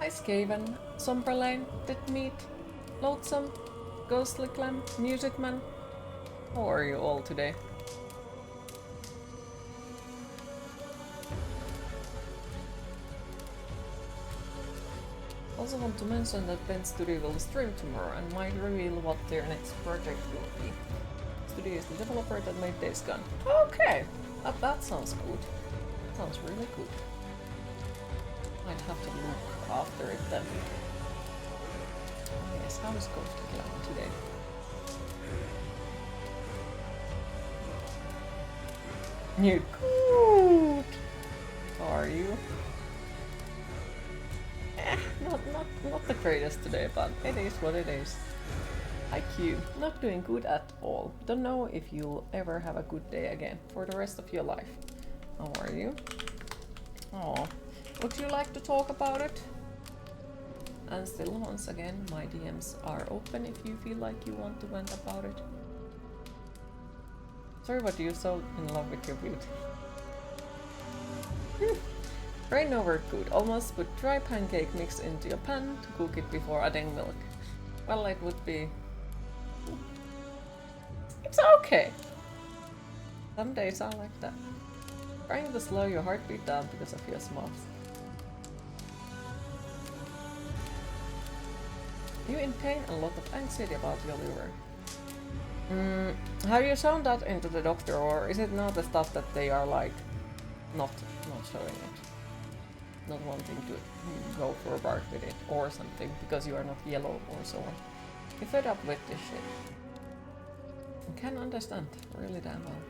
Hi Skaven, Somberlane, Dead Meat, Loathsome, Ghostly Clam, Music Man. How are you all today? Also want to mention that Ben Studio will stream tomorrow and might reveal what their next project will be. Studio is the developer that made Days Gone. Okay, that sounds good. Sounds really good. Might have to look after it then. Yes, how is Ghostly Clam today? You good? How are you? Not the greatest today, but it is what it is. IQ, not doing good at all. Don't know if you'll ever have a good day again for the rest of your life. How are you? Oh, would you like to talk about it? And still, once again, my DMs are open if you feel like you want to vent about it. Sorry, but you're so in love with your beauty. Rain over good. Almost put dry pancake mix into your pan to cook it before adding milk. Well, it would be... It's okay. Some days are like that. Trying to slow your heartbeat down because of your smokes. You in pain and a lot of anxiety about your liver. Have you shown that into the doctor, or is it not the stuff that they are like not showing it? Not wanting to go forward with it or something because you are not yellow or so on. You're fed up with this shit. I can understand really damn well.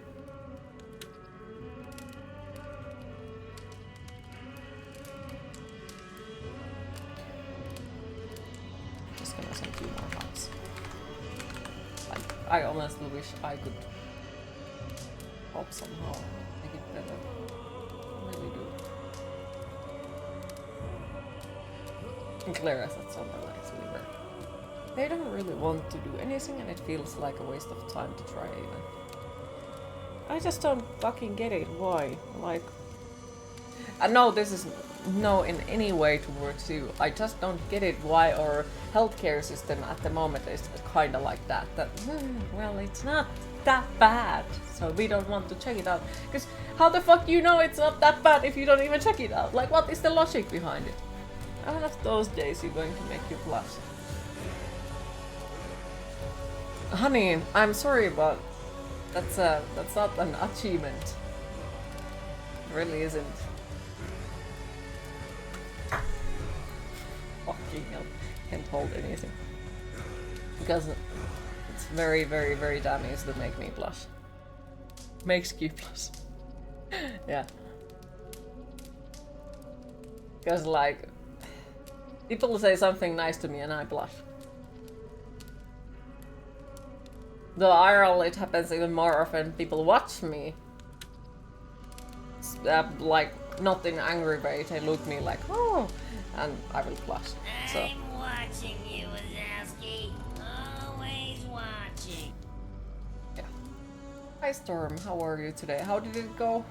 Just gonna send 2 more hearts. I honestly wish I could help somehow make it better. I really do. And Clara said Somberlane's liver. They don't really want to do anything and it feels like a waste of time to try even. I just don't fucking get it. Why? Like... I know this is no in any way towards you. I just don't get it why our healthcare system at the moment is kinda like that. That, well, it's not that bad, so we don't want to check it out. Because how the fuck you know it's not that bad if you don't even check it out? Like, what is the logic behind it? One of those days you're going to make you blush. Honey, I'm sorry, but that's not an achievement. It really isn't. Fucking hell, can't hold anything. Because it's very, very, very damn easy to make me blush. Makes you blush. Yeah. Because like, people say something nice to me and I blush. Though IRL it happens even more often. People watch me. Like, not in an angry way. They look at me like, oh, and I will blush. So. I'm watching you, Wazowski. Always watching. Yeah. Hi Storm, how are you today? How did it go?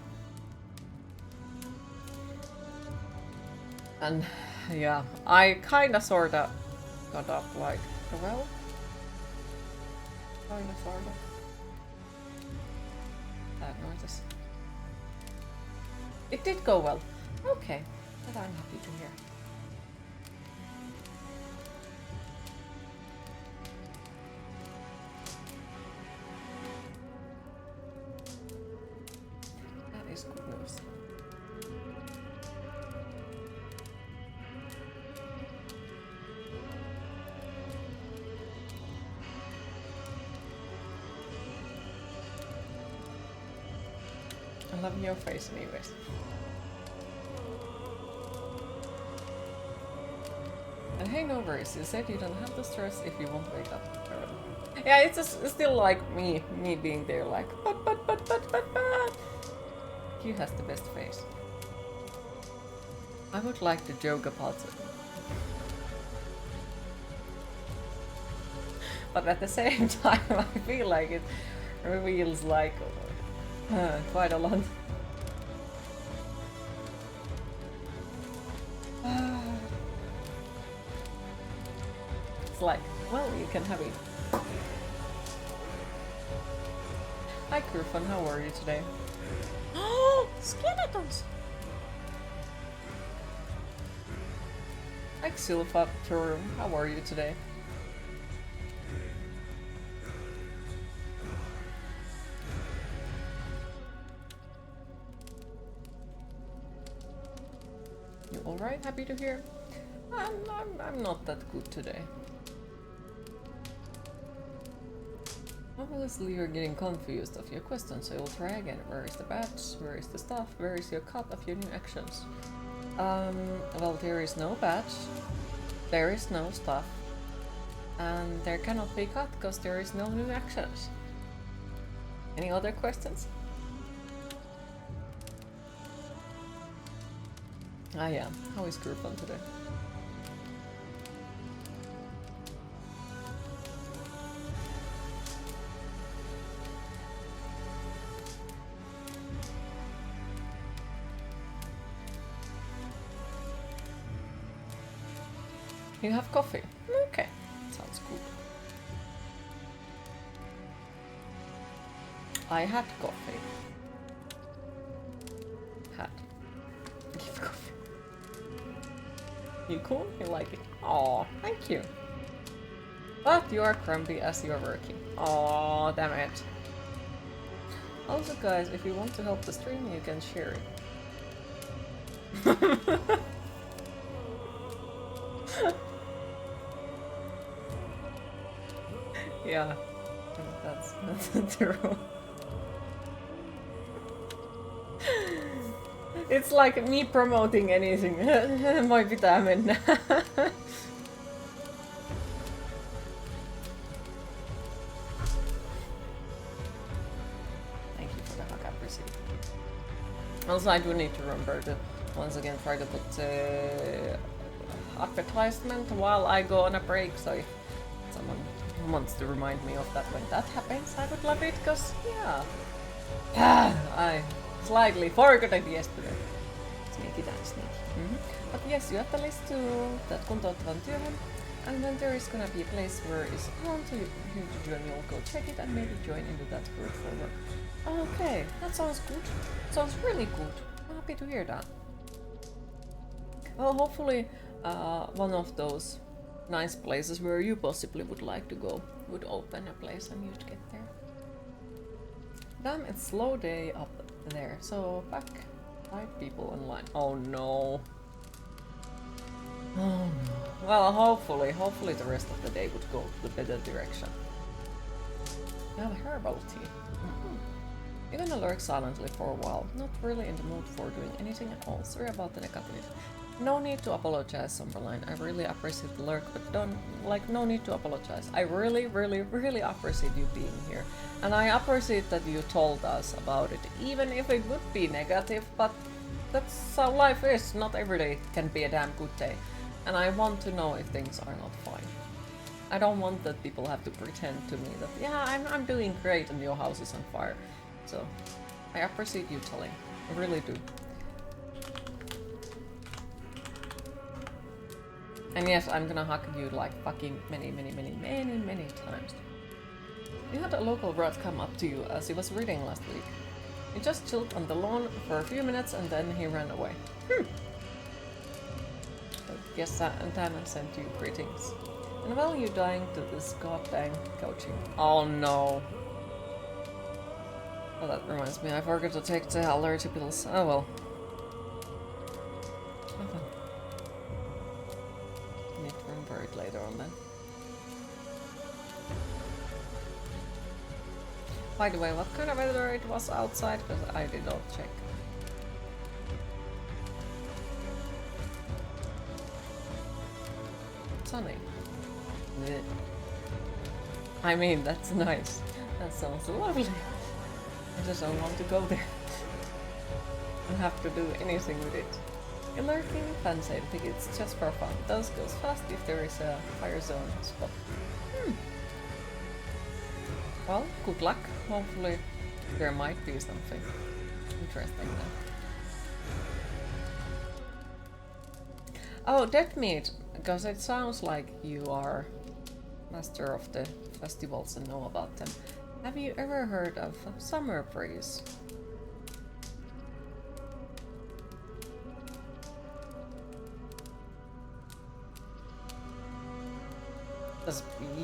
And yeah, I kinda sorta got up like, well, kinda sorta. Bad noises. It did go well. Okay, that I'm happy to hear. That is good news. I love your face anyways. And hangovers, you said you don't have the stress if you won't wake up early. Yeah, it's just still like me being there like, but. You has the best face. I would like to joke about it. But at the same time, I feel like it reveals like quite a lot. like, well, you can have it. Hi Kurfan, how are you today? Oh, skeletons! Hi Silva, Turum, how are you today? You alright? Happy to hear? I'm not that good today. Obviously you're getting confused of your questions, so you'll try again. Where is the badge? Where is the stuff? Where is your cut of your new actions? Well, there is no badge. There is no stuff. And there cannot be cut because there is no new actions. Any other questions? Ah yeah, how is Kurfan today? You have coffee? Okay, sounds good. I had coffee. Had. Give coffee. You cool? You like it? Aw, thank you. But you are grumpy as you are working. Aw, damn it. Also guys, if you want to help the stream, you can share it. Yeah, that's true. It's like me promoting anything. Moi pitää mennä. Thank you for the hug, I appreciate it. Also, I do need to remember to once again try to put advertisement while I go on a break, so if someone wants to remind me of that when that happens, I would love it, because, yeah. I slightly forgot it yesterday. Sneaky down, sneaky. But yes, you have the list to that kuntouttavan työhön, and then there is gonna be a place where it's on to you to join. You'll go check it and maybe join into that group for work. Okay, that sounds good. Sounds really good. I'm happy to hear that. Well, hopefully one of those nice places where you possibly would like to go would open a place and you'd get there. Damn, it's slow day up there. So back 5 people online. Oh no. Oh no. Well, hopefully the rest of the day would go to the better direction. You have herbal tea. You're gonna lurk silently for a while. Not really in the mood for doing anything at all. Sorry about the negative. No need to apologize, Summerline. I really appreciate the lurk, but no need to apologize. I really appreciate you being here. And I appreciate that you told us about it, even if it would be negative, but that's how life is. Not every day can be a damn good day. And I want to know if things are not fine. I don't want that people have to pretend to me that, yeah, I'm doing great and your house is on fire. So, I appreciate you telling. I really do. And yes, I'm gonna hug you like fucking many times. You had a local rat come up to you as he was reading last week. He just chilled on the lawn for a few minutes and then he ran away. Yes, and Tana sent you greetings. And while you're dying to this goddamn coaching. Oh no. Oh, that reminds me, I forgot to take the allergy pills. Oh well. Oh well. Need to remember it later on then. By the way, what kind of weather it was outside? Because I did not check. Sunny. Blech. I mean, that's nice. That sounds lovely. I just don't want to go there. Don't have to do anything with it. Lurking fan sale tickets just for fun. Those goes fast if there is a fire zone spot. Well, good luck. Hopefully there might be something interesting then. Oh, dead meat, because it sounds like you are master of the festivals and know about them. Have you ever heard of Summer Breeze?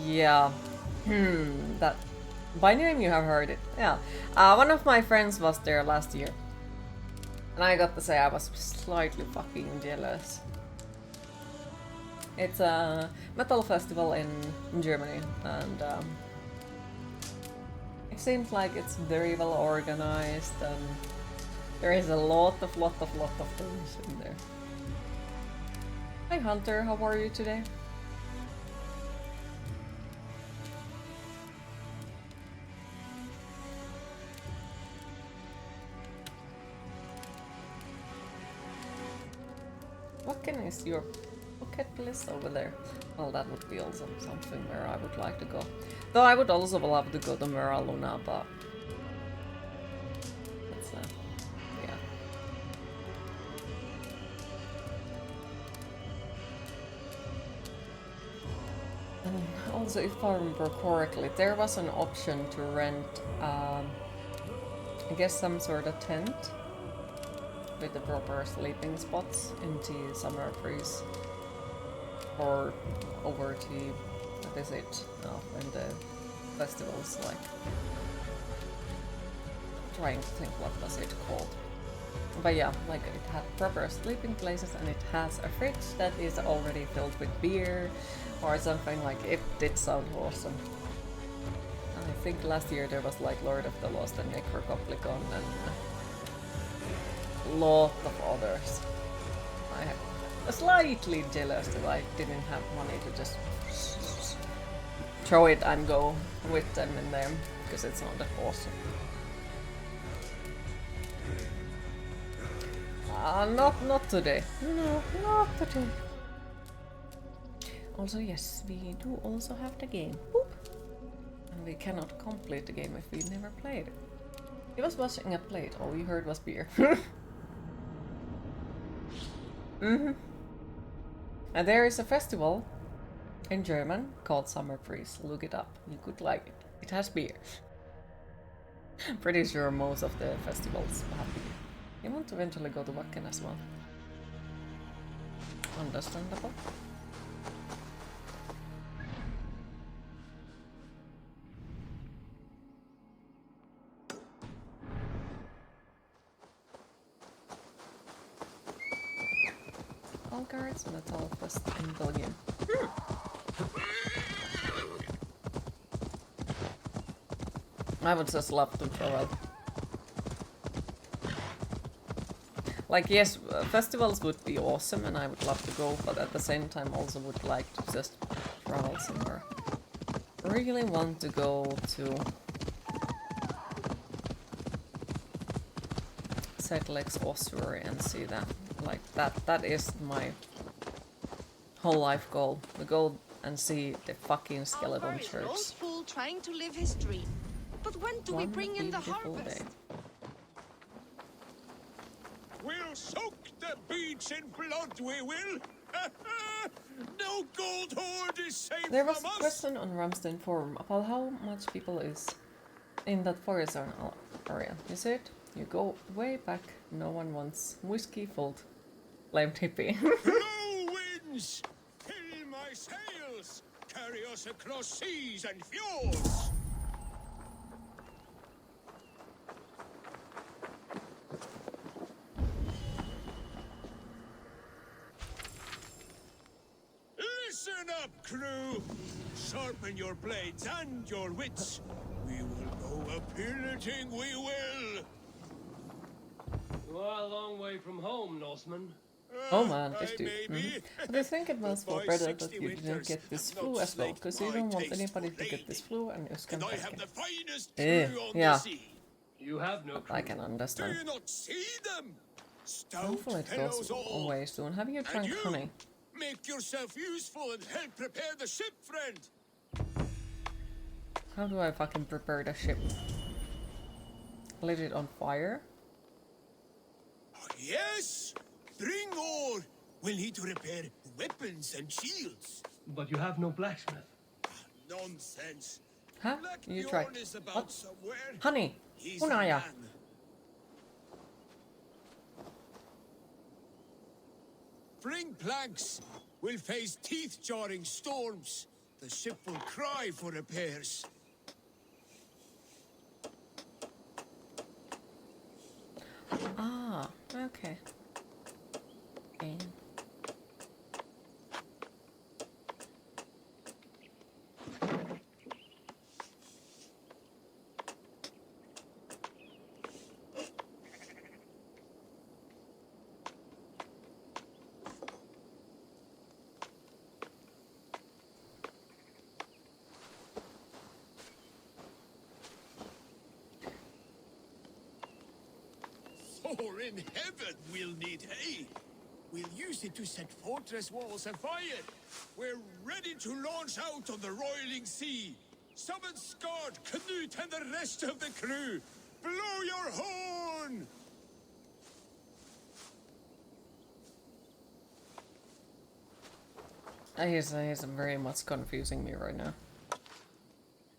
Yeah. That by name you have heard it. Yeah. One of my friends was there last year. And I got to say I was slightly fucking jealous. It's a metal festival in Germany, and it seems like it's very well organized, and there is a lot of things in there. Hi Hunter, how are you today? What is your bucket list over there? Well, that would be also something where I would like to go. Though I would also love to go to Mera Luna, but that's yeah. And also, if I remember correctly, there was an option to rent, I guess, some sort of tent with the proper sleeping spots into Summer Breeze or over to visit when the festivals, like trying to think what was it called. But yeah, like it had proper sleeping places and it has a fridge that is already filled with beer or something. Like it did sound awesome. I think last year there was like Lord of the Lost and Necrocoplicon and lot of others. I am slightly jealous that I didn't have money to just throw it and go with them in there, because it sounded awesome. Not today. No, not today. Also, yes, we do also have the game. Boop. And we cannot complete the game if we never played it. He was washing a plate, all we heard was beer. And there is a festival in German called Summer Breeze. Look it up. You could like it. It has beer. Pretty sure most of the festivals have beer. You want to eventually go to Wacken as well. Understandable. All guards metal fest in Belgium. I would just love to travel. Like, yes, festivals would be awesome and I would love to go, but at the same time also would like to just travel somewhere. Really want to go to Sedlex Ossuary and see that. Like, that is my whole life goal. To go and see the fucking skeleton church. Old fool trying to live his dream. But when do we bring in the harvest? Day. We'll soak the beach in blood, we will! No gold hoard is safe There was from a us! question on Ramstein forum about how much people is in that forest zone area. You said you go way back, no one wants whiskey filled lame hippie. Blow winds! Fill my sails! Carry us across seas and fjords! Listen up, crew! Sharpen your blades and your wits. We will go a-pillaging, we will! You are a long way from home, Norseman. Oh man, I this dude. may be. But I think it was for But by better that 60 you didn't winters get this have flu not as well, slaked because you my don't want taste anybody for to get this lady. flu and you can And I take have it. the finest Eh, crew on yeah. the sea. You have no I crew. can Do understand. you not see them? Stout Hopefully it fellows goes all. away soon. Have you And drunk you, honey? make yourself useful and help prepare the ship, friend. How do I fucking prepare the ship? Lit it on fire? Yes, bring all. We'll need to repair weapons and shields. But you have no blacksmith. nonsense. Huh? Black You Bjorn tried. is about What? somewhere. Honey! He's the Hunaya! man. Bring planks. We'll face teeth-jarring storms. The ship will cry for repairs. Ah, okay. Okay. For in heaven we'll need hay. We'll use it to set fortress walls afire. We're ready to launch out on the roiling sea. Summon Skard, Canute, and the rest of the crew. Blow your horn! He's very much confusing me right now.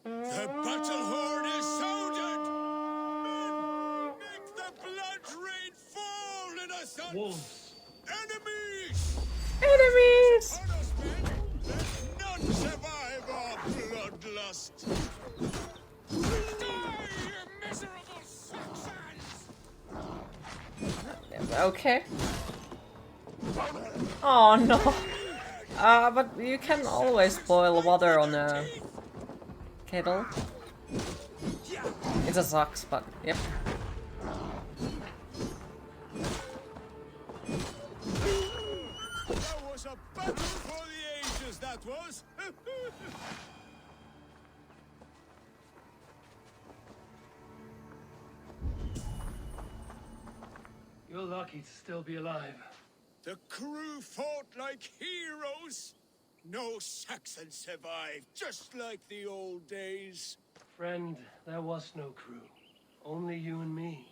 The battle horn is sounded! Men, make the blood rain fall in us! Wolves. Enemies! Enemies! On us, men! Let none survive our bloodlust! Die, you miserable Saxons! Okay. Oh no. But you can always boil water on a kettle. It just sucks, but yep. That was a battle for the ages, that was! You're lucky to still be alive. The crew fought like heroes! No Saxon survived, just like the old days. Friend, there was no crew. Only you and me.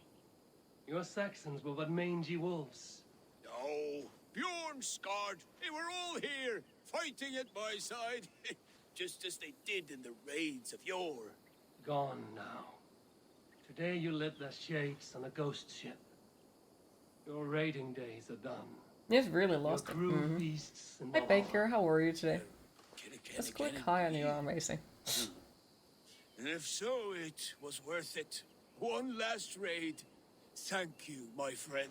Your Saxons were but mangy wolves. No, Bjorn, Skard, they were all here, fighting at my side. Just as they did in the raids of yore. Gone now. Today you led the shades on a ghost ship. Your raiding days are done. You've really Your lost it. crew beasts in Hi Valhalla. Baker, how are you today? Can Just click hi and you're amazing. And if so, it was worth it. One last raid. Thank you, my friend.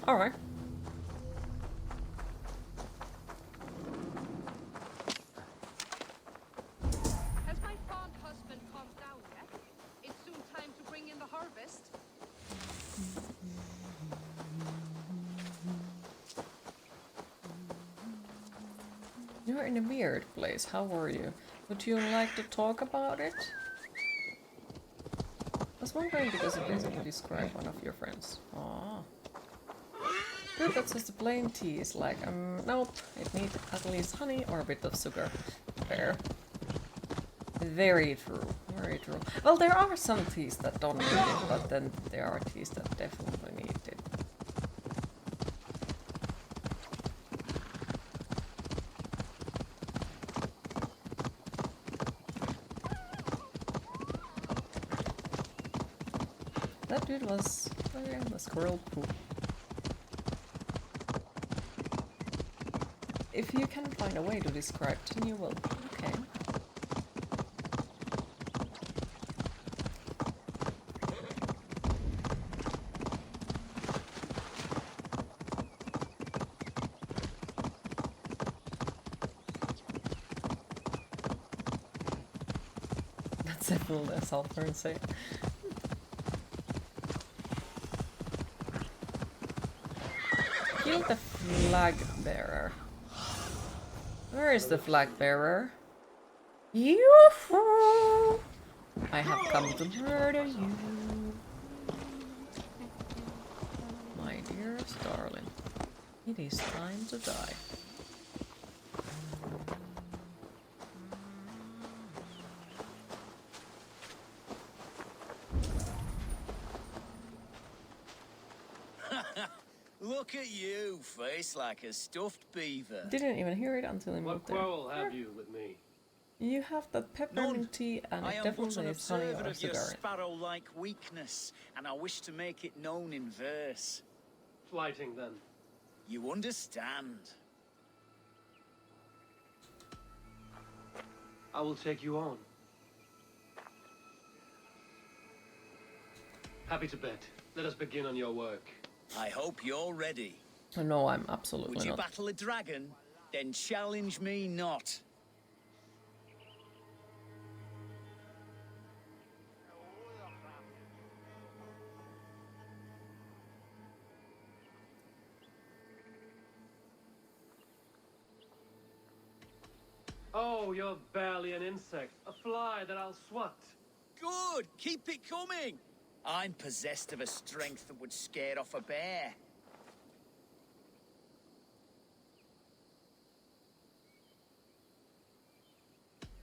Alright. Has my fond husband calmed down yet? It's soon time to bring in the harvest. You're in a weird place, how are you? Would you like to talk about it? I was wondering because it basically describes one of your friends. Aww. Good, that's just a plain tea. It's like, nope, it needs at least honey or a bit of sugar. Fair. Very true, very true. Well, there are some teas that don't need it, but then there are teas that definitely need it. That dude was a squirrel poop. If you can find a way to describe, then you will. Okay. That's a full self-currency. Kill the flag bearer. Where is the flag bearer? Yoo-hoo! I have come to murder you. My dearest darling, it is time to die. Look at you, face like a stuffed beaver. Didn't even hear it until he What moved there. quarrel have you with me? You have that peppermint tea and I it am but definitely an is honey observer or of your cigar. sparrow-like weakness, and I wish to make it known in verse. Flighting then. You understand. I will take you on. Happy to bet. Let us begin on your work. I hope you're ready. No, I'm Would absolutely you not. battle a dragon? Then challenge me not. Oh, you're barely an insect. A fly that I'll swat. Good! Keep it coming! I'm possessed of a strength that would scare off a bear.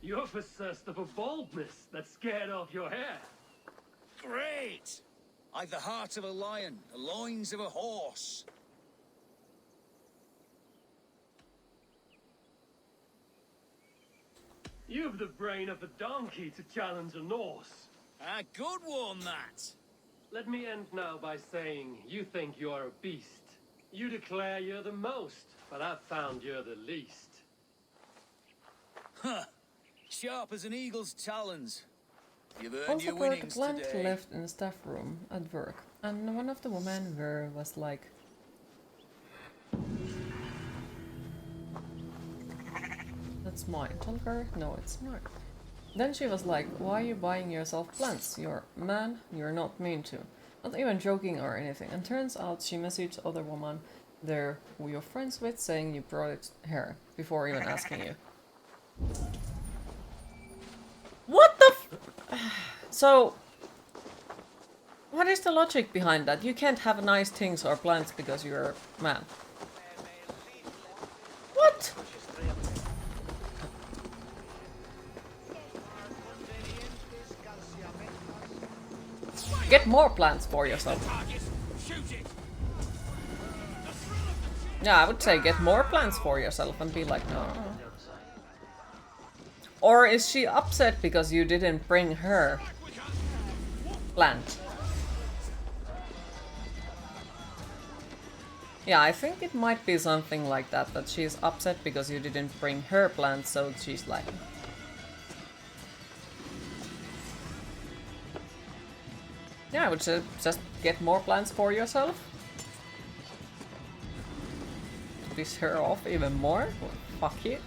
You're possessed of a boldness that scared off your hair. Great! I've the heart of a lion, the loins of a horse. You've the brain of a donkey to challenge a Norse. A good one, that! Let me end now by saying you think you're a beast. You declare you're the most, but I've found you're the least. Huh. Sharp as an eagle's talons. You've earned Also your got the winnings plant today. left in the staff room at work, and one of the women was like, "That's mine." Told her, "No, it's mine." Then she was like, "Why are you buying yourself plants? You're a man, you're not mean to." Not even joking or anything. And turns out she messaged other woman there who you're friends with saying you brought it her before even asking you. What the So, what is the logic behind that? You can't have nice things or plants because you're a man. What? Get more plants for yourself. Yeah, I would say get more plants for yourself and be like, no. Or is she upset because you didn't bring her plant? Yeah, I think it might be something like that, that she's upset because you didn't bring her plant, so she's like... Yeah, I would say just get more plants for yourself. Piss her off even more? Well, fuck it.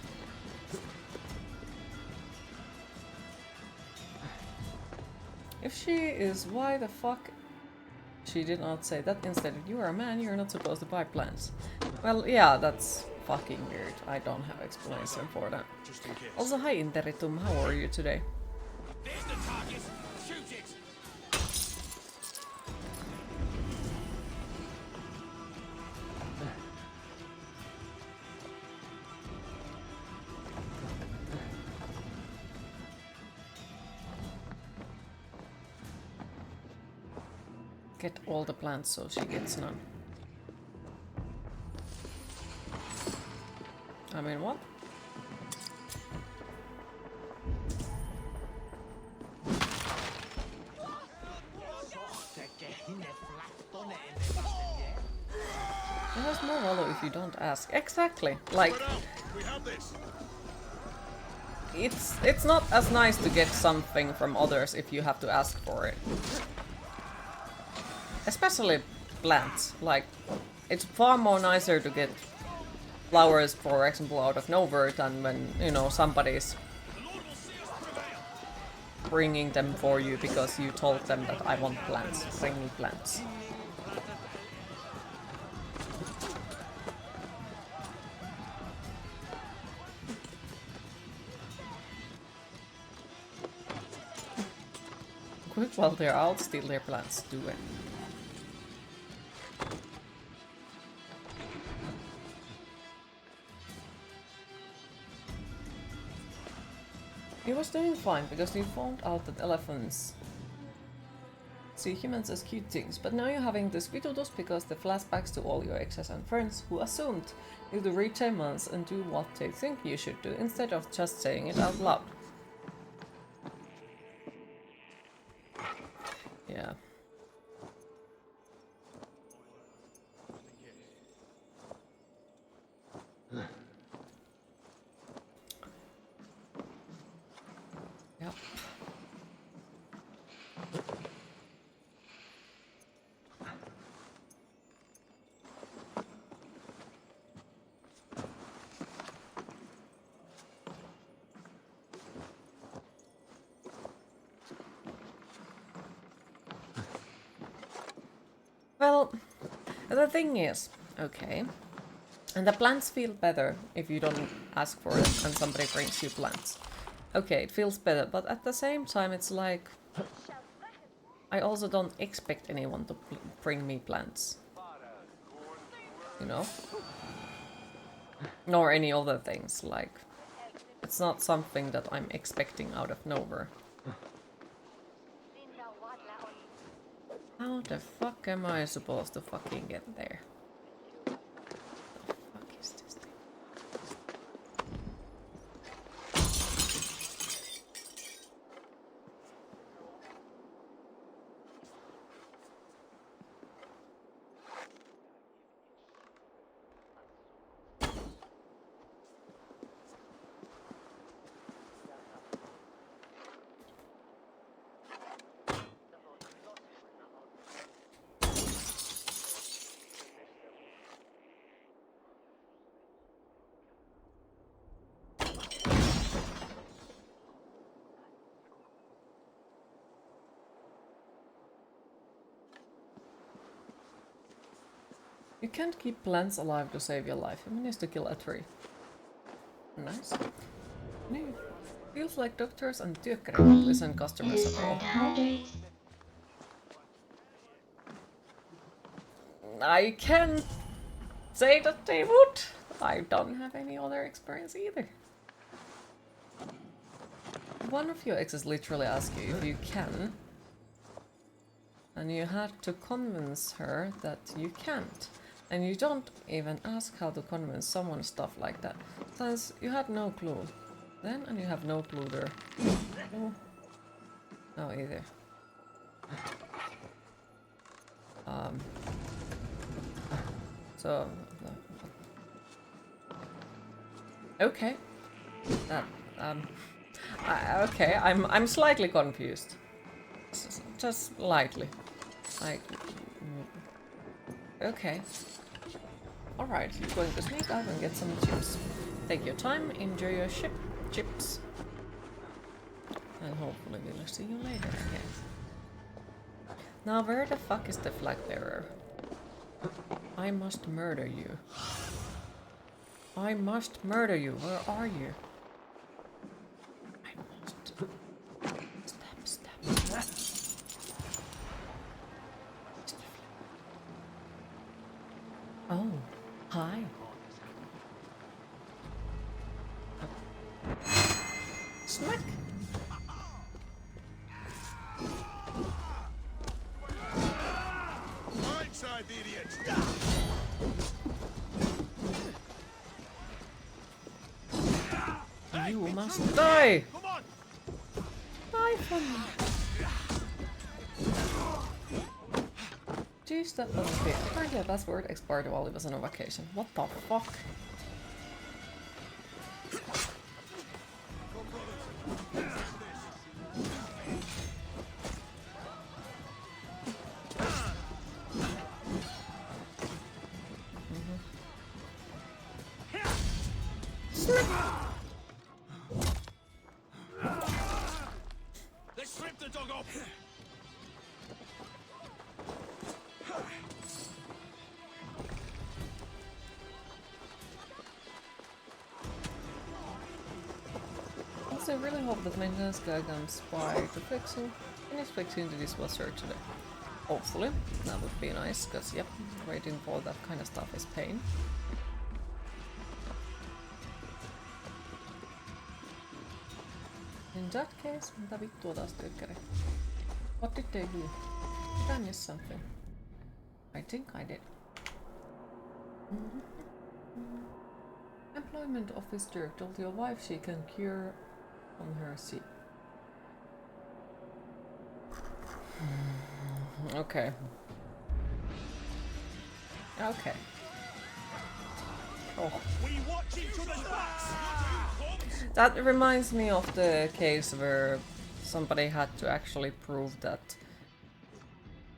If she is, why the fuck? She did not say that. Instead, if you are a man, you're not supposed to buy plants. Well, yeah, that's fucking weird. I don't have explanation for that. Also, hi Interitum, how are you today? There's the target. Shoot it. Get all the plants so she gets none. I mean, what? It has more value if you don't ask. Exactly. Like, We have this. it's not as nice to get something from others if you have to ask for it. Especially plants. Like, it's far more nicer to get flowers, for example, out of nowhere than when, you know, somebody's bringing them for you because you told them that I want plants. Bring me plants. Quick while they're out, steal their plants. Do it. He was doing fine because he found out that elephants see humans as cute things, but now you're having this vitutus because the flashbacks to all your exes and friends who assumed you to read their minds and do what they think you should do instead of just saying it out loud. Yeah. Yep. Well, the thing is, okay, and the plants feel better if you don't ask for it and somebody brings you plants. Okay, it feels better, but at the same time it's like, I also don't expect anyone to bring me plants. You know? Nor any other things, like, it's not something that I'm expecting out of nowhere. How the fuck am I supposed to fucking get there? The fuck is this thing? You can't keep plants alive to save your life. You managed to kill a tree. Nice. New. Feels like doctors and työkkärit don't listen customers at all. I can say that they would. I don't have any other experience either. One of your exes literally asked you if you can, and you had to convince her that you can't. And you don't even ask how to convince someone stuff like that, since you had no clue then, and you have no clue there. No either. So okay. That okay. I'm slightly confused. Just slightly. Like. Okay. Alright, you're going to sneak out and get some chips. Take your time, enjoy your chips. And hopefully we'll see you later again. Now where the fuck is the flag bearer? I must murder you. I must murder you. Where are you? I must. Stab. Oh, hi. Smack! Blindside the idiot! You must die! Come on! Die from me! Jeez, that was a bit. Apparently, that password expired while he was on a vacation. What the fuck? Let's strip the dog off! Also, I really hope that maintenance guy comes by to fix him. And he's fixing the dishwasher today. Hopefully, that would be nice, because yep, waiting for that kind of stuff is pain. In that case, mitä vittua taas työkkäri? What did they do? Did I miss something? I think I did. Employment officer told your wife she can cure on her seat. Okay. Okay. Oh. We watch each other's backs. That reminds me of the case where somebody had to actually prove that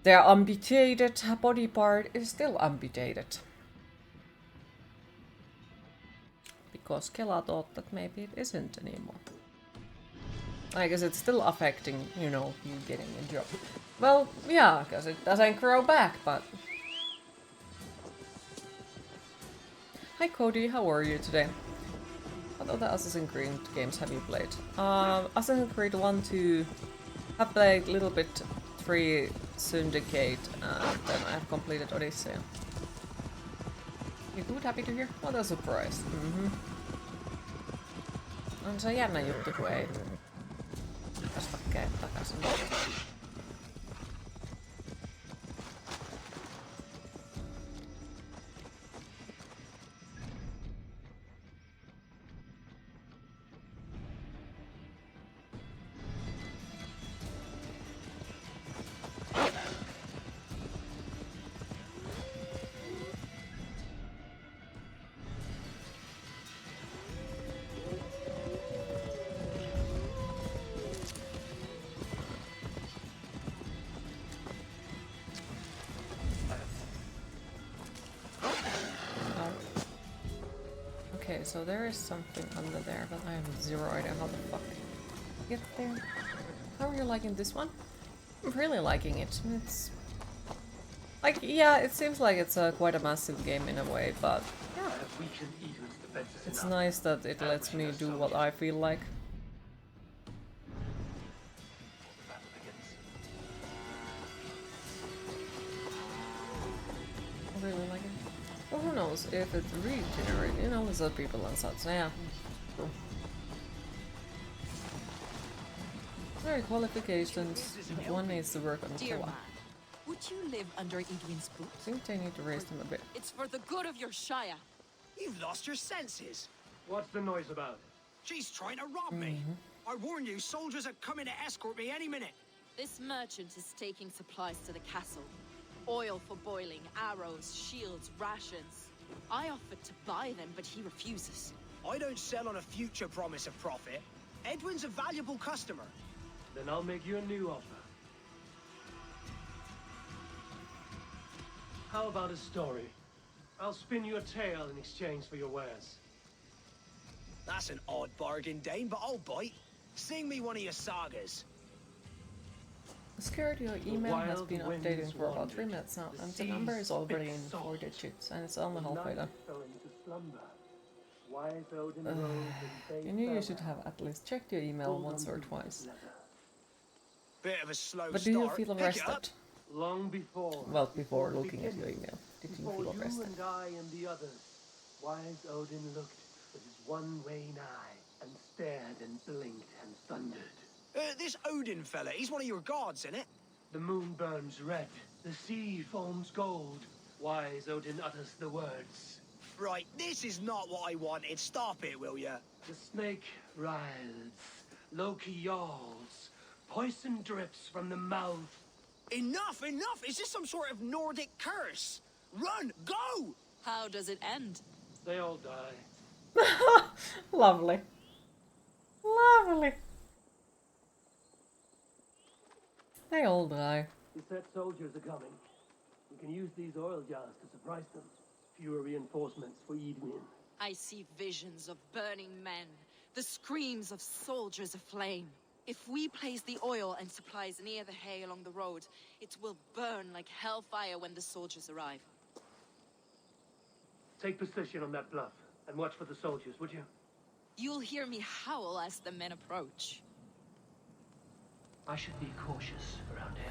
their amputated body part is still amputated. Because Kela thought that maybe it isn't anymore. I guess it's still affecting, you know, you getting a job. Well, yeah, because it doesn't grow back, but... Hi Cody, how are you today? What other Assassin's Creed games have you played? Assassin's Creed 1, 2... I've played a little bit 3 Syndicate, and then I've completed Odyssey. You good? Happy to hear? What a surprise. On se jännä juttu, kun ei kasva kädet takaisin. Okay, so there is something under there, but I have zero idea how the fuck to get there. How are you liking this one? I'm really liking it. It's like, yeah, it seems like it's quite a massive game in a way, but yeah, it's nice that it lets me do what I feel like. I really like it. Well, who knows if it regenerates, you know, there's other people and such. Yeah. Cool. Very qualifications. One needs to work on the Dear floor. man, would you live under Edwin's boot? I think they need to raise them a bit. It's for the good of your shire. You've lost your senses. What's the noise about? She's trying to rob me. I warn you, soldiers are coming to escort me any minute. This merchant is taking supplies to the castle. Oil for boiling, arrows, shields, rations. I offered to buy them, but he refuses. I don't sell on a future promise of profit. Edwin's a valuable customer. Then I'll make you a new offer. How about a story? I'll spin you a tale in exchange for your wares. That's an odd bargain, Dane, but I'll bite. Sing me one of your sagas. Scared, your email has wild been winds updating for about 3 wandered, minutes now, the and the number seas is already in spit 4 salt. digits, and it's on the halfway done. Fell into slumber. Wise Odin rose and You knew you should have at least checked your email once or twice. Bit of a slow But do you start. feel Pick it up. rested? Long before. Well, before it looking at began, your email. Did you Before feel you rested? and I and the others, wise Odin looked with his one-wane eye and stared and blinked and thundered. This Odin fella, he's one of your gods, isn't it? The moon burns red, the sea foams gold. Wise Odin utters the words. Right, this is not what I wanted. Stop it, will ya? The snake writhes, Loki yawls, poison drips from the mouth. Enough, enough! Is this some sort of Nordic curse? Run, go! How does it end? They all die. Lovely. Lovely. They all die. He said soldiers are coming. We can use these oil jars to surprise them. Fewer reinforcements for Edwin. I see visions of burning men, the screams of soldiers aflame. If we place the oil and supplies near the hay along the road, it will burn like hellfire when the soldiers arrive. Take position on that bluff and watch for the soldiers, would you? You'll hear me howl as the men approach. I should be cautious around here.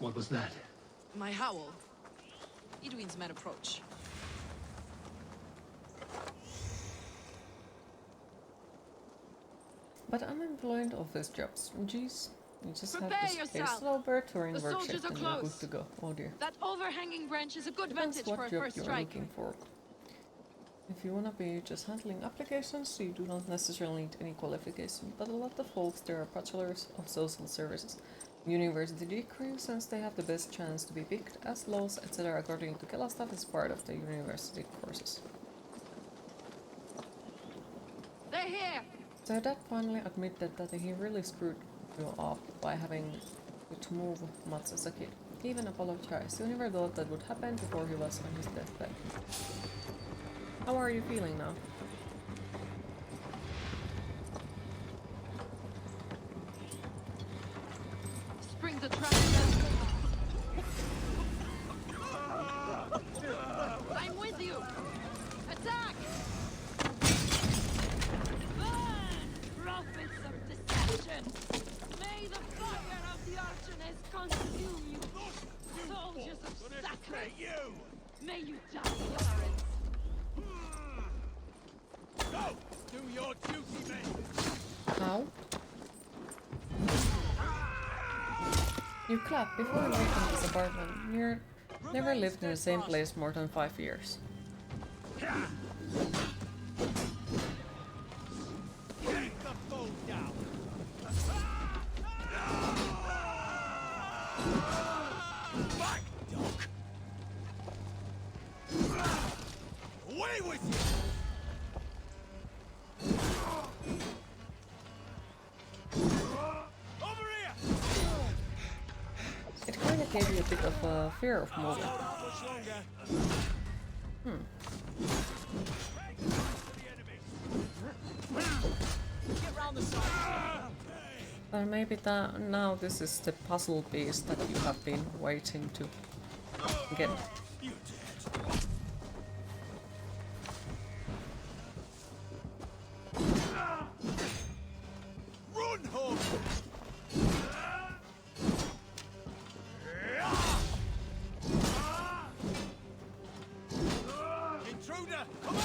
What was that? My howl. Idwin's men approach. But unemployed office jobs. Jeez. You just Prepare have to yourself. stay sober, touring The workshop, soldiers are and you're good close. to go. Oh dear. That overhanging branch is a good Depends vantage for what a job first you're strike. looking for. If you wanna be just handling applications, you do not necessarily need any qualification, but a lot of folks there are bachelors of social services, university degree, since they have the best chance to be picked as laws, etc. according to Kela staff is part of the university courses. They're here! So Dad finally admitted that he really screwed you up by having to move much as a kid. He even apologized. He never thought that would happen before he was on his deathbed. How are you feeling now? Spring the trap. I'm with you! Attack! Burn, prophets of deception! May the fire of the Archoness consume you! Soldiers of Sacred! May you die ignorant! Go! Do your duty, men! How? You clapped before leaving this apartment. You never lived in the same place more than 5 years. Take the foe down! Back, dog! Away with you! Over here! It kinda gave you a bit of a fear of moving. Not much longer. Get round the side. But maybe now this is the puzzle piece that you have been waiting to get. You dead. Run, home! Intruder, come on!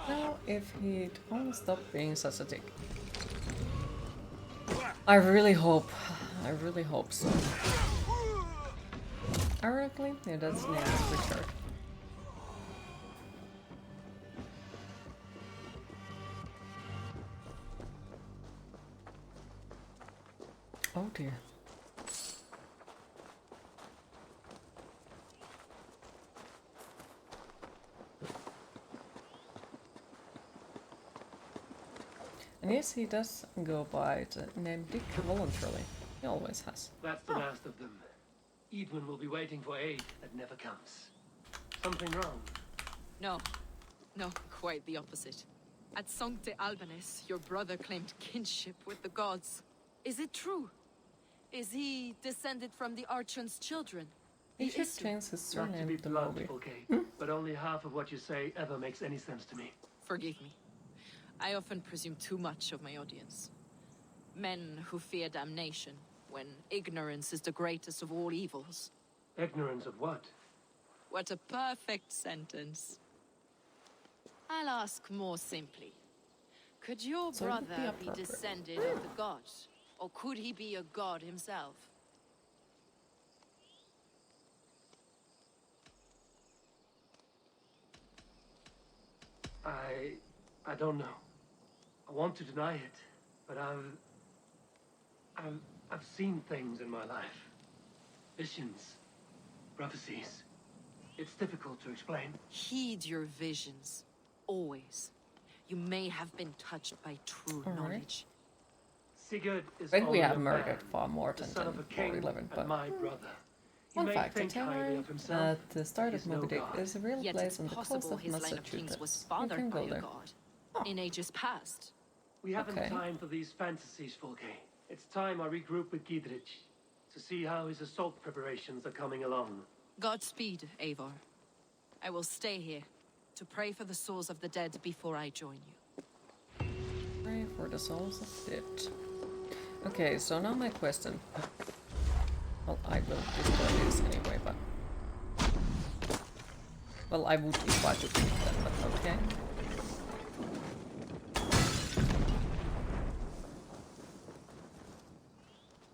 Now, if he'd only stop being such a dick. I really hope so. Ironically, yeah, that's name is Richard. Oh dear. And yes, he does go by the name Dick voluntarily. He always has. That's the last of them. Edwin will be waiting for aid that never comes. Something wrong? No, quite the opposite. At Sancte Albanus, your brother claimed kinship with the gods. Is it true? Is he descended from the Archon's children? He should Isu? change his Not to surname be to blunt, Moby. Fulke, but only half of what you say ever makes any sense to me. Forgive me. I often presume too much of my audience. Men who fear damnation, when ignorance is the greatest of all evils. Ignorance of what? What a perfect sentence. I'll ask more simply. Could your So it would be brother be appropriate. descended of the gods? Or could he be a god himself? I don't know. I want to deny it, but I've seen things in my life. Visions, prophecies. It's difficult to explain. Heed your visions. Always. You may have been touched by true All right. knowledge. Sigurd is When we only have a murdered man, far more the than son 10 of a or king 11, but and my brother. He one may fact to think tell highly you of himself. at the start of He's no Moby Dick god. is a real Yet place it's on the coast possible of his line of kings was Massachusetts. You fathered can by go a there. god. In ages past. We haven't Okay. time for these fantasies, Fulke. It's time I regroup with Gidrich to see how his assault preparations are coming along. Godspeed, Eivor. I will stay here to pray for the souls of the dead before I join you. Pray for the souls of the dead. Okay, so now my question. Well, I will destroy this anyway, but... Well, I would if I could eat them, but okay.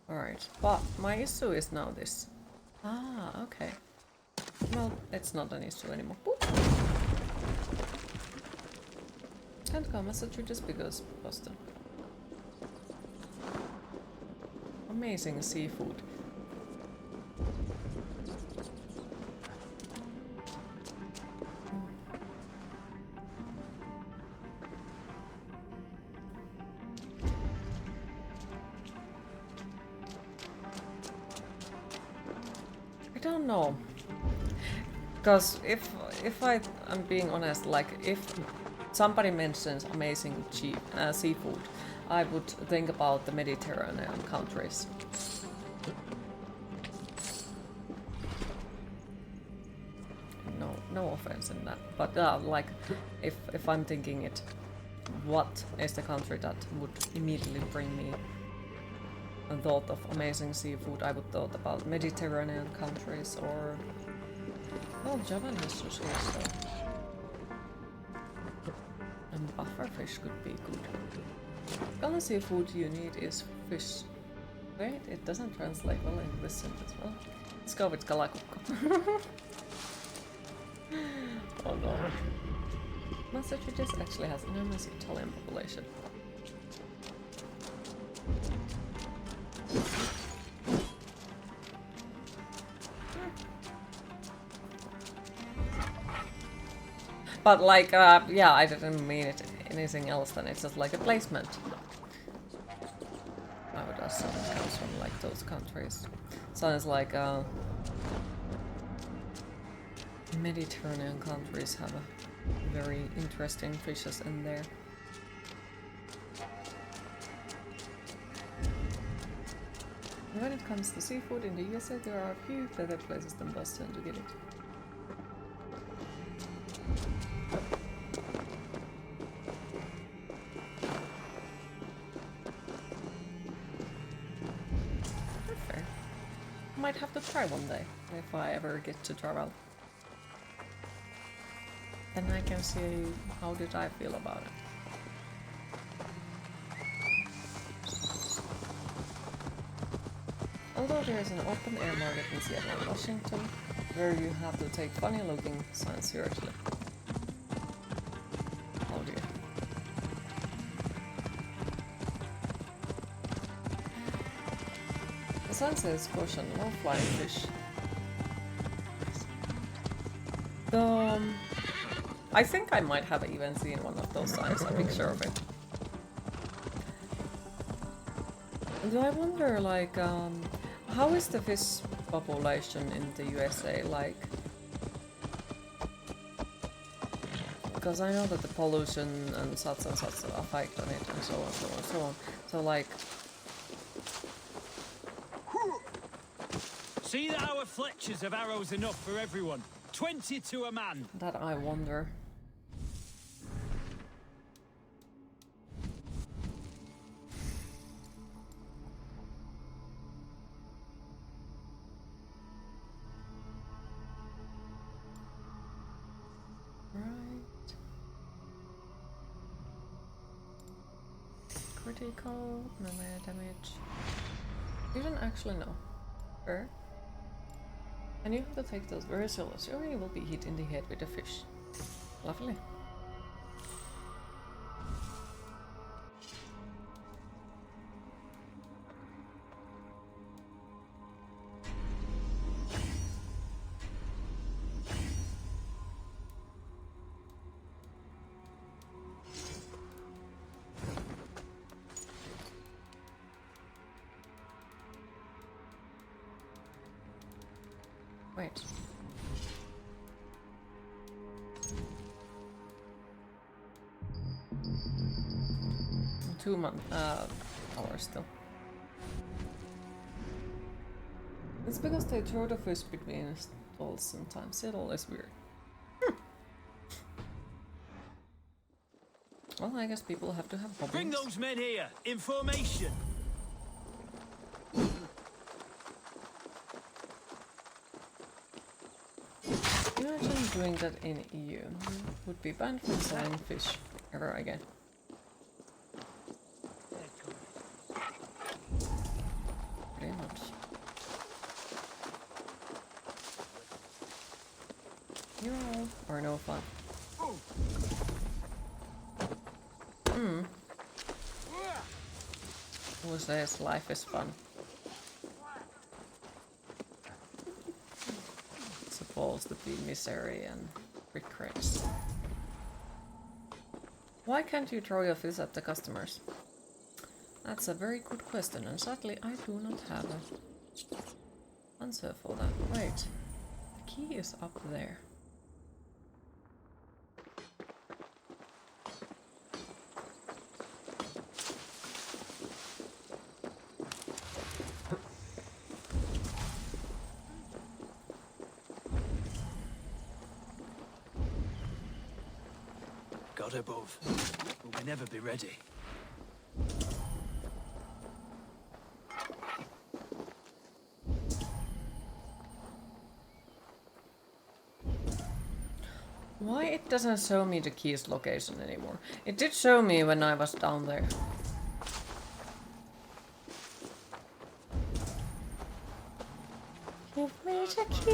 Alright, but my issue is now this. Ah, okay. Well, it's not an issue anymore. Boop. Can't go Massachusetts because Boston. Amazing seafood. I don't know. Because if I'm being honest, like if somebody mentions amazing cheap seafood, I would think about the Mediterranean countries. No offense in that, but like if I'm thinking it, what is the country that would immediately bring me a thought of amazing seafood? I would thought about Mediterranean countries or well, Japanese sushi, so and bufferfish could be good. The only seafood you need is fish. Wait, it doesn't translate well in this sentence. Well, let's go with kalakukko. Oh no. Massachusetts actually has an enormous Italian population. But like, yeah, I didn't mean it anything else than it's just like a placement. I would assume it comes from like those countries. Sounds like Mediterranean countries have a very interesting fishes in there. When it comes to seafood in the USA, there are a few better places than Boston to get it. Fair. Might have to try one day if I ever get to travel. Then I can see how did I feel about it. Although there is an open air market in Seattle and Washington, where you have to take funny looking signs seriously. Oh dear. The sign says caution, no flying fish. I think I might have even seen one of those signs, a picture of it. Do I wonder, like, how is the fish population in the USA like? Because I know that the pollution and such affect on it and so on, so on, so on. So like... See that our Fletchers have arrows enough for everyone. 20 to a man. That I wonder. Critical, melee damage. You don't actually know. Sure. And you have to take those very seriously or you will be hit in the head with a fish. Lovely. Wait. Hours still. It's because they throw the fish between stalls sometimes. It always weird. Well, I guess people have to have hobbies. Bring those men here. In formation. Imagine doing that in EU. Would be banned from selling fish ever again. Pretty much. You're all or no fun. Who says life is fun? Supposed to be misery and regrets. Why can't you throw your fish at the customers? That's a very good question, and sadly I do not have an answer for that. Wait, the key is up there. God above, will we never be ready? Why it doesn't show me the key's location anymore? It did show me when I was down there. Give me the key!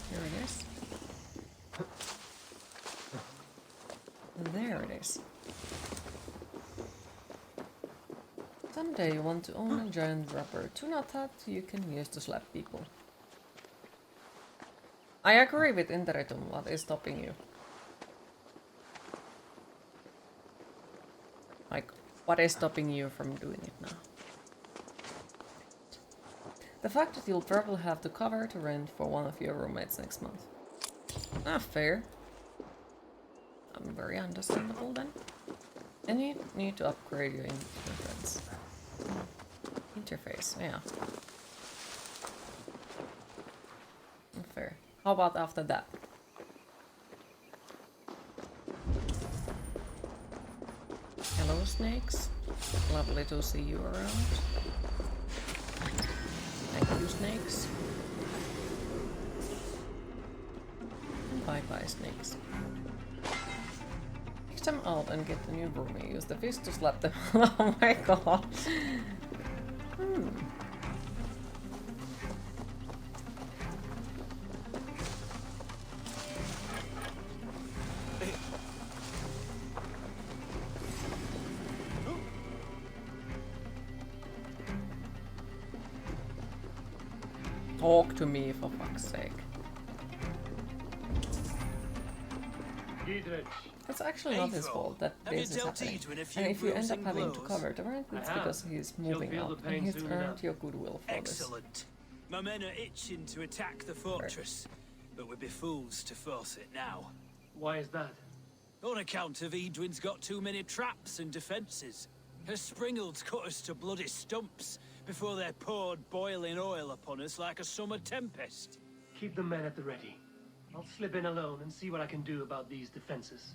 Here it is. There it is. Someday you want to own a giant rubber tuna that you can use to slap people. I agree with Interretum. What is stopping you? Like, what is stopping you from doing it now? The fact that you'll probably have to cover the rent for one of your roommates next month. Ah, fair. Very understandable then. And you need to upgrade your interface, yeah. Fair. How about after that? Hello, snakes. Lovely to see you around. Thank you, snakes. And bye-bye, snakes. Kick them out and get the new broomie. Use the fist to slap them. Oh my god. Talk to me, for fuck's sake. It's actually not his fault that this is happening. And if you end up having to cover the rent, it's because he's moving out, and he's earned your goodwill for this. Excellent. My men are itching to attack the fortress, but we'd be fools to force it now. Why is that? On account of Edwin's got too many traps and defences. Her springalds cut us to bloody stumps before they poured boiling oil upon us like a summer tempest. Keep the men at the ready. I'll slip in alone and see what I can do about these defenses.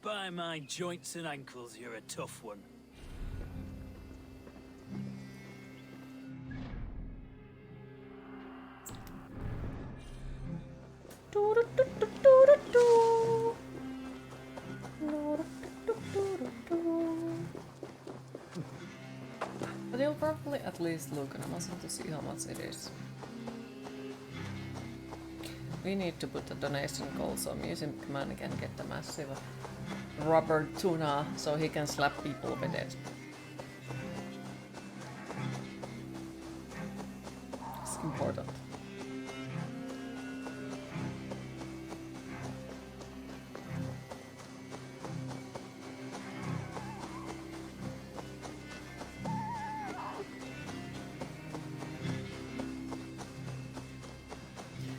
By my joints and ankles, you're a tough one. But you'll probably at least look and also to see how much it is. We need to put a donation goal so Museum Man can get the massive rubber tuna so he can slap people with it. It's important.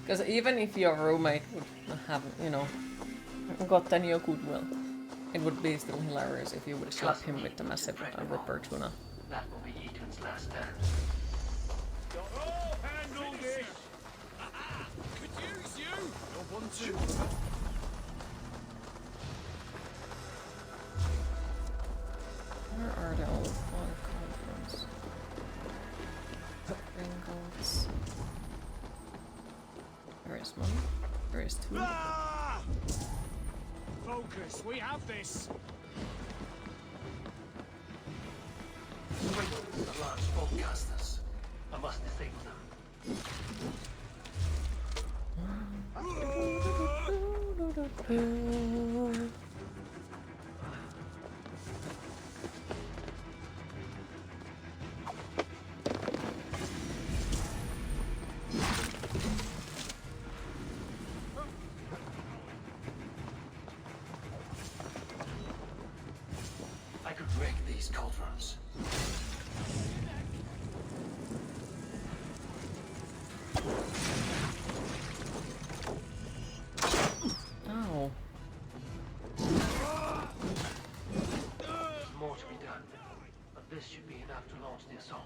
Because even if your roommate would have, you know, gotten your goodwill, it would be still hilarious if you would slap him with the massive rubber tuna. That will be Edwin's last stand. Oh, handle this! Could use you! Where are the old one cauldrons? Ringgoats. There is one. There is two. Focus, we have this. The large spellcasters. I must disable them. I could wreck these cauldrons. Oh. There's more to be done, but this should be enough to launch the assault.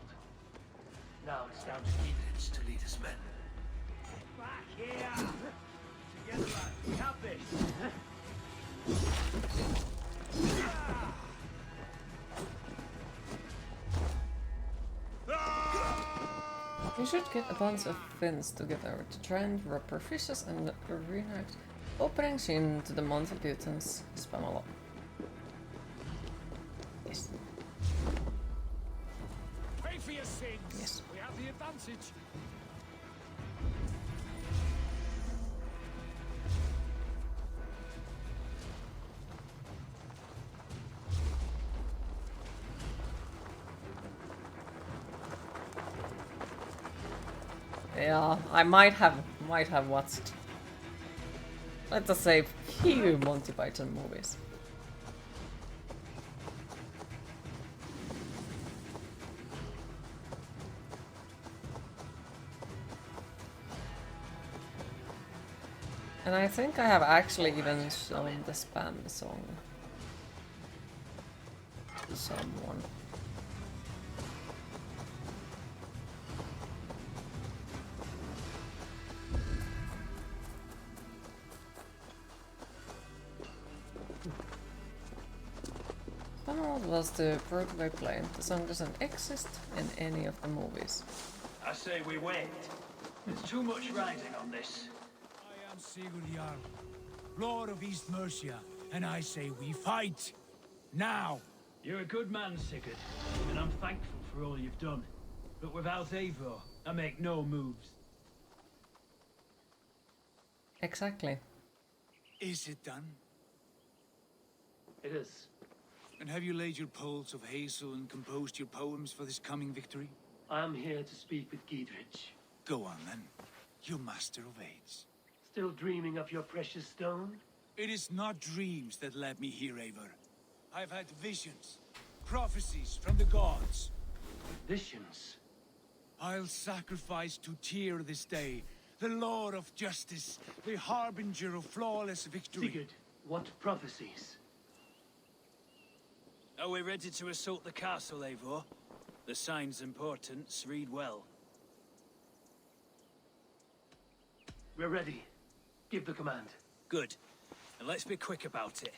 Now it's down to Giedrich to lead his men. Back here! Together, lads, we have this! You should get a bunch of Finns together to try and rubber fishes and reenact openings into the Monteputans. Spam a lot. Yes. Pay for your sins. Yes. We have the advantage. Yeah, I might have watched, let's just say, few Monty Python movies. And I think I have actually even shown the spam song to someone. What was the Broadway play? The song doesn't exist in any of the movies. I say we wait. There's too much riding on this. I am Sigurd Jarl, Lord of East Mercia, and I say we fight. Now! You're a good man, Sigurd, and I'm thankful for all you've done. But without Eivor, I make no moves. Exactly. Is it done? It is. And have you laid your poles of hazel and composed your poems for this coming victory? I am here to speak with Giedrich. Go on then, you master of aids. Still dreaming of your precious stone? It is not dreams that led me here, Eivor. I've had visions, prophecies from the gods. Visions? I'll sacrifice to Tyr this day, the Lord of Justice, the harbinger of flawless victory. Sigurd, what prophecies? Are we ready to assault the castle, Eivor? The signs and portents read well. We're ready. Give the command. Good. And let's be quick about it.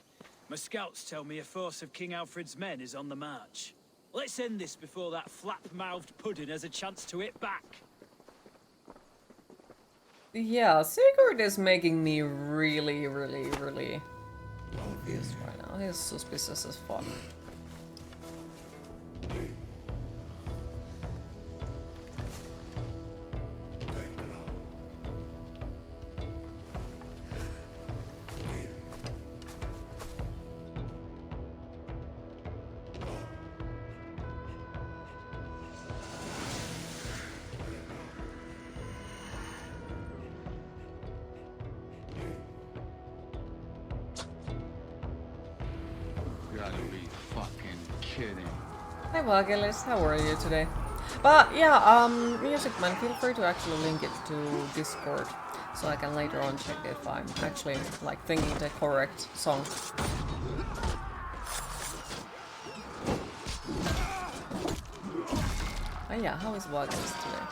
My scouts tell me a force of King Alfred's men is on the march. Let's end this before that flap-mouthed pudding has a chance to hit back. Yeah, Sigurd is making me really confused right now. He's suspicious as fuck. Gotta be fucking kidding. Hi Vagelis, how are you today? But yeah, Music Man, feel free to actually link it to Discord so I can later on check if I'm actually like thinking the correct song. Oh yeah, how is Vagelis today?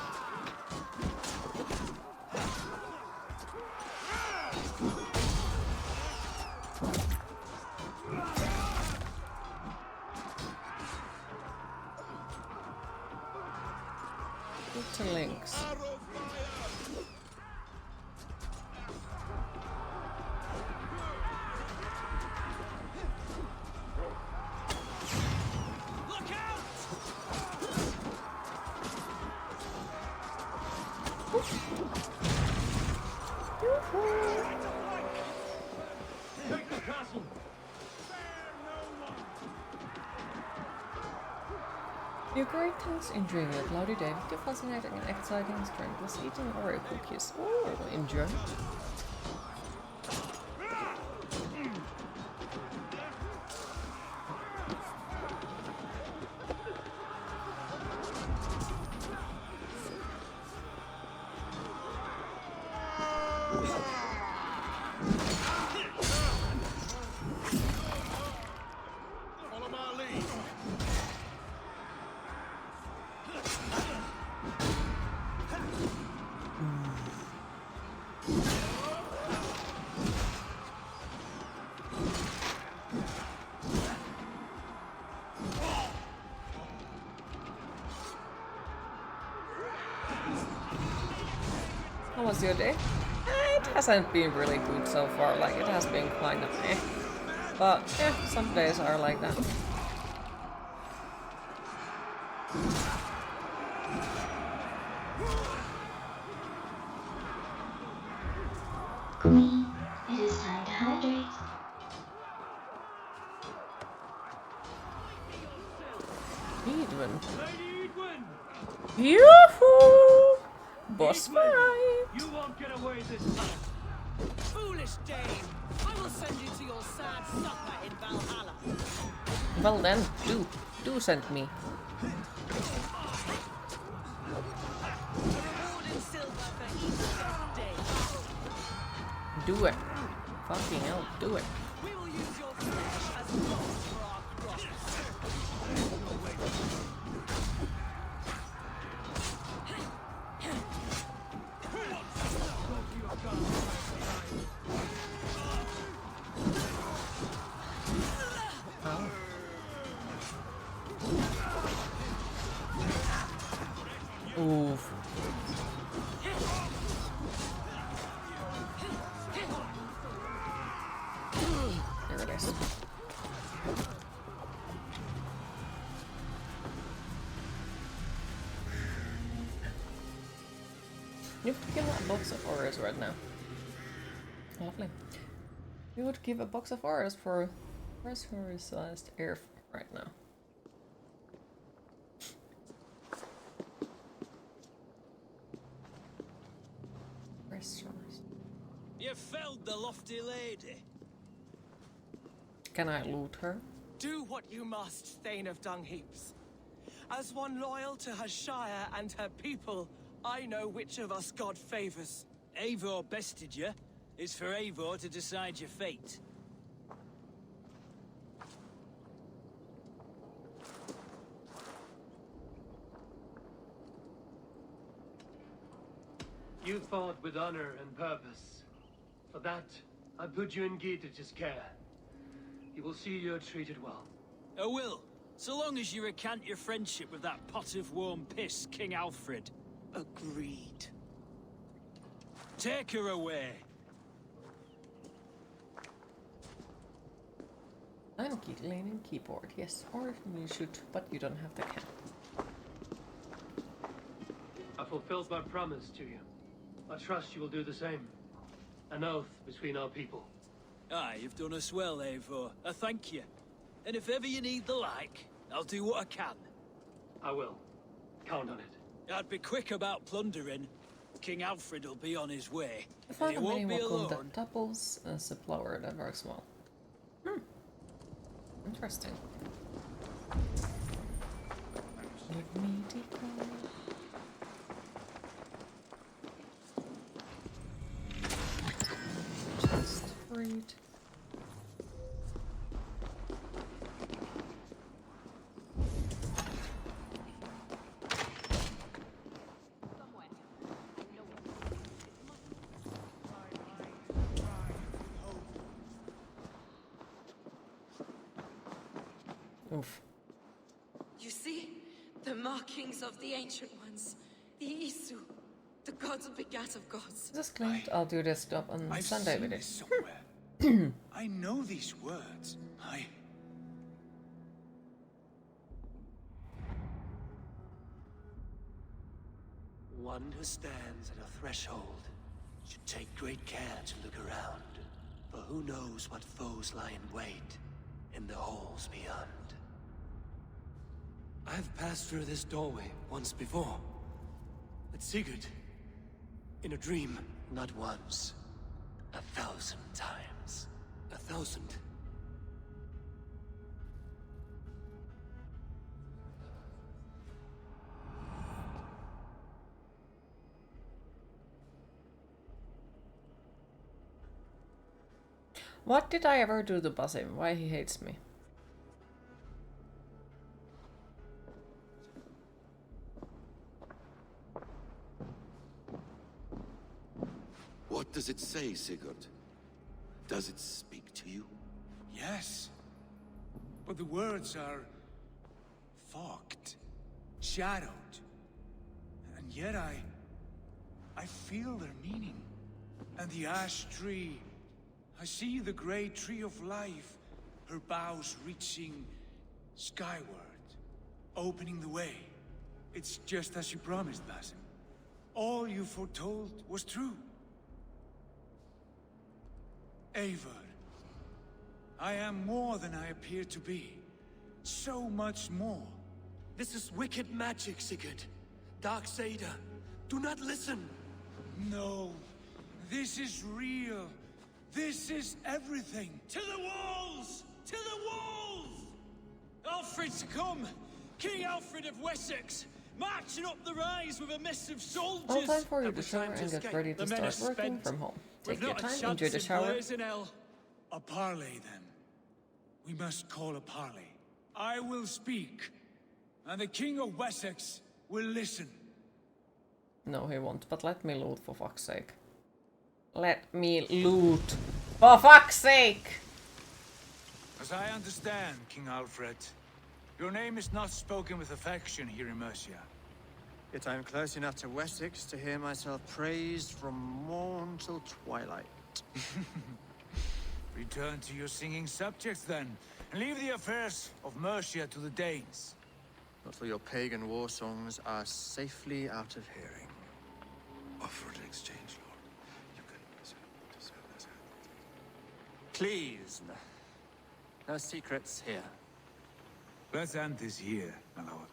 Take the castle! Your great things in dreaming a cloudy day with your fascinating and exciting strengthless eating Oreo cookies. Oh, enjoy. Follow my lead. How was your day? It hasn't been really good so far, like it has been kind of eh. But yeah, some days are like that. Queen, it is time to hydrate. Edwin. Lady Edwin! Yoo-hoo! Boss Edwin, fight! you won't get away this time! Foolish dame! I will send you to your sad supper in Valhalla. Well then, do send me. A reward in silver for each death day. Do it. Fucking hell, do it. We will use your flesh as gold for our crops. Oof. There it is. You would give a box of Oreos right now. Lovely. You would give a box of Oreos for pressurized air right now. Pressurized. You felled the lofty lady. Can I loot her? Do what you must, Thane of Dung Heaps. As one loyal to her shire and her people, I know which of us God favors. Eivor bested you. It's for Eivor to decide your fate. You fought with honor and purpose. For that, I put you in Geetich's care. He will see you're treated well. I will, so long as you recant your friendship with that pot of warm piss, King Alfred. Agreed. Take her away. I'm leaning keyboard, yes. Or you should, but you don't have the cap. I fulfilled my promise to you. I trust you will do the same. An oath between our people. Aye, you've done us well, Eivor. I thank you. And if ever you need the like, I'll do what I can. I will. Count on it. I'd be quick about plundering. King Alfred will be on his way. I And found he a won't mini be walk alone. that doubles as a flower that works well. Interesting. Let me decode. Just read. Oof. You see? The markings of the Ancient Ones. The Isu. The gods begat of gods. Just claimed I'll do this job on I've Sunday seen with this it. somewhere. I know these words. One who stands at a threshold Should take great care to look around, for who knows what foes lie in wait in the halls beyond. I've passed through this doorway once before. At Sigurd. In a dream. Not once. 1,000 times. 1,000? What did I ever do to Basim? Why he hates me? What does it say, Sigurd? Does it speak to you? Yes. But the words are fogged, shadowed. And yet I feel their meaning. And the ash tree, I see the great tree of life, her boughs reaching skyward, opening the way. It's just as you promised, Basim. All you foretold was true. Eivor, I am more than I appear to be. So much more. This is wicked magic, Sigurd. Darksader. Do not listen. No. This is real. This is everything. To the walls! To the walls! Alfred's come! King Alfred of Wessex! Marching up the rise with a mess of soldiers! All time for you to shower and get ready to start working from home. Take your time, enjoy the shower. A parley, then. We must call a parley. I will speak, and the King of Wessex will listen. No, he won't, but let me loot for fuck's sake. Let me loot. For fuck's sake! As I understand, King Alfred, your name is not spoken with affection here in Mercia. Yet I am close enough to Wessex to hear myself praised from morn till twilight. Return to your singing subjects, then, and leave the affairs of Mercia to the Danes. Not till your pagan war songs are safely out of hearing. Offer an exchange, Lord. You can deserve this. Please, no secrets here. Let's end this here, my lord.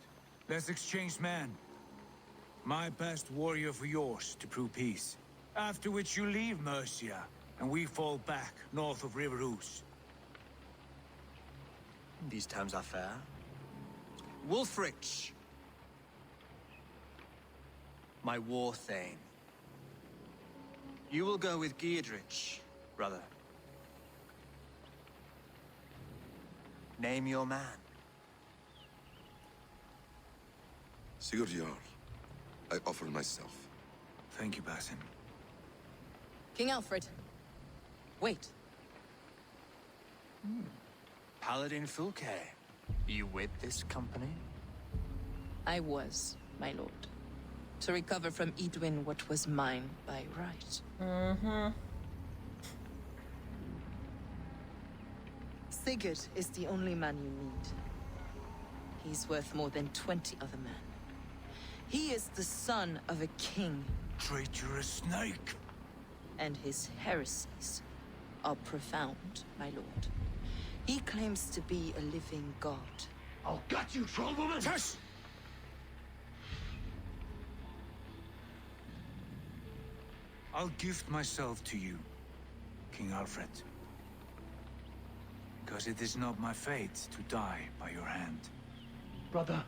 Let's exchange men. My best warrior for yours to prove peace. After which you leave Mercia, and we fall back north of River Ouse. These terms are fair. Wulfrich, my war thane. You will go with Giedrich, brother. Name your man. Sigurd Jarl, I offer myself. Thank you, Basim. King Alfred. Wait. Paladin Fulke, you with this company? I was, my lord. To recover from Edwin what was mine by right. Mm-hmm. Sigurd is the only man you need. He's worth more than 20 other men. He is the son of a king. Traitorous snake! And his heresies are profound, my lord. He claims to be a living god. I'll gut you, troll woman! Tush! I'll gift myself to you, King Alfred. Because it is not my fate to die by your hand. Brother.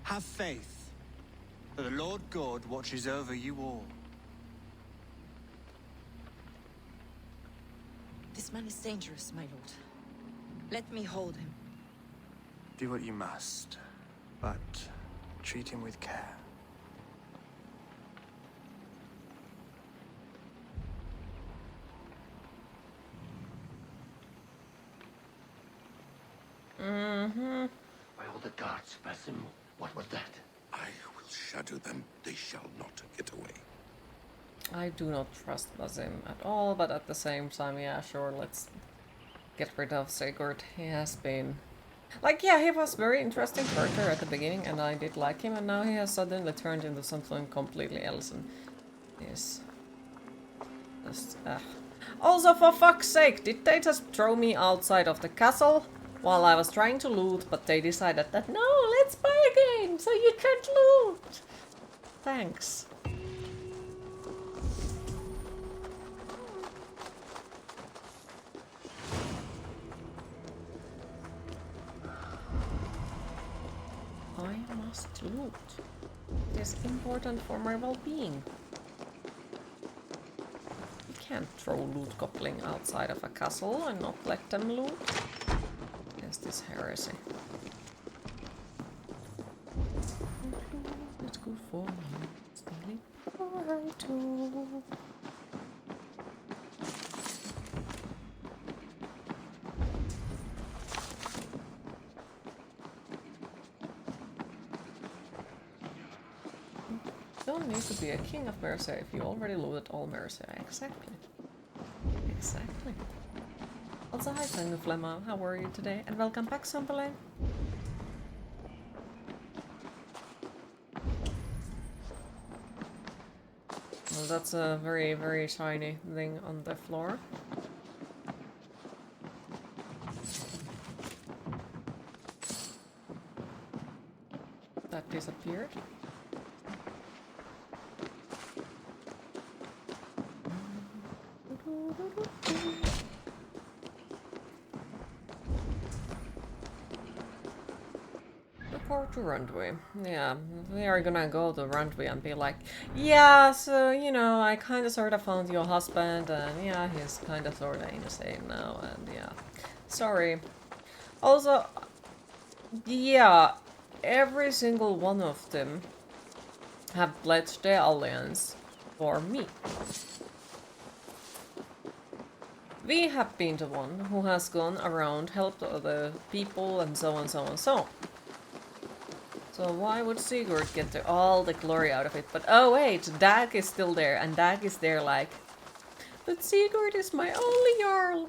Have faith, for the Lord God watches over you all. This man is dangerous, my lord. Let me hold him. Do what you must, but treat him with care. Mm-hmm. By all the gods, Basim, what was that? I will shatter them. They shall not get away. I do not trust Basim at all, but at the same time, yeah, sure, let's get rid of Sigurd. He has been Like, yeah, he was very interesting character at the beginning, and I did like him, and now he has suddenly turned into something completely else, and is just, Also, for fuck's sake, did they just throw me outside of the castle while I was trying to loot, but they decided that, no, let's buy a game, so you can't loot! Thanks. I must loot. It is important for my well-being. You can't throw loot goblin outside of a castle and not let them loot. Yes, this heresy. It's good for you. Stealing alright too. Don't need to be a king of Mercia if you already looted all Mercia. Exactly. Exactly. Also, hi Sangu Flemma, how are you today? And welcome back, Sumbale. Well, that's a very, very shiny thing on the floor. That disappeared. Report to Runway. Yeah, we are gonna go to Runway and be like, yeah, so, you know, I kinda sorta found your husband, and yeah, he's kinda sorta insane now, and yeah. Sorry. Also, yeah, every single one of them have pledged their alliance for me. We have been the one who has gone around, helped other people, and so on, so on, so on. So why would Sigurd get all the glory out of it? But oh wait, Dag is still there, and Dag is there like, but Sigurd is my only Jarl!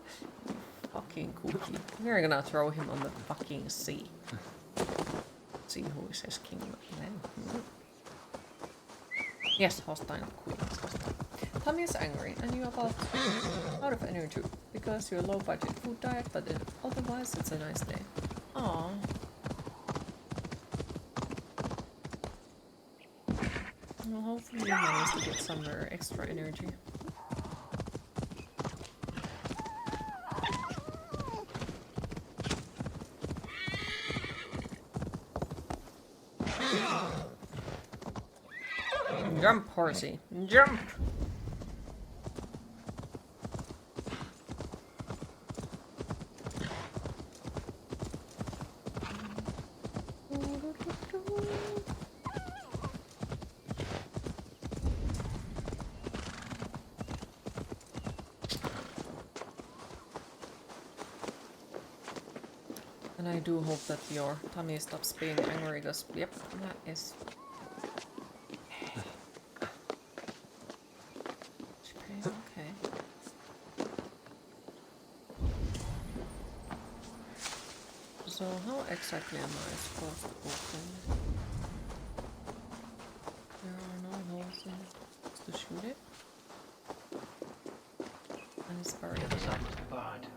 Fucking cookie. We're gonna throw him on the fucking sea. See who is his king then. Yes, hostile queen is hostile. Tommy is angry, and you are out of energy because you're low budget food diet, but otherwise it's a nice day. Aww. Well, hopefully you manage to get some extra energy. Jump, horsey. Jump! And I do hope that your tummy stops being angry, because, yep, that is... Okay. So how exactly am I supposed to open? There are no holes in it to shoot it. And it's buried inside. Bard.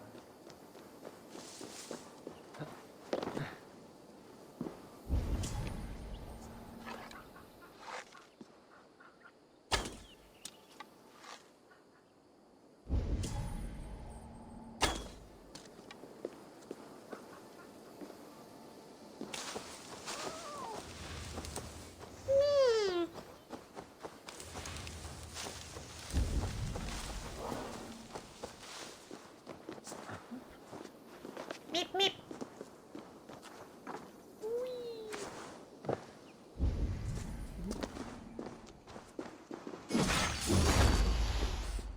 Meep meep.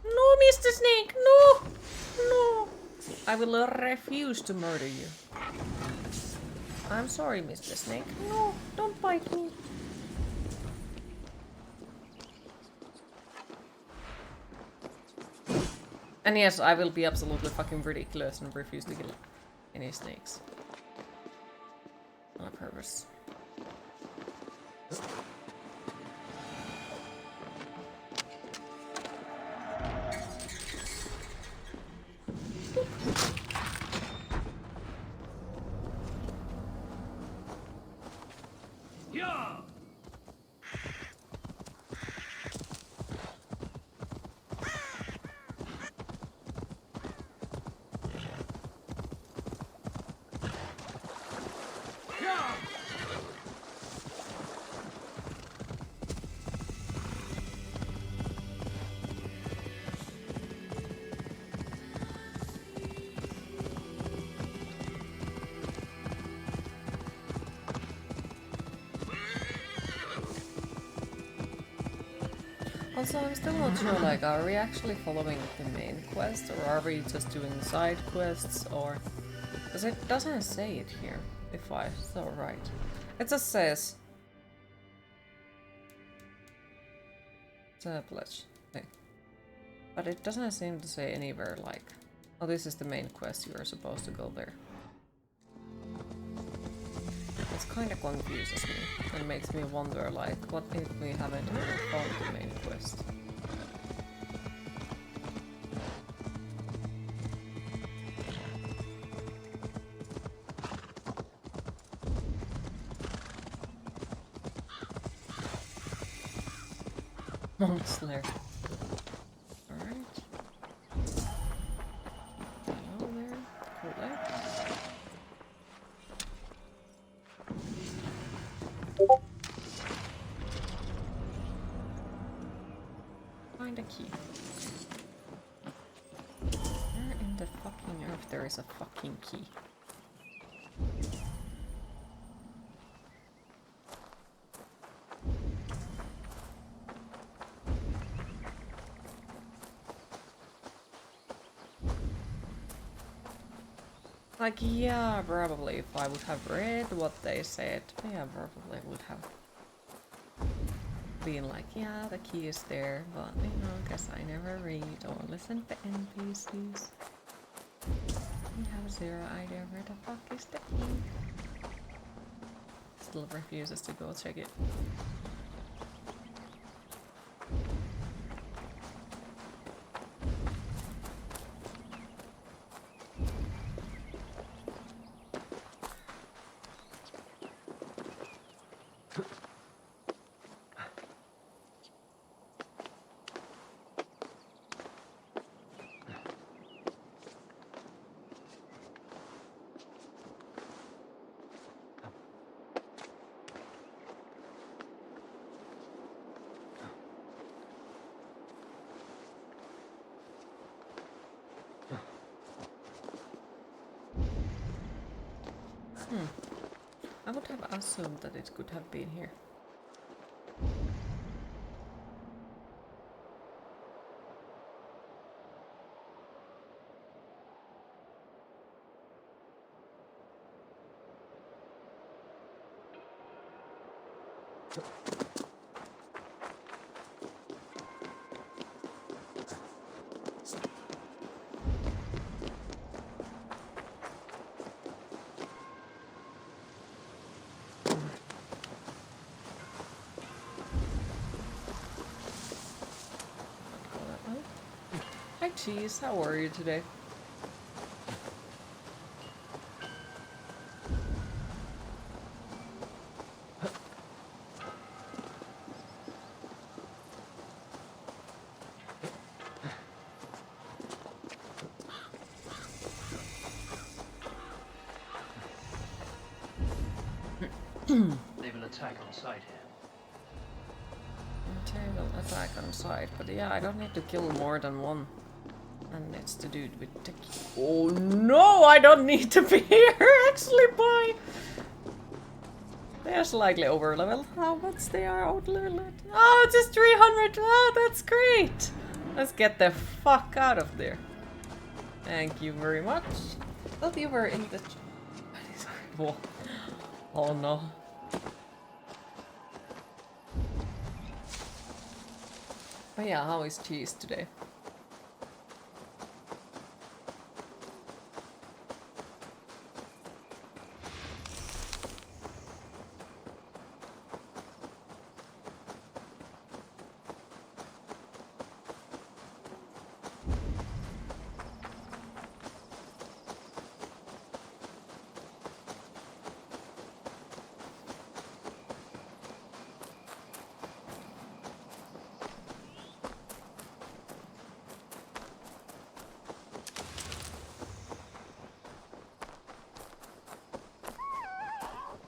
No, Mr. Snake, no! No! I will refuse to murder you. I'm sorry, Mr. Snake. No, don't bite me. And yes, I will be absolutely fucking ridiculous and refuse to kill any snakes. doors. Yeah! Also, I'm still not sure, like, are we actually following the main quest, or are we just doing side quests, or... Because it doesn't say it here, if I saw right. It just says... Surplus thing. But it doesn't seem to say anywhere, like... Oh, this is the main quest, you are supposed to go there. It kind of confuses me and makes me wonder, like, what if we haven't found the main quest? Monster. Alright. Hello there. Cool there. Find a key. Where in the fucking earth there is a fucking key? Like, yeah, probably if I would have read what they said, yeah, probably would have been like, yeah, the key is there, but, you know, guess I never read or listen to NPCs. We have zero idea where the fuck is the key. Still refuses to go check it. I would have assumed that it could have been here. Hi Cheese, how are you today? They've an attack on site here. Terrible attack on site, but yeah, I don't need to kill more than one. And it's the dude with the key. Oh no, I don't need to be here actually, boy! They're slightly over level. How much they are out level? Oh, just 300! Oh, that's great! Let's get the fuck out of there. Thank you very much. Thought you were in the... Oh no. But yeah, how is Cheese today?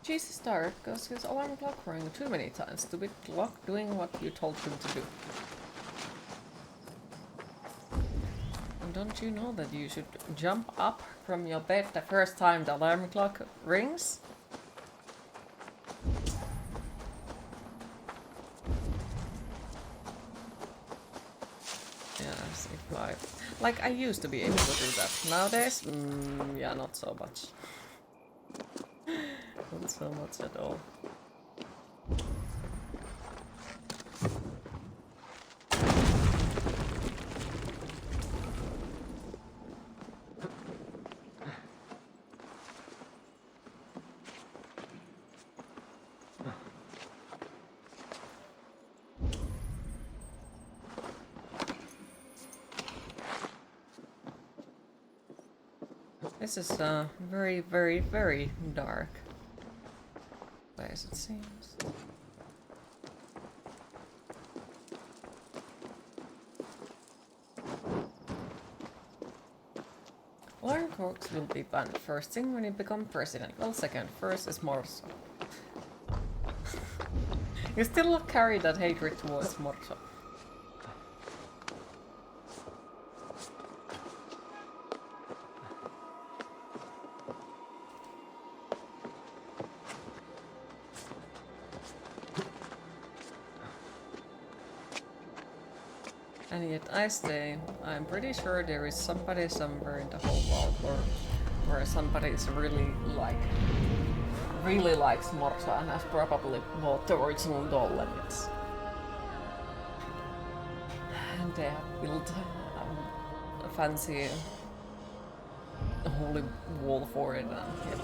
Jesus Star goes his alarm clock rang too many times. Stupid clock doing what you told him to do. And don't you know that you should jump up from your bed the first time the alarm clock rings? Yes, if I... Like, I used to be able to do that. Nowadays, yeah, not so much. Not so much at all. This is a very, very, very dark place, it seems. Alarm clocks will be banned first thing when you become president. Well, second. First is Morso. You still carry that hatred towards Morso. And yet I stay. I'm pretty sure there is somebody somewhere in the whole world where somebody is really likes Morsa and has probably bought the original doll limits. And they have built a fancy holy wall for it and yeah.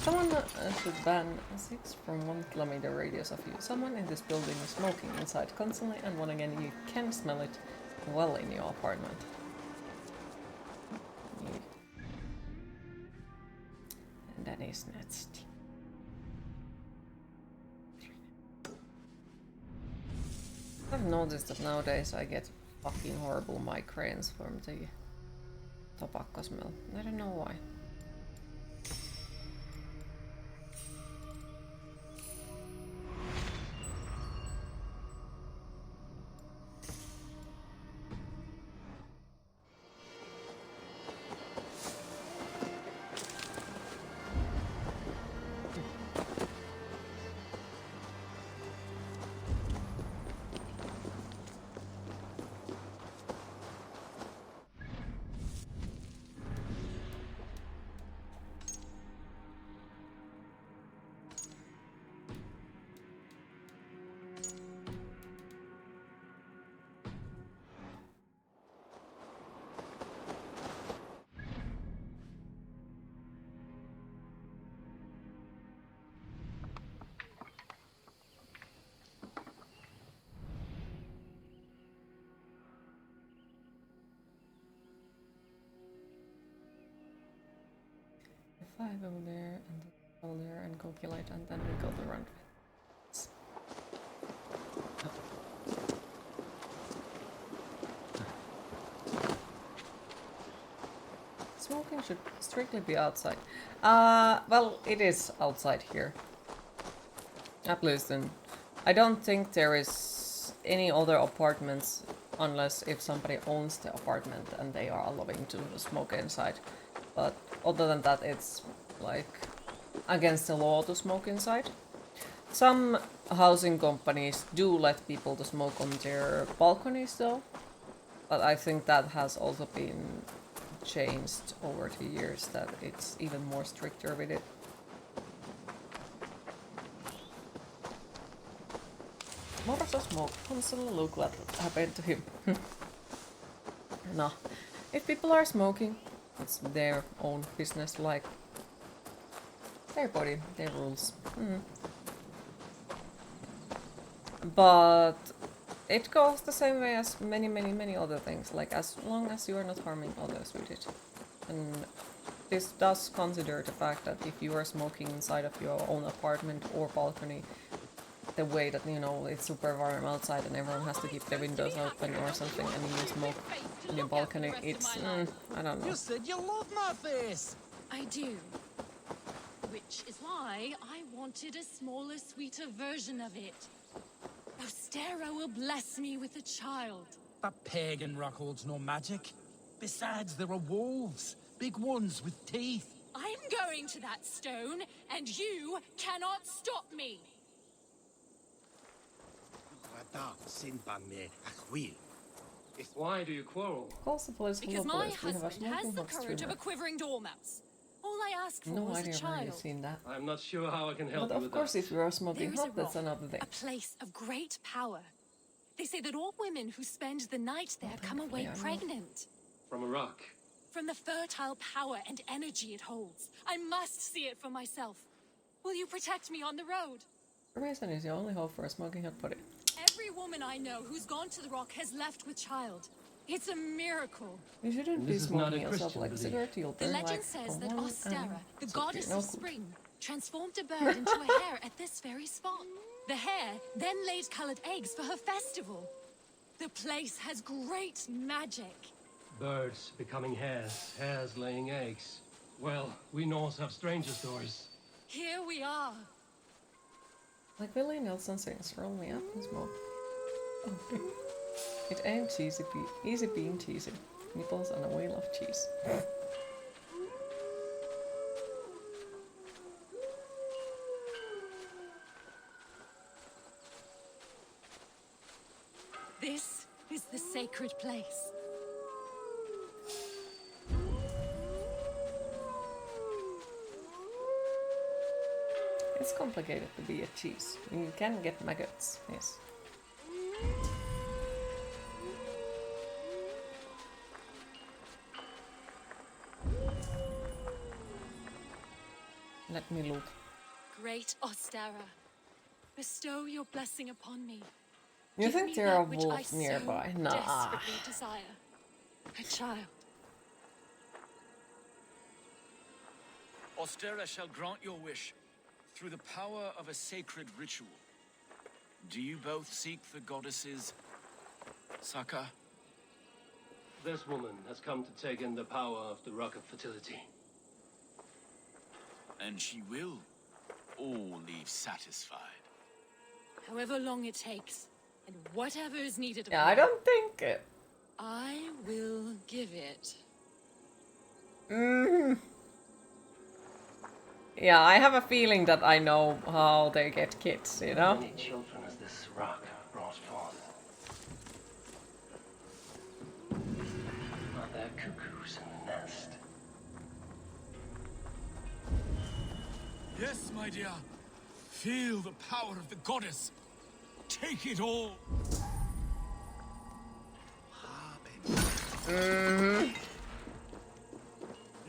Someone should ban 6 from 1 kilometer radius of you. Someone in this building is smoking inside constantly, and when again you can smell it well in your apartment. Yeah. And that is nasty. I've noticed that nowadays I get fucking horrible migraines from the tobacco smell. I don't know why. If I go there and go there and calculate and then we go the run. Smoking should strictly be outside. Well, it is outside here. At least in... I don't think there is any other apartments unless if somebody owns the apartment and they are allowing to smoke inside. But other than that, it's like against the law to smoke inside. Some housing companies do let people to smoke on their balconies though. But I think that has also been changed over the years, that it's even more stricter with it. Morso smoked constantly, look what happened to him. No, if people are smoking, it's their own business, like their body, their rules. But it goes the same way as many other things, like as long as you are not harming others with it. And this does consider the fact that if you are smoking inside of your own apartment or balcony, the way that, you know, it's super warm outside and everyone has to keep the windows open or something, and you smoke in your balcony, it's, I don't know. You said you love my face! I do. Which is why I wanted a smaller, sweeter version of it. Ostera will bless me with a child. That pagan rock holds no magic. Besides, there are wolves. Big ones with teeth. I'm going to that stone, and you cannot stop me. Why do you quarrel? Calls the police from Because the my police. We have a husband has smoking the hot courage of streamer. a quivering dormouse. All I asked for No was a idea where child. you've seen that. I'm not sure how I can help But you of with course, that. if you are smoking There is a hot, that's rock, another thing. a place of great power. They say that all women who spend the night there come away pregnant. From a rock. From the fertile power and energy it holds. I must see it for myself. Will you protect me on the road? The reason is the only hope for a smoking hot potty. Every woman I know who's gone to the rock has left with child. It's a miracle. You shouldn't be smoking yourself like a cigarette. You'll The burn legend like says a that worm Ostera, and the it's goddess no of good. spring, transformed a bird into a hare at this very spot. The hare then laid colored eggs for her festival. The place has great magic. Birds becoming hares, hares laying eggs. Well, we Norse have stranger stories. Here we are. Like Willie Nelson sings, roll me up and smoke. Okay. It ain't easy being cheesy. Nipples on a wheel of cheese. This is the sacred place. It's complicated to be a cheese. You can get maggots, yes. Let me look. Great Ostera, bestow your blessing upon me. You Give think me there that are which I wolves so nearby? Nah. desperately desire. A child. Ostera shall grant your wish through the power of a sacred ritual. Do you both seek the goddess's succor? This woman has come to take in the power of the Rock of Fertility. And she will all leave satisfied. However long it takes, and whatever is needed of Yeah, me, I don't think it. I will give it. Yeah, I have a feeling that I know how they get kids, you know? How many children has this rock brought forth? Are there cuckoos in the nest? Yes, my dear. Feel the power of the goddess. Take it all.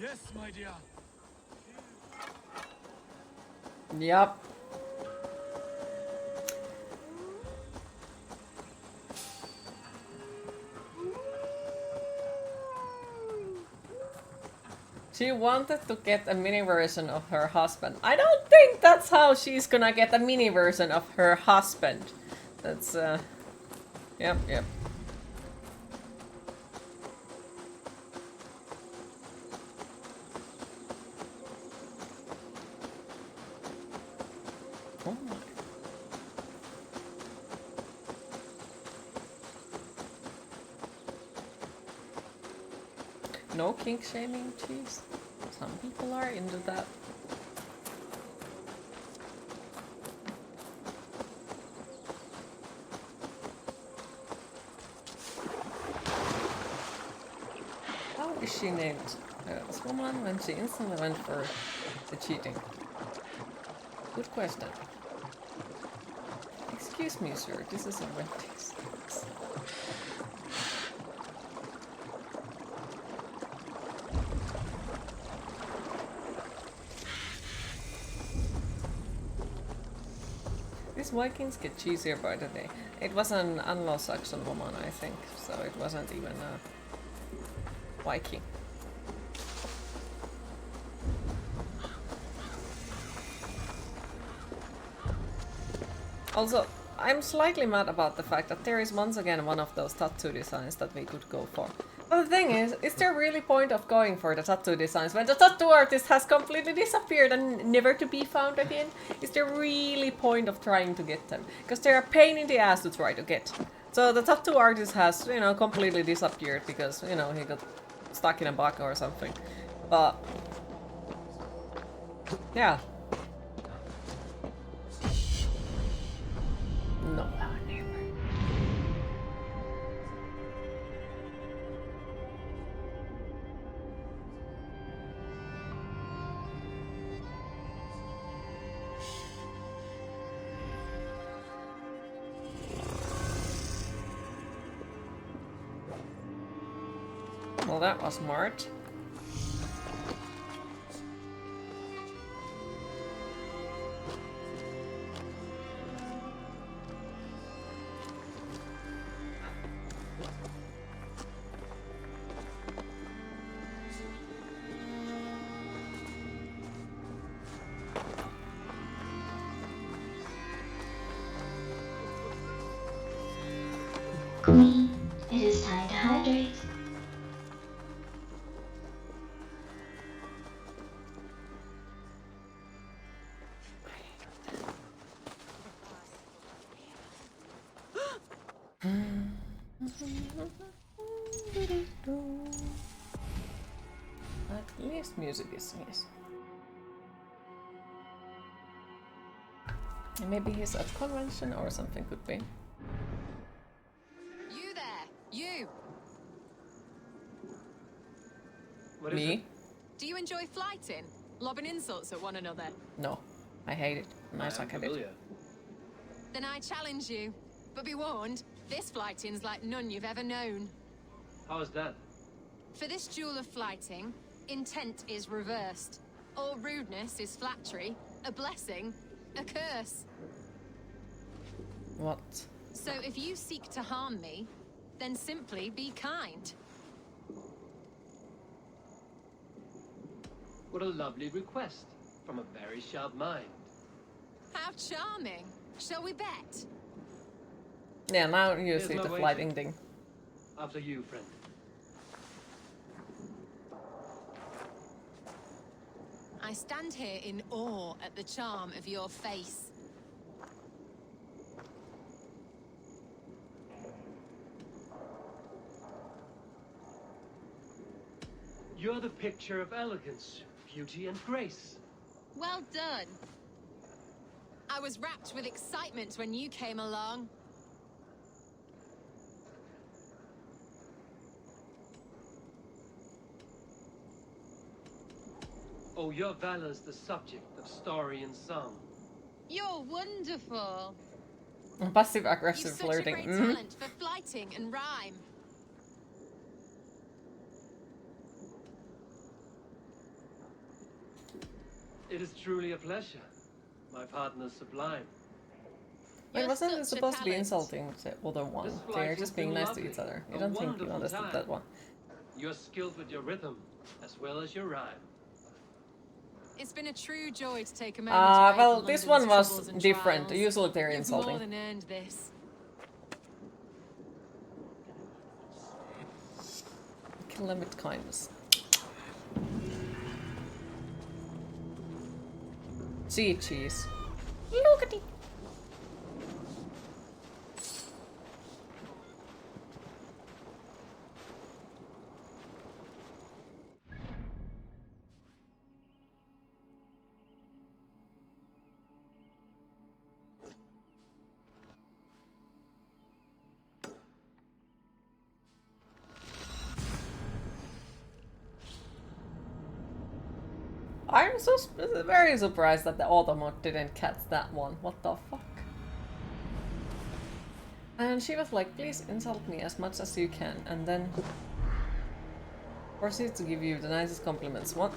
Yes, my dear. Yep. She wanted to get a mini version of her husband. I don't think that's how she's gonna get a mini version of her husband. That's, yep. Oh my. No kink shaming, jeez. Some people are into that. How is she named? This woman when she instantly went for the cheating. Good question. Excuse me, sir, this is a Wendy's. These Vikings get cheesier by the day. It was an Anglo-Saxon woman, I think, so it wasn't even a Viking. Also, I'm slightly mad about the fact that there is once again one of those tattoo designs that we could go for. But the thing is there really point of going for the tattoo designs when the tattoo artist has completely disappeared and never to be found again? Is there really point of trying to get them? Because they're a pain in the ass to try to get. So the tattoo artist has, you know, completely disappeared because, you know, he got stuck in a bug or something. But yeah. No, never. Well, that was smart. Queen, it is time to hydrate. At least music is nice. Maybe he's at convention or something could be. You there! You! What is Me? it? Do you enjoy flighting? Lobbing insults at one another? No. I hate it. And I I suck am at it. familiar. Then I challenge you. But be warned, this flighting's like none you've ever known. How is that? For this duel of flighting, intent is reversed. All rudeness is flattery, a blessing, a curse. What? So if you seek to harm me, then simply be kind. What a lovely request from a very sharp mind. How charming. Shall we bet? Yeah, now you Here's see my the wager. flighting thing. After you, friend. I stand here in awe at the charm of your face. You're the picture of elegance, beauty, and grace. Well done. I was rapt with excitement when you came along. Oh, your valor's the subject of story and song. You're wonderful. Passive aggressive You've such flirting. a great talent for flighting and rhyme. It is truly a pleasure. My partner's sublime. It You're wasn't such a supposed to be talent. insulting the other one. This They're flight just has being been nice to lovely. each other. You A don't think you wonderful understood time. that one. You're skilled with your rhythm, as well as your rhyme. It's been a true joy to take a moment away Well, from this London's one was troubles and different. trials. Usually they're You've insulting. more than earned this. Kill them with kindness. See cheese. Look at it. I'm so very surprised that the Automod didn't catch that one. What the fuck? And she was like, please insult me as much as you can, and then proceed to give you the nicest compliments. What?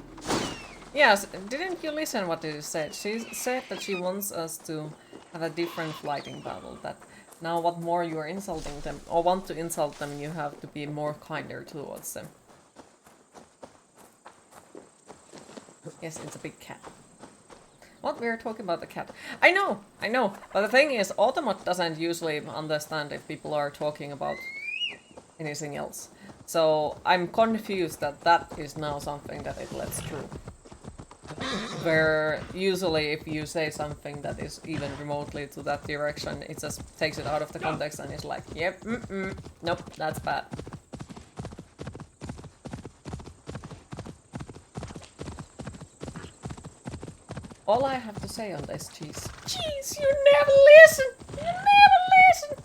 Yes, didn't you listen what she said? She said that she wants us to have a different flighting battle. That now what more you are insulting them, or want to insult them, you have to be more kinder towards them. Yes, it's a big cat. What? We were talking about the cat. I know! But the thing is, Automot doesn't usually understand if people are talking about anything else. So I'm confused that that is now something that it lets through. Where usually if you say something that is even remotely to that direction, it just takes it out of the context and is like, yep, nope, that's bad. All I have to say on this, cheese. Cheese, you never listen! You never listen!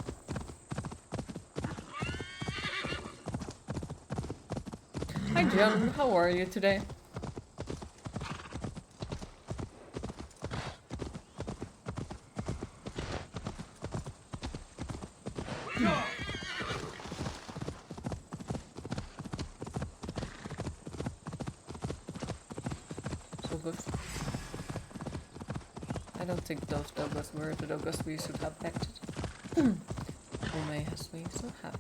Hi John, how are you today? So good. I don't think those doggos were the doggos we should have packed. Who may as we so have.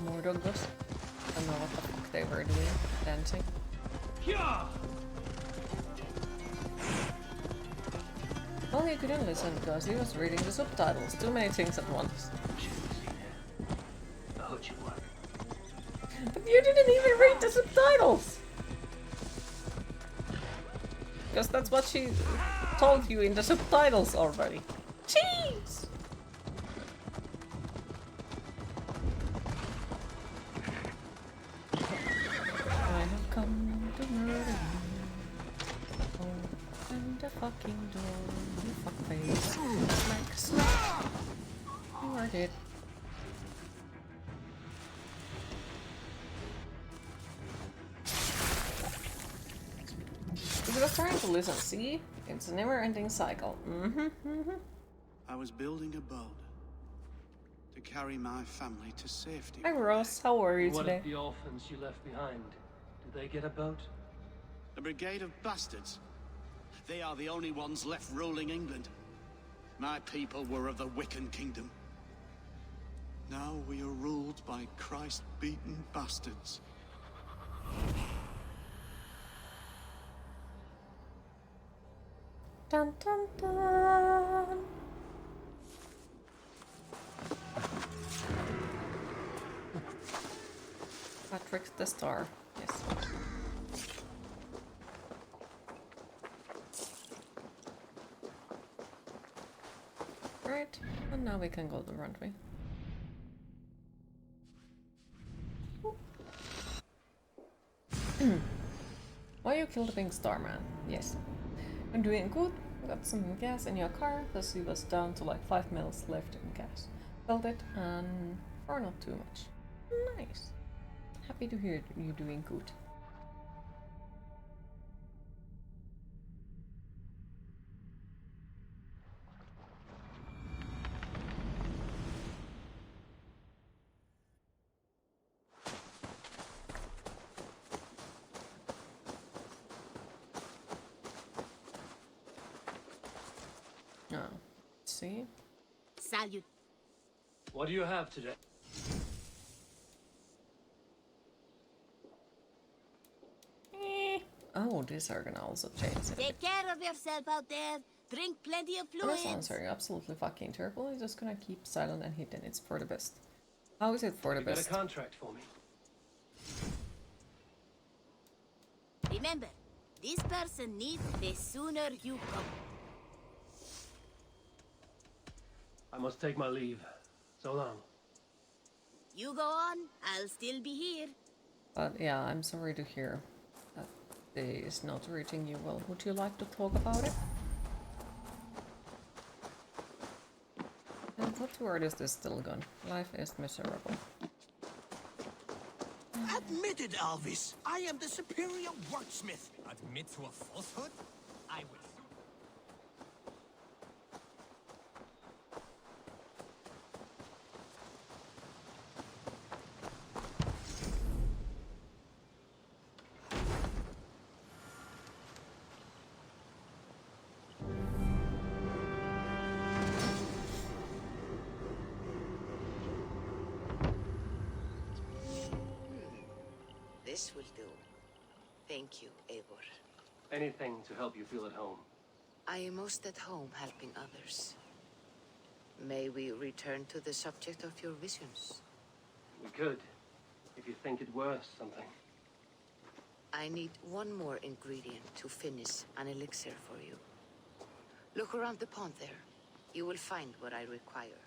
More doggos. I don't know what the fuck they were doing. Dancing. Well, you couldn't listen because he was reading the subtitles. Too many things at once. But you didn't even read the subtitles! Because that's what she told you in the subtitles already. Jeez! I have come to murder you. Open the fucking door, you fuckface. Smack, smack. You are dead. Because I was trying to listen, see? It's a never-ending cycle. I was building a boat to carry my family to safety. Hi Ross, how are you What today? of the orphans you left behind? Did they get a boat? A brigade of bastards. They are the only ones left ruling England. My people were of the Wiccan kingdom. Now we are ruled by Christ-beaten bastards. Dun dun dun! Patrick the Star, yes. Right, and now we can go to runway. Why you killed the pink star man? Yes. I'm doing good. Got some gas in your car. The sea was down to like 5 mils left in gas. Felt it, and or not too much. Nice. Happy to hear you doing good. Oh, let's see. Salute. What do you have today? Oh, these are gonna also change it. Take care of yourself out there. Drink plenty of I'm not fluids. answering absolutely fucking terrible. It's just gonna keep silent and hidden. It's for the best. How is it for the best? Got a contract for me. Remember, this person needs the sooner you come. I must take my leave. So long. You go on, I'll still be here. But yeah, I'm sorry to hear that day is not reaching you well. Would you like to talk about it? And what word is this still gone? Life is miserable. Admitted, Alvis. I am the superior wordsmith. Admit to a falsehood? I will. This will do. Thank you, Eivor. Anything to help you feel at home. I am most at home helping others. May we return to the subject of your visions? We could, if you think it worth something. I need one more ingredient to finish an elixir for you. Look around the pond there. You will find what I require.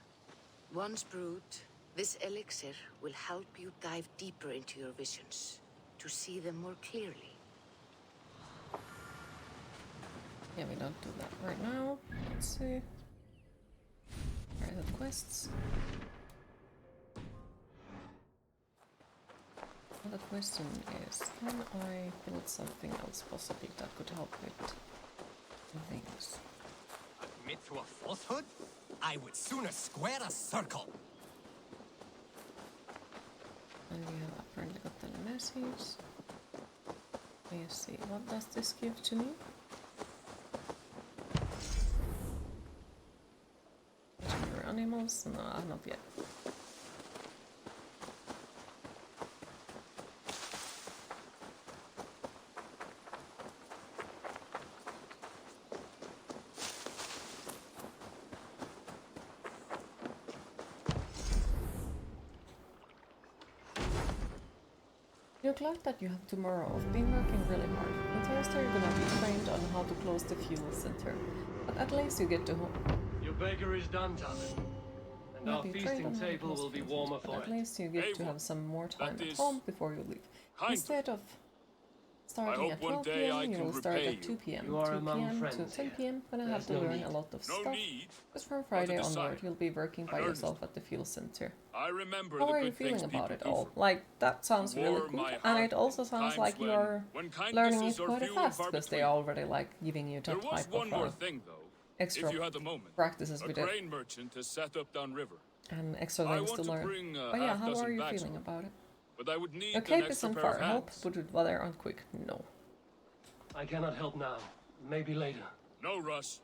Once brewed, this elixir will help you dive deeper into your visions, to see them more clearly. Yeah, we don't do that right now. Let's see. Where are the quests? Well, the question is, can I build something else possibly that could help with things? Admit to a falsehood? I would sooner square a circle. And we have apparently got the message. Let's see, what does this give to me? Legendary animals? No, not yet. You're glad that you have tomorrow off. Been working really hard. On Thursday you're gonna be trained on how to close the fuel center. But at least you get to home. Your baker is done, Talon. And our feasting table will be warmer for at it. least you get to have some more time at home before you leave. Instead of starting at 12 p.m, you will start at 2 p.m. 2 p.m. to 10 p.m. when I have to learn a lot of stuff. Because from Friday onward you'll be working by yourself at the fuel center. I remember How are you feeling about it all? Like, that sounds really cool, and it also sounds like you are learning it quite fast, because they are already like giving you that type of extra practices with it. Grain merchant has set up downriver. And extra things to learn. But yeah, how are you feeling about it? But I would need Your cape isn't far. Help, but with weather aren't quick. No. I cannot help now. Maybe later. No rush.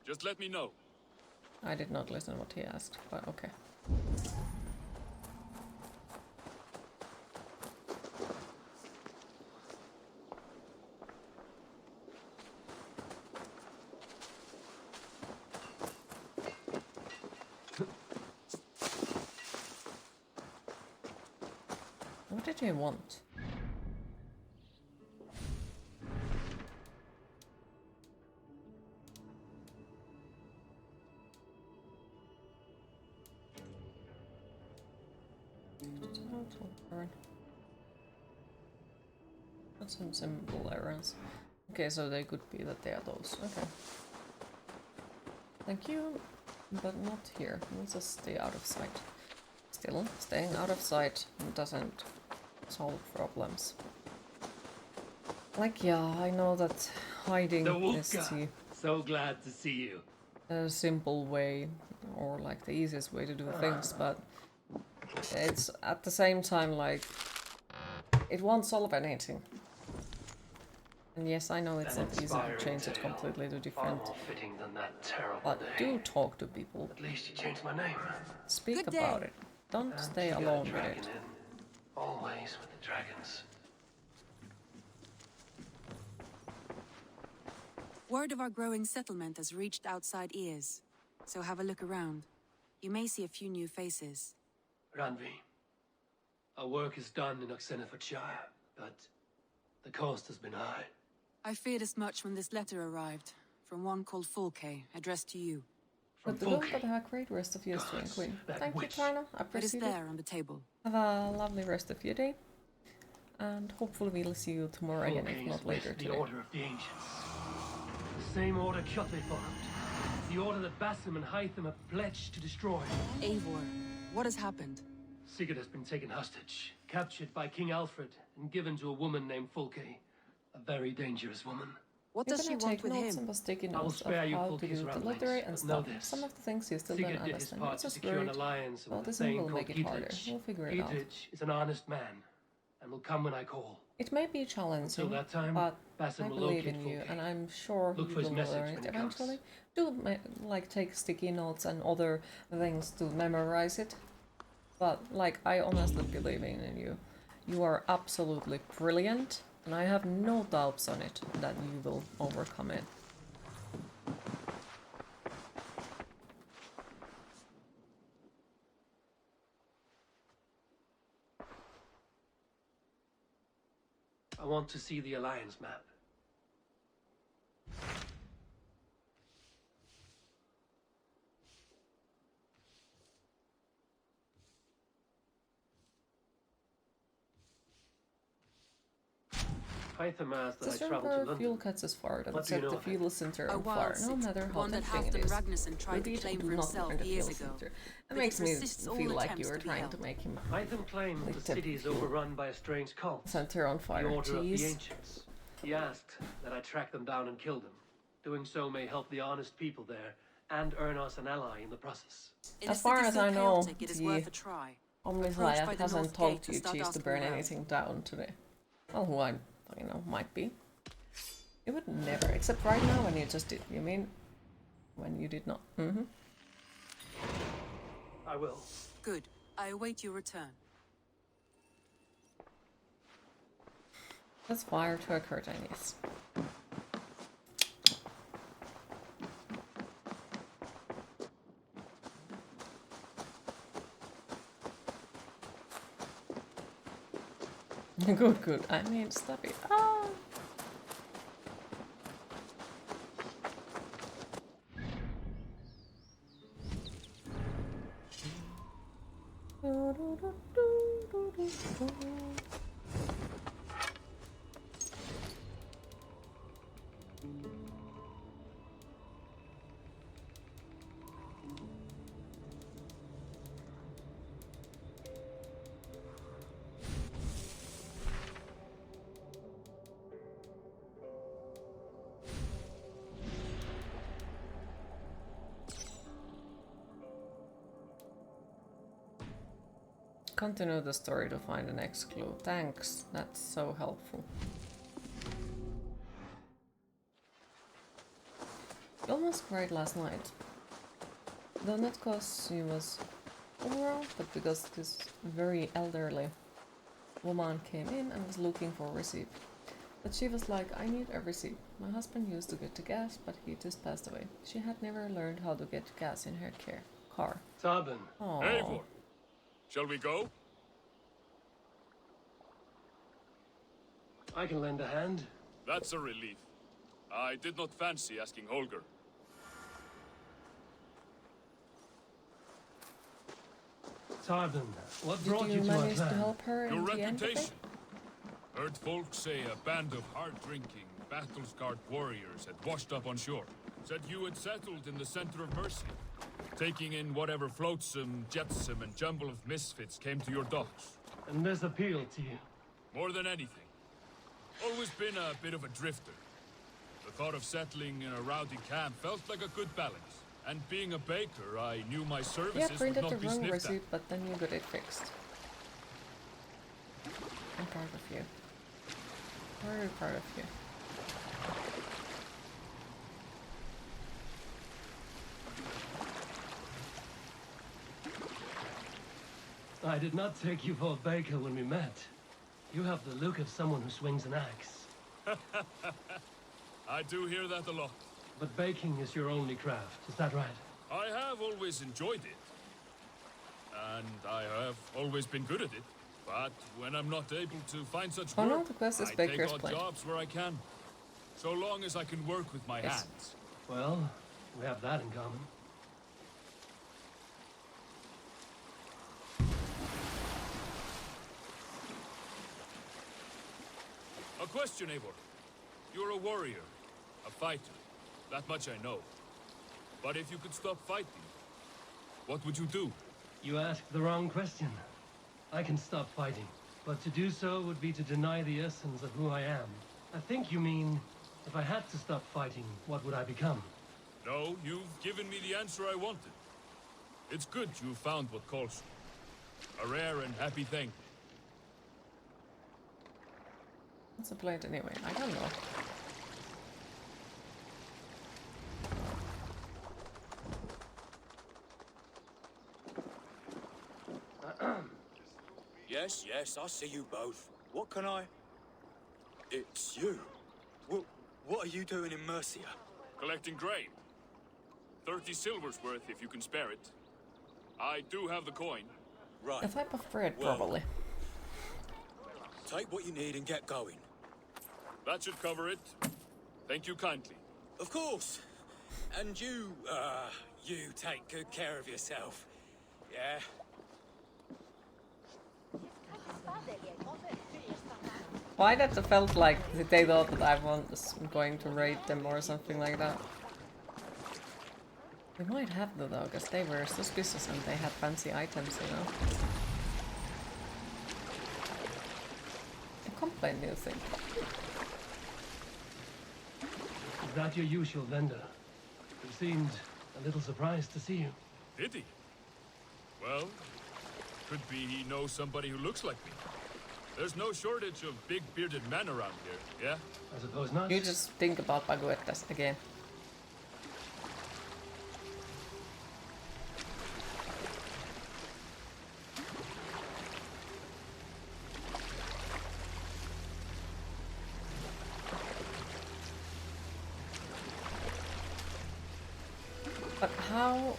Just let me know. I did not listen to what he asked, but okay. What did he want? That's some simple errands. Okay, so they could be that they are those. Okay. Thank you, but not here. Let's just stay out of sight. Still, staying out of sight doesn't solve problems. Like, yeah, I know that hiding is the so glad to see you. A simple way, or like the easiest way to do things, but it's at the same time like it won't solve anything. And yes, I know it's not easy to change it completely to different. But do talk to people. At least you changed my name. Speak about it. Don't stay alone with it. Always with the dragons. Word of our growing settlement has reached outside ears, so have a look around. You may see a few new faces. Ranvi, our work is done in Oxenfordshire, but the cost has been high. I feared as much when this letter arrived, from one called Fulke, addressed to you. But the good, but have a great rest of your stay, Queen. Thank you, Tarna. I appreciate it. It is there on the table. Have a lovely rest of your day. And hopefully we'll see you tomorrow again, if not later today. The Order of the Ancients. The same order Kjotve formed. The order that Basim and Hytham have pledged to destroy. Eivor, what has happened? Sigurd has been taken hostage, captured by King Alfred, and given to a woman named Fulke. A very dangerous woman. What does she want with him? And sticky notes of how to do the lottery and stuff. Some of the things you still don't understand. It's just worried. Well, this one will make it harder. We'll figure it out. Is an honest man, and will come when I call. It may be challenging, that time, but Basim I will believe in locate you, Fulke. and I'm sure Look you for his will message learn when it he comes. eventually. Do like take sticky notes and other things to memorize it. But like, I honestly believe in you. You are absolutely brilliant, and I have no doubts on it that you will overcome it. I want to see the Alliance map. Python asked that I System travel to for London. fuel cuts is far that What do you set know the of it? fuel center A on wild fire, no city, matter how one that tempting it Halfdan is. Ragnarsson tried to Repeat, claim do for not himself enter the years fuel ago. center. That But he makes me resists all feel like attempts you were to be trying to held. make him Python claims the city is overrun by a strange cult. center on The fire. Order of the Jeez. Ancients. He asked that I track them down and kill them. Doing so may help the honest people there, and earn us an ally in the process. As far as I know, it is the worth a try. Omniscience hasn't North told Gate to you start to asking burn around. anything down today. Well, who I might be. It would never, except right now when you just did. You mean when you did not? Mm-hmm. I will. Good. I await your return. Let's fire to a curtain, yes. Good. I mean, stop it. Ah! Continue the story to find the next clue. Thanks, that's so helpful. I almost cried last night. Though not because she was overall, but because this very elderly woman came in and was looking for a receipt. But she was like, I need a receipt. My husband used to get the gas, but he just passed away. She had never learned how to get gas in her car. Sabin. Eivor, shall we go? I can lend a hand. That's a relief. I did not fancy asking Holger. Sabin, what Did brought you you to our manage to clan? help her Your in the end of it? reputation. Heard folks say a band of hard-drinking, battle-scarred warriors had washed up on shore. Said you had settled in the center of mercy, taking in whatever flotsam, jetsam, and jumble of misfits came to your docks. And this appealed to you? More than anything. Always been a bit of a drifter. The thought of settling in a rowdy camp felt like a good balance. And being a baker, I knew my services Yeah, would printed the not be wrong sniffed receipt, at. but then you got it fixed. I'm proud of you. Very proud of you. I did not take you for a baker when we met. You have the look of someone who swings an axe. I do hear that a lot. But baking is your only craft, is that right? I have always enjoyed it. And I have always been good at it. But when I'm not able to find such Oh work, no, the quest is I Baker's take odd Plate. jobs where I can. So long as I can work with my Yes. hands. Well, we have that in common. A question, Eivor. You're a warrior, a fighter. That much I know. But if you could stop fighting, what would you do? You asked the wrong question. I can stop fighting, but to do so would be to deny the essence of who I am. I think you mean, if I had to stop fighting, what would I become? No, you've given me the answer I wanted. It's good you found what calls you. A rare and happy thing. What's the plate anyway? I don't know. Yes, yes, I see you both. What can I... It's you. What are you doing in Mercia? Collecting grain. 30 silver's worth if you can spare it. I do have the coin. Right. A type of bread, Well, probably. Take what you need and get going. That should cover it. Thank you kindly. Of course. And you take good care of yourself. Yeah? Why that felt like they thought that I was going to raid them or something like that. They might have though, because they were suspicious and they had fancy items, you know. A complaint, new thing. Is that your usual vendor? He seemed a little surprised to see you. Did he? Well, could be he knows somebody who looks like me. There's no shortage of big bearded men around here, yeah? I suppose not. You just think about baguettes again. But how...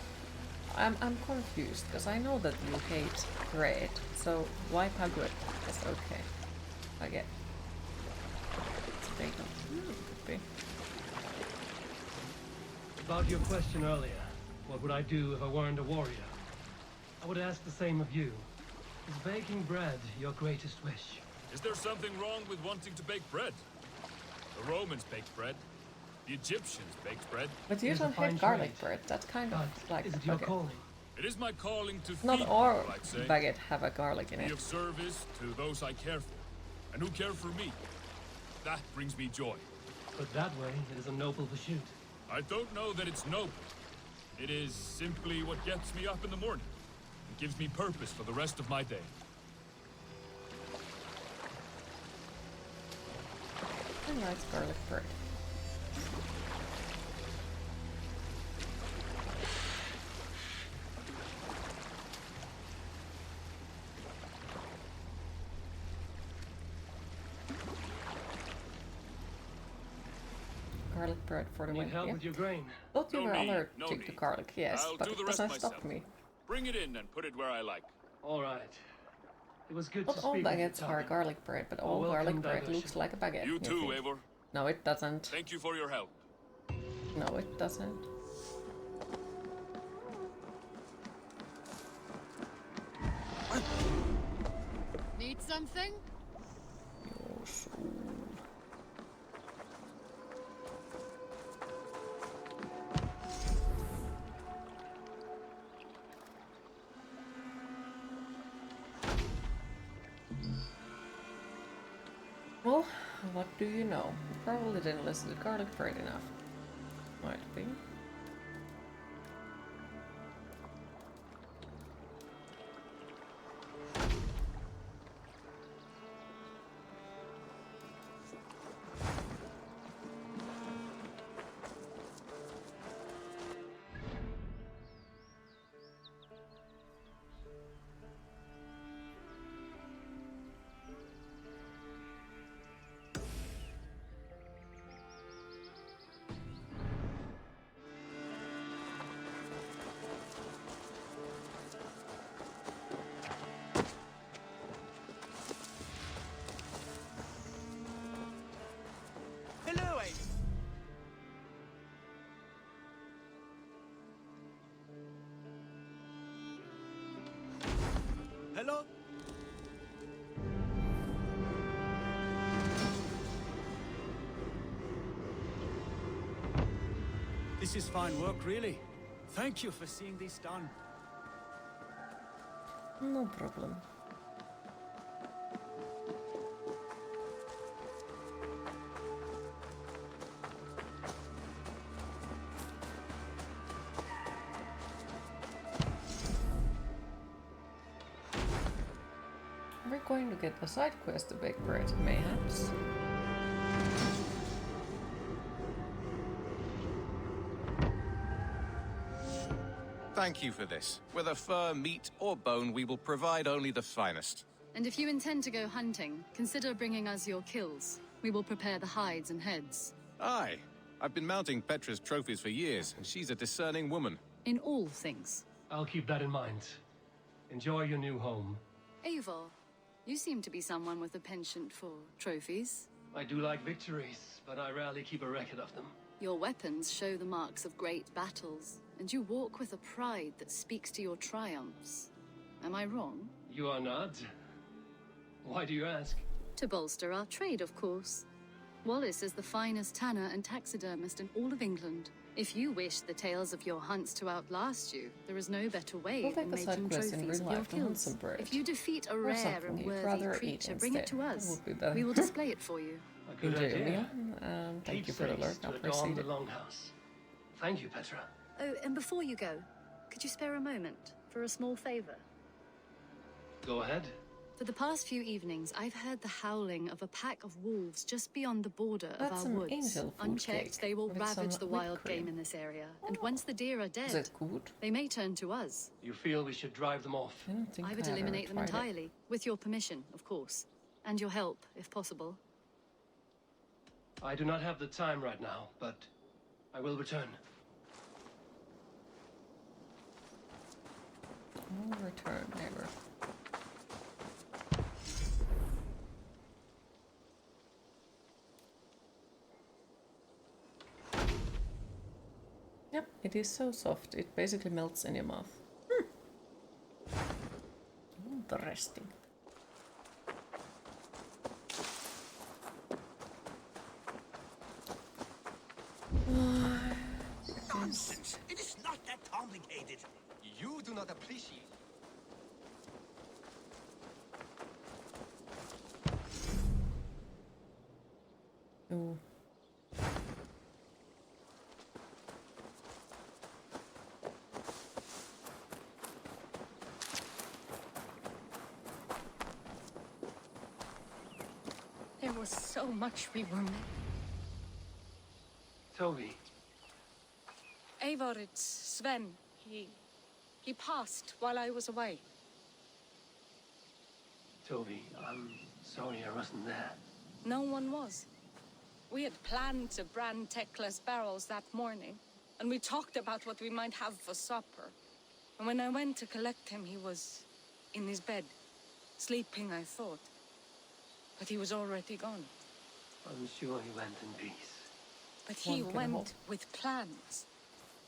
I'm confused, because I know that you hate bread, so why baguette? That's okay. I get. It's bacon. Could be. About your question earlier, what would I do if I weren't a warrior? I would ask the same of you. Is baking bread your greatest wish? Is there something wrong with wanting to bake bread? The Romans baked bread. The Egyptians baked bread. But you don't have garlic bread. That's kind of like is it your calling? It is my calling to Not feed all people, I'd say. baguette have a garlic in Be it. of service to those I care for, and who care for me. That brings me joy. But that way, it is a noble pursuit. I don't know that it's noble. It is simply what gets me up in the morning. It gives me purpose for the rest of my day. A nice garlic bread. Garlic bread for the Need win. help Yeah. with your grain? Thought you No were need, allergic no to need. garlic, yes, I'll but do it the rest doesn't stop myself. me. Bring it in and put it where I like. All right. It was good Not to all speak with you, baguettes are Tarkin. garlic bread, but Oh, all welcome, garlic bread diversion. looks like a baguette. You too, think. Eivor. No, it doesn't. Thank you for your help. No, it doesn't. Need something? Your soul. Well, what do you know? Probably didn't listen to garlic bread enough. Might be. Hello, Abe. Hello? This is fine work, really. Thank you for seeing this done. No problem. We're going to get a side quest to bake bread, mayhaps. Thank you for this. Whether fur, meat, or bone, we will provide only the finest. And if you intend to go hunting, consider bringing us your kills. We will prepare the hides and heads. Aye. I've been mounting Petra's trophies for years, and she's a discerning woman. In all things. I'll keep that in mind. Enjoy your new home. Eivor, you seem to be someone with a penchant for trophies. I do like victories, but I rarely keep a record of them. Your weapons show the marks of great battles, and you walk with a pride that speaks to your triumphs. Am I wrong? You are not. Why do you ask? To bolster our trade, of course. Wallace is the finest tanner and taxidermist in all of England. If you wish the tales of your hunts to outlast you, there is no better way than making trophies of your kills. If you defeat a rare and worthy creature, bring it to us. We will display it for you. A good idea. Thank you for the lurk. I to adorn appreciate the it. longhouse. Thank you, Petra. Oh, and before you go, could you spare a moment for a small favor? Go ahead. For the past few evenings, I've heard the howling of a pack of wolves just beyond the border of That's our some woods. angel food Unchecked, cake they will with ravage some the whipped wild cream. game in this area. And once the deer are dead, it good? they may turn to us. You feel we should drive them off? I don't think I would ever eliminate them tried it. entirely, with your permission, of course. And your help, if possible. I do not have the time right now, but I will return. I'll return, never. Yep, it is so soft. It basically melts in your mouth. Interesting. Nonsense! It is not that complicated. You do not appreciate. Ooh. There was so much we were meant. Toby, Eivor, it's Sven. He passed while I was away. Toby, I'm sorry I wasn't there. No one was. We had planned to brand Tekla's barrels that morning, and we talked about what we might have for supper. And when I went to collect him, he was in his bed, sleeping, I thought. But he was already gone. I'm sure he went in peace. But he One can went hope. with plans.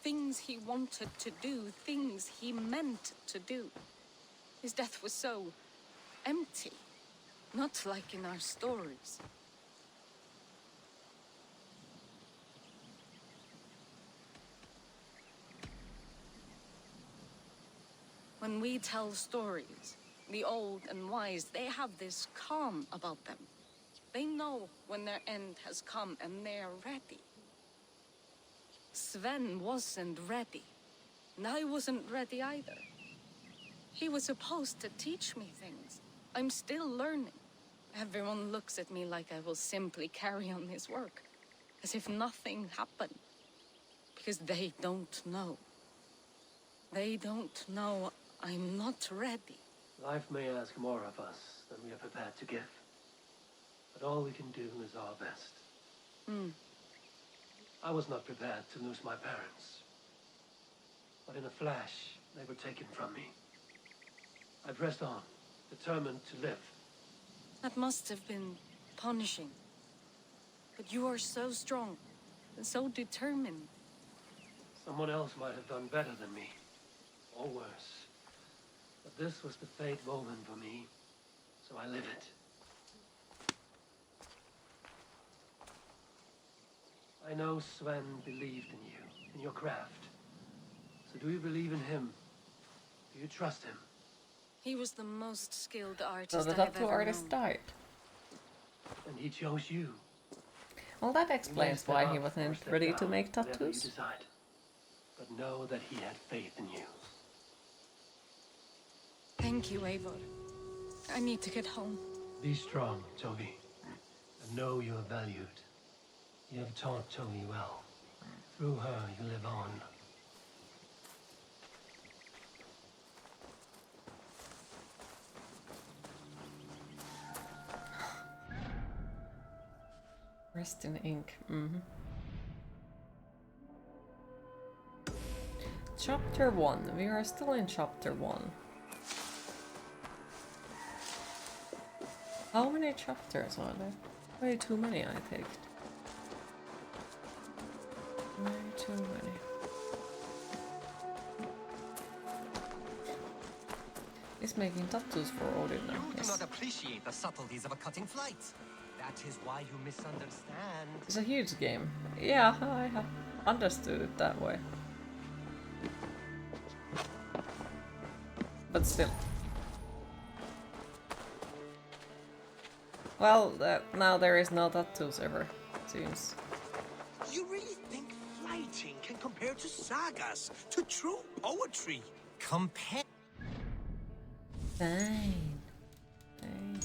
Things he wanted to do, things he meant to do. His death was so empty, not like in our stories. When we tell stories, the old and wise, they have this calm about them. They know when their end has come and they're ready. Sven wasn't ready, and I wasn't ready either. He was supposed to teach me things. I'm still learning. Everyone looks at me like I will simply carry on his work, as if nothing happened. Because they don't know. They don't know I'm not ready. Life may ask more of us than we are prepared to give. But all we can do is our best. I was not prepared to lose my parents. But in a flash, they were taken from me. I pressed on, determined to live. That must have been punishing. But you are so strong and so determined. Someone else might have done better than me, or worse. But this was the fate woven for me, so I live it. I know Sven believed in you, in your craft. So do you believe in him? Do you trust him? He was the most skilled artist So the I have tattoo ever artist known. died. And he chose you. Well, that explains step why up he or wasn't step ready down, to make whatever you tattoos. decide. But know that he had faith in you. Thank you, Eivor. I need to get home. Be strong, Toby. And know you are valued. You have taught Toby well. Through her, you live on. Rest in ink. Mm-hmm. Chapter 1. We are still in chapter 1. How many chapters are there? Way too many, I think. Way too many. He's making tattoos for Odin now. You Yes. do not appreciate the subtleties of a cutting flight. That is why you misunderstand. It's a huge game. Yeah, I have understood it that way. But still. Well, now there is no tattoos ever, seems. You really think flighting can compare to sagas, to true poetry? Compare. Fine. Fine.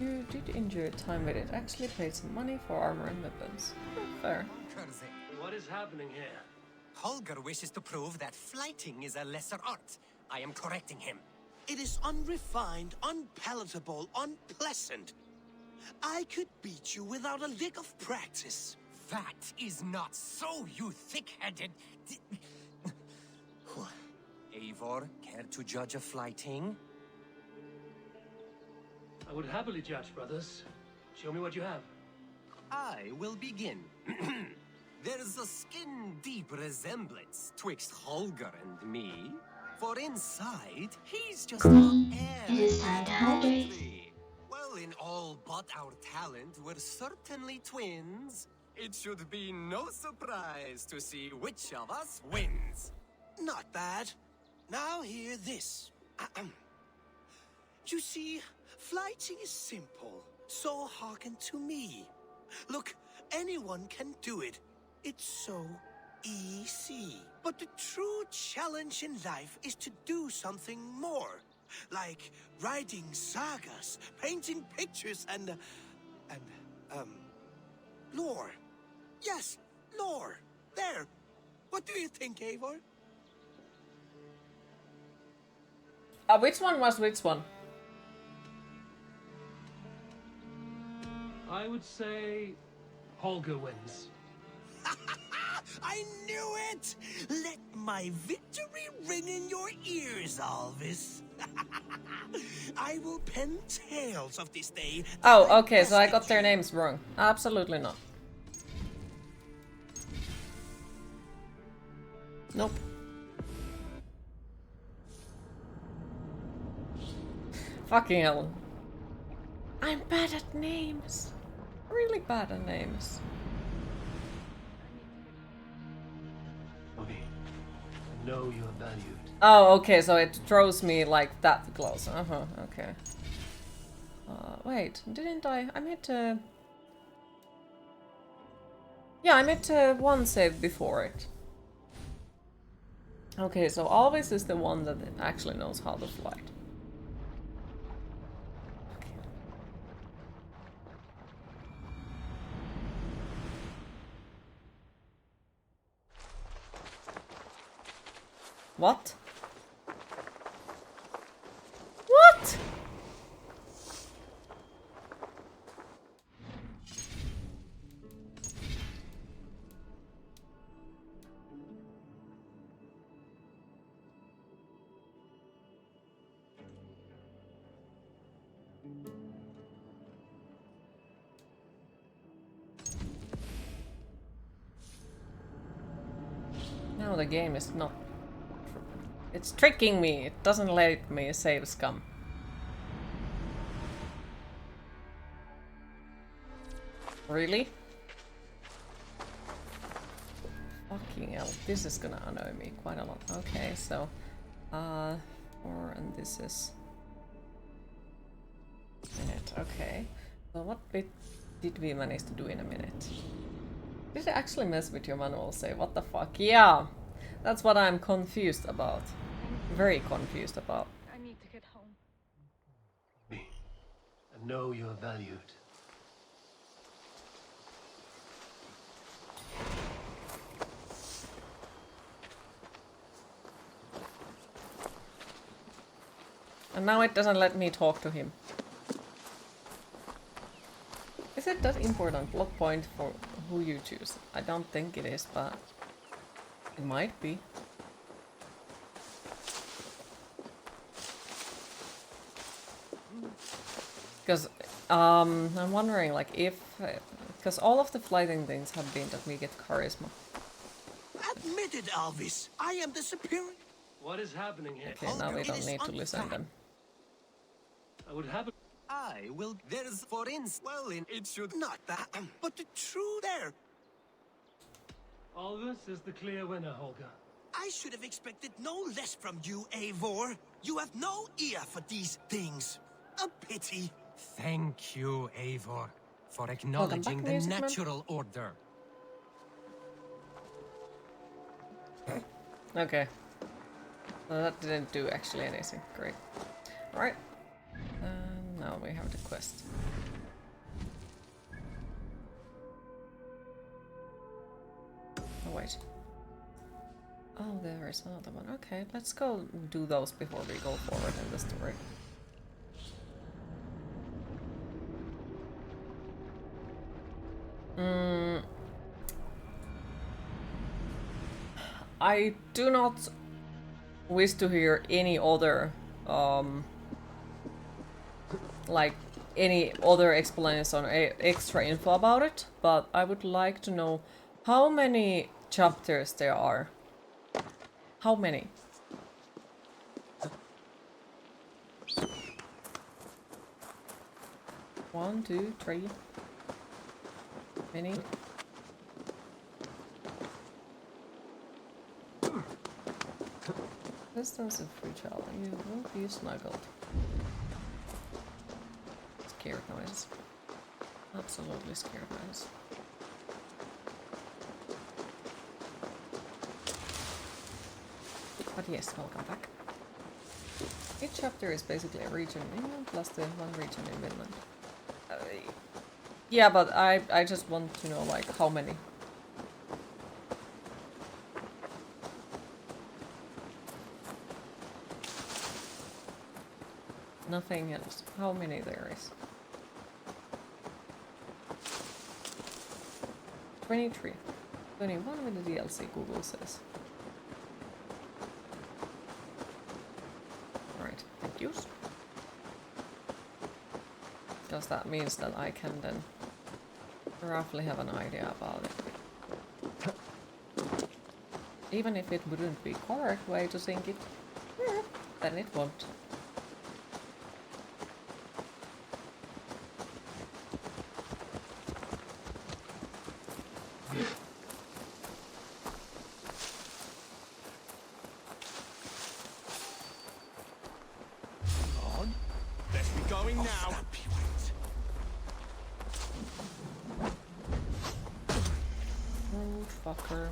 You did enjoy time with it. Actually paid some money for armor and weapons. Oh, fair. What is happening here? Holger wishes to prove that flighting is a lesser art. I am correcting him. It is unrefined, unpalatable, unpleasant. I could beat you without a lick of practice. That is not so, you thick-headed... Eivor, care to judge a flighting? I would happily judge, brothers. Show me what you have. I will begin. There's a skin-deep resemblance twixt Holger and me. For inside, he's just all air and poetry. Well, in all but our talent, we're certainly twins. It should be no surprise to see which of us wins. Not bad. Now hear this. You see, flighting is simple, so hearken to me. Look, anyone can do it. It's so easy. But the true challenge in life is to do something more. Like writing sagas, painting pictures, and lore. Yes, lore. There. What do you think, Eivor? Which one was which one? I would say Holger wins. I knew it! Let my victory ring in your ears, Alvis. I will pen tales of this day. Oh, okay, so I got their names wrong. Absolutely not. Nope. Fucking hell. I'm bad at names. Really bad at names. Okay. I know you are valued. Oh, okay, so it throws me like that close. Uh-huh, okay. Wait, didn't I? I made yeah, I made one save before it. Okay, so Alvis is the one that actually knows how to fly. What? What? Now the game is not... It's tricking me. It doesn't let me save scum. Really? Fucking hell. This is gonna annoy me quite a lot. Okay, so... 4 and this is... minute. Okay. So what bit did we manage to do in a minute? Did it actually mess with your manual save? What the fuck? Yeah! That's what I'm confused about. Very confused about. I need to get home. I know you are valued. And now it doesn't let me talk to him. it that important plot point for who you choose? I don't think it is, but it might be. Because I'm wondering, like, if because all of the flighting things have been that we get charisma. Admit it, Alvis. I am the superior. What is happening here? Okay, now we don't need to listen then. I would have. I will. There's for instance. Well, it should not that, but the truth there. Alvis is the clear winner, Holger. I should have expected no less from you, Eivor. You have no ear for these things. A pity. Thank you, Eivor, for acknowledging the natural order. Okay. So that didn't do actually anything. Great. Alright. Now we have the quest. Oh wait. Oh, there is another one. Okay, let's go do those before we go forward in the story. I do not wish to hear any other like any other explanation or extra info about it, but I would like to know how many chapters there are. How many? One, two, three. Many? Distance of free child, you will be snuggled. Scared noise. Absolutely scared noise. But yes, welcome back. Each chapter is basically a region in England plus the one region in Finland. Yeah, but I just want to know, like, how many. Nothing else. How many there is? 23. 21 with the DLC, Google says. Alright, thank you. Because that means that I can then roughly have an idea about it. Even if it wouldn't be correct way to think it, then it won't. Fucker.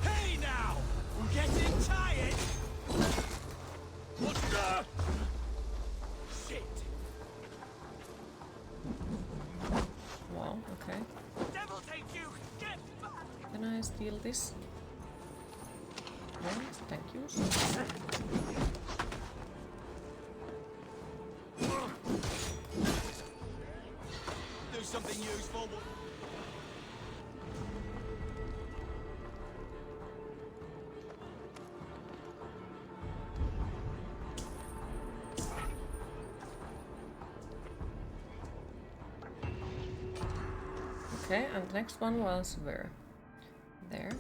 Hey now! I'm getting tired! What the? Shit! Wow, okay. Devil take you! Get back! Can I steal this? Yes, thank you. Do something useful. Okay, and the next one was where? There.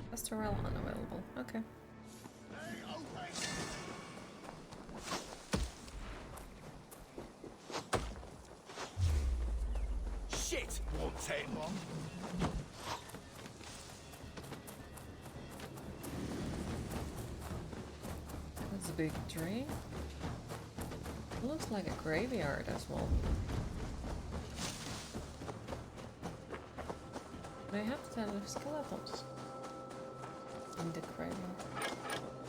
Pastoral unavailable. Okay. Shit! Won't take long. That's a big tree. It looks like a graveyard as well. They have to have skeletons in the graveyard.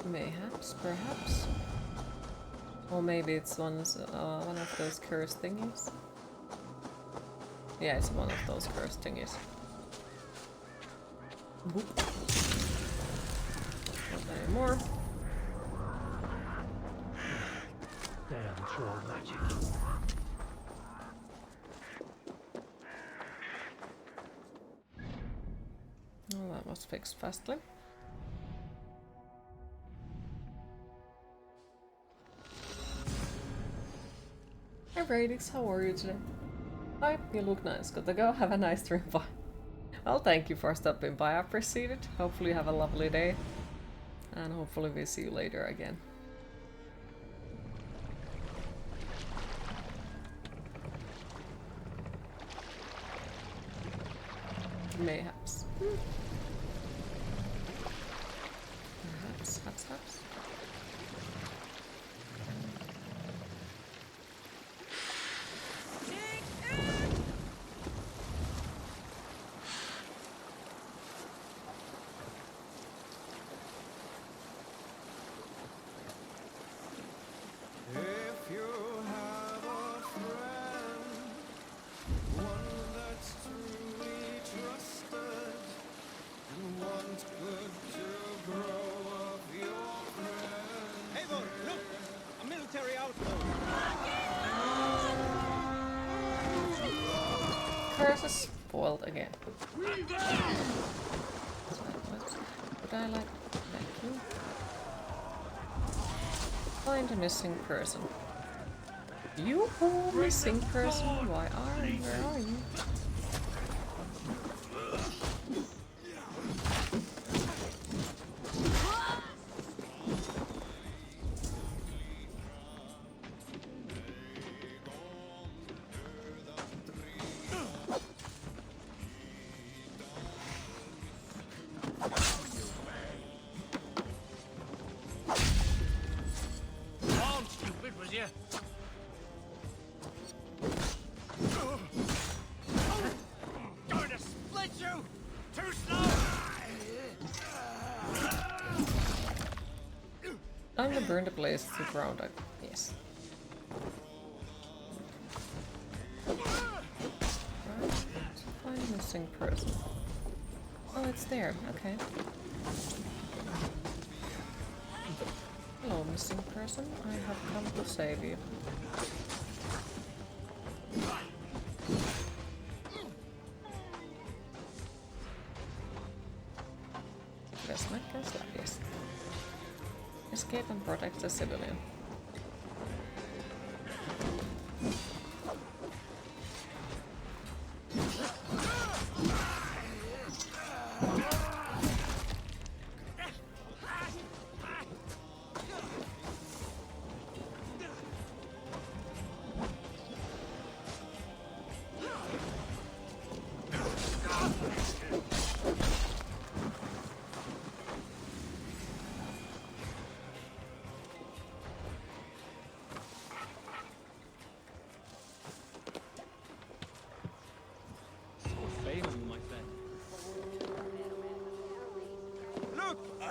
Mayhaps, perhaps. Or maybe it's one of those cursed thingies. Yeah, it's one of those cursed thingies. Boop. Not anymore. Damn troll magic. Oh, that was fixed fastly. Hey Radix, how are you today? Hi, you look nice. Gotta go. Have a nice stream. Bye. Well, thank you for stopping by. I appreciate it. Hopefully you have a lovely day. And hopefully we'll see you later again. Mayhaps. Perhaps, perhaps. If you have a friend, one that's truly trusted, and want good to grow up your friend. Eivor, look! A military outpost! Curse is spoiled again. Would I like... Thank you. Find a missing person. You missing person? Why are you? Where are you? I'm gonna burn the place to ground. Yes. Right. Find a missing person. Oh, it's there. Okay. Hello, missing person. I have come to save you. Yes. Escape and protect the civilian.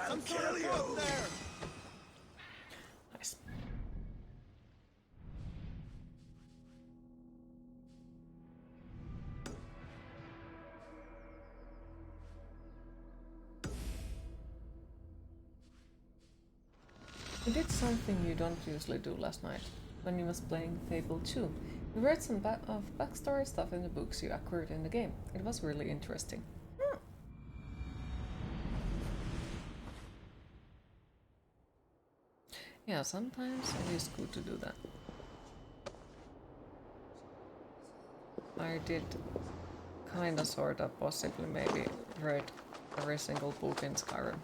Some sort of boat there! Nice. You did something you don't usually do last night, when you was playing Fable 2. You read some of backstory stuff in the books you acquired in the game. It was really interesting. Yeah, sometimes it is good to do that. I did kinda sorta possibly maybe read every single book in Skyrim.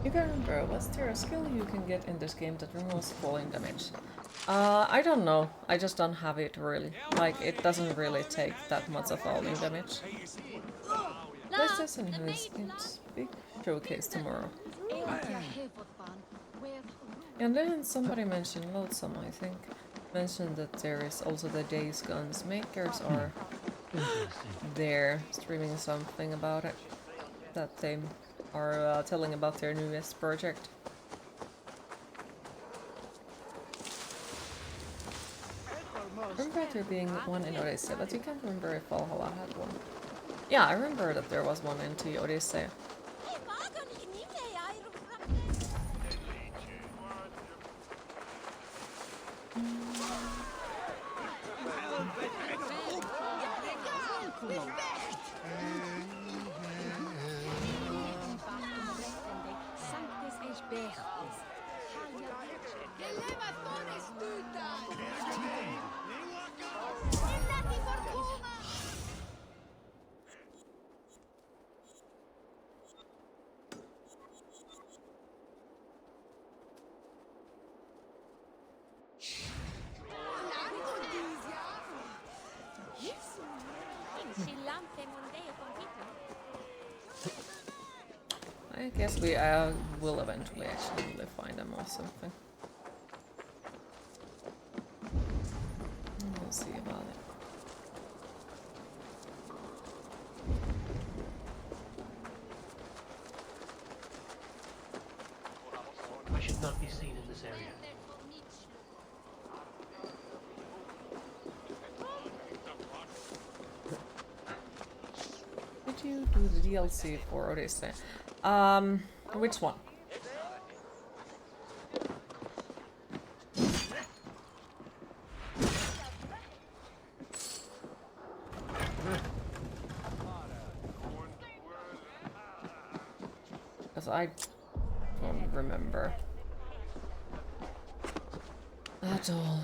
You can remember, was there a skill you can get in this game that removes falling damage? I don't know. I just don't have it really. Like, it doesn't really take that much of falling damage. PlayStation has its big showcase tomorrow. And then somebody mentioned, Loadsome I think, mentioned that there is also the Days Guns makers are there streaming something about it. That they are telling about their newest project. Remember there being one in Odyssey, but you can't remember if Valhalla had one. Yeah, I remember that there was one in the Odyssey. I guess we will eventually actually find them or something. We'll see about it. I should not be seen in this area. Did you do the DLC for Odyssey? Which one? Because I don't remember at all.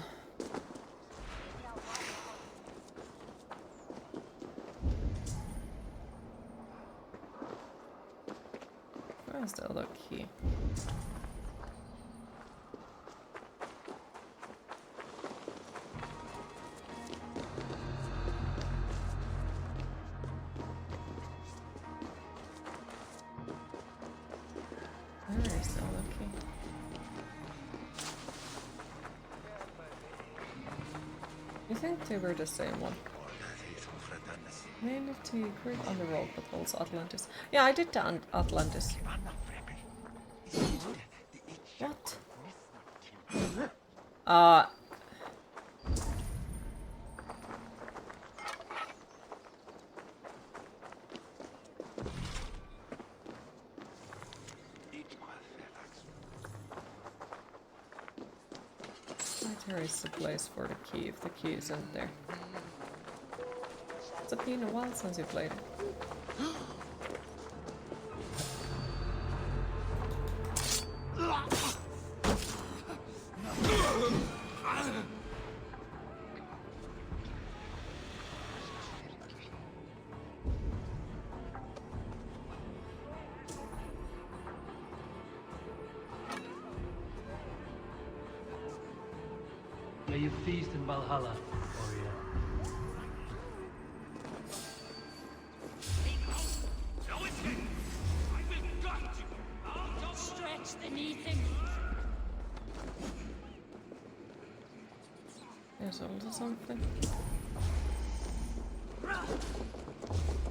Where's the other key? Where is the other key? You think they were the same one? Mainly to Crete on the road, but also Atlantis. Yeah, I did the Atlantis. What? There is a place for the key if the key isn't there. It's been a while since you played it. May you feast in Valhalla, warrior. Stretch the knee thing. There's also something.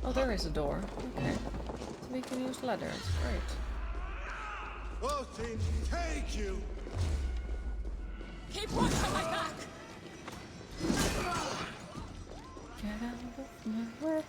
Oh, there is a door. Okay. So we can use ladders. Great. Odin, take you! Keep watch on my back! Get out of my way.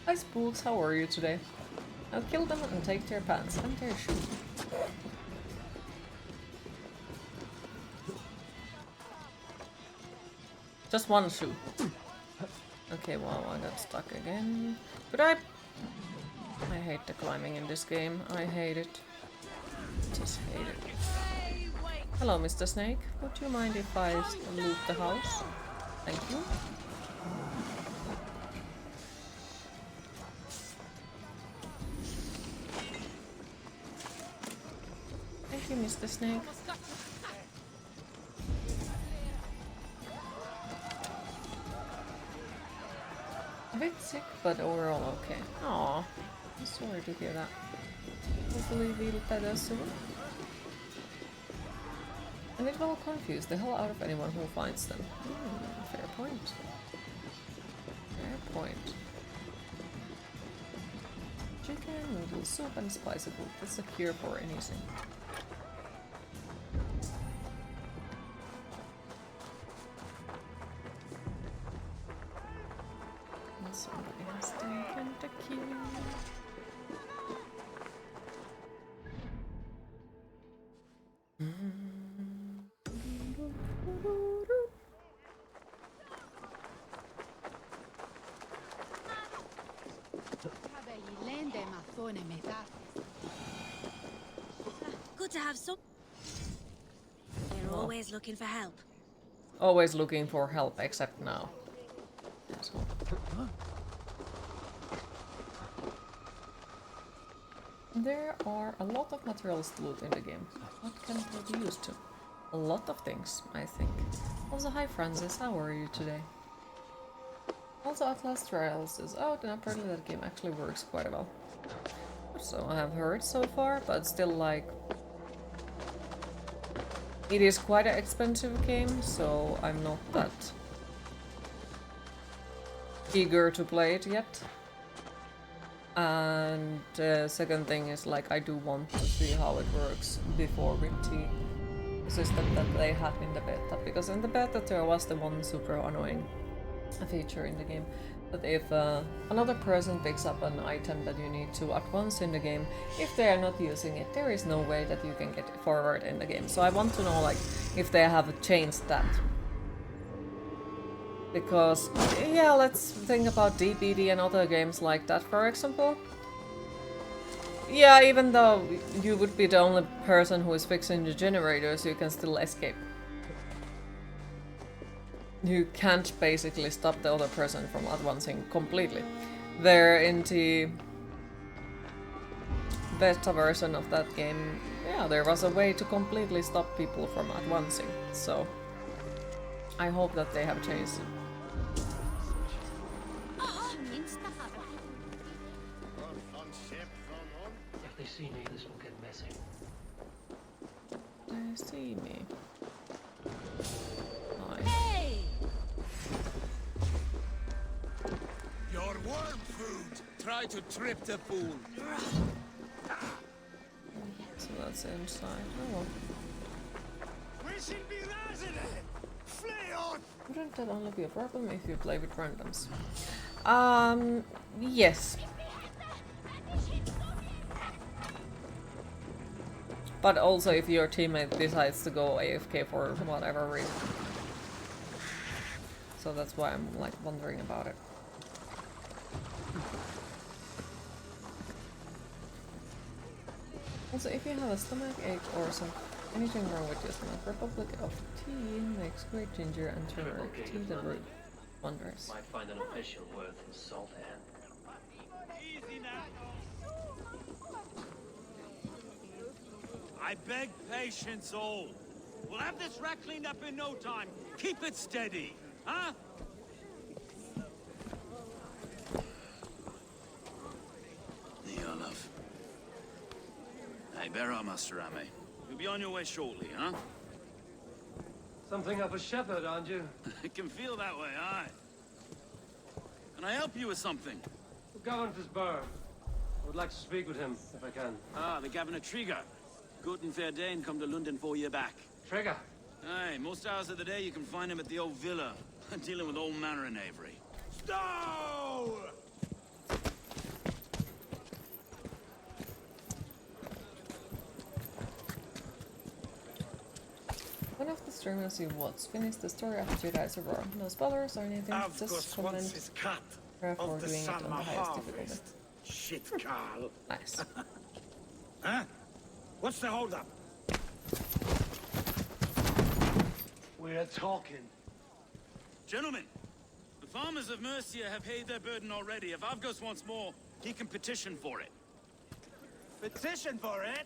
Hi Spooks, how are you today? I'll kill them and take their pants and their shoes. Just one shoe. Okay, well, I got stuck again. But I hate the climbing in this game. I hate it. Just hate it. Hello, Mr. Snake. Would you mind if I loot the house? Thank you. Thank you, Mr. Snake. A bit sick, but overall okay. Aww, I'm sorry to hear that. Hopefully we'll better soon. And it will confuse the hell out of anyone who finds them. Fair point. Fair point. Chicken, noodle soup and spicy food. That's a cure for anything. Somebody has taken the key. Good to have some. You're always looking for help. Always looking for help, except now. There are a lot of materials to loot in the game. What can they be used to? A lot of things, I think. Also, hi Francis, how are you today? Also, Atlas Trials is out, and apparently that game actually works quite well. So I have heard so far, but still, like, it is quite an expensive game, so I'm not that eager to play it yet. And the second thing is, like, I do want to see how it works before with the system that they had in the beta, because in the beta there was the one super annoying feature in the game that if another person picks up an item that you need to at once in the game, if they are not using it, there is no way that you can get it forward in the game. So I want to know, like, if they have changed that. Because, yeah, let's think about DBD and other games like that, for example. Yeah, even though you would be the only person who is fixing the generators, you can still escape. You can't basically stop the other person from advancing completely. There in the beta version of that game, yeah, there was a way to completely stop people from advancing. So I hope that they have changed it. If they see me, this will get messy. They see me. Hi. Hey! Your worm food! Try to trip the fool! So that's inside. Oh well. Wouldn't that only be a problem if you play with randoms? Yes. But also if your teammate decides to go AFK for whatever reason. So that's why I'm, like, wondering about it. Also, if you have a stomach ache or anything wrong with your stomach, Republic of Tea makes great ginger and turmeric tea that root wonders. Might find an official worth his salt hand. I beg patience, all. We'll have this rat cleaned up in no time. Keep it steady, huh? Neolov. Hey, bear up, Master Ame. You'll be on your way shortly, huh? Something of a shepherd, aren't you? It can feel that way, aye. Can I help you with something? The Governor's Burr. I would like to speak with him, if I can. Ah, the Governor Trigger. Good and fair Dane come to London 4 year back. Trigger? Aye, most hours of the day you can find him at the old villa, dealing with all manner in Avery. Stow! One of the stream and see what's finished the story after Jedi's Aurora. No spoilers or anything, just comment for doing it on the highest difficulty. Shit, Carl. Nice. Huh? What's the holdup? We're talking. Gentlemen, the farmers of Mercia have paid their burden already. If Avgos wants more, he can petition for it. Petition for it?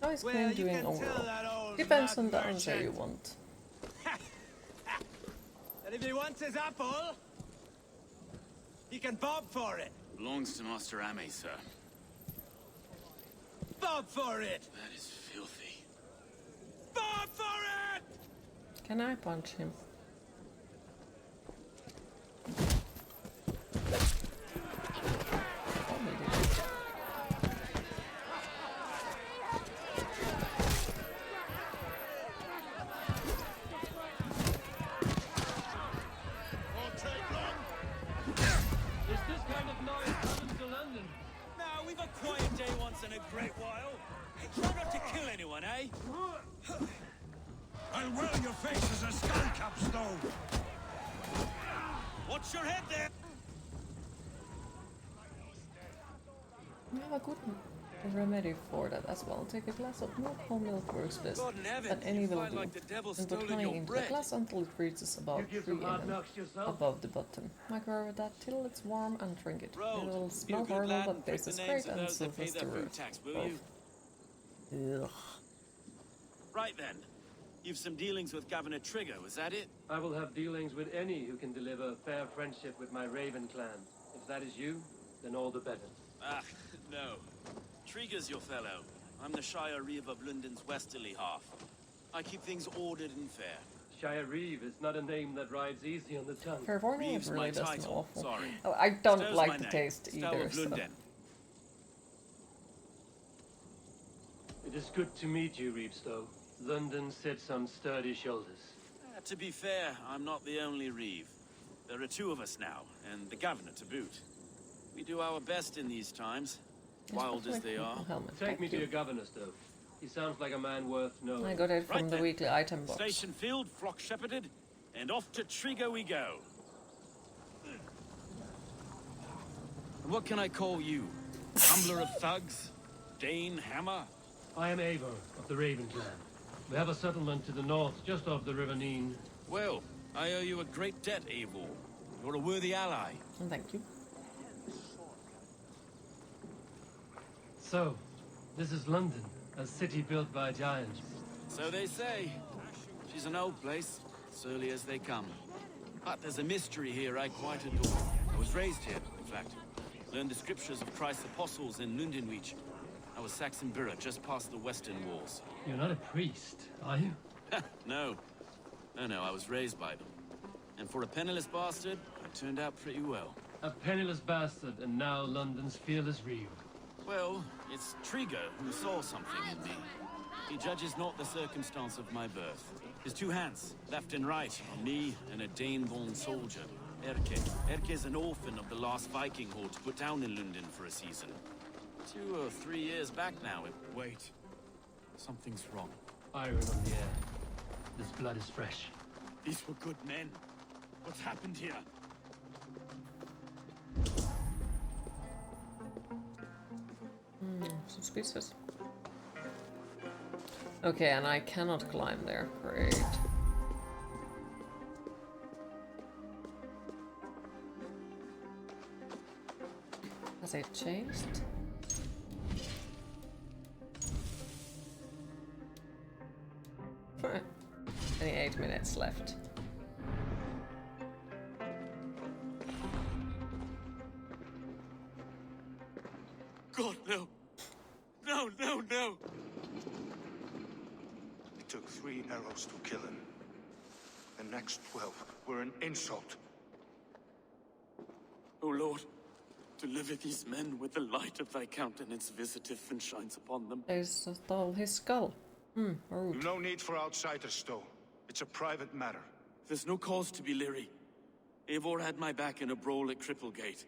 How is Queen doing overall? Depends on the answer you want. And if he wants his apple, he can bob for it. Belongs to Master Ame, sir. Bob for it! That is filthy. Bob for it! Can I punch him? In a great while. Hey, try not to kill anyone, eh? I'll whirl your face as a skull capstone. Watch your head there. We have a good remedy for that as well. Take a glass of milk. Whole milk works best at any will do. And put honey into the glass until it reaches about 3 mm above the bottom. Microwave that till it's warm and drink it. It will smell horrible but tastes great and soothes the root. Ugh. Right then. You've some dealings with Governor Trigger, was that it? I will have dealings with any who can deliver fair friendship with my Raven clan. If that is you, then all the better. Ah, no. Trigger's your fellow. I'm the Shire Reeve of London's westerly half. I keep things ordered and fair. Shire Reeve is not a name that rides easy on the tongue. Fair warning, it really my does title. awful. Sorry. Oh, I don't Stowe's like my the name. taste Stowe either. of So. London. It is good to meet you, Reevestow. London sits on sturdy shoulders. To be fair, I'm not the only Reeve. There are 2 of us now, and the Governor to boot. We do our best in these times, wild as they are. Take me to your Governor, Stowe. He sounds like a man worth knowing. I got it from Right the then. weekly item box. Station filled, flock shepherded, and off to Trigger we go. And what can I call you? Humbler of thugs? Dane Hammer? I am Eivor of the Raven clan. We have a settlement to the north, just off the River Neen. Well, I owe you a great debt, Eivor. You're a worthy ally. Thank you. So, this is London, a city built by giants. So they say. She's an old place, surly as they come. But there's a mystery here I quite adore. I was raised here, in fact. Learned the scriptures of Christ's apostles in Lundenwich. I was Saxon Borough, just past the western walls. You're not a priest, are you? No. No, I was raised by them. And for a penniless bastard, I turned out pretty well. A penniless bastard, and now London's fearless Reeve. Well, it's Trigger who saw something in me. He judges not the circumstance of my birth. His 2 hands, left and right, on me and a Dane-born soldier, Erke. Erke's an orphan of the last Viking horde put down in London for a season. 2 or 3 years back now. Wait. Something's wrong. Iron on the air. This blood is fresh. These were good men. What's happened here? Suspicious. Okay, and I cannot climb there. Great. Has it changed? Only 8 minutes left. God, no. No. It took 3 arrows to kill him. The next 12 were an insult. O Lord, deliver these men with the light of thy countenance visiteth and shines upon them. They stole his skull. Rude. No need for outsiders, Stowe. It's a private matter. There's no cause to be leery. Eivor had my back in a brawl at Cripplegate.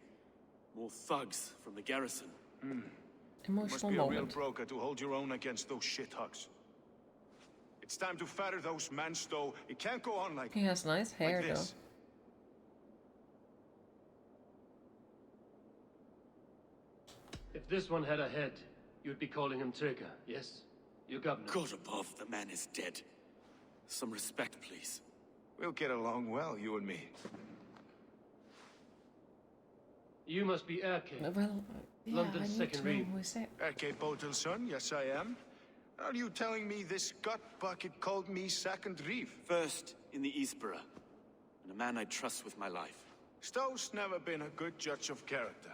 More thugs from the garrison. Emotional Must be a real moment. broker to hold your own against those shithugs. It's time to fire those men, Stowe. It can't go on like... He has nice hair, like this. If this one had a head, you'd be calling him Trigger, yes? Your governor. God above, the man is dead. Some respect, please. We'll get along well, you and me. You must be Erke. Well, yeah, London's I need second to know reeve. who is it. Erke Botel's son, yes I am. Are you telling me this gut bucket called me second reeve? First in the Eastborough, and a man I trust with my life. Stowe's never been a good judge of character.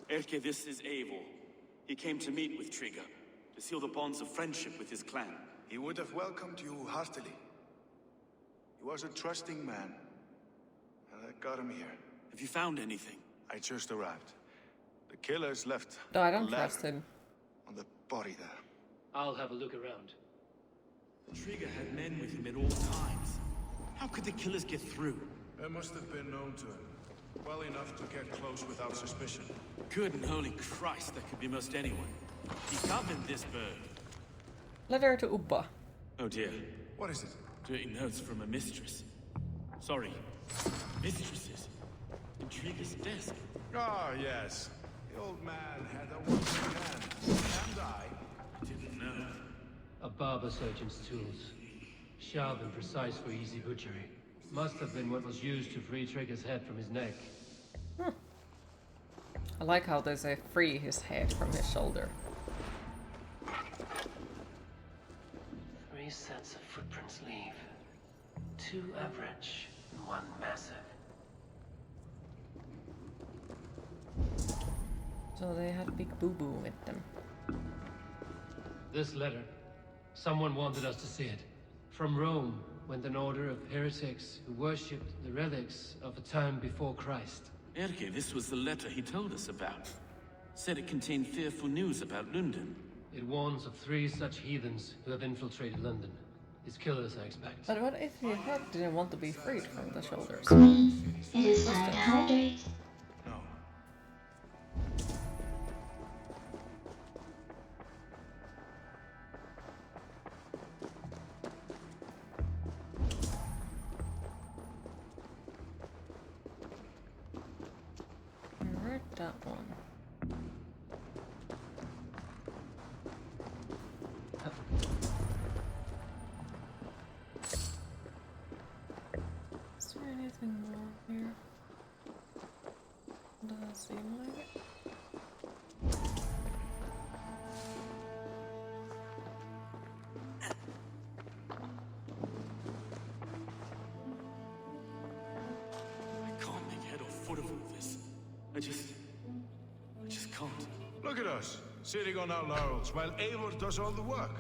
Erke, this is Eivor. He came to meet with Trigger, to seal the bonds of friendship with his clan. He would have welcomed you heartily. He was a trusting man. And I got him here. Have you found anything? I just arrived. The killers left No, I don't a letter trust him. on the body there. I'll have a look around. Trigger had men with him at all times. How could the killers get through? They must have been known to him. Well enough to get close without suspicion. Good and holy Christ, that could be most anyone. He governed this bird. Letter to Ubba. Oh dear. What is it? Dirty notes from a mistress. Sorry, mistresses. In Trigger's desk. Ah, yes. The old man had a working hand. And I didn't know. A barber surgeon's tools. Sharp and precise for easy butchery. Must have been what was used to free Trigger's head from his neck. I like how they say free his head from his shoulder. 3 sets of footprints leave. 2 average and 1 massive. So they had a big boo-boo with them. This letter. Someone wanted us to see it. From Rome went an order of heretics who worshipped the relics of a time before Christ. Erke, this was the letter he told us about. Said it contained fearful news about London. It warns of 3 such heathens who have infiltrated London. His killers, I expect. But what if the head didn't want to be freed from the shoulders? It is time to hydrate. No. I read that one. Is there anything more here? Doesn't seem like it. I can't make head or foot of all this. I just can't. Look at us, sitting on our laurels, while Eivor does all the work.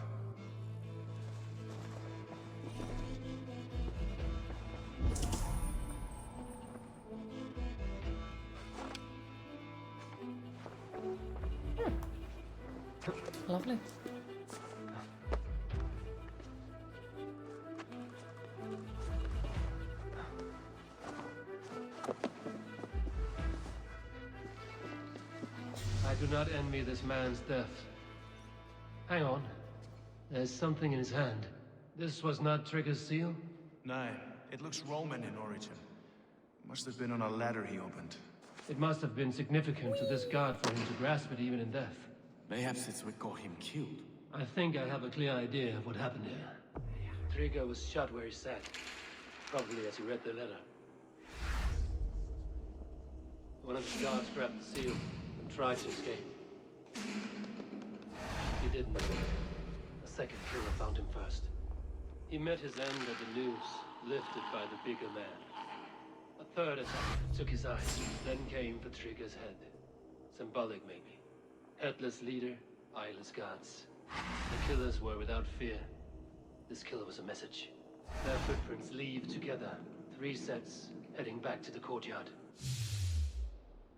Lovely. I do not envy this man's death. Hang on. There's something in his hand. This was not Trigger's seal? No, it looks Roman in origin. Must have been on a ladder he opened. It must have been significant to this god for him to grasp it even in death. Mayhaps it's what got him killed. I think I have a clear idea of what happened here. Trigger was shot where he sat. Probably as he read the letter. One of the guards grabbed the seal and tried to escape. He didn't. A second killer found him first. He met his end at the noose, lifted by the bigger man. A third attack took his eyes, then came for Trigger's head. Symbolic, maybe. Headless leader, eyeless guards. The killers were without fear. This killer was a message. Their footprints leave together. 3 sets, heading back to the courtyard.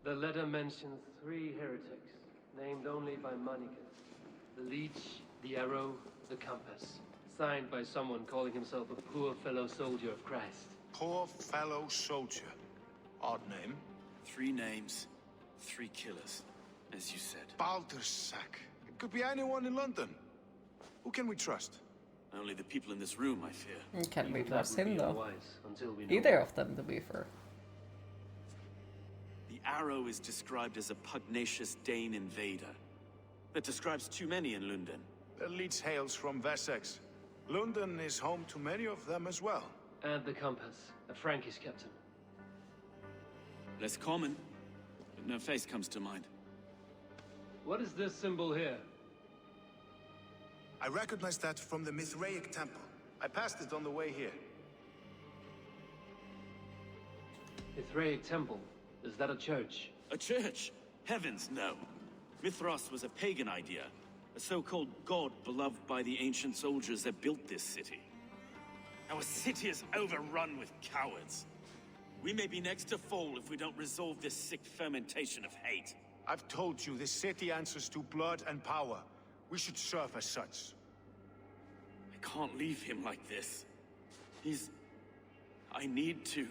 The letter mentions 3 heretics, named only by Manicus. The leech, the arrow, the compass. Signed by someone calling himself a poor fellow soldier of Christ. Poor fellow soldier. Odd name. 3 names, 3 killers, as you said. Baldersack. It could be anyone in London. Who can we trust? Only the people in this room, I fear. Can we Even that trust would him be though? unwise until we know Either more. of them, to be fair. The Arrow is described as a pugnacious Dane invader. That describes too many in London. Their leech hails from Wessex. London is home to many of them as well. And the compass, a Frankish captain. Less common, but no face comes to mind. What is this symbol here? I recognize that from the Mithraic temple. I passed it on the way here. Mithraic temple. Is that a church? A church? Heavens, no. Mithras was a pagan idea. A so-called god beloved by the ancient soldiers that built this city. Our city is overrun with cowards. We may be next to fall if we don't resolve this sick fermentation of hate. I've told you, this city answers to blood and power. We should serve as such. I can't leave him like this. I need to.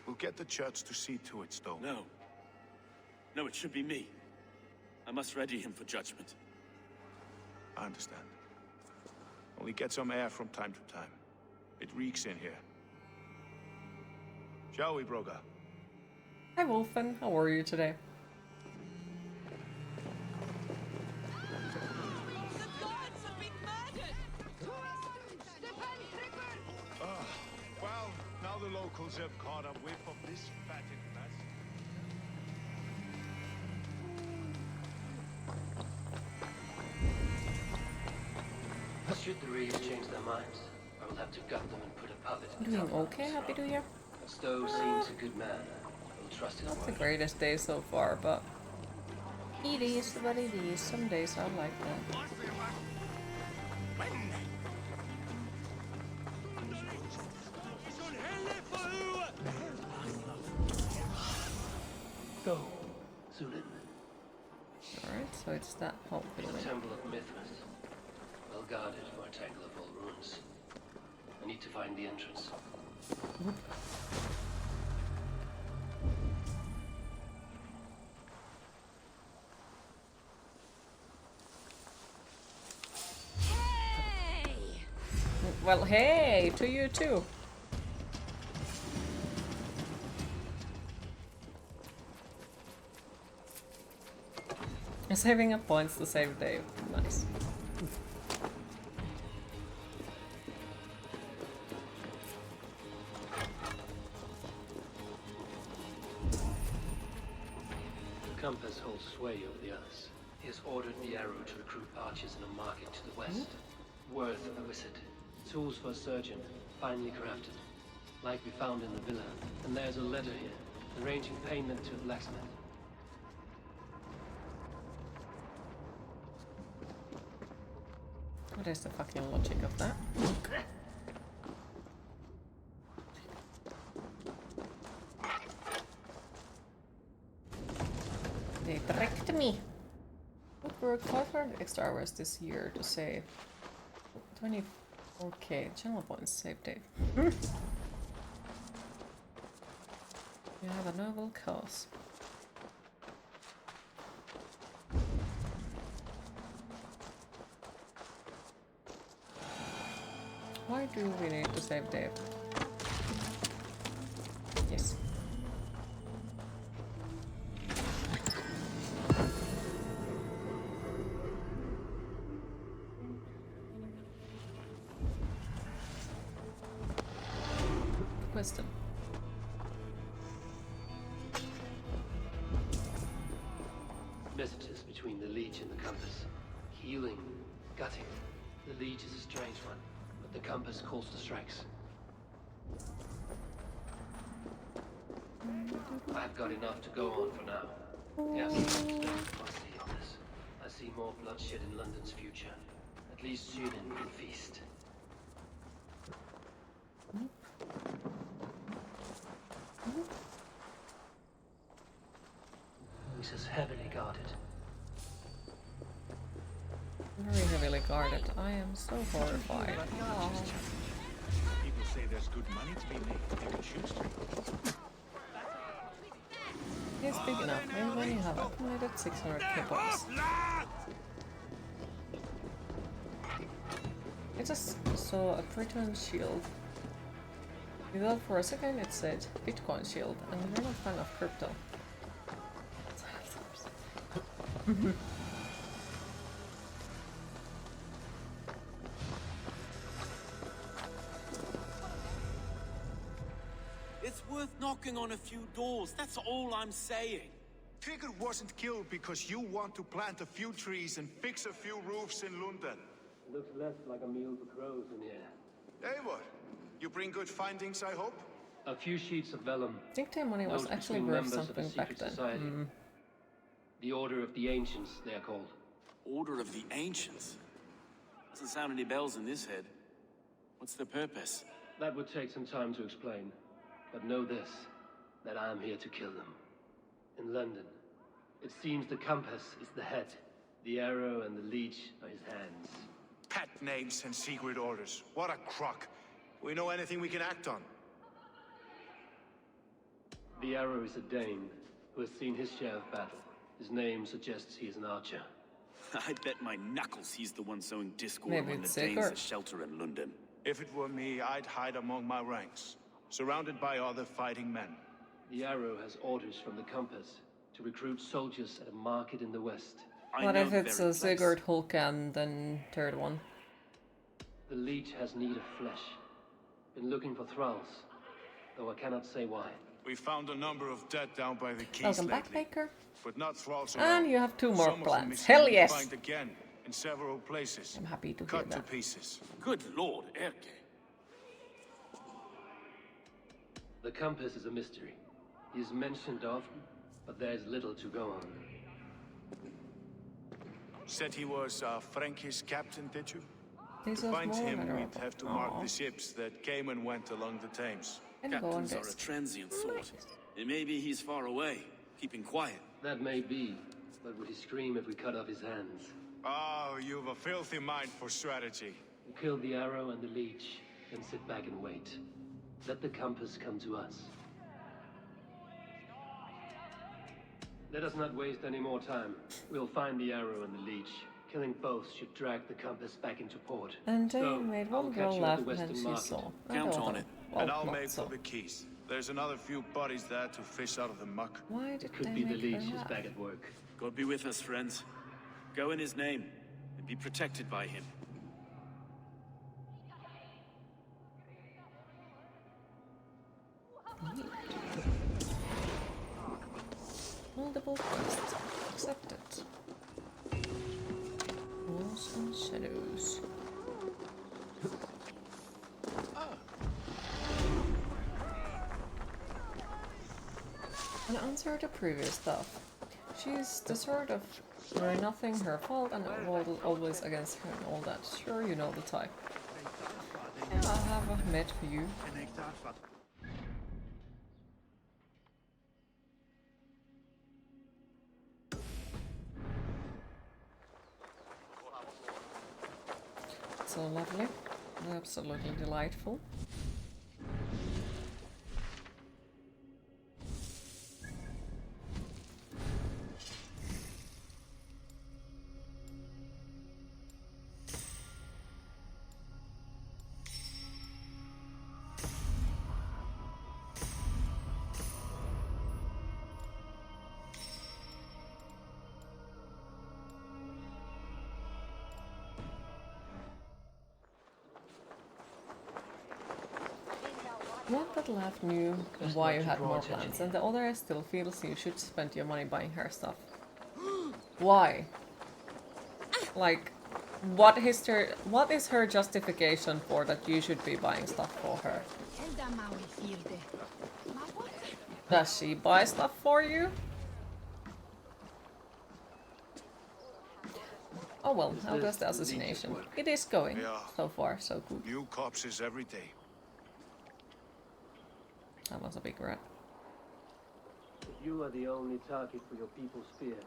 We'll get the church to see to it, Stone. No. No, it should be me. I must ready him for judgment. I understand. Only get some air from time to time. It reeks in here. Shall we, Broga? Hi, Wolfen. How are you today? Well, now the locals have caught a whiff of this fatted mess. Should the Reeves change their minds, I will have to gut them and put a puppet in Doing top of okay, them. Happy New Year? Stowe seems a good man. I will trust his Not the word. greatest day so far, but it is what it is. Some days are like that. Go, Zulin. Alright, so it's that whole The building. Temple of Mithras. Well guarded for a tangle of old ruins. I need to find the entrance. Well, hey, to you too. Saving up points to save Dave. Nice. The compass holds sway over the others. He has ordered the arrow to recruit archers in a market to the west. Worth a visit. Tools for a surgeon, finely crafted. Like we found in the villa. And there's a letter here, arranging payment to a blacksmith. What is the fucking logic of that? They tricked me. We required 500 extra hours this year to save 24k channel points. Save Dave. You have a noble cause. Why do we need to save Dave? Yes. Wisdom. Messages between the leech and the compass. Healing, gutting. The leech is a strange one, but the compass calls to strikes. I've got enough to go on for now. Yes, must see on this. I see more bloodshed in London's future. At least Sunan will feast. This is heavily guarded. Very heavily guarded. I am so horrified. People say there's good money to be made if you can choose to. It's big enough. Maybe when you have accumulated 600k points. just saw a Briton shield. We thought for a second it said Bitcoin shield, and we're not a fan of crypto. It's worth knocking on a few doors, that's all I'm saying. Trigger wasn't killed because you want to plant a few trees and fix a few roofs in London. Looks less like a meal for crows in here. Hey, what? You bring good findings, I hope? A few sheets of vellum. I think their money was Notes actually between worth members of something a back secret then. society. The Order of the Ancients, they are called. Order of the Ancients? Doesn't sound any bells in this head. What's their purpose? That would take some time to explain. But know this, that I am here to kill them. In London, it seems the compass is the head. The arrow and the leech are his hands. Pet names and secret orders. What a crock. We know anything we can act on. The arrow is a Dane who has seen his share of battle. His name suggests he is an archer. I bet my knuckles he's the one sowing discord Maybe among the it's Danes Sigurd. that shelter in London. If it were me, I'd hide among my ranks, surrounded by other fighting men. The arrow has orders from the compass to recruit soldiers at a market in the west. What if it's a Sigurd, Hulk, and then third one? The leech has need of flesh. Been looking for thralls, though I cannot say why. We found a number of dead down by the quays Welcome lately, back, Baker. but not thralls And alone. you have 2 more Some of them plans. is Hell hard to yes! Find again in several places. I'm happy to hear Cut to that. pieces. Good lord, Erke. The compass is a mystery. He is mentioned often, but there is little to go on. Said he was a Frankish captain, did you? This To was find more him, than we'd have to mark Aw. the ships that came and went along the Thames. And go on Captains are this. a transient sort. And maybe he's far away, keeping quiet. That may be, but would he scream if we cut off his hands? Oh, you've a filthy mind for strategy. We kill the arrow and the leech, then sit back and wait. Let the compass come to us. Let us not waste any more time. We'll find the arrow and the leech. Killing both should drag the compass back into port. And they So, made I'll one catch girl you at laugh the when Western she Market. saw. Count on it. Well, And I'll not make so. for the keys. There's another few bodies there to fish out of the muck. Why did Could they be the make her leech is laugh? back at work. God be with us, friends. Go in his name, and be protected by him. Multiple quests accepted. Walls and shadows. In answer to previous stuff, she's the sort of where nothing her fault and always against her and all that. Sure, you know the type. Yeah, I have a med for you. So lovely, absolutely delightful. One that left knew why you had more plans, and the other still feels you should spend your money buying her stuff. Why? Like, what is her justification for that you should be buying stuff for her? Does she buy stuff for you? Oh well, how goes the assassination? It is going. Yeah. So far, so good. New corpses every day. That was a big rat. If you are the only target for your people's fear,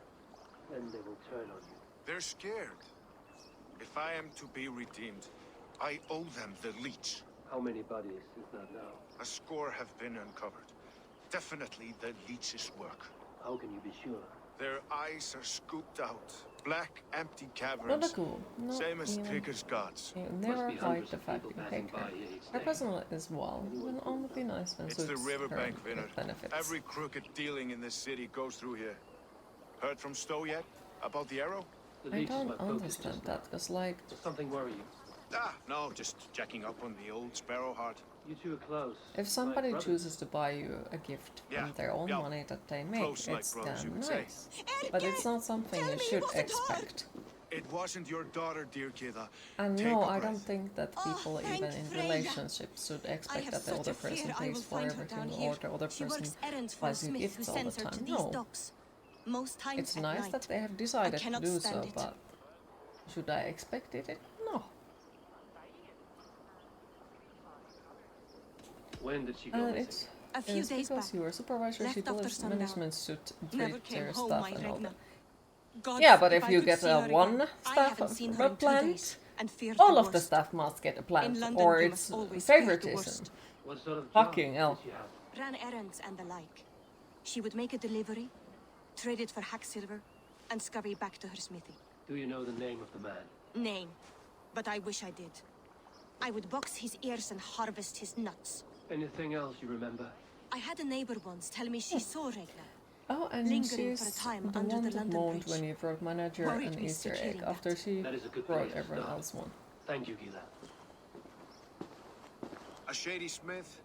then they will turn on you. They're scared. If I am to be redeemed, I owe them the leech. How many bodies is that now? A score have been uncovered. Definitely the leech's work. How can you be sure? Their eyes are scooped out, Black, empty Not caverns. cool. Not Same as even. Trigger's gods. You never hide the fact you hate her. Her personal as well will only be nice when It's the suits her riverbank, with Vinner. benefits. Every crooked dealing in this city goes through here. Heard from Stowe yet? About the arrow? I don't understand that, because like... Does something worry you? Ah, no, just checking up on the old Sparrowheart. You two are close. If somebody Like chooses to buy you a gift from their own money that they make, Close like it's brothers, you damn could nice. But it's not something you should expect. It wasn't your daughter, dear Kida. And Take no, a I breath. don't think that people, even in relationships, should expect that the other person pays for everything or the other person buys you gifts all the time. No. It's nice that they have decided to do so, but should I expect it? No. When did she go missing? A few days because back. you were supervisor, she Left told after us sundown. management should Never treat came their home, staff my and all Regna. that. God, Yeah, but if if I you could get see her one again. I staff haven't seen her in 2 plant, days, and feared all the of the worst. staff must get a plant, In London, or you it's must always fear the favoritism. worst. What sort of Fucking job hell. did she have? Ran errands and the like. She would make a delivery, trade it for hack silver, and scurry back to her smithy. Do you know the name of the man? Name, but I wish I did. I would box his ears and harvest his nuts. Anything else you remember? I had a neighbor once tell me she saw Regna. Oh, and Lingering she's for a time the under one the that London moaned Bridge. when you brought manager Worried an me Easter sick egg hearing after she That is a good brought place to everyone start. else one. Thank you, Gila. A shady smith,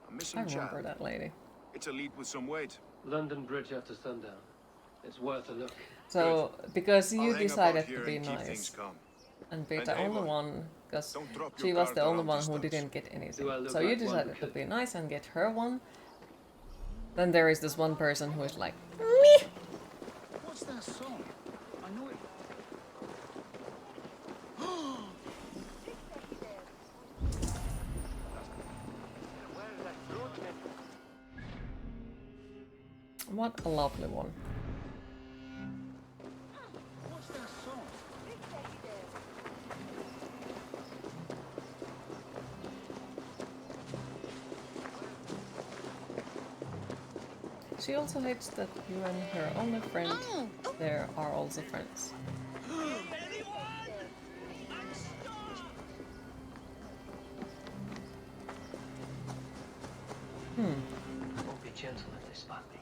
a I missing remember child. that lady. It's a lead with some weight. London Bridge after sundown. It's worth a look. So, because I'll you hang decided about here to be and keep nice things calm. and be And the only Eivor, one, because don't drop she your was the guard only around one these who stones. didn't get anything. Do I look So you like one decided who to could- be nice and get her one. Then there is this one person who is like, meh. What's that song? I know it. What a lovely one. What's that song? She also hates that you and her only friend there are also friends. Won't be gentle if they spot me.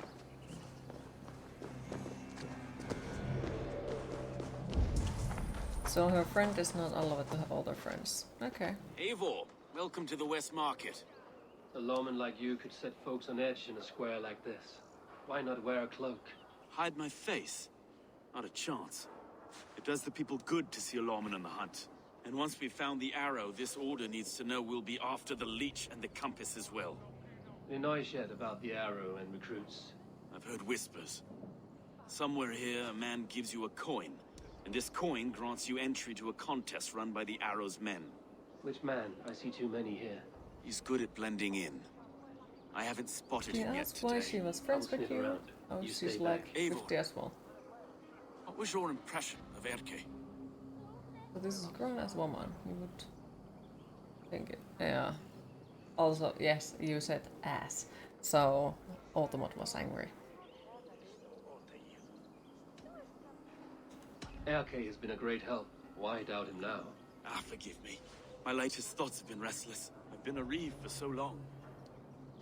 So her friend is not allowed to have older friends. Okay. Eivor, welcome to the West Market. A lawman like you could set folks on edge in a square like this. Why not wear a cloak? Hide my face? Not a chance. It does the people good to see a lawman on the hunt. And once we've found the arrow, this order needs to know we'll be after the leech and the compass as well. Any noise yet about the arrow and recruits? I've heard whispers. Somewhere here, a man gives you a coin, and this coin grants you entry to a contest run by the Arrow's men. Which man? I see too many here. He's good at blending in. I haven't spotted She him yet asked why today. she was friends I'll with sniff you. around. Oh, You she's stay like back. 50 as well. What was your impression of Erke? So this is a grown-ass woman. You would think it. Yeah. Also, yes, you said ass. So, Ultimate was angry. Erke has been a great help. Why doubt him now? Ah, forgive me. My latest thoughts have been restless. I've been a reeve for so long.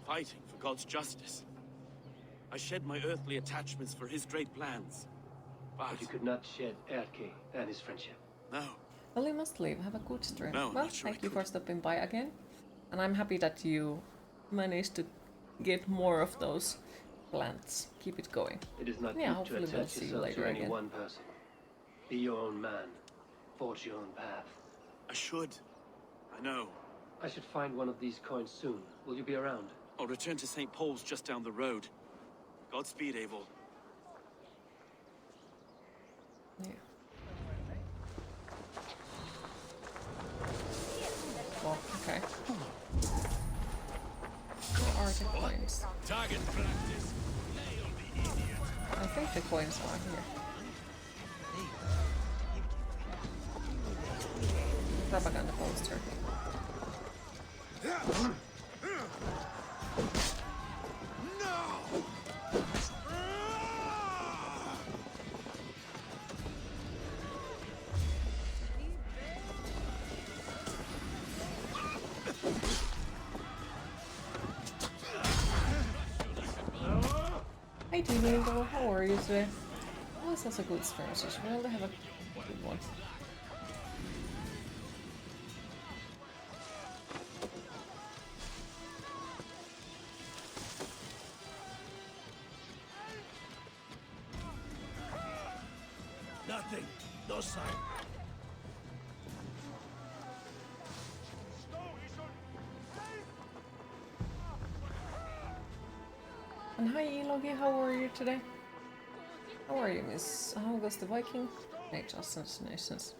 Fighting for God's justice. I shed my earthly attachments for his great plans. But you could not shed Erke and his friendship. No. Well, you must leave. Have a good stream. No, I'm well, not sure thank you for stopping by again. And I'm happy that you managed to get more of those plants. Keep it going. It is not Yeah, good to hopefully we'll attach see you yourself later to any again. one person. Be your own man. Forge your own path. I should. I know. I should find one of these coins soon. Will you be around? I'll return to St. Paul's just down the road. Godspeed, Eivor. Yeah. Well, okay. Where are the coins? Target practice. I think the coins are here. Propaganda poster. Hi Diego, how are you today? Always has a good stream session. We only have a good one. Nothing. No sign. And hi Elogi, how are you today? How are you, Miss? How goes the Viking Age assassinations?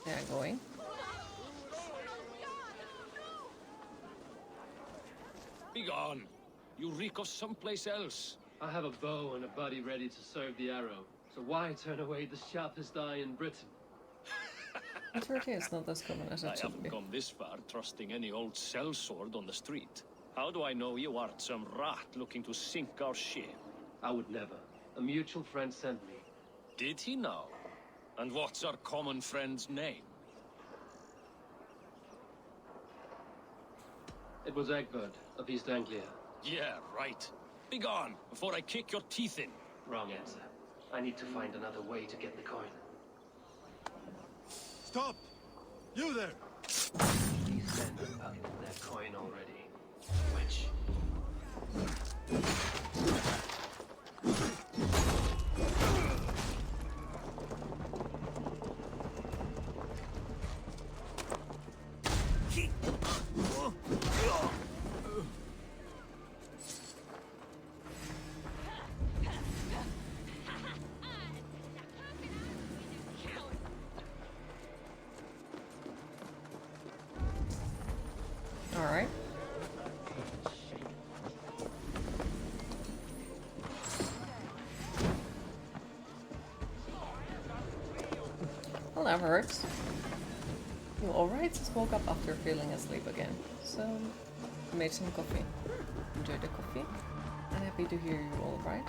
They are going. Begone! You reek of someplace else. I have a bow and a buddy ready to serve the arrow. So why turn away the sharpest eye in Britain? Maturity is not as common as I it should haven't be. come this far trusting any old sellsword on the street. How do I know you aren't some rat looking to sink our ship? I would never. A mutual friend sent me. Did he now? And what's our common friend's name? It was Egbert of East Anglia. Yeah, right. Begone, before I kick your teeth in. Wrong answer. I need to find another way to get the coin. Stop! You there! These men have pocketed their coin already. Which? Alright. Well, that works. You alright? Just woke up after feeling asleep again. So, made some coffee. Enjoy the coffee. I'm happy to hear you alright.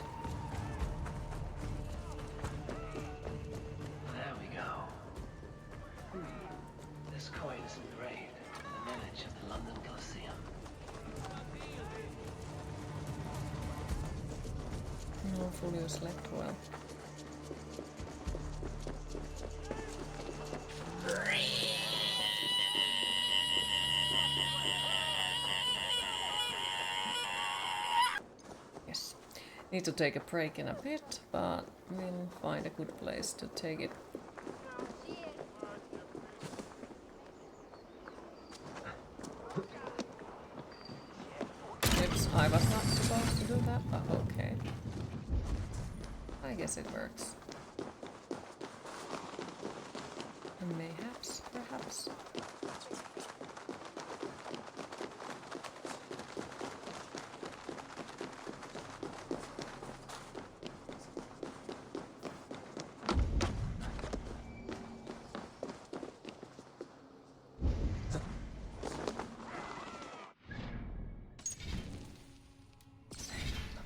There we go. This coin is engraved in the image of the London Colosseum. No, fully slept well. Yes. Need to take a break in a bit, but we'll find a good place to take it. Oops, I was not supposed to do that, but okay. I guess it works. Mayhaps, perhaps.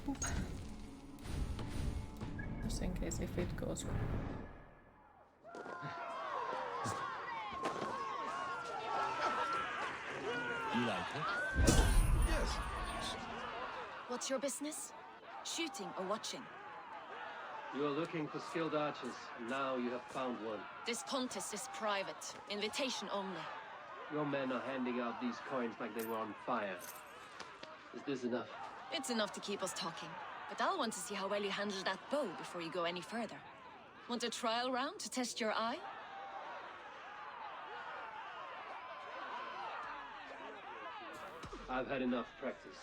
Oop. Just in case if it goes wrong. You like it? Yes. What's your business? Shooting or watching? You are looking for skilled archers, and now you have found one. This contest is private. Invitation only. Your men are handing out these coins like they were on fire. Is this enough? It's enough to keep us talking. But I'll want to see how well you handle that bow before you go any further. Want a trial round to test your eye? I've had enough practice.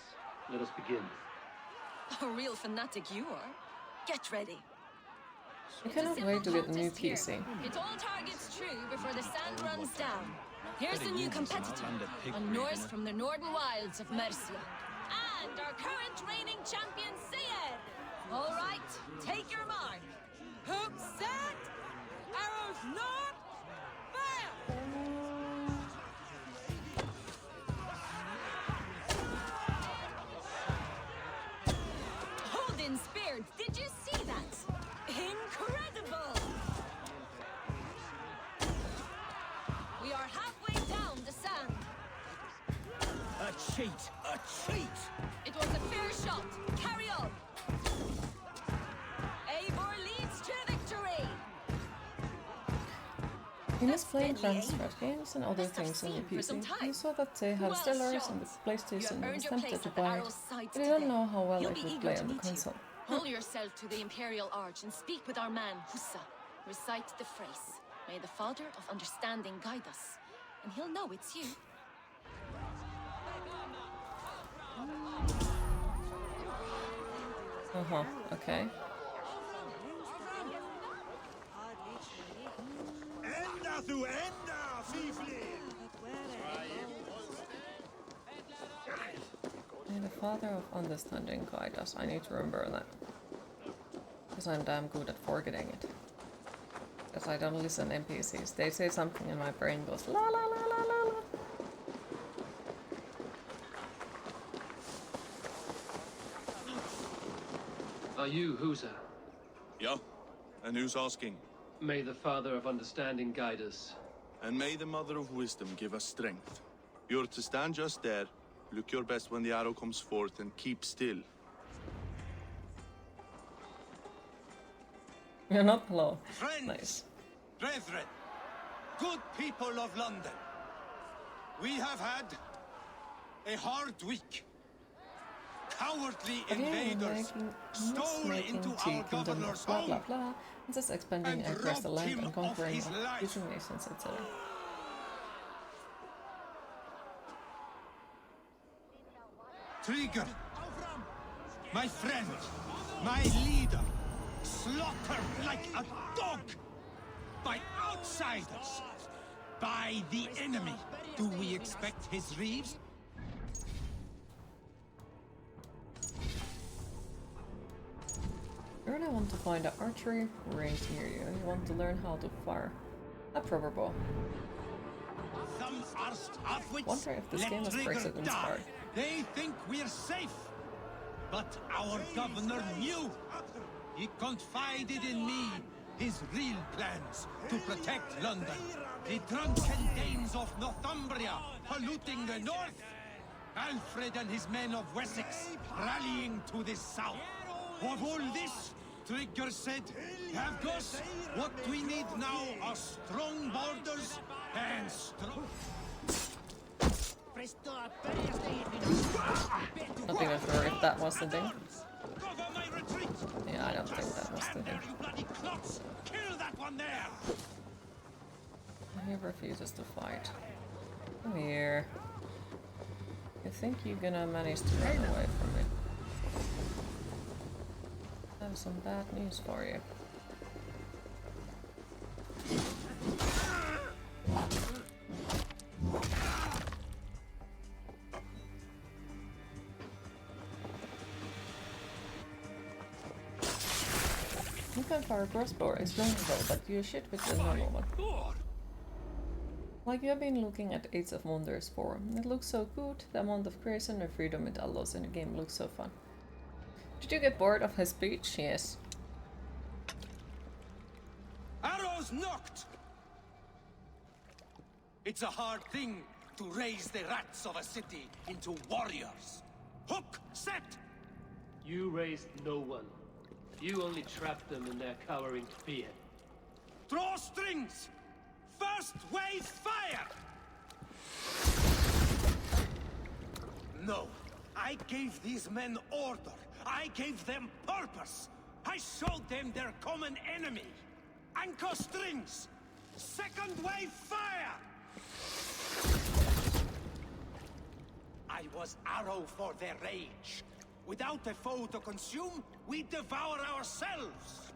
Let us begin. A real fanatic you are. Get ready. I cannot wait to get a new PC. Hit all targets true before the sand runs down. Here's the new competitor, a Norse from the northern wilds of Mercia. And our current reigning champion, Seer! All right, take your mark. Hook set! Arrows not! Fire! Hold in Spears, did you see that? Incredible! We are halfway down the sand. A cheat! A cheat! It was a fair shot. Carry on. He was playing Transfer games and other things on the PC. He saw that they have Stellars on the PlayStation and was tempted to buy it, but he didn't know how well it would play on the console. Pull yourself to the Imperial Arch and speak with our man, Hussa. Recite the phrase. May the Father of Understanding guide us, and he'll know it's you. Okay. May the Father of Understanding guide us. I need to remember that. Because I'm damn good at forgetting it. Because I don't listen NPCs. They say something and my brain goes la la la la la la. Are you Husa? Yeah? And who's asking? May the Father of Understanding guide us. And may the Mother of Wisdom give us strength. You're to stand just there, look your best when the arrow comes forth, and keep still. You're not hello. Friends, Nice. brethren, good people of London, we have had a hard week. Cowardly invaders stole into our governor's blah blah home blah. And just expanding and across the robbed land him and conquering of his life. using nations, etc. Trigger, my friend, my leader, slaughtered like a dog by outsiders, by the enemy. Do we expect his reeves? You really want to find an archery range near you. You want to learn how to fire a proper bow. Wonder if this game has Brexit inspired. They think we're safe, but our governor knew. He confided in me his real plans to protect London. The drunken Danes of Northumbria polluting the north. Alfred and his men of Wessex rallying to the south. Of all this, Trigger said, Havgos, what we need now are strong borders and strong... Not even sure if that was the thing. Yeah, I don't think that was the thing. He refuses to fight. Come here. You think you're gonna manage to run away from me? I have some bad news for you. You can fire a crossbow, it's vulnerable, but you shoot with the normal one. Like you have been looking at Age of Wonders 4. It looks so good, the amount of creation and freedom it allows in the game looks so fun. Did you get bored of his speech? Yes. Arrows knocked! It's a hard thing to raise the rats of a city into warriors. Hook, set! You raised no one. You only trapped them in their cowering fear. Draw strings! First wave fire! No, I gave these men order. I gave them purpose. I showed them their common enemy. Anchor strings! Second wave fire! I was arrow for their rage. Without a foe to consume, we devour ourselves.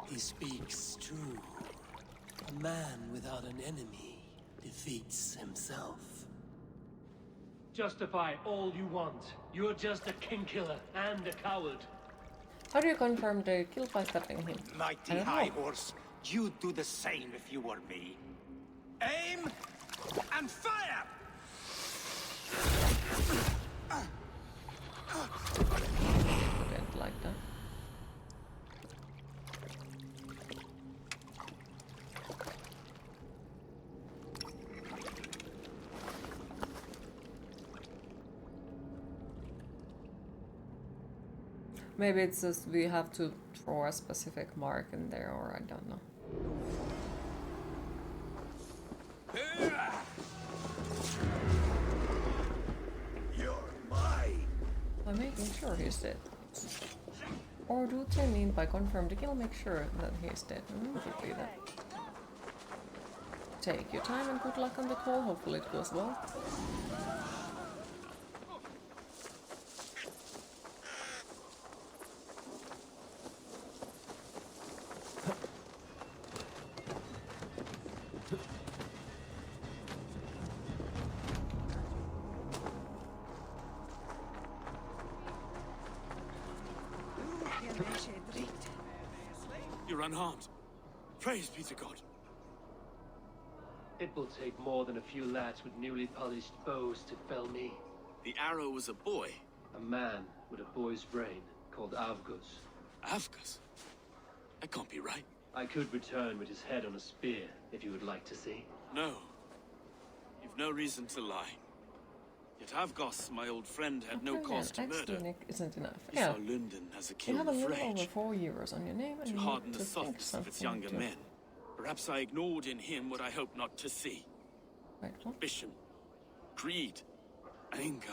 He speaks true. A man without an enemy defeats himself. Justify all you want. You're just a king killer and a coward. How do you confirm the kill by stabbing him? Mighty High Horse, you'd do the same if you were me. Aim and fire! I didn't like that. Maybe it's just we have to draw a specific mark in there, or I don't know. making sure he's dead. Or do they mean by confirm the kill, make sure that he's dead? Could be that. Take your time and good luck on the call, hopefully it goes well. You're unharmed. Praise be to God. It will take more than a few lads with newly polished bows to fell me. The arrow was a boy. A man with a boy's brain called Avgus. Avgus? That can't be right. I could return with his head on a spear, if you would like to see. No. You've no reason to lie. Yet Avgos, my old friend, had no cause to murder. Isn't enough. He saw London as a You kiln have a of little rage. over 4 euros on your name and To you harden need the to think thoughts of its something younger to... men. Perhaps I ignored in him what I hoped not to see. Wait, what? Ambition, greed, anger.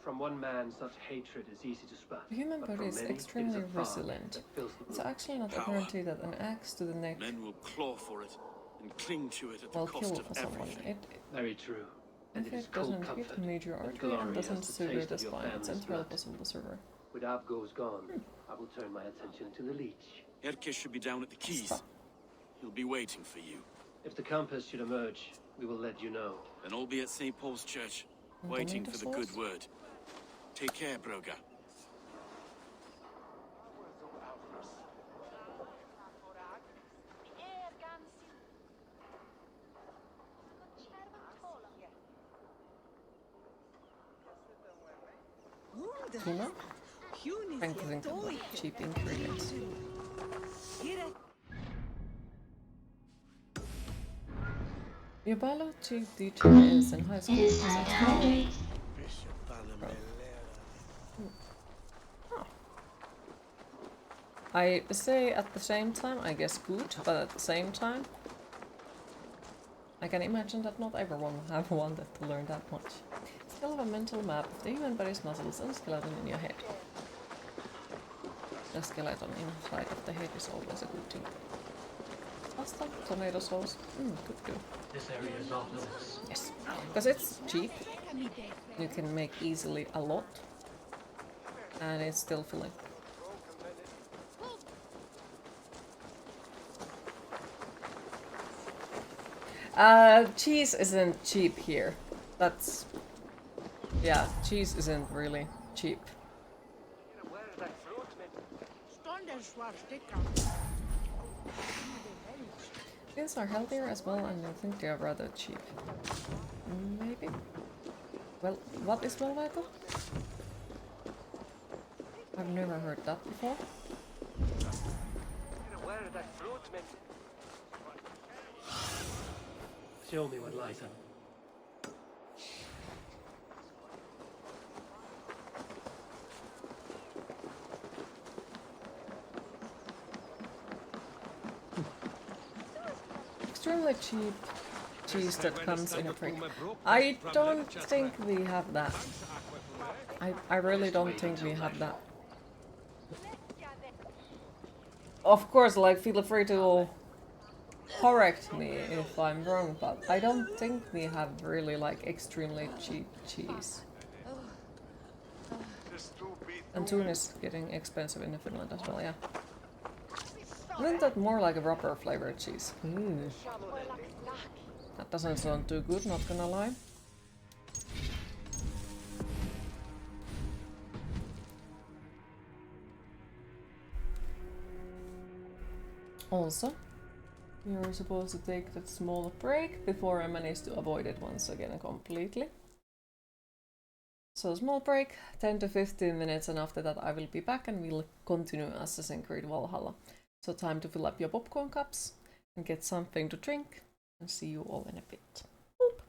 From one man, such hatred is easy to spot. The human body is extremely resilient. It's actually not a guarantee that an axe to the neck Men will claw for it and cling to it at the will cost kill of someone. everything. Very true. And If it is it doesn't cold hit the comfort major that artery glory and has doesn't the sever taste the of your spine, it's family's entirely blood. possible to survive. With Avgo's gone, I will turn my attention to the leech. Erke should be down at the keys. He'll be waiting for you. If the compass should emerge, we will let you know. Then I'll be at St. Paul's Church, And waiting the for the good word. Take care, Broga. Tuna? Trying to think of cheap ingredients. Your biology teacher is in high school. It is like hydrate. I say at the same time, I guess good, but at the same time, I can imagine that not everyone will have wanted to learn that much. Still have a mental map of the human body's muscles and skeleton in your head. The skeleton inside of the head is always a good thing. Pasta, tomato sauce, good. This area is off limits. Yes, because it's cheap. You can make easily a lot, and it's still filling. Cheese isn't cheap here. That's... yeah, cheese isn't really cheap. These are healthier as well, and I think they are rather cheap. Maybe? Well, what is well vital? I've never heard that before. Show me what lies on. Extremely cheap cheese that comes in a brick. I don't think we have that. I really don't think we have that. Of course, like, feel free to correct me if I'm wrong, but I don't think we have really, like, extremely cheap cheese. And tuna is getting expensive in Finland as well, yeah. Isn't that more like a rubber flavored cheese? That doesn't sound too good, not gonna lie. Also, we were supposed to take that small break before I managed to avoid it once again completely. So small break, 10 to 15 minutes, and after that I will be back and we'll continue Assassin's Creed Valhalla. So time to fill up your popcorn cups and get something to drink, and see you all in a bit. Boop.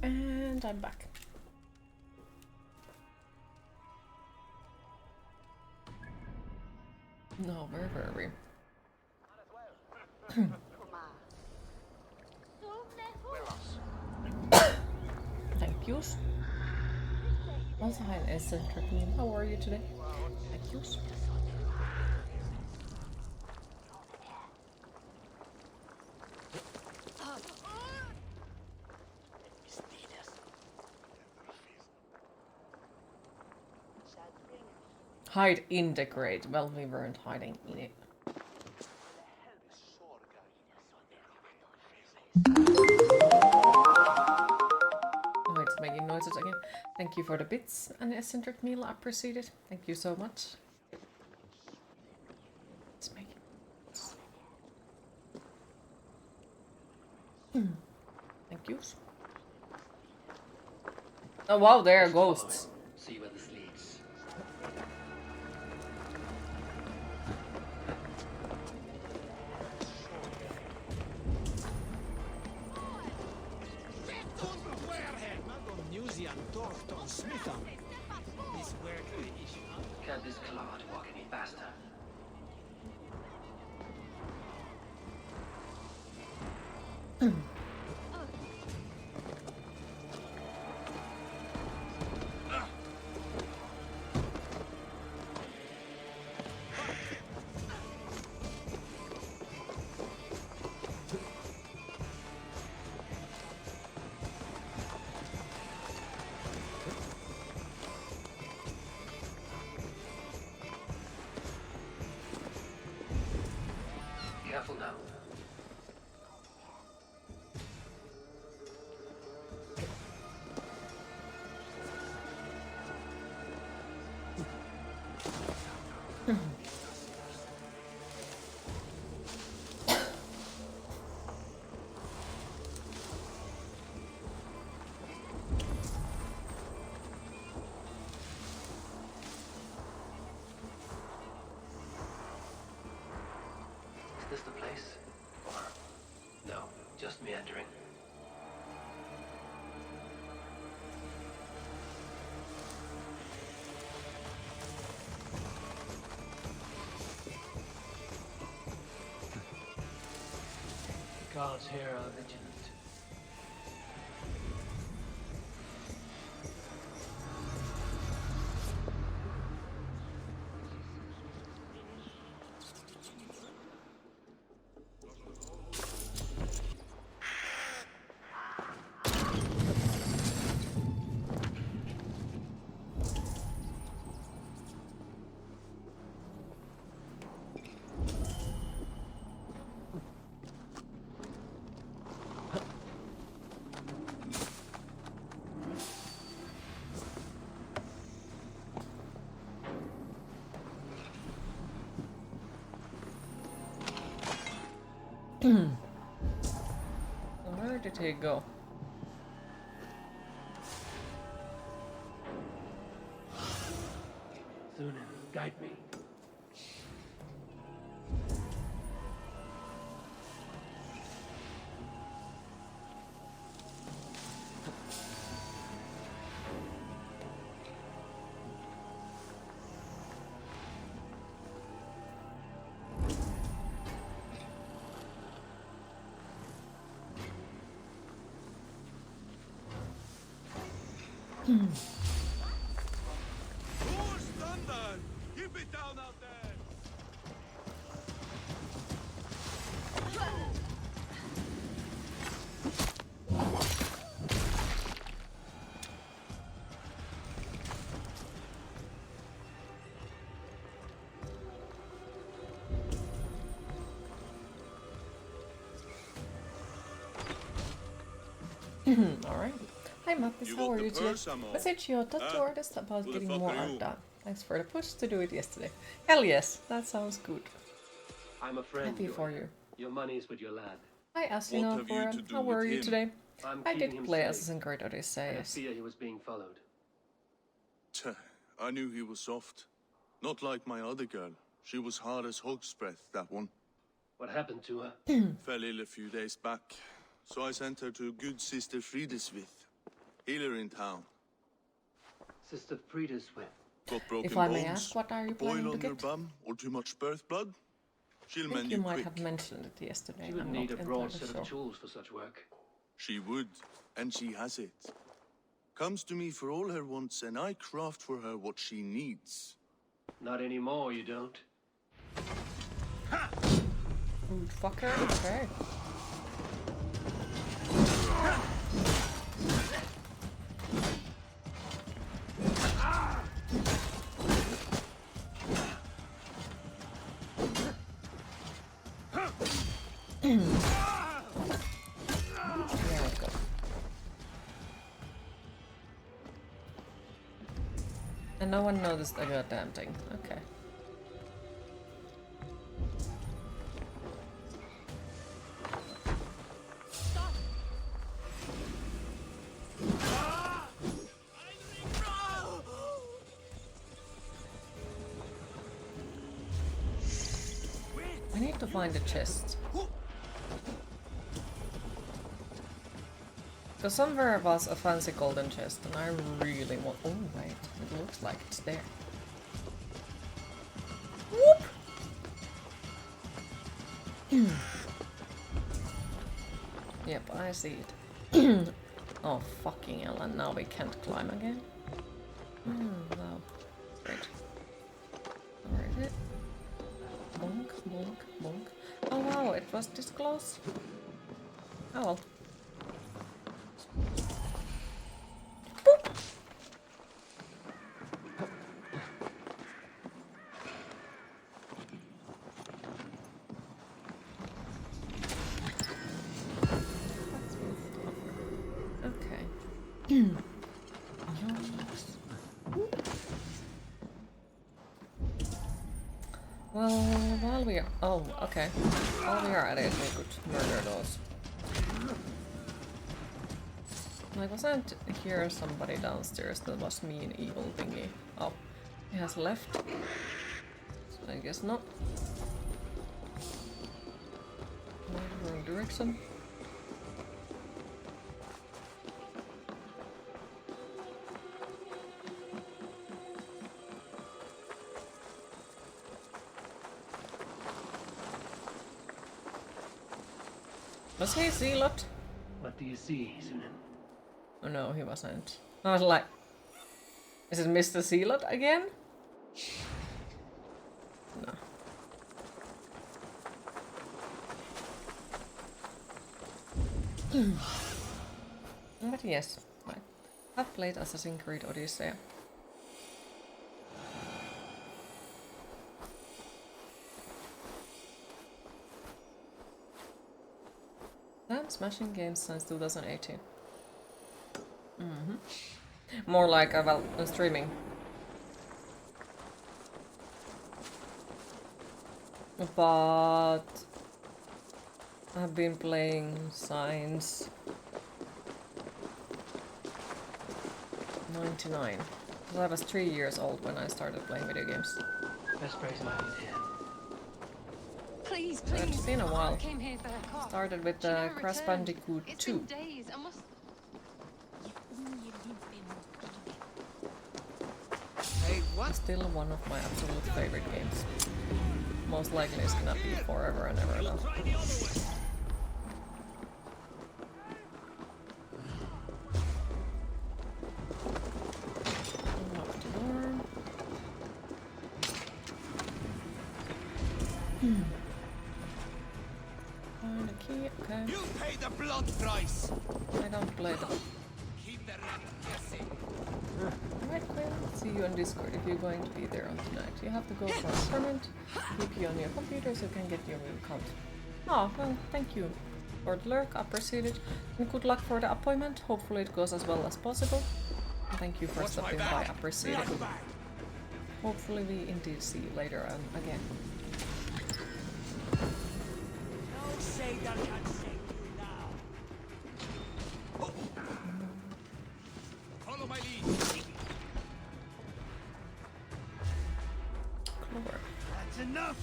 And I'm back. No, where were we? Thank yous. Also, hi, eccentric meme. How are you today? Thank yous. Hide in the crate. Well, we weren't hiding in it. Oh, it's making noises again. Thank you for the bits and the eccentric meal. I appreciate it. Thank you so much. It's making Thank you. Oh wow, there are ghosts. See where this leads. Can't this clod walk any faster? Careful now. Is this the place? Or no, just meandering? The guards here are vigilant. Where did he go? Thunen, guide me. Who's thunder? Keep it down out there! Alright. Hi Mattis, how are you today? Message your tattoo artist about getting more art done. Thanks for the push to do it yesterday. Hell yes, that sounds good. I'm a friend. Happy for you. Your money's with your lad. Hi Asino, how are you today? I did play Assassin's Creed Odyssey. I fear he was being followed. I knew he was soft. Not like my other girl. She was hard as hog's breath, that one. What happened to her? Fell ill a few days back. So I sent her to good sister Fridesvith. Healer in town. Sister Frida's whip. Got broken If I may bones, ask, what are you a boil planning to on your get? bum, or too much birth blood? She'll I think mend you you might quick. have mentioned it yesterday. She would I'm need not a broad entirely set sure. of tools for such work. She would, and she has it. Comes to me for all her wants, and I craft for her what she needs. Not anymore, you don't. Rude fucker, okay. There we go. And no one noticed a goddamn thing. Okay. I need to find a chest. Because somewhere was a fancy golden chest and I really want— oh wait, it looks like it's there. Whoop! Yep, I see it. Oh fucking hell, and now we can't climb again? No. Great. Where is it? Bonk, bonk, bonk. Oh wow, it was this close? Oh well. Boop. Okay. Yes. Well, while we are— oh, okay. While we are at it, we could murder those. Like, wasn't here somebody downstairs that was mean evil thingy? Oh, he has left. So I guess not. Wrong direction. Was he Zealot? What do you see, Sunan? Oh no, he wasn't. I was like, is it Mr. Zealot again? No. But yes, I've played Assassin's Creed Odyssey. I'm smashing games since 2018. More like streaming. But I've been playing since 99. So I was 3 years old when I started playing video games. Best praise my idea. Please, So it's been a while. Came here for her car. Started with She never Crash returned. Bandicoot It's 2. been days. I must. Hey, what? Still one of my absolute favorite games. Most likely it's gonna be forever and ever though. Unlock the door. Find a key, okay. You pay the blood price. I don't play the— Keep the rat guessing. Alright, Quinn, see you on Discord if you're going to be there on tonight. You have to go for an appointment, VP on your computer so you can get your account. Oh, well, thank you for the lurk, appreciate it. And good luck for the appointment, hopefully it goes as well as possible. And thank you for stopping by, appreciate it. Hopefully we indeed see you later on again. Don't say that can't save you now. Follow my lead. Clover. That's enough.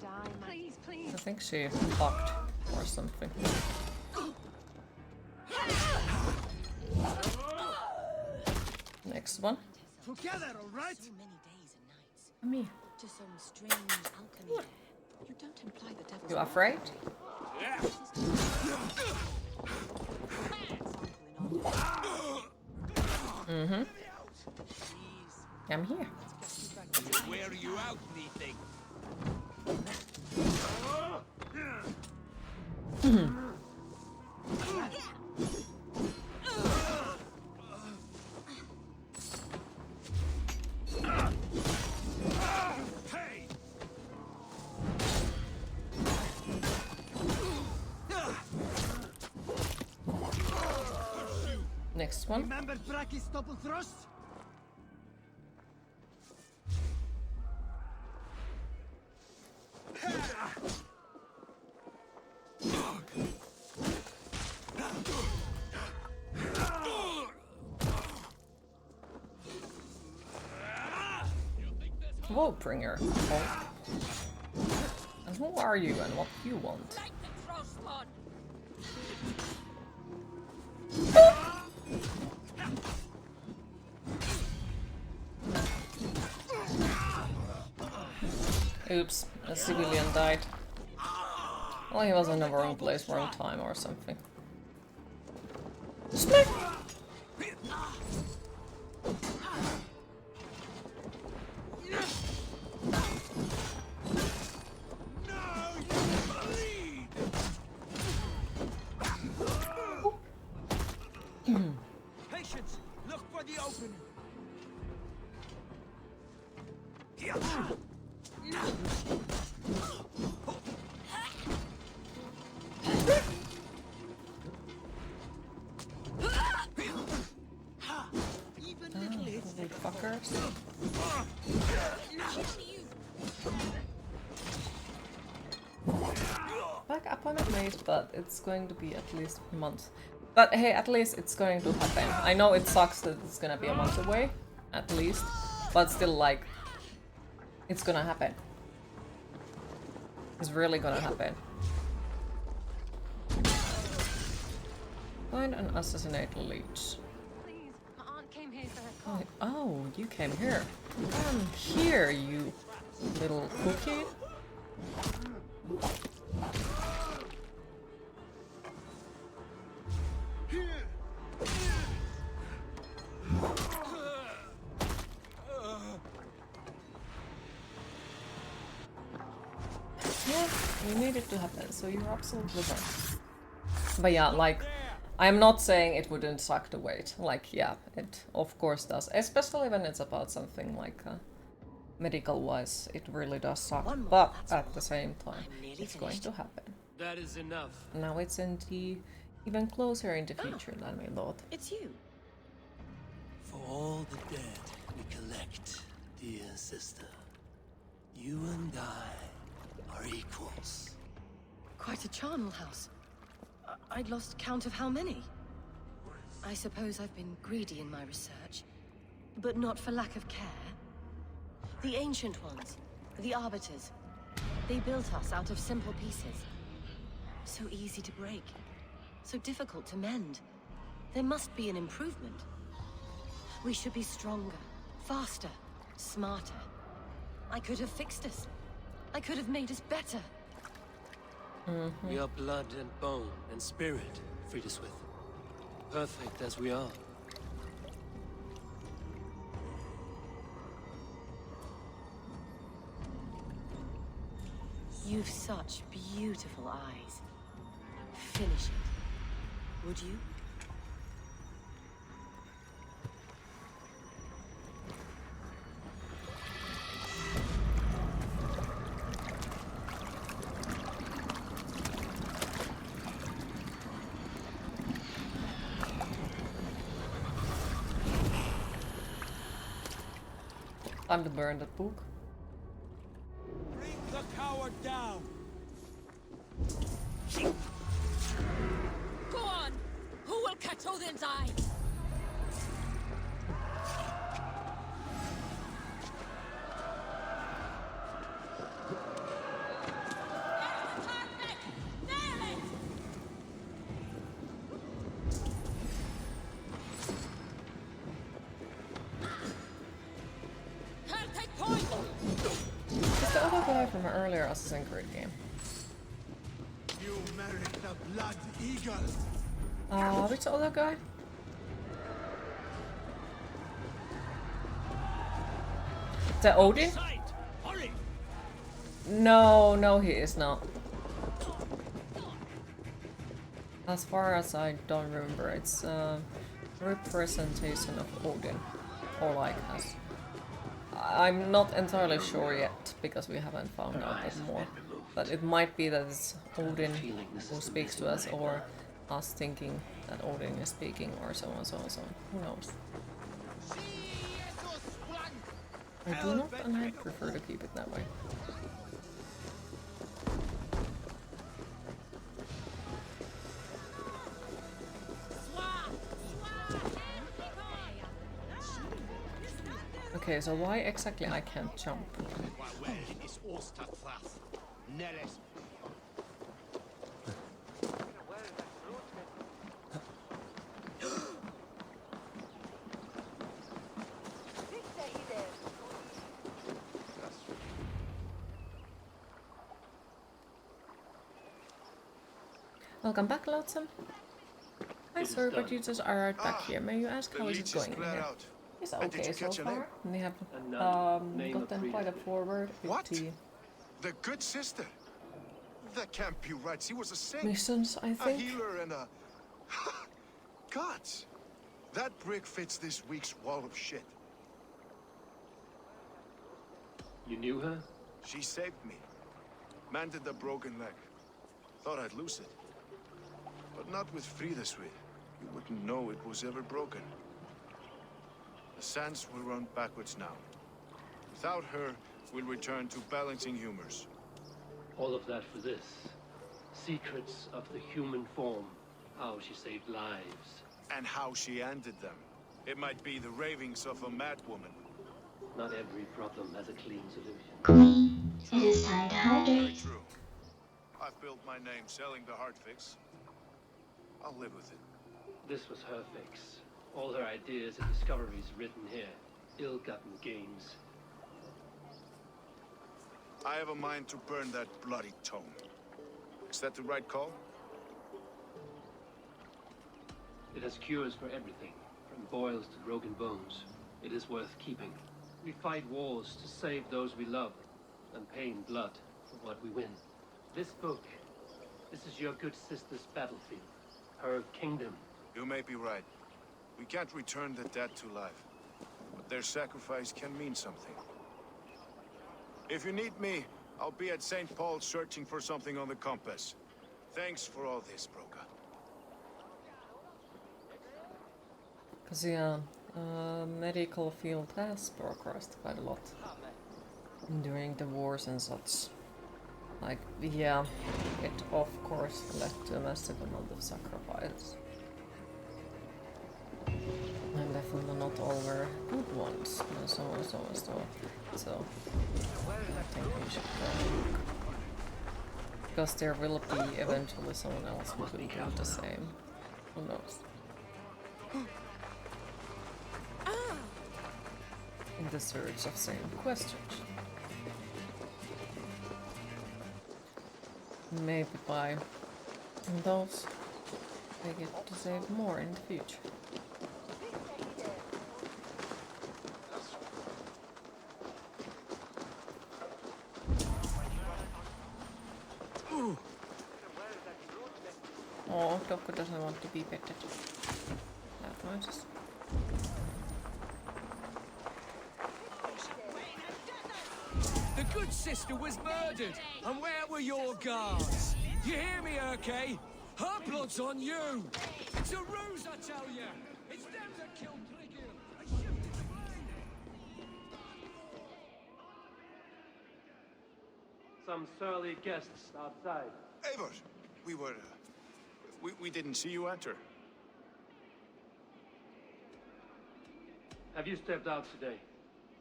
die, please, please. I think she fucked or something. Next one. Together, all right? Me. To some strange alchemy there. You don't imply the devil's You afraid? Mm-hmm. I'm here. Wear you out, meeting. Next one. Remember Braki's double thrust? Warbringer. Oh. And who are you and what do you want? Oops, a civilian died. Well, he was in the wrong place, wrong time or something. Smack! Patience! Look for the opening! Fuckers. Back appointment made, but it's going to be at least a month. But hey, at least it's going to happen. I know it sucks that it's gonna be a month away, at least, but still, like, it's gonna happen. It's really gonna happen. Find and assassinate leads. Oh, you came here. Come here, you little cookie. Yeah, you need it to happen, so you're absolutely right. But yeah, like, I'm not saying it wouldn't suck to wait. Like, yeah, it of course does. Especially when it's about something like medical-wise, it really does suck. But at the same time, it's going to happen. That is enough. Now it's even closer in the future than we thought. It's you. For all the dead we collect, dear sister, you and I are equals. Quite a charnel house. I'd lost count of how many. I suppose I've been greedy in my research, but not for lack of care. The ancient ones, the arbiters, they built us out of simple pieces. So easy to break, so difficult to mend. There must be an improvement. We should be stronger, faster, smarter. I could have fixed us. I could have made us better. We are blood and bone and spirit, Friedeswith. Perfect as we are. You've such beautiful eyes. Finish it, would you? Time to burn that book. Bring the coward down! Go on! Who will catch Odin's eye? guy from an earlier Assassin's Creed game. You merit the Blood Eagle. Which other guy? The Odin? No, he is not. As far as I don't remember, it's a representation of Odin. Or like us. I'm not entirely sure yet, because we haven't found out that more. But it might be that it's Odin who speaks to us, or us thinking that Odin is speaking, or so on, so on, so on. Who knows? I do not, and I prefer to keep it that way. Okay, so why exactly I can't jump? Welcome back, Lonesome. Hi, sir, but you just arrived back here. May you ask how is it going in here? It's okay so far. We have gotten quite a forward with the good sister. That can't be right. She was a saint. Missions, I think. A healer and a... Gods. That brick fits this week's wall of shit. You knew her? She saved me. Mended the broken leg. Thought I'd lose it. But not with Frida's way. You wouldn't know it was ever broken. The sands will run backwards now. Without her, we'll return to balancing humors. All of that for this. Secrets of the human form. How she saved lives. And how she ended them. It might be the ravings of a madwoman. Not every problem has a clean solution. Queen, it is time to hydrate. Very true. I've built my name selling the heart fix. I'll live with it. This was her fix. All her ideas and discoveries written here. Ill-gotten gains. I have a mind to burn that bloody tome. Is that the right call? It has cures for everything, from boils to broken bones. It is worth keeping. We fight wars to save those we love, and pay in blood for what we win. This book, this is your good sister's battlefield. Her kingdom. You may be right. We can't return the dead to life. But their sacrifice can mean something. If you need me, I'll be at St. Paul's searching for something on the compass. Thanks for all this, Broca. Because yeah, medical field has progressed quite a lot during the wars and such. Like, yeah, it of course led to a massive amount of sacrifice. And definitely not all were good ones, and so on, so on, so on. So, I think we should go. Because there will be eventually someone else who will do the same. Who knows? In the search of same questions. Maybe by those they get to save more in the future. Oh, Dokko doesn't want to be petted. That noises. The good sister was murdered, and where were your guards? You hear me, Urke? Her blood's on you! It's a ruse, I tell you! It's them that killed Trigger! I shifted the blame! Some surly guests outside. Eivor, we were... We didn't see you enter. Have you stepped out today?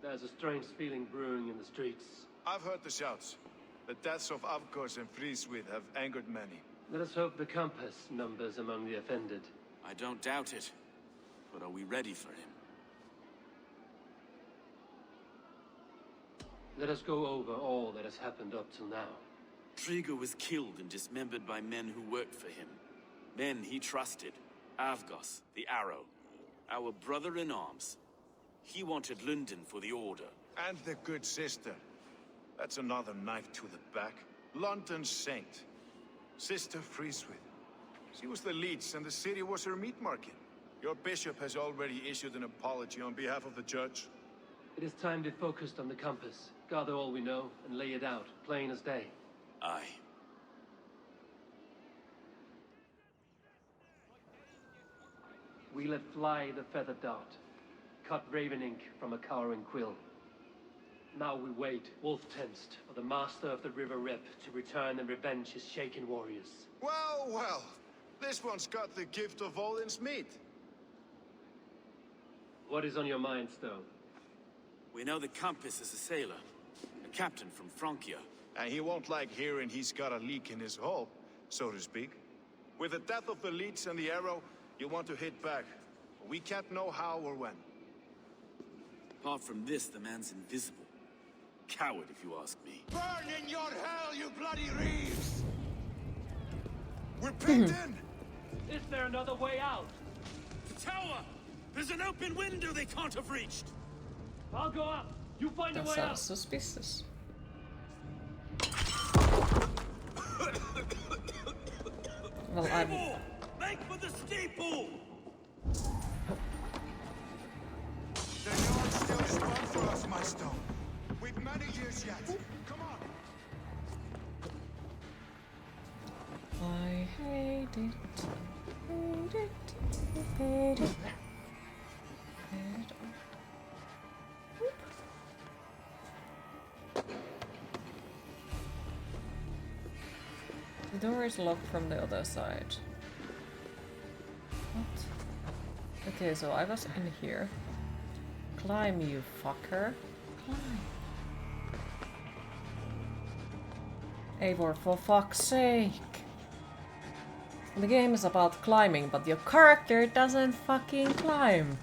There's a strange feeling brewing in the streets. I've heard the shouts. The deaths of Avkos and Friswith have angered many. Let us hope the compass numbers among the offended. I don't doubt it. But are we ready for him? Let us go over all that has happened up till now. Trigo was killed and dismembered by men who worked for him. Men he trusted. Avgos, the Arrow. Our brother in arms. He wanted London for the Order. And the good sister. That's another knife to the back. London's saint. Sister Freeswith. She was the leech and the city was her meat market. Your bishop has already issued an apology on behalf of the church. It is time we focused on the compass. Gather all we know and lay it out, plain as day. Aye. We let fly the feathered dart. Cut raven ink from a cowering quill. Now we wait, wolf-tensed, for the master of the River Rep to return and revenge his shaken warriors. Well, well. This one's got the gift of Odin's meat. What is on your mind, Stone? We know the compass is a sailor. A captain from Francia. And he won't like hearing he's got a leak in his hull, so to speak. With the death of the leech and the arrow, you want to hit back. We can't know how or when. Apart from this, the man's invisible. Coward, if you ask me. Burn in your hell, you bloody reeves! We're pinned in! Is there another way out? The tower! There's an open window they can't have reached! I'll go up. You find a That way out. sounds suspicious. Well, I'm... Make for the steeple! The yard's still strong for us, my Stone. We've many years yet. Come on! I hate it. Hate it. Hate it. Hate it. The door is locked from the other side. What? Okay, so I was in here. Climb, you fucker. Climb. Eivor, for fuck's sake. The game is about climbing, but your character doesn't fucking climb.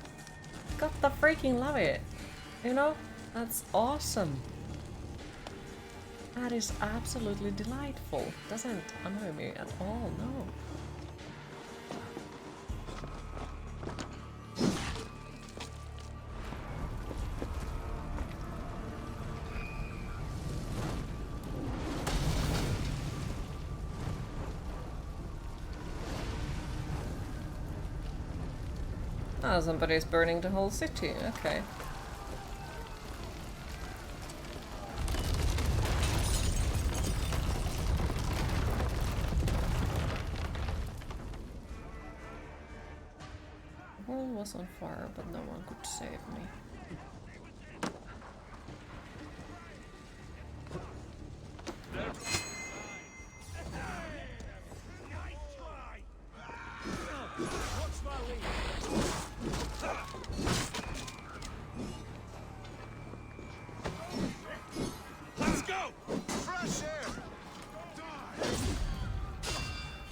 Gotta freaking love it. You know? That's awesome. That is absolutely delightful. Doesn't annoy me at all, no. Oh, somebody's burning the whole city. Okay. The world was on fire, but no one could save me. Let's go! Fresh air!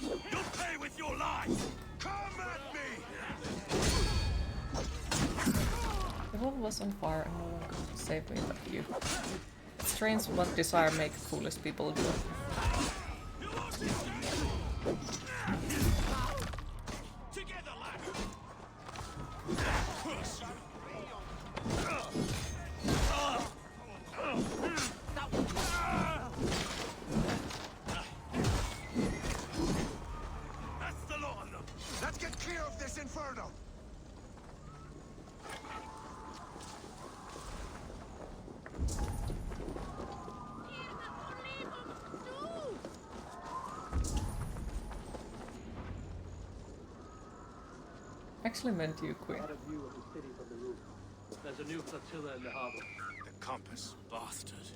You'll pay with your life! Come at me! The world was on fire and no one could save me but you. It's strange what desire make foolish people do. Together, lads! That's the lot of them! Let's get clear of this inferno! Actually meant you quit. Had a view of the city from the roof. There's a new flotilla in the harbor. The compass. Bastard.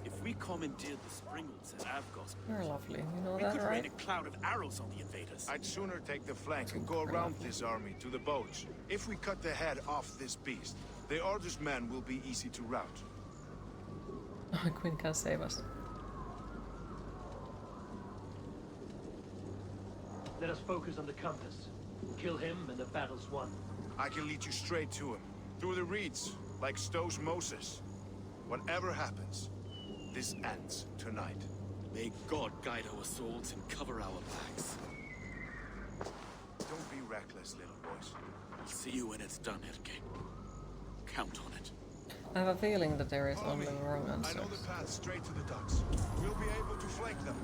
If we commandeered the Springles at Avgos, You're lovely, you know we that, could rain right? a cloud of arrows on the invaders. I'd sooner take the flank and go around this army to the boats. If we cut the head off this beast, the Order's men will be easy to rout. Quinn can save us. Let us focus on the compass. Kill him and the battle's won. I can lead you straight to him. Through the reeds, like Stowe's Moses. Whatever happens, this ends tonight. May God guide our swords and cover our backs. Don't be reckless, little boys. I'll see you when it's done, Erke. Count on it. I have a feeling that there is only wrong I answer. know the path straight to the docks. We'll be able to flank them.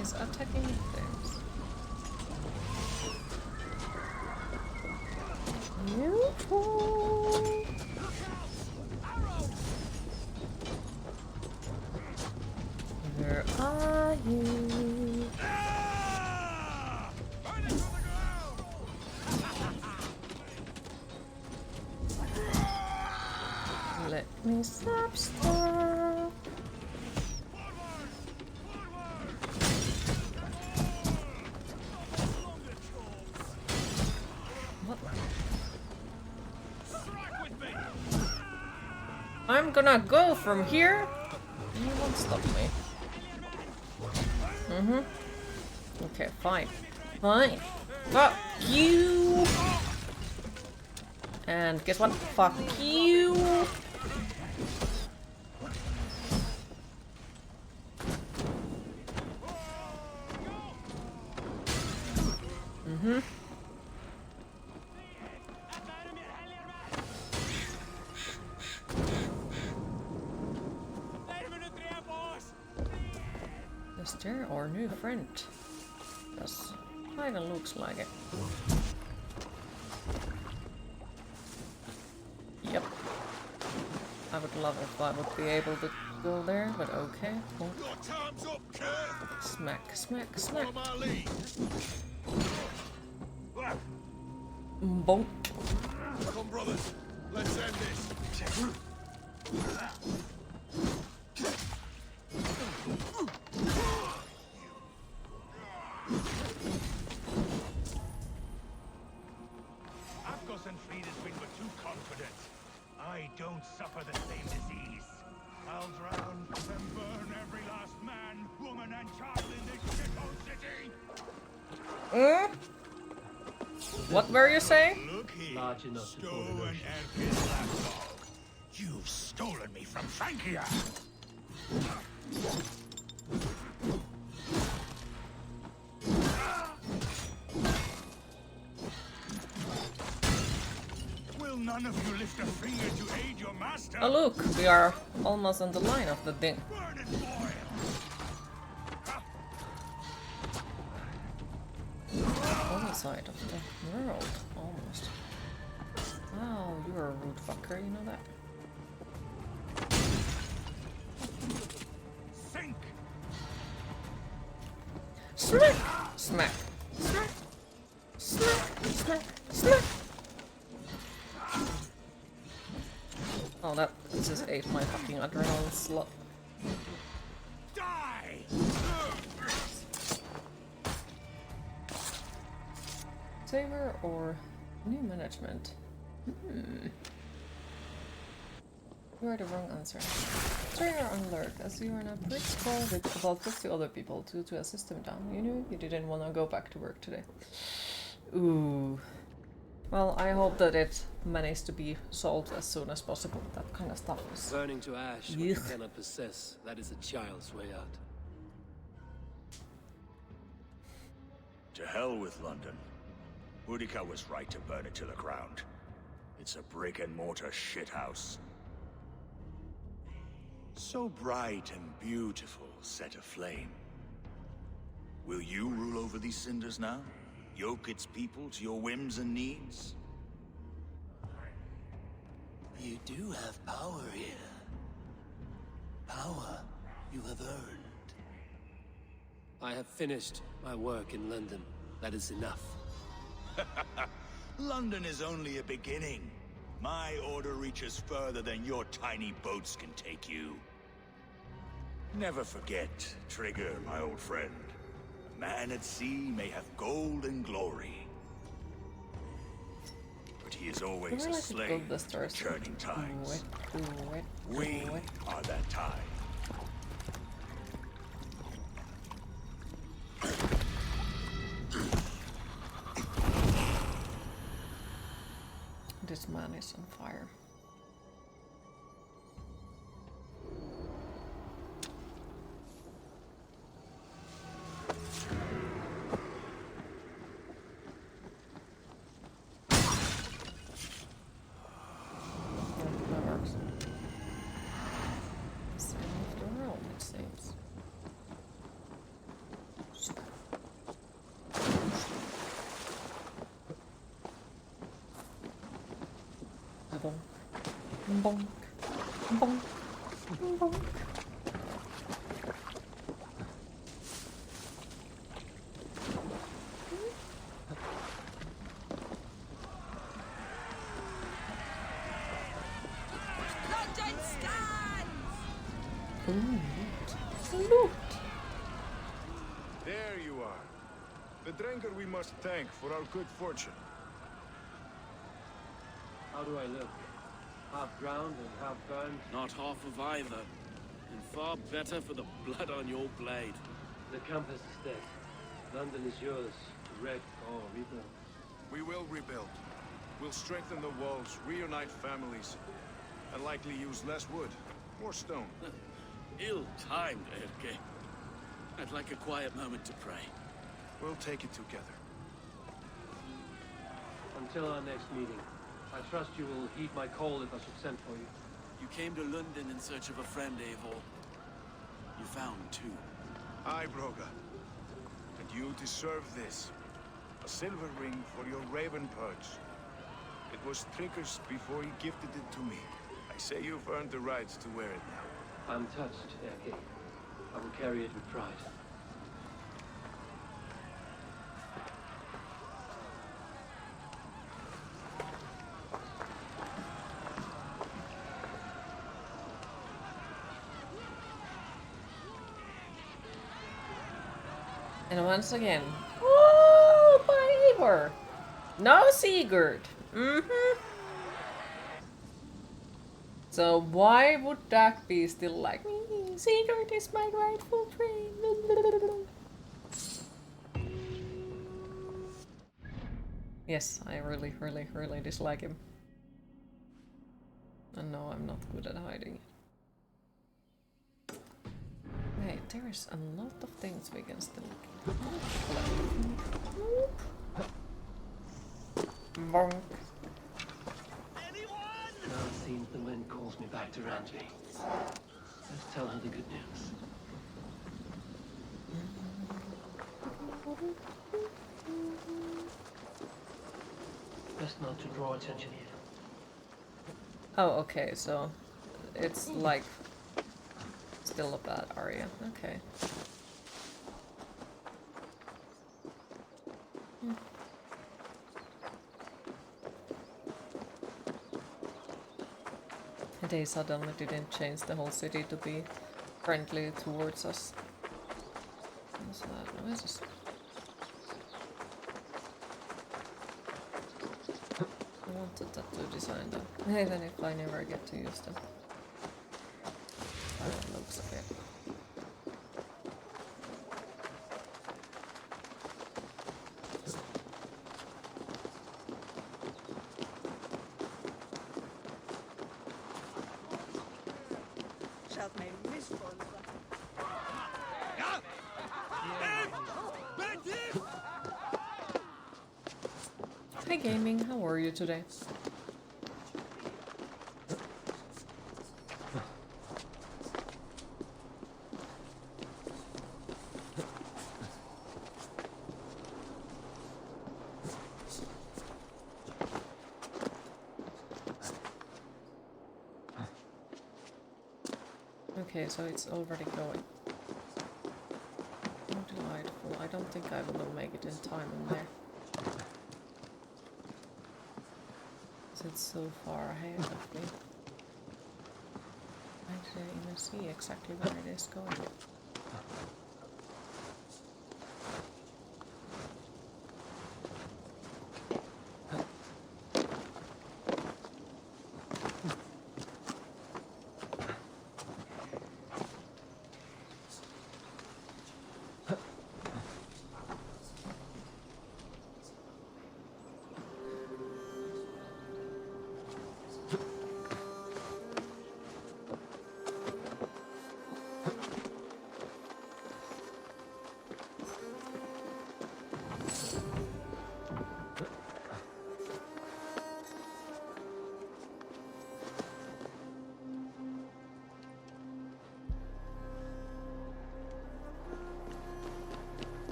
Is attacking things. You fool! Where are you? Let me stop. What? I'm gonna go from here. You won't stop me. Okay, fine. Fine. Fuck you! And guess what? Fuck you! Is there our new friend? Yes, kinda looks like it. Yep. I would love if I would be able to go there, but okay. Cool. Smack, smack, smack. Bonk. Come, brothers. Let's end this. Afgos and Friedeswin were too confident. I don't suffer the same disease. I'll drown and burn every last man, woman, and child in this shithole city. What were you saying? Look here, Large enough to call an Stow and ocean. Erke's lapdog. You've stolen me from Frankia. Will none of you lift a finger to aid your master? Oh look, we are almost on the line of the thing. Burn it, boy! Other side of the world, almost. Wow, you're a rude fucker, you know that? Sink! Smack! Smack! Smack! Smack! Smack! Smack! Oh, that just ate my fucking adrenaline slot. Die! Saver or new management? You are the wrong answer. Try your alert, as you are in a bridge call with about 50 other people to assist them down. You knew you didn't want to go back to work today. Ooh. Well, I hope that it managed to be solved as soon as possible. That kind of stuff is... Burning to ash what you cannot possess, that is a child's way out. To hell with London. Boudica was right to burn it to the ground. It's a brick-and-mortar shithouse. So bright and beautiful, set aflame. Will you rule over these cinders now? Yoke its people to your whims and needs? You do have power here. Power you have earned. I have finished my work in London. That is enough. London is only a beginning. My order reaches further than your tiny boats can take you. Never forget, Trigger, my old friend. A man at sea may have gold and glory, but he He is I always really a like to slave build the to stars. turning tides. Do it. We are that tide. This man is on fire. That works. Same after all, it seems. Bonk. Bonk. Bonk. Bonk. London stands! Salute! There you are. The drinker we must thank for our good fortune. How do I look? Half drowned and half burned? Not half of either. And far better for the blood on your blade. The compass is dead. London is yours, wreck or rebuild. We will rebuild. We'll strengthen the walls, reunite families, and likely use less wood, more stone. Ill-timed, Erke. I'd like a quiet moment to pray. We'll take it together. Until our next meeting, I trust you will heed my call if I should send for you. You came to London in search of a friend, Eivor. You found two. Aye, Broga. And you deserve this. A silver ring for your raven perch. It was Trigger's before he gifted it to me. I say you've earned the right to wear it now. I'm touched, Erke. I will carry it with pride. And once again, oh, by Eivor. No Sigurd. So why would that be still like me? Sigurd is my rightful friend. Yes, I really, really, really dislike him. And no, I'm not good at hiding. Wait, there is a lot of things we can still Bonk. Now it seems the wind calls me back to Randvi. Let's tell her the good news. Best not to draw attention here. Oh, okay, so it's like still a bad area. Okay. They suddenly didn't change the whole city to be friendly towards us. What's that noises? I wanted that to design them, even if I never get to use them. That looks okay. Hi gaming, how are you today? Okay, so it's already going. How delightful. I don't think I will make it in time in there. It's so far ahead of me. I didn't even see exactly where it is going.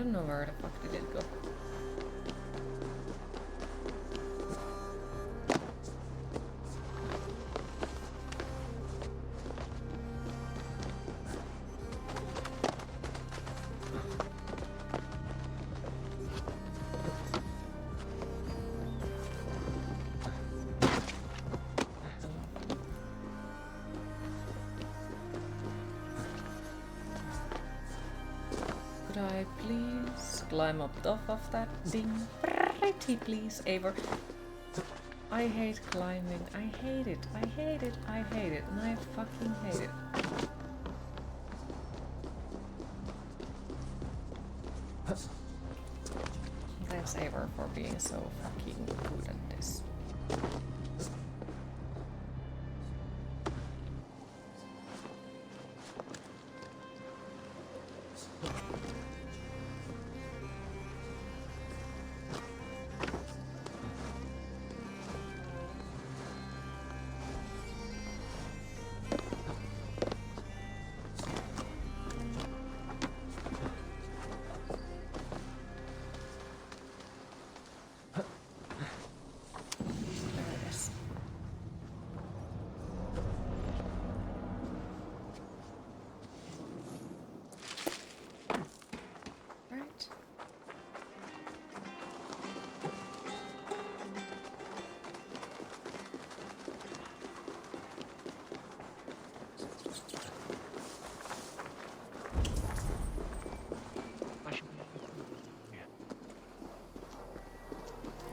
don't know where the fuck did it go. Could I please climb up top of that thing? Pretty please, Eivor. I hate climbing. I hate it. I hate it. I hate it. And I fucking hate it. Thanks, Eivor, for being so fucking good at this.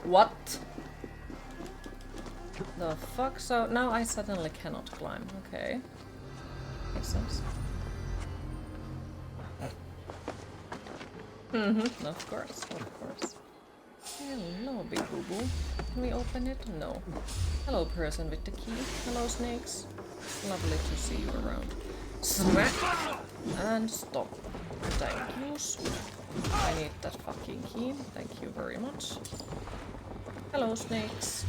What the fuck? So now I suddenly cannot climb. Okay. Makes sense. Of course, of course. Hello, big boo boo. Can we open it? No. Hello, person with the key. Hello, snakes. Lovely to see you around. Smack! And stop. Thank yous. I need that fucking key. Thank you very much. Hello, snakes.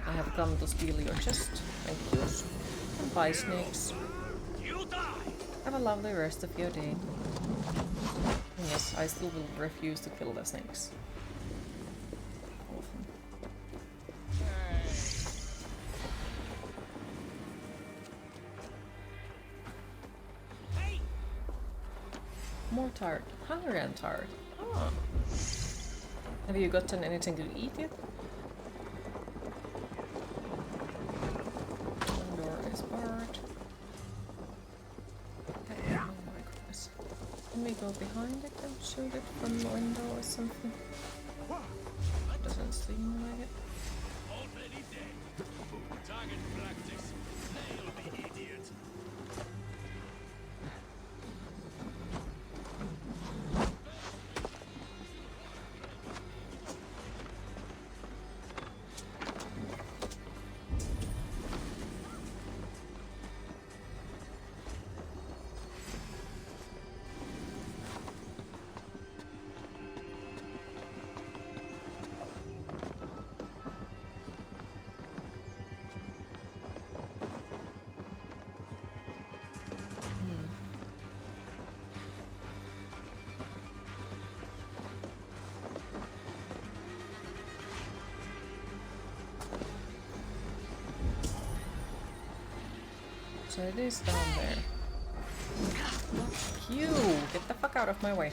I have come to steal your chest. Thank yous. And bye, snakes. Have a lovely rest of your day. And yes, I still will refuse to kill the snakes. Awesome. More tired. Hungry and tired. Oh. Have you gotten anything to eat yet? The door is barred. Okay, oh my goodness. Can we go behind it and shoot it from the window or something? Doesn't seem like it. Already dead. Target practice. Nail the idiot. So it is down there. Fuck you! Get the fuck out of my way.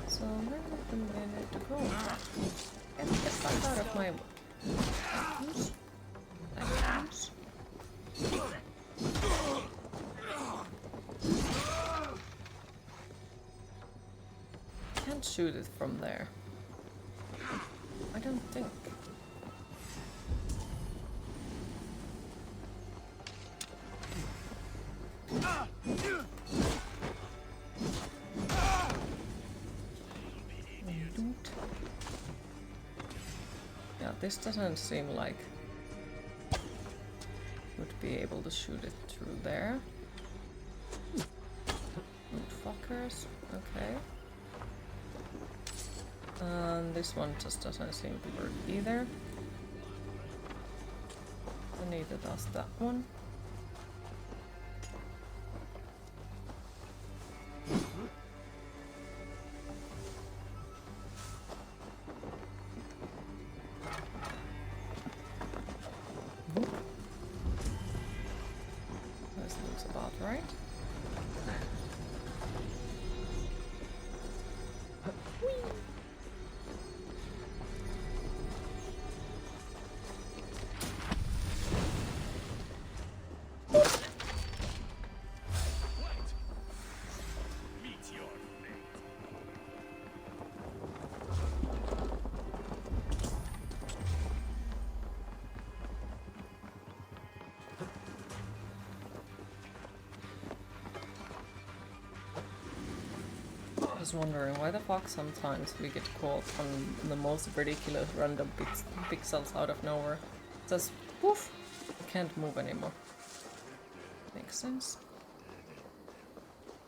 So where do we need to go? Get the fuck out of my way. Can't shoot it from there. I don't think. Yeah, this doesn't seem like would be able to shoot it through there. Good fuckers. Okay. And this one just doesn't seem to work either. Neither does that one. Just wondering why the fuck sometimes we get caught on the most ridiculous random pixels out of nowhere. Just poof! I can't move anymore. Makes sense.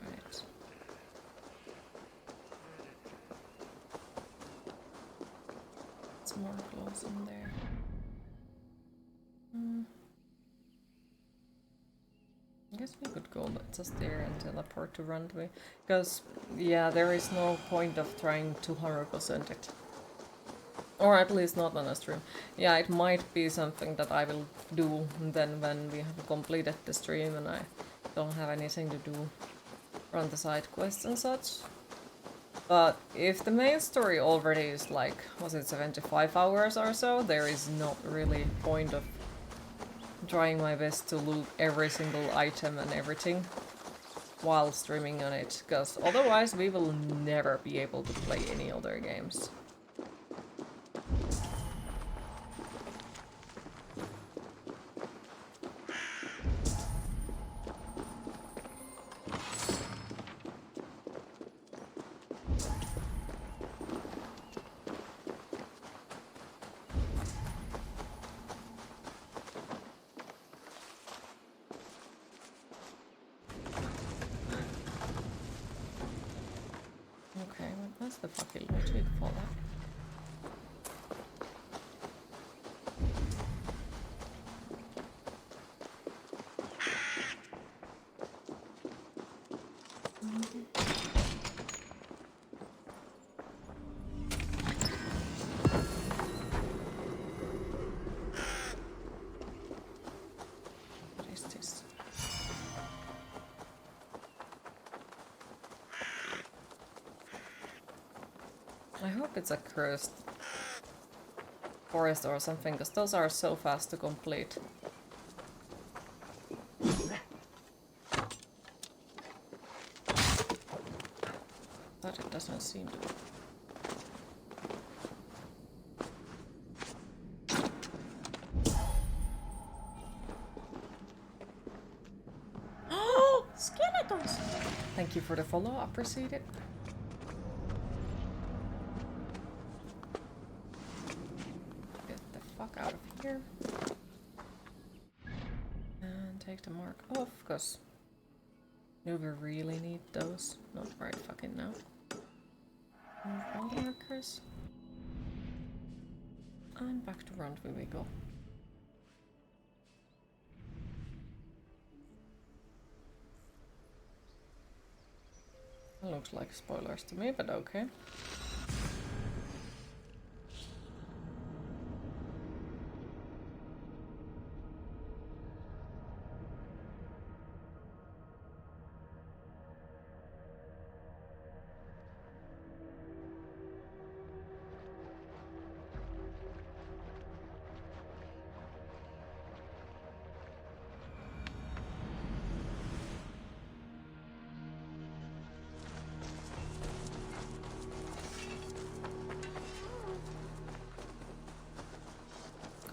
Right. Some more clothes in there. I guess we could go just there and teleport to Runway. Because, yeah, there is no point of trying to 100% it. Or at least not on a stream. Yeah, it might be something that I will do then when we have completed the stream and I don't have anything to do on the side quests and such. But if the main story already is like, was it 75 hours or so, there is not really point of trying my best to loot every single item and everything while streaming on it, because otherwise we will never be able to play any other games. Okay, well, that's the fucking logic for that. What is this? I hope it's a cursed forest or something, because those are so fast to complete. But it doesn't seem to. Oh, skeletons! Thank you for the follow, appreciate it. Get the fuck out of here. And take the mark off, because do we really need those? Not right fucking now. Move all the markers. And back to Runway we go. Looks like spoilers to me, but okay.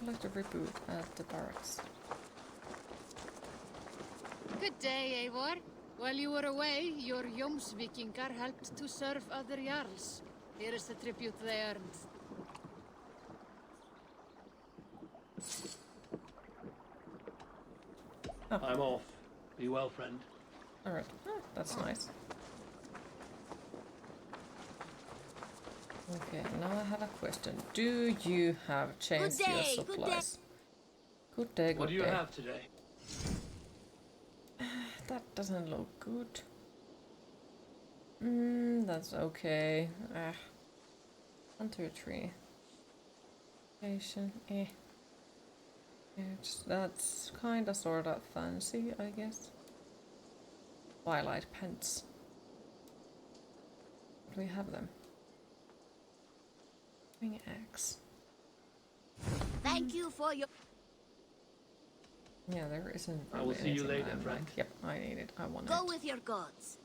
Collective reboot at the barracks. Good day, Eivor. While you were away, your Jomsvikingar helped to serve other Jarls. Here is the tribute they earned. Oh. I'm off. Be well, friend. Alright, that's nice. Okay, now I have a question. Do you have changed your supplies? Good day, good day. What do you have today? That doesn't look good. That's okay. 1, 2, 3. Patient, that's kinda sorta fancy, I guess. Twilight pants. Do we have them? Wing axe. Thank you for your... Yeah, there isn't really I will see you anything later, I friend. like. Yep, I need it. I want it. Go with your gods.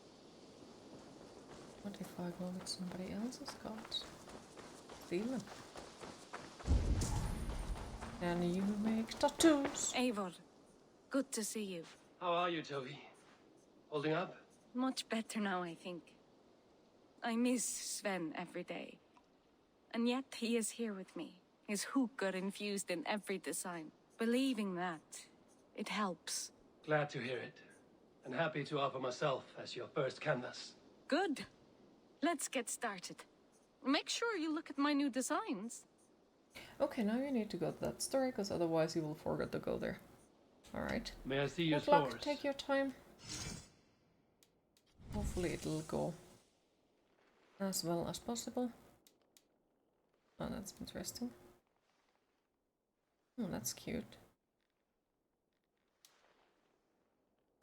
What if I go with somebody else's gods? Steal them. Can you make tattoos? Eivor, good to see you. How are you, Toby? Holding up? Much better now, I think. I miss Sven every day. And yet he is here with me, his hooker infused in every design. Believing that, it helps. Glad to hear it. And happy to offer myself as your first canvas. Good. Let's get started. Make sure you look at my new designs. Okay, now you need to go to that story, because otherwise you will forget to go there. Alright. May I see your Good luck, stores? take your time. Hopefully it'll go as well as possible. Oh, that's interesting. Oh, that's cute.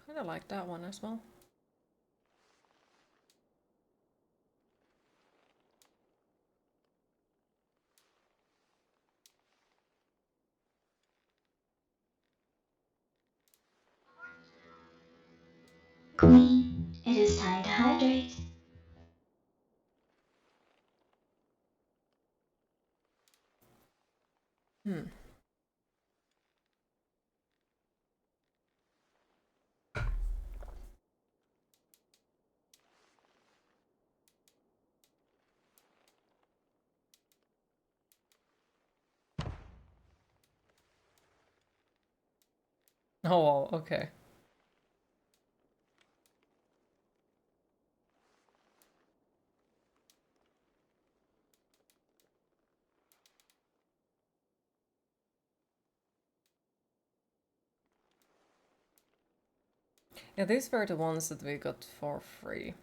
Kinda like that one as well. Queen, it is time to hydrate. Oh, wow, okay. Yeah, these were the ones that we got for free.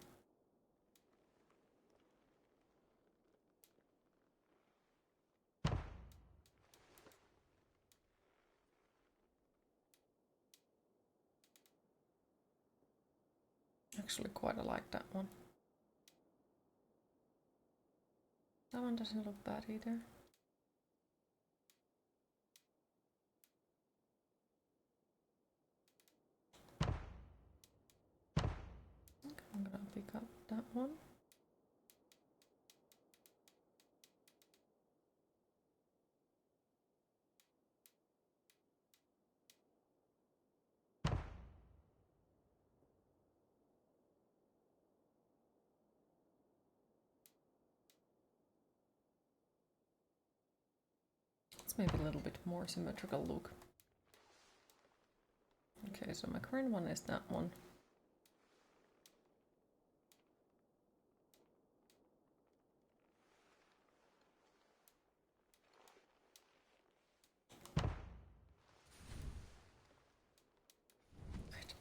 Actually, quite like that one. That one doesn't look bad either. Okay, I'm gonna pick up that one. It's maybe a little bit more symmetrical look. Okay, so my current one is that one. Right.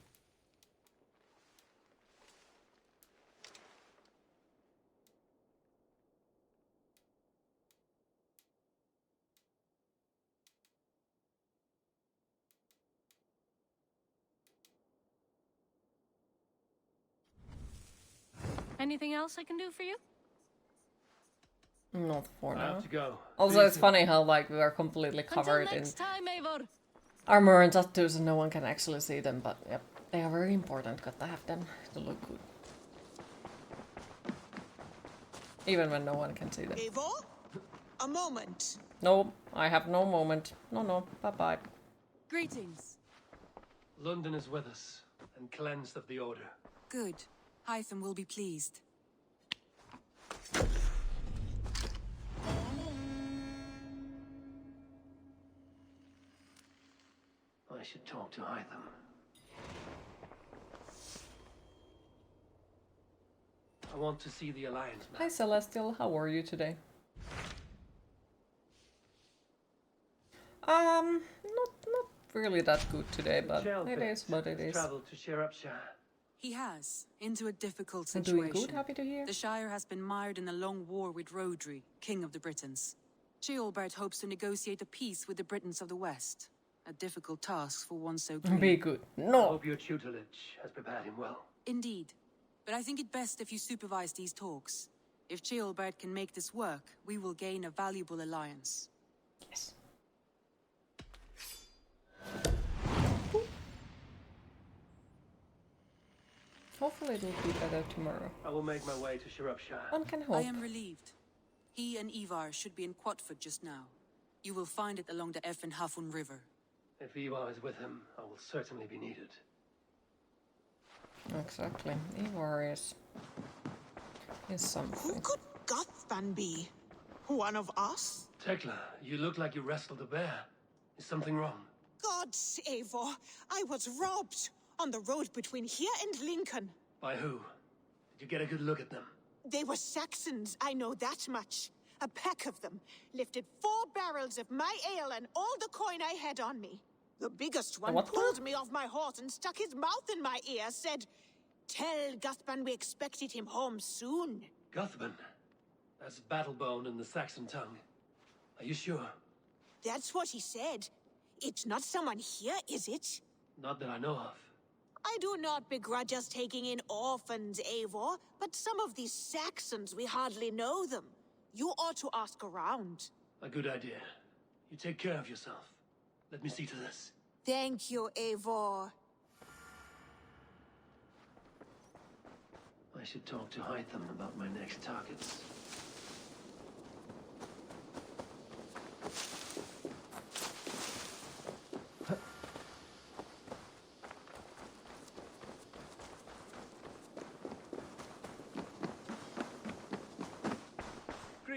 Anything else I can do for you? Not for I now. have to go. Also, it's funny how like we are completely covered Until in next time, Eivor. armor and tattoos and no one can actually see them, but yep, they are very important, got to have them to look good. Even when no one can see them. Eivor? A moment. No, I have no moment. No, bye-bye. Greetings. London is with us, and cleansed of the Order. Good. Hytham will be pleased. I should talk to Hytham. I want to see the Alliance map. Hi Celestial, how are you today? Not really that good today, but it is what it is. Traveled to Shropshire. He has, into a difficult I'm situation. doing good, happy to hear. The Shire has been mired in a long war with Rodri, King of the Britons. Ceolbert hopes to negotiate a peace with the Britons of the West. A difficult task for one so great. Be good. I No! hope your tutelage has prepared him well. Indeed. But I think it best if you supervise these talks. If Ceolbert can make this work, we will gain a valuable alliance. Yes. Hopefully it will be better tomorrow. I will make my way to Shropshire. One can hope. I am relieved. He and Ivar should be in Quatford just now. You will find it along the Effen Hafun River. If Ivar is with him, I will certainly be needed. Exactly. Ivar is is something. Who could Gothvan be? One of us? Tekla, you look like you wrestled a bear. Is something wrong? Gods, Eivor, I was robbed on the road between here and Lincoln. By who? Did you get a good look at them? They were Saxons, I know that much. A pack of them lifted 4 barrels of my ale and all the coin I had on me. The biggest one pulled me off my horse and stuck his mouth in my ear, said, "Tell Guthban we expected him home soon." Guthban? That's Battlebone in the Saxon tongue. Are you sure? That's what he said. It's not someone here, is it? Not that I know of. I do not begrudge us taking in orphans, Eivor, but some of these Saxons, we hardly know them. You ought to ask around. A good idea. You take care of yourself. Let me see to this. Thank you, Eivor. I should talk to Hytham about my next targets.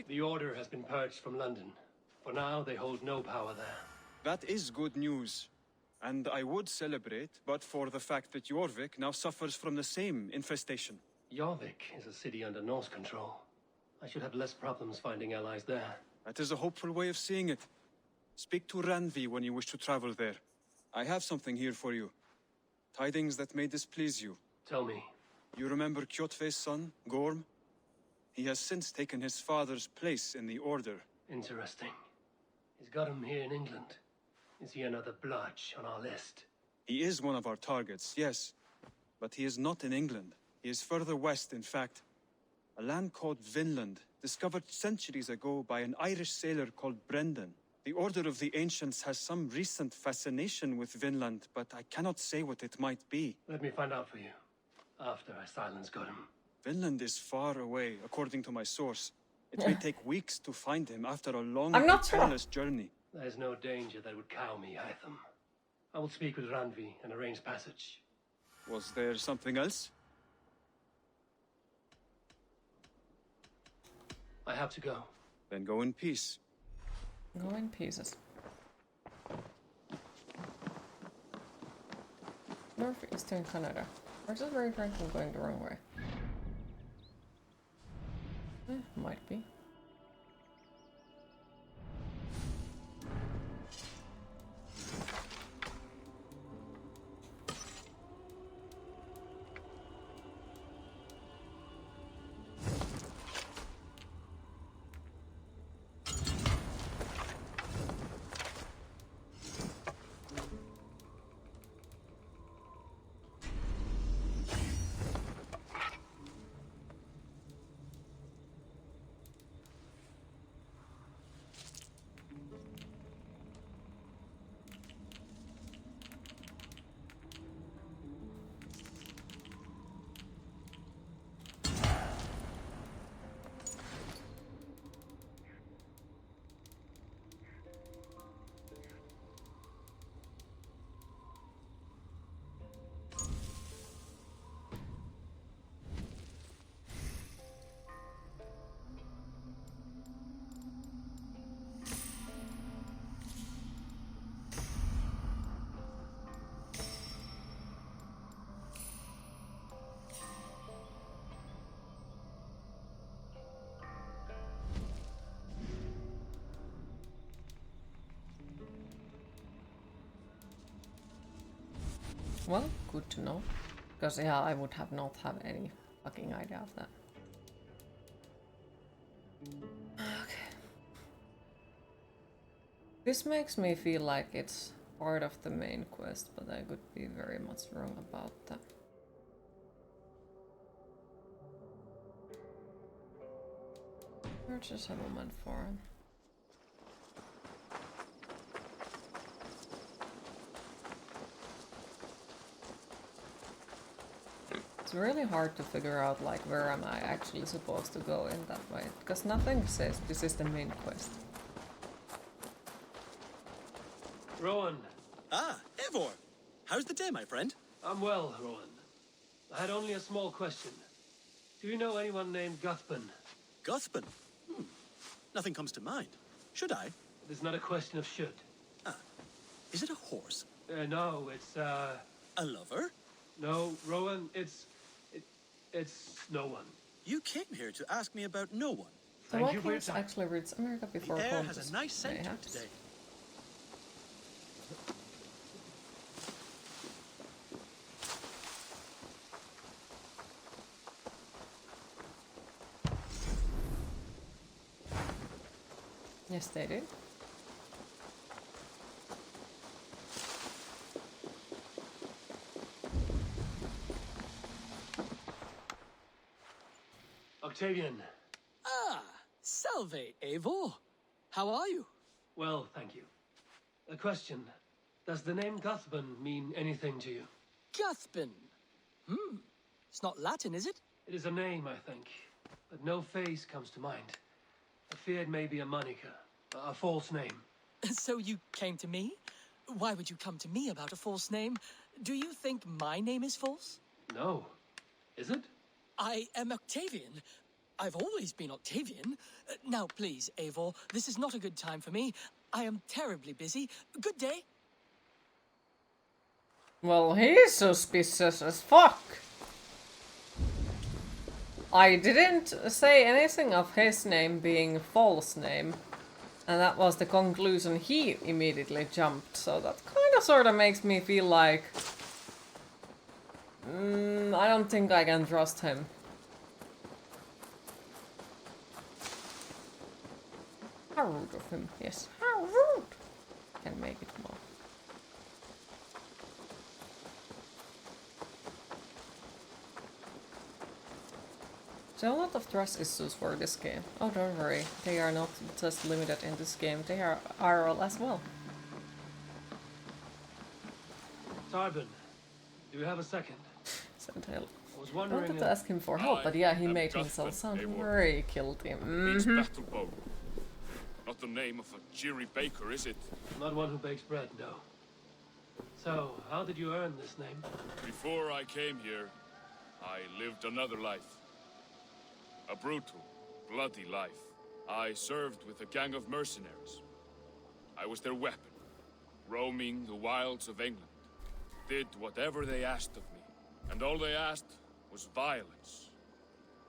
The Order has been purged from London. For now, they hold no power there. That is good news. And I would celebrate, but for the fact that Jorvik now suffers from the same infestation. Jorvik is a city under Norse control. I should have less problems finding allies there. That is a hopeful way of seeing it. Speak to Ranvi when you wish to travel there. I have something here for you. Tidings that may displease you. Tell me. You remember Kjotve's son, Gorm? He has since taken his father's place in the Order. Interesting. He's got him here in England. Is he another blotch on our list? He is one of our targets, yes. But he is not in England. He is further west, in fact. A land called Vinland, discovered centuries ago by an Irish sailor called Brendan. The Order of the Ancients has some recent fascination with Vinland, but I cannot say what it might be. Let me find out for you. After I silence Gotham. Vinland is far away, according to my source. It may take weeks to find him after a long, perilous journey. There's no danger that would cow me, Hytham. I will speak with Ranvi and arrange passage. Was there something else? I have to go. Then go in peace. Go in pieces. Northeastern Canada. Or is this very frankly going the wrong way? Might be. Well, good to know. Because yeah, I would have not have any fucking idea of that. Okay. This makes me feel like it's part of the main quest, but I could be very much wrong about that. Purchase settlement forum. It's really hard to figure out like where am I actually supposed to go in that way, because nothing says this is the main quest. Rowan. Ah, Eivor. How's the day, my friend? I'm well, Rowan. I had only a small question. Do you know anyone named Guthban? Guthban? Nothing comes to mind. Should I? It is not a question of should. Ah. Is it a horse? No, it's, A lover? No, Rowan, it's no one. You came here to ask me about no one. The Vikings actually reached America before the air Columbus. has a nice scent to it today. Yes, they did. Octavian. Ah, salve, Eivor. How are you? Well, thank you. A question. Does the name Guthban mean anything to you? Guthban? It's not Latin, is it? It is a name, I think. But no face comes to mind. I fear it may be a moniker. A false name. So you came to me? Why would you come to me about a false name? Do you think my name is false? No. Is it? I am Octavian. I've always been Octavian. Now, please, Eivor, this is not a good time for me. I am terribly busy. Good day. Well, he's suspicious as fuck. I didn't say anything of his name being a false name. And that was the conclusion he immediately jumped. So that kind of sort of makes me feel like... I don't think I can trust him. How rude of him, yes. How rude! Can make it more. So a lot of trust issues for this game. Oh, don't worry. They are not just limited in this game. They are RL as well. Tarbin, do you have a second? I was wondering. wanted to ask him for help, but yeah, he made himself sound very guilty. Means battle bow. Not the name of a cheery baker, is it? Not one who bakes bread, no. So, how did you earn this name? Before I came here, I lived another life. A brutal, bloody life. I served with a gang of mercenaries. I was their weapon, roaming the wilds of England. Did whatever they asked of me, and all they asked was violence.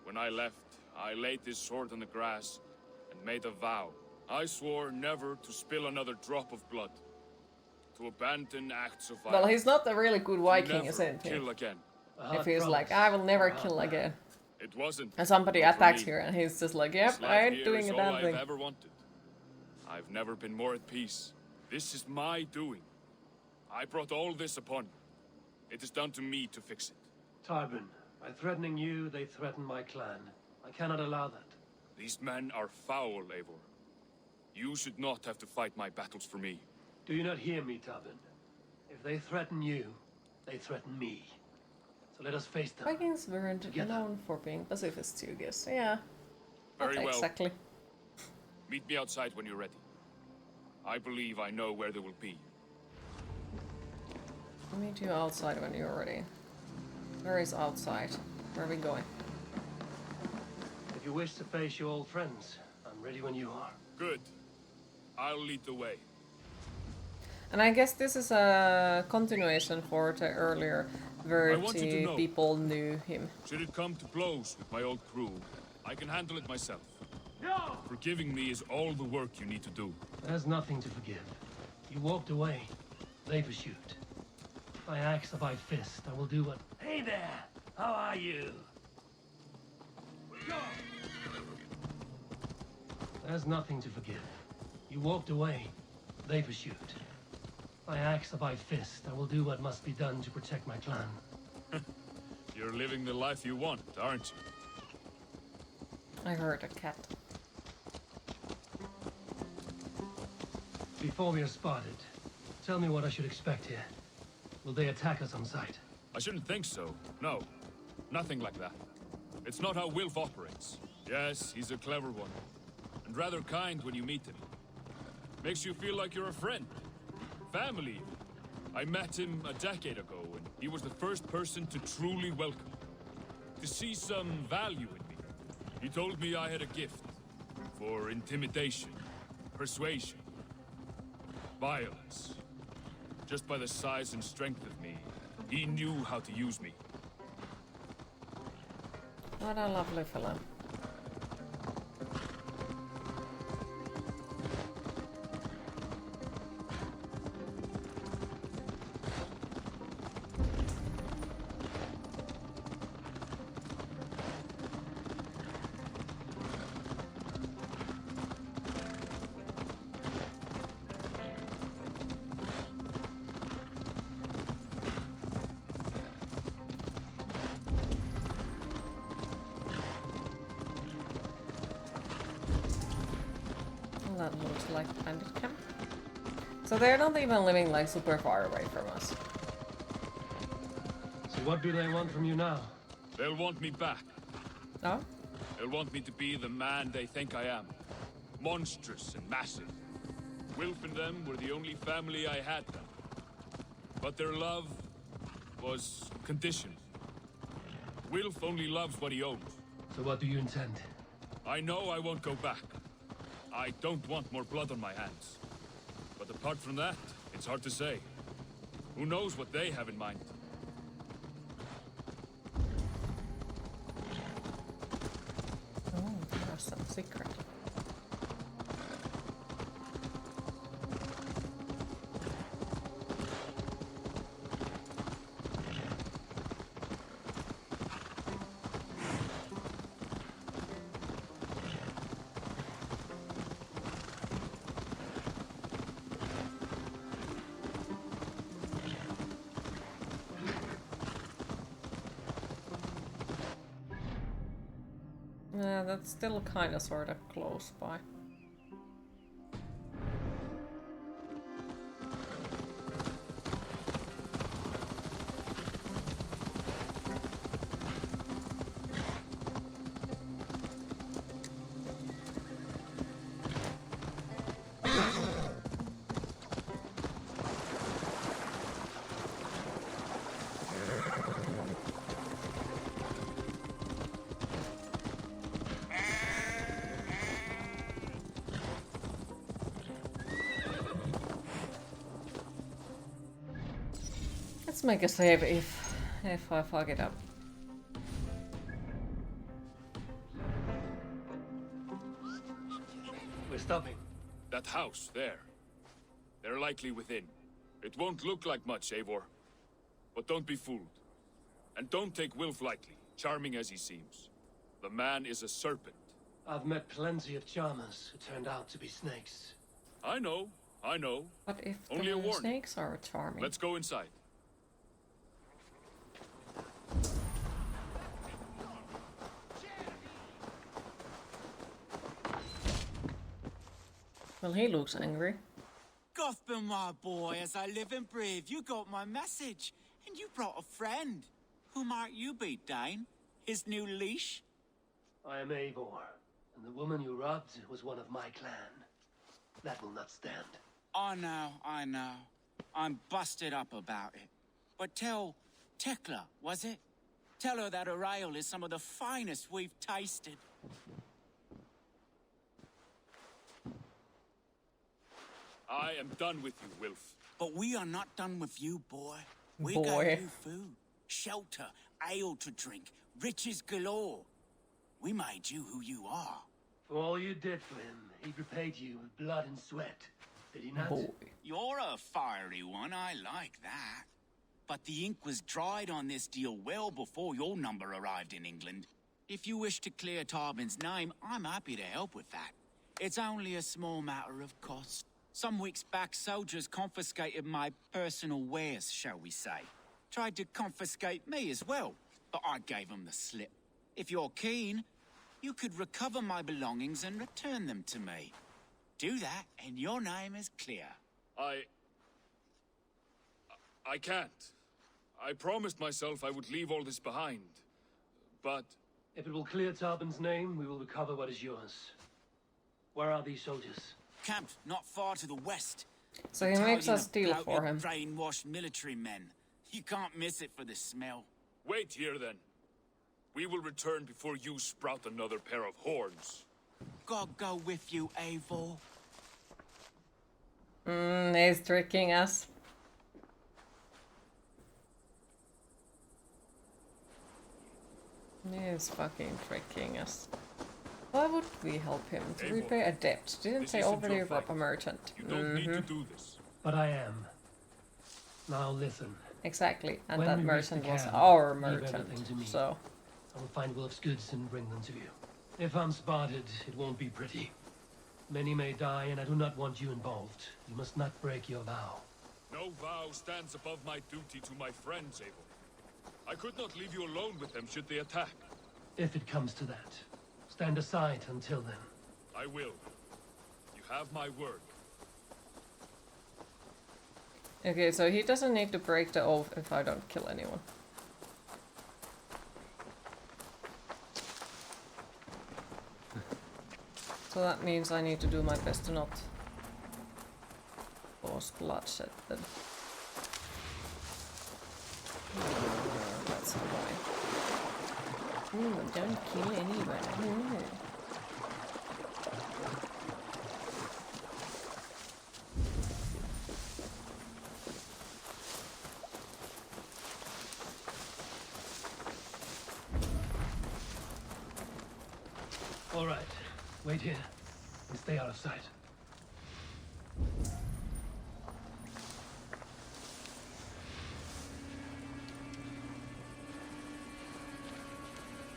When I left, I laid this sword on the grass and made a vow. I swore never to spill another drop of blood, to abandon acts of violence. Well, he's not a really good Viking, never isn't he? Kill again. If he's like, I will never kill again. It wasn't. And somebody attacks here and he's just like, yep, This I life ain't here doing is a all damn thing. I've ever wanted. I've never been more at peace. This is my doing. I brought all this upon you. It is down to me to fix it. Tarbin, by threatening you, they threaten my clan. I cannot allow that. These men are foul, Eivor. You should not have to fight my battles for me. Do you not hear me, Tarbin? If they threaten you, they threaten me. So let us face them. Vikings weren't known for being pacifists, you guess. Yeah. Very well. Exactly. Meet me outside when you're ready. I believe I know where they will be. I'll meet you outside when you're ready. Where is outside? Where are we going? If you wish to face your old friends, I'm ready when you are. Good. I'll lead the way. And I guess this is a continuation for the earlier where the people knew him. Should it come to blows with my old crew, I can handle it myself. No! Forgiving me is all the work you need to do. There's nothing to forgive. You walked away. They pursued. By axe or by fist, I will do what... Hey there! How are you? Go! There's nothing to forgive. You walked away. They pursued. By axe or by fist, I will do what must be done to protect my clan. You're living the life you want, aren't you? I heard a cat. Before we are spotted, tell me what I should expect here. Will they attack us on sight? I shouldn't think so. No. Nothing like that. It's not how Wilf operates. Yes, he's a clever one. And rather kind when you meet him. Makes you feel like you're a friend. Family, even. I met him a decade ago, and he was the first person to truly welcome me. to see some value in me. He told me I had a gift for intimidation, persuasion, violence. Just by the size and strength of me, he knew how to use me. What a lovely fellow. That looks like bandit camp. So they're not even living like super far away from us. So what do they want from you now? They'll want me back. Oh? They'll want me to be the man they think I am. Monstrous and massive. Wilf and them were the only family I had then. But their love was conditioned. Wilf only loves what he owns. So what do you intend? I know I won't go back. I don't want more blood on my hands. But apart from that, it's hard to say. Who knows what they have in mind? Oh, there's some secret. Yeah, that's still kind of sort of close by. Let's make a save if I fuck it up. We're stopping. That house, there. They're likely within. It won't look like much, Eivor. But don't be fooled. And don't take Wilf lightly, charming as he seems. The man is a serpent. I've met plenty of charmers who turned out to be snakes. I know. But if Only a the warning. snakes are charming. Let's go inside. Well, he looks angry. Gotham, my boy, as I live and breathe, you got my message. And you brought a friend. Who might you be, Dane? His new leash? I am Eivor, and the woman you robbed was one of my clan. That will not stand. I know. I'm busted up about it. But tell Tekla, was it? Tell her that her ale is some of the finest we've tasted. I am done with you, Wilf. But we are not done with you, boy. We Boy. got you food, shelter, ale to drink, riches galore. We made you who you are. For all you did for him, he repaid you with blood and sweat. Did he not? Boy. You're a fiery one, I like that. But the ink was dried on this deal well before your number arrived in England. If you wish to clear Tarbin's name, I'm happy to help with that. It's only a small matter of cost. Some weeks back, soldiers confiscated my personal wares, shall we say. Tried to confiscate me as well, but I gave them the slip. If you're keen, you could recover my belongings and return them to me. Do that, and your name is clear. I can't. I promised myself I would leave all this behind. But... If it will clear Tarbin's name, we will recover what is yours. Where are these soldiers? Camped not far to the west. So he makes us deal for him. Brainwashed military men. You can't miss it for the smell. Wait here, then. We will return before you sprout another pair of horns. God go with you, Eivor. He's tricking us. He's fucking tricking us. Why would we help him? To repay a debt. Didn't say already rob a merchant. You don't need to do this. But I am. Now listen. Exactly, and When that we reach the merchant was camp, our leave merchant, everything to me. so... I will find Wilf's goods and bring them to you. If I'm spotted, it won't be pretty. Many may die, and I do not want you involved. You must not break your vow. No vow stands above my duty to my friends, Eivor. I could not leave you alone with them should they attack. If it comes to that, stand aside until then. I will. You have my word. Okay, so he doesn't need to break the oath if I don't kill anyone. So that means I need to do my best to not cause bloodshed then. That's annoying. Ooh, don't kill anyone. Ooh. All right, wait here and stay out of sight.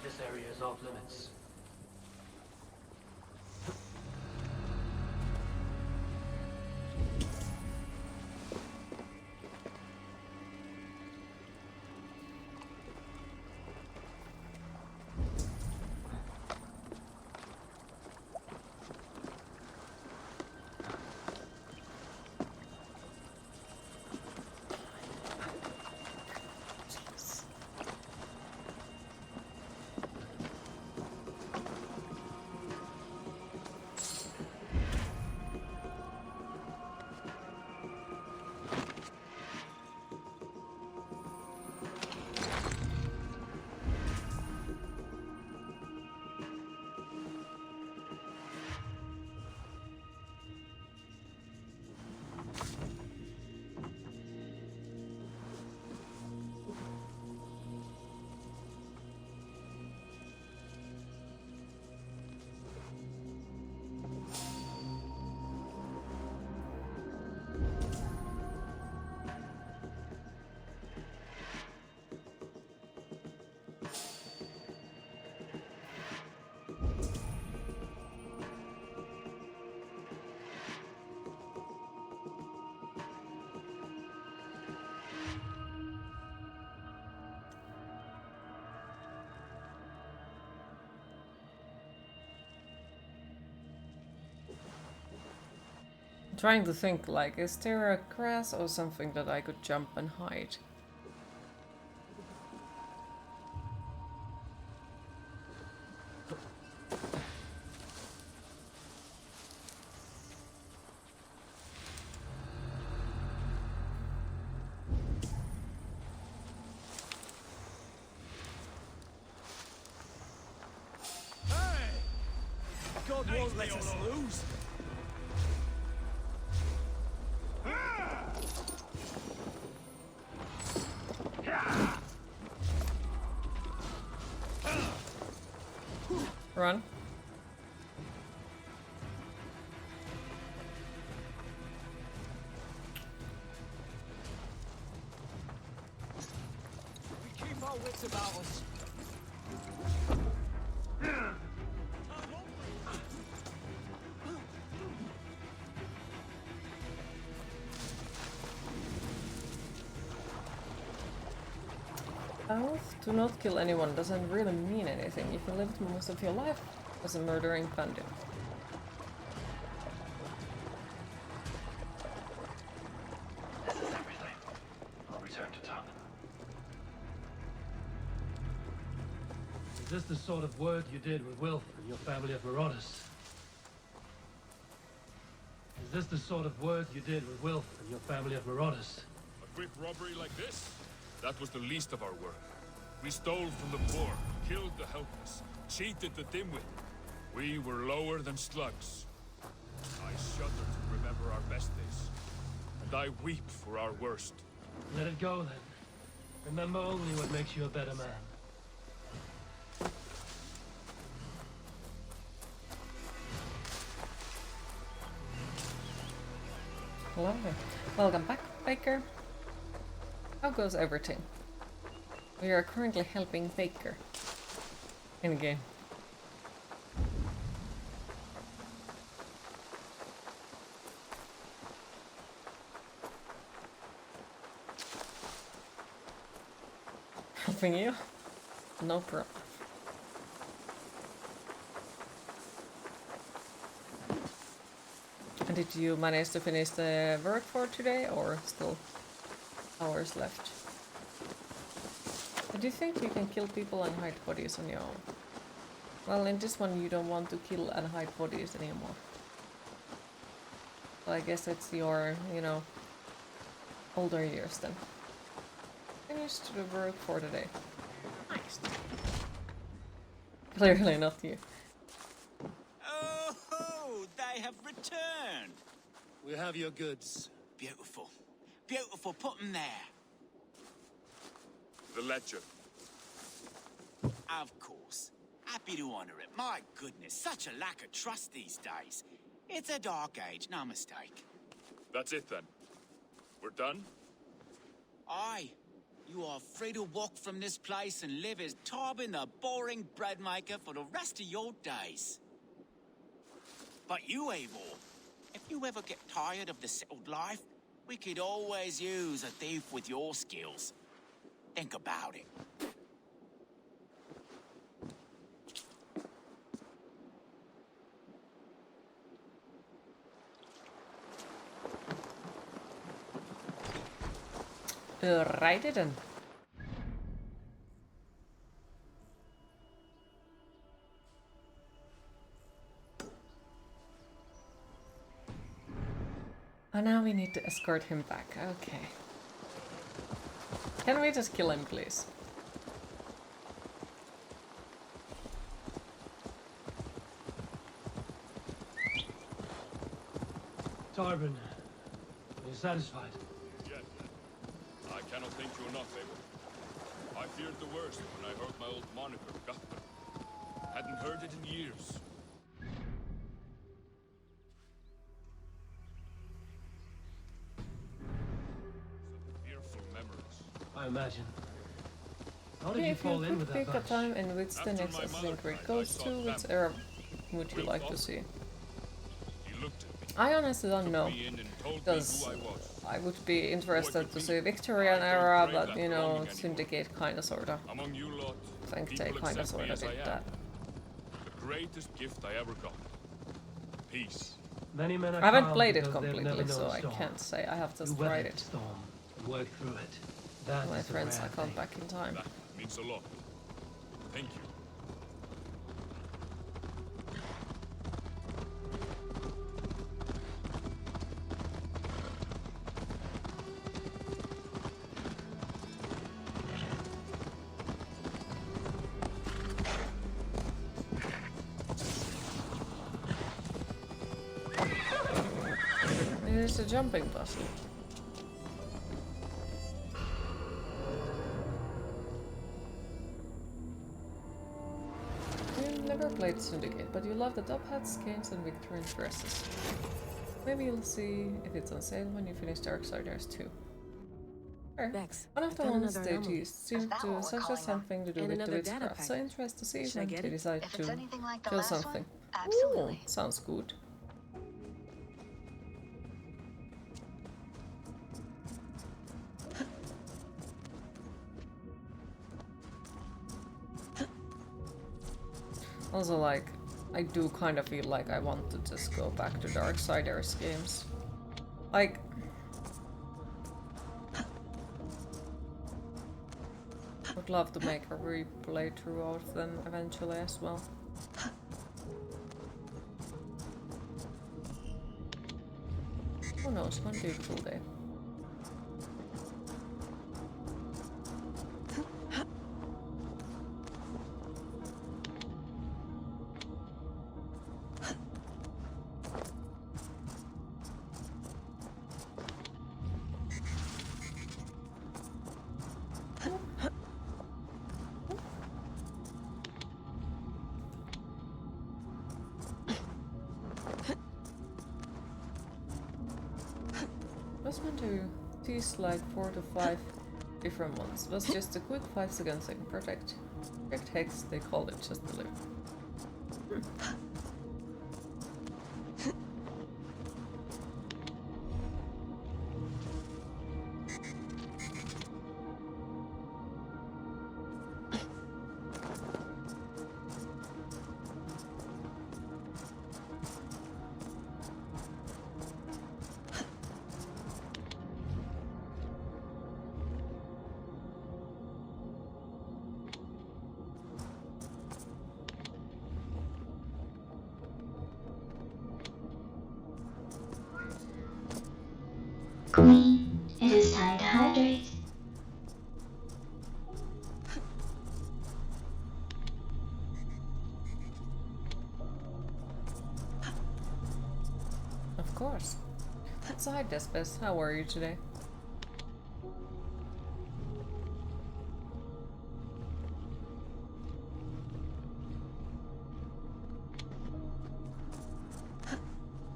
This area is off limits. Trying to think, like, is there a grass or something that I could jump and hide? God won't let us lose. Run. We keep our wits about us. Oath to not kill anyone doesn't really mean anything if you lived most of your life as a murdering bandit. This is everything. I'll return to town. Is this the sort of work you did with Wilf and your family of marauders? Is this the sort of work you did with Wilf and your family of marauders? A quick robbery like this? That was the least of our work. We stole from the poor, killed the helpless, cheated the dimwit. We were lower than slugs. I shudder to remember our best days, and I weep for our worst. Let it go, then. Remember only what makes you a better man. Lovely. Welcome back, Baker. How goes everything? We are currently helping Baker in the game. Helping you? No problem. Did you manage to finish the work for today, or still hours left? Do you think you can kill people and hide bodies on your own? Well, in this one you don't want to kill and hide bodies anymore. So I guess it's your, you know, older years then. Finished the work for today. Nice. Clearly not you. Oh, they have returned. We have your goods. Beautiful. Beautiful. Put them there. The ledger. Of course. Happy to honor it. My goodness, such a lack of trust these days. It's a dark age, no mistake. That's it then. We're done? Aye. You are free to walk from this place and live as Tarbin the boring bread maker for the rest of your days. But you, Eivor, if you ever get tired of the settled life, we could always use a thief with your skills. Think about it. Righty then. Oh, now we need to escort him back. Okay. Can we just kill him, please? Tarbin, are you satisfied? Yes. I cannot think you're not, Eivor. I feared the worst when I heard my old moniker, Guthrum. Hadn't heard it in years. Fearful memories. I imagine. How did you fall in with that pick a bunch? time in which the next Assassin's Creed goes to, which era would you like to see? I honestly don't know, because I would be interested to see Victorian era, but you know, Syndicate kinda sorta. I think they kinda sorta did that. The greatest gift I ever got. Peace. Many men are I haven't calm played it because they've never completely, so known I storm. can't say. I have just You weather tried the it. storm and work through it. That My is the friends, rare I can't thing. back in time. That means a lot. Thank you. It is a jumping puzzle. You've never played Syndicate, but you love the top hats, canes, and Victorian dresses. Maybe you'll see if it's on sale when you finish Darksiders 2. Sure. One of the ones they used seemed to suggest something to do with the witchcraft, so interested to see when they decide to kill something. Ooh, sounds good. Also, like, I do kind of feel like I want to just go back to Darksiders games. Like... would love to make a replay through of them eventually as well. Who knows, one beautiful day. meant to tease like 4 to 5 different ones. It was just a quick 5-second thing. Protect hex, they called it just deliver. Queen, it is time to hydrate. Of course. So hi Despes, how are you today?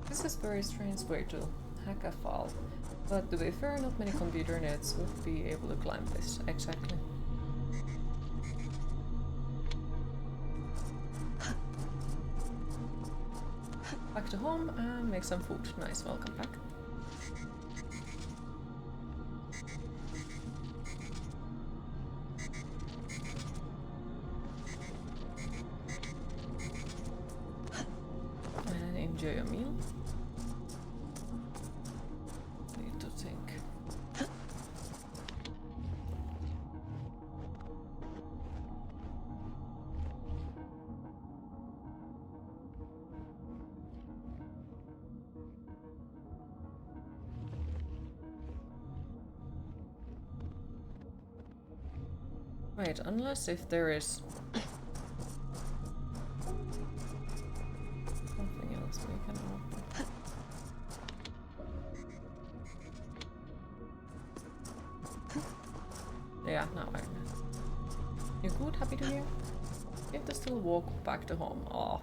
This is a very strange way to hack a file. But to be fair, not many computer nets would be able to climb this, exactly. Back to home and make some food. Nice, welcome back. And enjoy your meal. Need to think. Wait, unless if there is something else we can open. Yeah, now I know. You good? Happy to hear? You have to still walk back to home. Aw.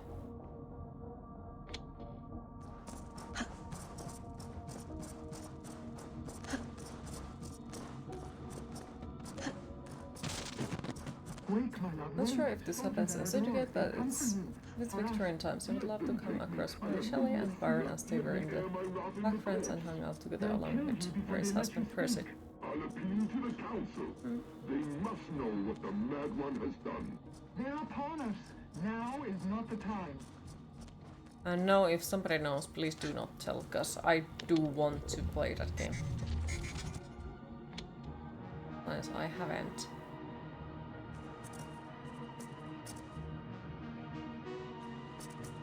Not sure if this happens in Syndicate, but it's Victorian times. I would love to come across Mary Shelley and Byron as they were in the back friends and hung out together along with Mary's husband Percy. I'll appeal to the council. They must know what the Mad One has done. They're upon us. Now is not the time. And no, if somebody knows, please do not tell, because I do want to play that game. Nice, I haven't.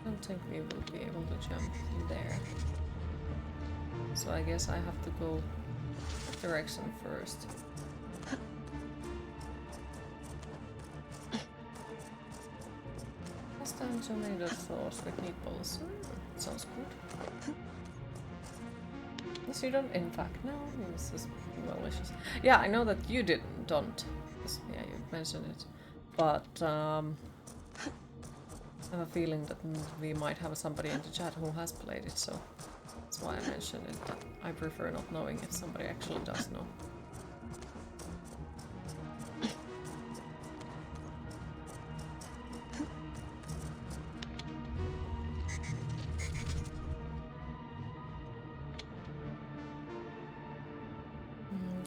I don't think we will be able to jump there. So I guess I have to go that direction first. Last time tomato sauce with meatballs. Sounds good. Yes, you don't, in fact, no, this is malicious. Yeah, I know that you don't. Yeah, you mentioned it. But, I have a feeling that we might have somebody in the chat who has played it, so that's why I mentioned it, but I prefer not knowing if somebody actually does know.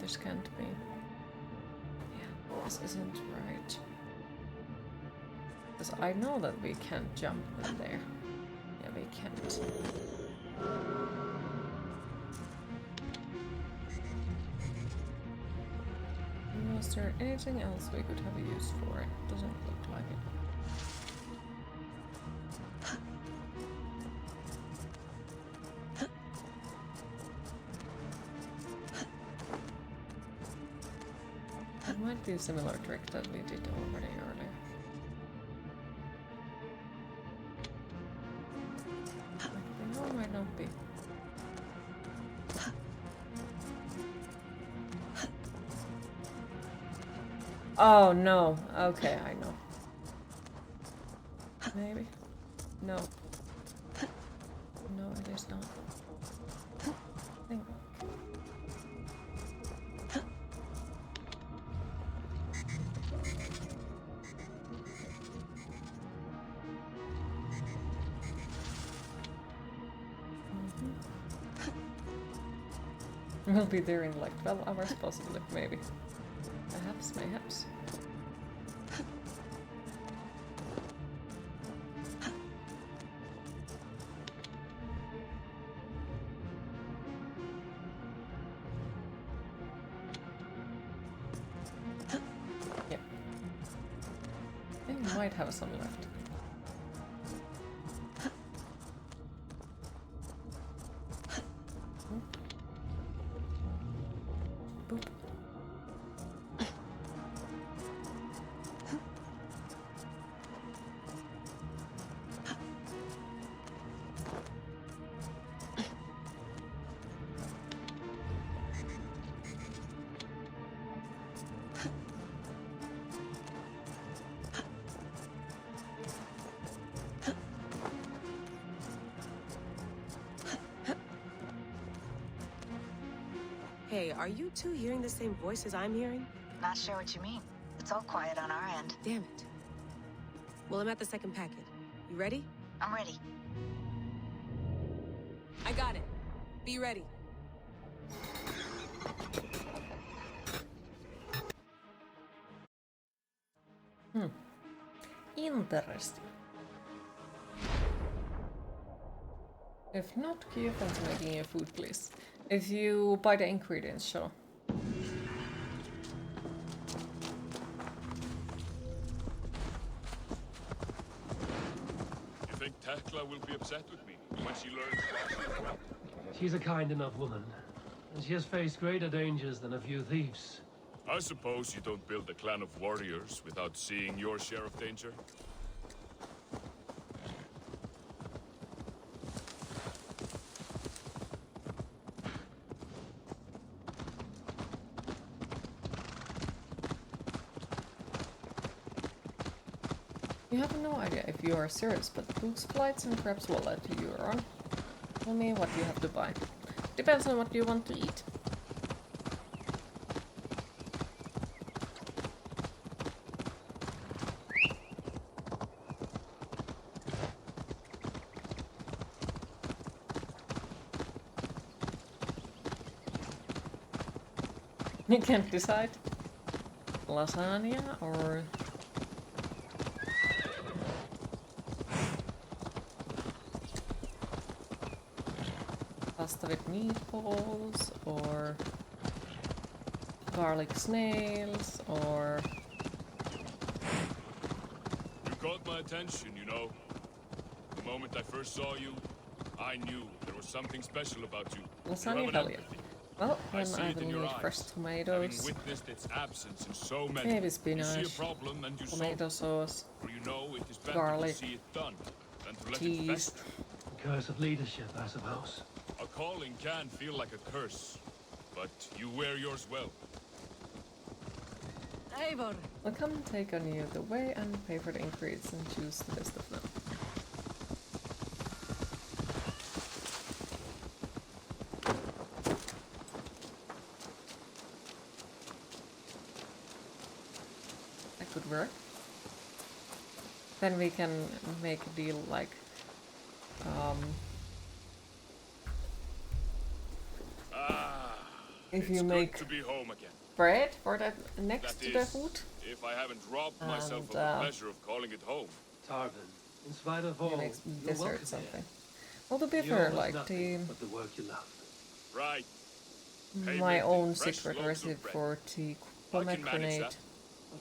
This can't be. Yeah, this isn't right. Because I know that we can't jump in there. Yeah, we can't. Was there anything else we could have a use for it? Doesn't look like it. It might be a similar trick that we did already earlier. No, it might not be. Oh no. Okay, I know. Maybe. No. No, it is not. I think. We'll be there in like 12 hours, possibly, maybe. Perhaps, mayhaps. Yep. I think we might have some left. Boop. Hey, are you two hearing the same voices I'm hearing? Not sure what you mean. It's all quiet on our end. Damn it. Well, I'm at the second packet. You ready? I'm ready. I got it. Be ready. Interesting. If not, keep into making your food, please. If you buy the ingredients, sure. You think Tekla will be upset with me when she learns why she's right? She's a kind enough woman, and she has faced greater dangers than a few thieves. I suppose you don't build a clan of warriors without seeing your share of danger? You have no idea if you are serious, but books, flights, and crabs will let you on. Tell me what you have to buy. Depends on what you want to eat. You can't decide. Lasagna or pasta with meatballs, or garlic snails, or... You caught my attention, you know. The moment I first saw you, I knew there was something special about you. Lasagna, hell yeah. Well, then I will need fresh tomatoes, witnessed its absence in so many. maybe spinach, you see a problem and you tomato sauce, for you know it is better garlic, to see it done than to let cheese. it fester. The curse of leadership, I suppose. A calling can feel like a curse, but you wear yours well. Eivor! I'll come and take on you the way and pay for the ingredients and choose the best of them. That could work. Then we can make a deal like if you make to be home again. bread for that next to the food. If I haven't robbed myself of And, the pleasure of calling it home. Tarvin, in spite of all, You make you're dessert welcome something. here. Well, to be You fair, owe us like nothing but the work you love. Right. my Payment own in fresh secret loaves of recipe bread. for the I can manage pomegranate that.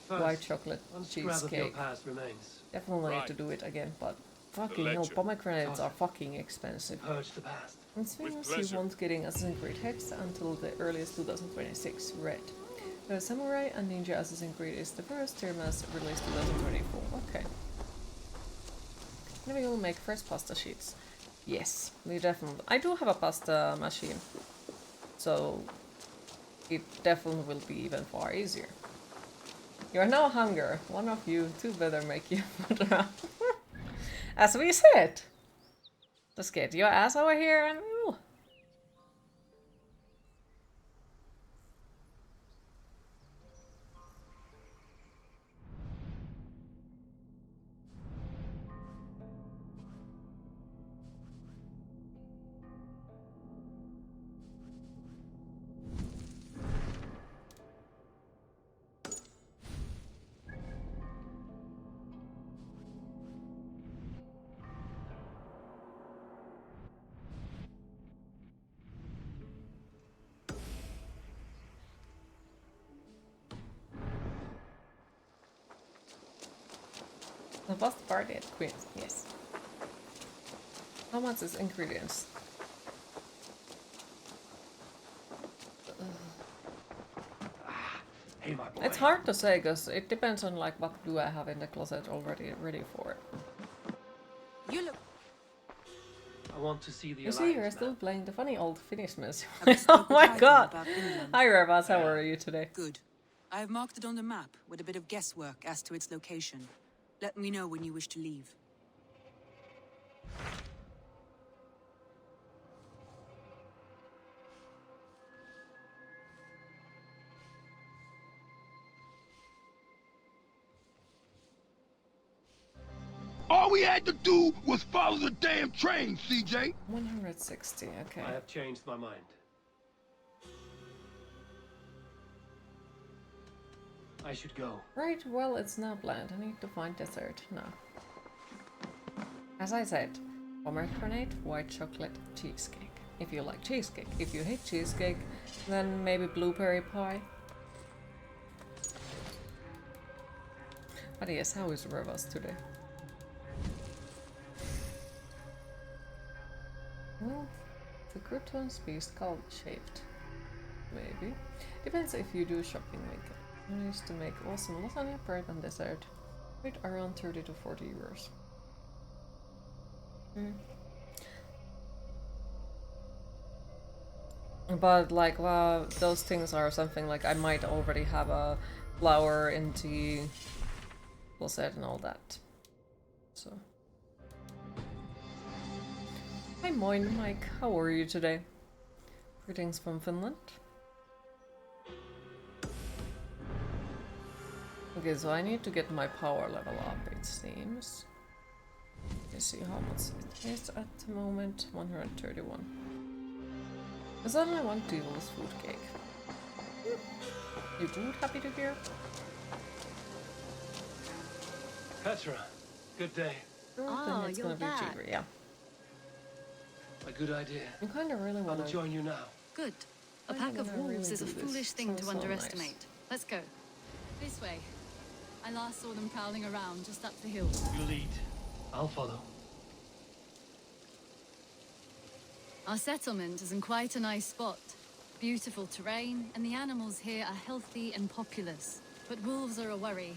But white first, chocolate one scrap of your cheesecake. past remains. Definitely need Right. to do it again, but fucking hell, ledger. pomegranates are fucking expensive. Purge the past. And Swings, you pleasure. won't getting Assassin's Creed Hex until the earliest 2026. Red. The Samurai and Ninja Assassin's Creed is the first, Termas released 2024. Okay. Maybe we'll make fresh pasta sheets. Yes, we definitely... I do have a pasta machine, so it definitely will be even far easier. You are no hunger. One of you two better make your food around. As we said! Just get your ass over here and... Ooh. was the party at Queen's? Yes. How much is ingredients? Hey, my boy. It's hard to say because it depends on like what do I have in the closet already ready for it. You look. I want to see the You see, Alliance you're still map. playing the funny old Finnish music. Oh my god! Hi Revas, how are you today? Good. I have marked it on the map with a bit of guesswork as to its location. Let me know when you wish to leave. All we had to do was follow the damn train, CJ. 160, okay. I have changed my mind. I should go. Right, well, it's not planned. I need to find dessert now. As I said, pomegranate, white chocolate, cheesecake. If you like cheesecake. If you hate cheesecake, then maybe blueberry pie. But yes, how is Revas today? Well, the croutons be skull shaped. Maybe. Depends if you do shopping weekend. I used to make awesome lasagna, bread and dessert. With around 30 to 40 euros. But like, those things are something like I might already have a flour in the closet and all that. So. Hi Moin Mike, how are you today? Greetings from Finland. Okay, so I need to get my power level up, it seems. Let's see how much it is at the moment. 131. There's only one devil's food cake. You food happy to hear? Petra, good day. Oh, it's gonna be cheaper, yeah. A good idea. I kind of really want to join you now. Good. A pack of wolves is a foolish thing to underestimate. Let's go. This way. I last saw them prowling around just up the hill. You lead. I'll follow. Our settlement is in quite a nice spot. Beautiful terrain, and the animals here are healthy and populous. But wolves are a worry.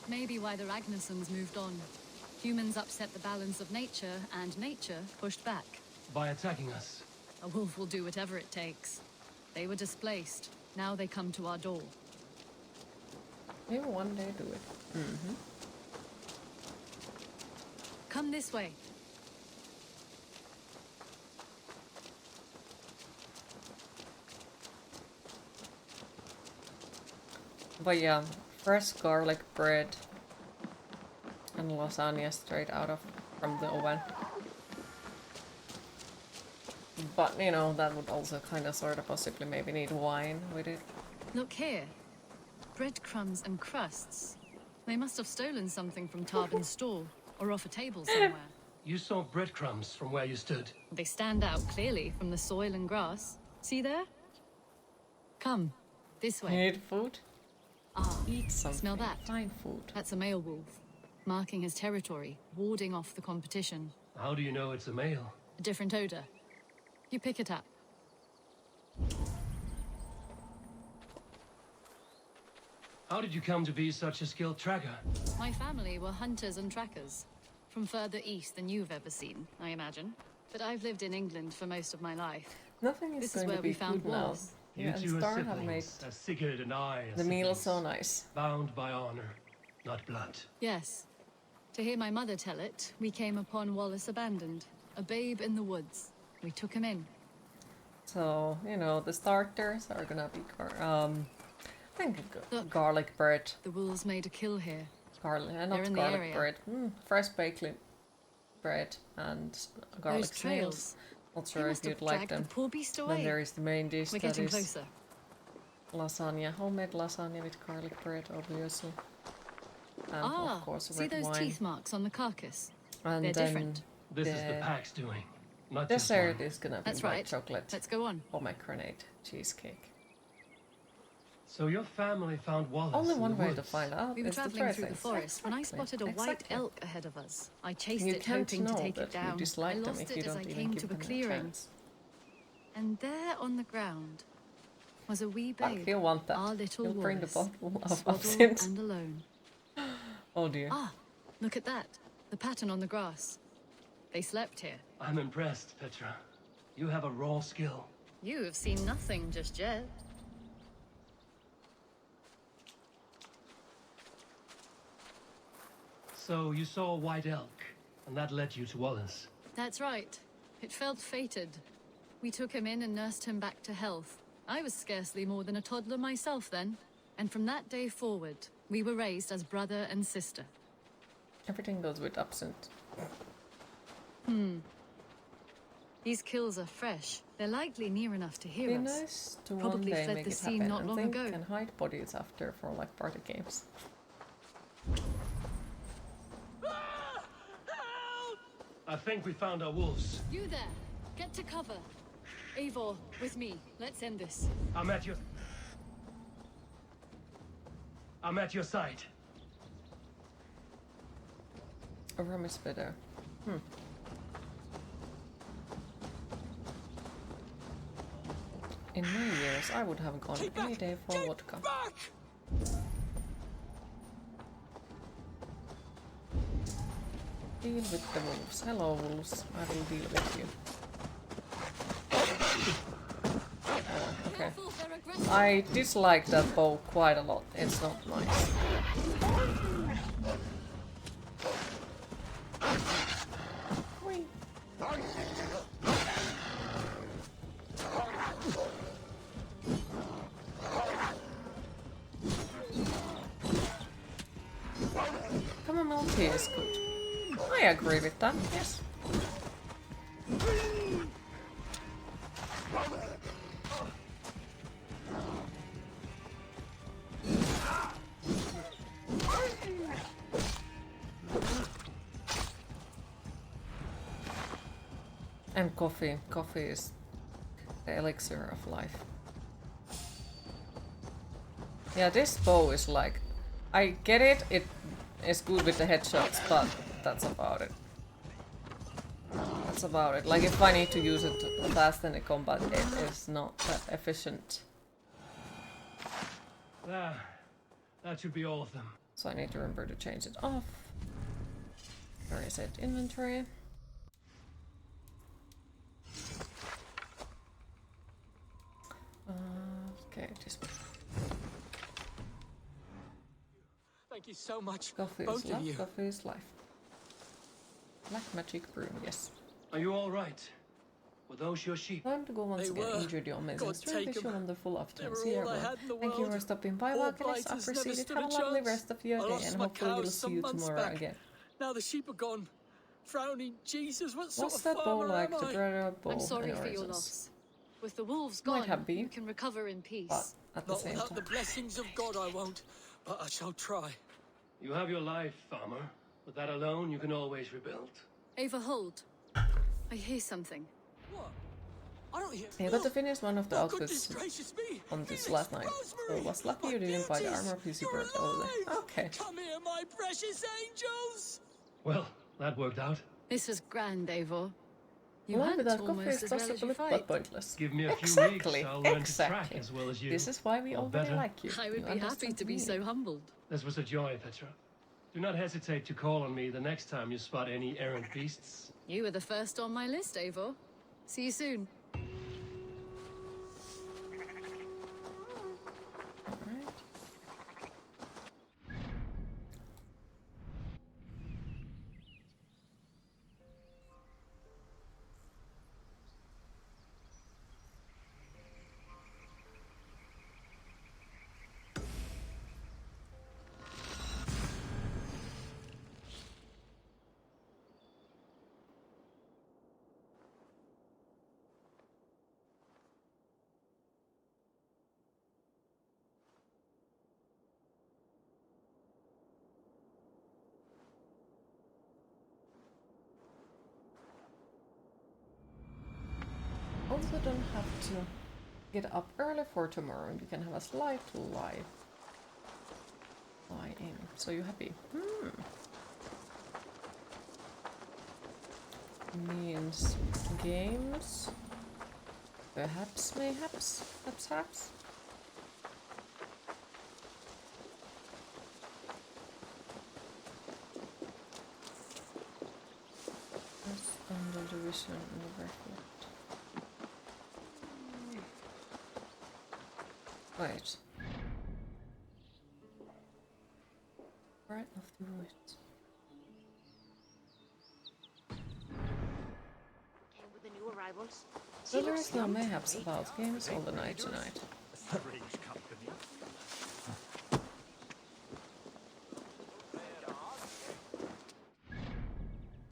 It may be why the Ragnarsons moved on. Humans upset the balance of nature, and nature pushed back. By attacking us. A wolf will do whatever it takes. They were displaced. Now they come to our door. Maybe one day do it. Mm-hmm. Come this way. But yeah, fresh garlic bread and lasagna straight from the oven. But you know, that would also kind of sort of possibly maybe need wine with it. Look here. Breadcrumbs and crusts. They must have stolen something from Tarbin's store, or off a table somewhere. You saw breadcrumbs from where you stood. They stand out clearly from the soil and grass. See there? Come, this way. You need food? Ah, eat something. Smell that? Find food. That's a male wolf, marking his territory, warding off the competition. How do you know it's a male? A different odor. You pick it up. How did you come to be such a skilled tracker? My family were hunters and trackers. From further east than you've ever seen, I imagine. But I've lived in England for most of my life. Nothing is this going is where to be we found food now. Wallace. You two are siblings, as Sigurd and I are the meal siblings, so nice. bound by honor, not blood. Yes. To hear my mother tell it, we came upon Wallace abandoned, a babe in the woods. We took him in. So, you know, the starters are gonna be I think garlic bread. The wolves made a kill here. Garlic, They're not in the garlic area. bread. Fresh baked bread and garlic Those trails. snails. Not They sure must if have you'd like dragged the them. poor beast away. Then there is the main dish We're that getting is closer. lasagna, homemade lasagna with garlic bread, obviously. And of course see red those wine. teeth marks on the carcass? And They're then different. This is the the pack's doing, not just dessert mine. is gonna be That's white right. chocolate. Let's go on. Pomegranate cheesecake. So your family found Wallace Only in one the way woods. to find out We were is to traveling try through the things. forest when I spotted a white Exactly. elk ahead of us. I chased You it, can't hoping to know take it that you down. dislike I them lost if it you as I don't came even to give a them a clearing. chance. And there on the ground was a wee Fuck, babe, he'll want that. our little He'll bring the Wallace, bottle of swaddled absinthe. and alone. Oh dear. Ah, look at that. The pattern on the grass. They slept here. I'm impressed, Petra. You have a raw skill. You have seen nothing just yet. So you saw a white elk, and that led you to Wallace. That's right. It felt fated. We took him in and nursed him back to health. I was scarcely more than a toddler myself then. And from that day forward, we were raised as brother and sister. Everything goes with absinthe. These kills are fresh. They're likely near enough to hear Be us. nice to Probably one day fled make the it scene happen not and long think ago. can hide bodies after for like party games. I think we found our wolves. You there! Get to cover. Eivor, with me. Let's end this. I'm at your side. A rum is better. In my years, I would have gone any day for vodka. Deal with the wolves. Hello, wolves. I will deal with you. Oh, okay. I dislike that bow quite a lot. It's not nice. Whee. Chamomile tea is good. I agree with that, yes. And coffee. Coffee is the elixir of life. Yeah, this bow is like... I get it, it is good with the headshots, but that's about it. That's about it. Like, if I need to use it fast in the combat, it is not that efficient. That should be all of them. So I need to remember to change it off. Where is it? Inventory. Okay, this one. Thank you so much, Coffee both is of love, you. coffee is life. Black magic broom, yes. Are you all right? Were those your sheep? Time to go once again. Enjoyed your amazing stream. Wish you a wonderful afternoon. See you everyone. Thank you for stopping by. Welcome. I appreciate it. Have a lovely rest of your day, and hopefully we'll see you tomorrow again. Now the sheep are gone. Frowning Jesus, what sort What's of that bow farmer like? am The I? brother bow I'm sorry and for your origins. loss. With the wolves Might gone, have been, you can recover in peace. but at the Not same without time. the blessings of God, I won't. But I shall try. You have your life, farmer. With that alone, you can always rebuild. Ava, hold. I hear something. What? I don't hear. I got to finish one of the outfits Gracious me! on this last night, so it was lucky you didn't buy the armor piece you brought over there. Okay. Come here, my precious angels! Well, that worked out. This was grand, Eivor. You Life hunt without coffee almost is as well as you possible fight. but pointless. Give me a few Exactly, weeks, I'll learn to exactly. track as well as you. This is why we Or already better. like you. I would You be happy understand to be me. so humbled. This was a joy, Petra. Do not hesitate to call on me the next time you spot any errant beasts. You were the first on my list, Eivor. See you soon. Alright. Also don't have to Get up early for tomorrow and you can have a slight lie in. So you happy? Means games. Perhaps, mayhaps, perhaps. Under division and reflect. Wait. Right of the woods. With the new arrivals. So there is no mayhaps about games all the night tonight. Strange company.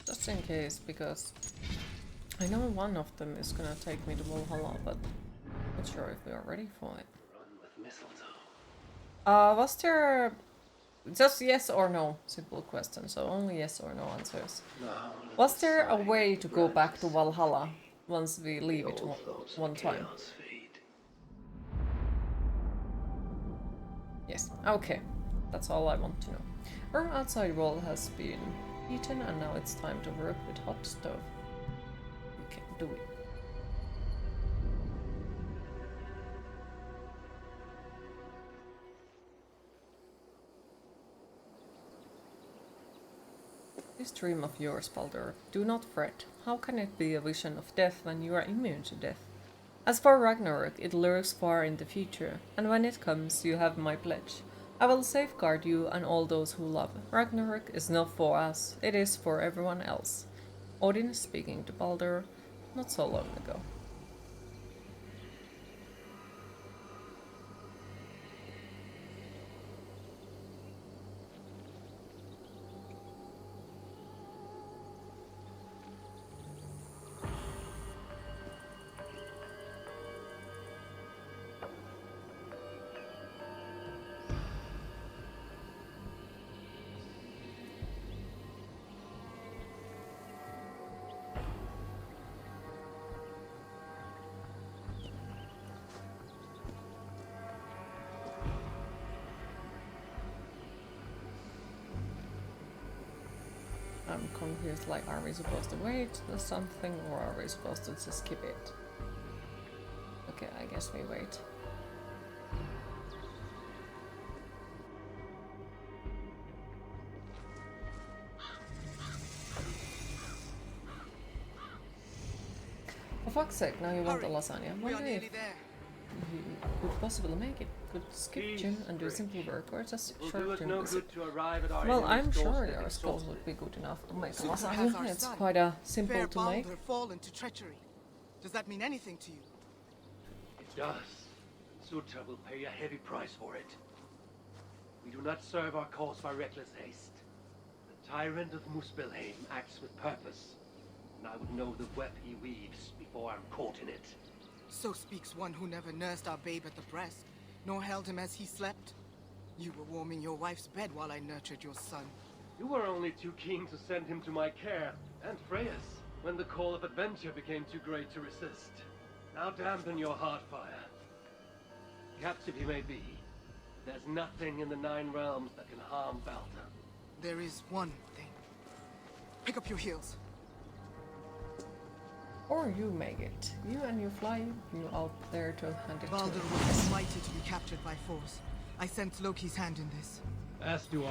Just in case, because I know one of them is gonna take me to Valhalla, but not sure if we are ready for it. Was there just yes or no? Simple question, so only yes or no answers. Was there a way to go back to Valhalla once we leave it one time? Yes, okay. That's all I want to know. Our outside wall has been eaten and now it's time to work with hot stove. We can do it. This dream of yours, Baldur, do not fret. How can it be a vision of death when you are immune to death? As for Ragnarok, it lurks far in the future, and when it comes, you have my pledge. I will safeguard you and all those who love. Ragnarok is not for us, it is for everyone else. Odin speaking to Baldur not so long ago. I'm confused, like, are we supposed to wait for something or are we supposed to just skip it? Okay, I guess we wait. For fuck's sake, now you want the lasagna. We are Wonder nearly if there. you could possibly make it. Could skip gym and do simple work or just short term visit. Well, I'm sure your skills would be good enough to make a lasagna. It's quite simple to make. Fall into treachery. Does that mean anything to you? It does. Sutra will pay a heavy price for it. We do not serve our cause by reckless haste. The tyrant of Muspelheim acts with purpose, and I would know the web he weaves before I'm caught in it. So speaks one who never nursed our babe at the breast, nor held him as he slept. You were warming your wife's bed while I nurtured your son. You were only too keen to send him to my care, and Freya's, when the call of adventure became too great to resist. Now dampen your heart fire. Captive he may be, there's nothing in the 9 realms that can harm Baldur. There is one thing. Pick up your heels. Or you make it. You and you fly you out there to hand it Baldur to him. was mighty to be captured by force. I sense Loki's hand in this. As do I.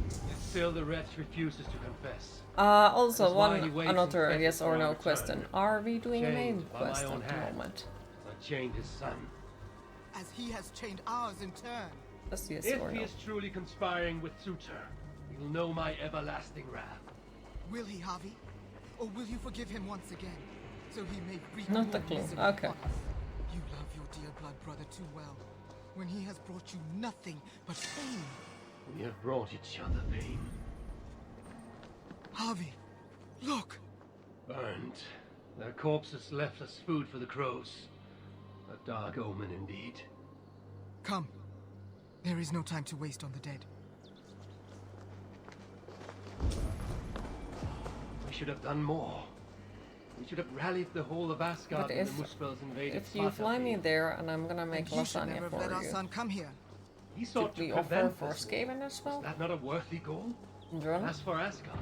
Yet still the wretch refuses to confess. Also That is why he another waits yes or for no our question. return. Are we doing a main Chained by quest my own at the hand. moment? I chained his son. As he has chained ours in turn. Just yes If or he no. is truly conspiring with Sutra, he will know my everlasting wrath. Will he, Harvey? Or will you forgive him once again? So he may reap Not more a clue. misery Okay. upon us. You love your dear blood brother too well. When he has brought you nothing but pain. We have brought each other pain. Harvey, look! Burned. Their corpses left as food for the crows. A dark omen indeed. Come. There is no time to waste on the dead. We should have done more. We should have rallied the whole of Asgard when the Muspels invaded if you fly me there and I'm gonna make lasagna for you, son come here. He sought should we to offer prevent for this war. Skaven as well? Is that not a worthy goal? Drone? As for Asgard,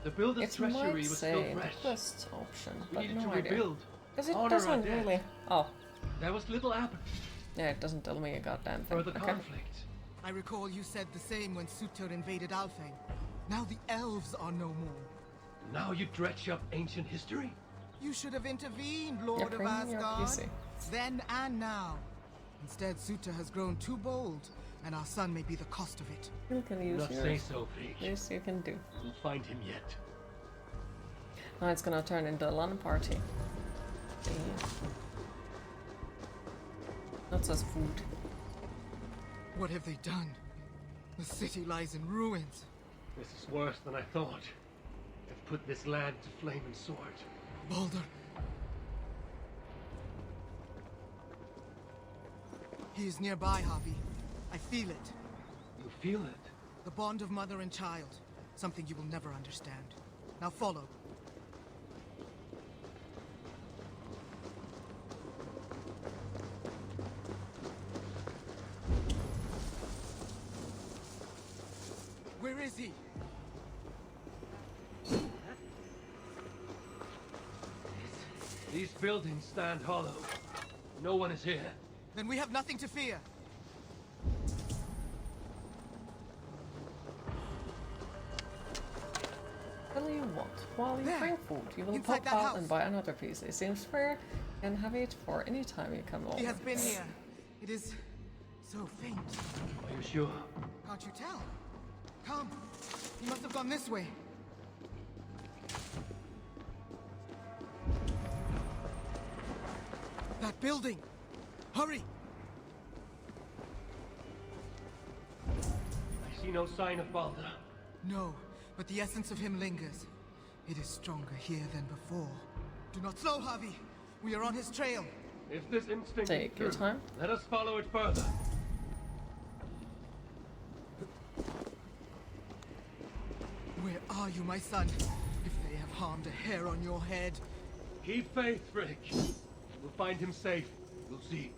the builder's treasury was still fresh. Quest option, We but needed no to idea. rebuild. Because it honor doesn't our dead. really. Oh. There was little happened. Yeah, it doesn't tell me a goddamn thing. Further conflict. I recall you said the same when Sutter invaded Alfheim. Now the elves are no more. Now you dredge up ancient history? You should have intervened, Lord of Asgard. Then and now. Instead, Sutter has grown too bold, and our son may be the cost of it. You can use Not say so, Vig. Yes, you can do. We'll find him yet. Now it's gonna turn into a LAN party. Not just food. What have they done? The city lies in ruins. This is worse than I thought. They've put this land to flame and sword. Baldur. He is nearby, Harvey. I feel it. You feel it? The bond of mother and child. Something you will never understand. Now follow. Where is he? These buildings stand hollow. No one is here. Then we have nothing to fear. Tell you what, while you bring food, you will pop out and buy another piece. It seems fair, and have it for any time you come over. He has been here. It is so faint. Are you sure? Can't you tell? Come. He must have gone this way. That building! Hurry! I see no sign of Baldur. No, but the essence of him lingers. It is stronger here than before. Do not slow, Harvey. We are on his trail. If this instinct Take is your true, time. let us follow it further. Where are you, my son? If they have harmed a hair on your head. Keep faith, Frick. We'll find him safe. We'll see.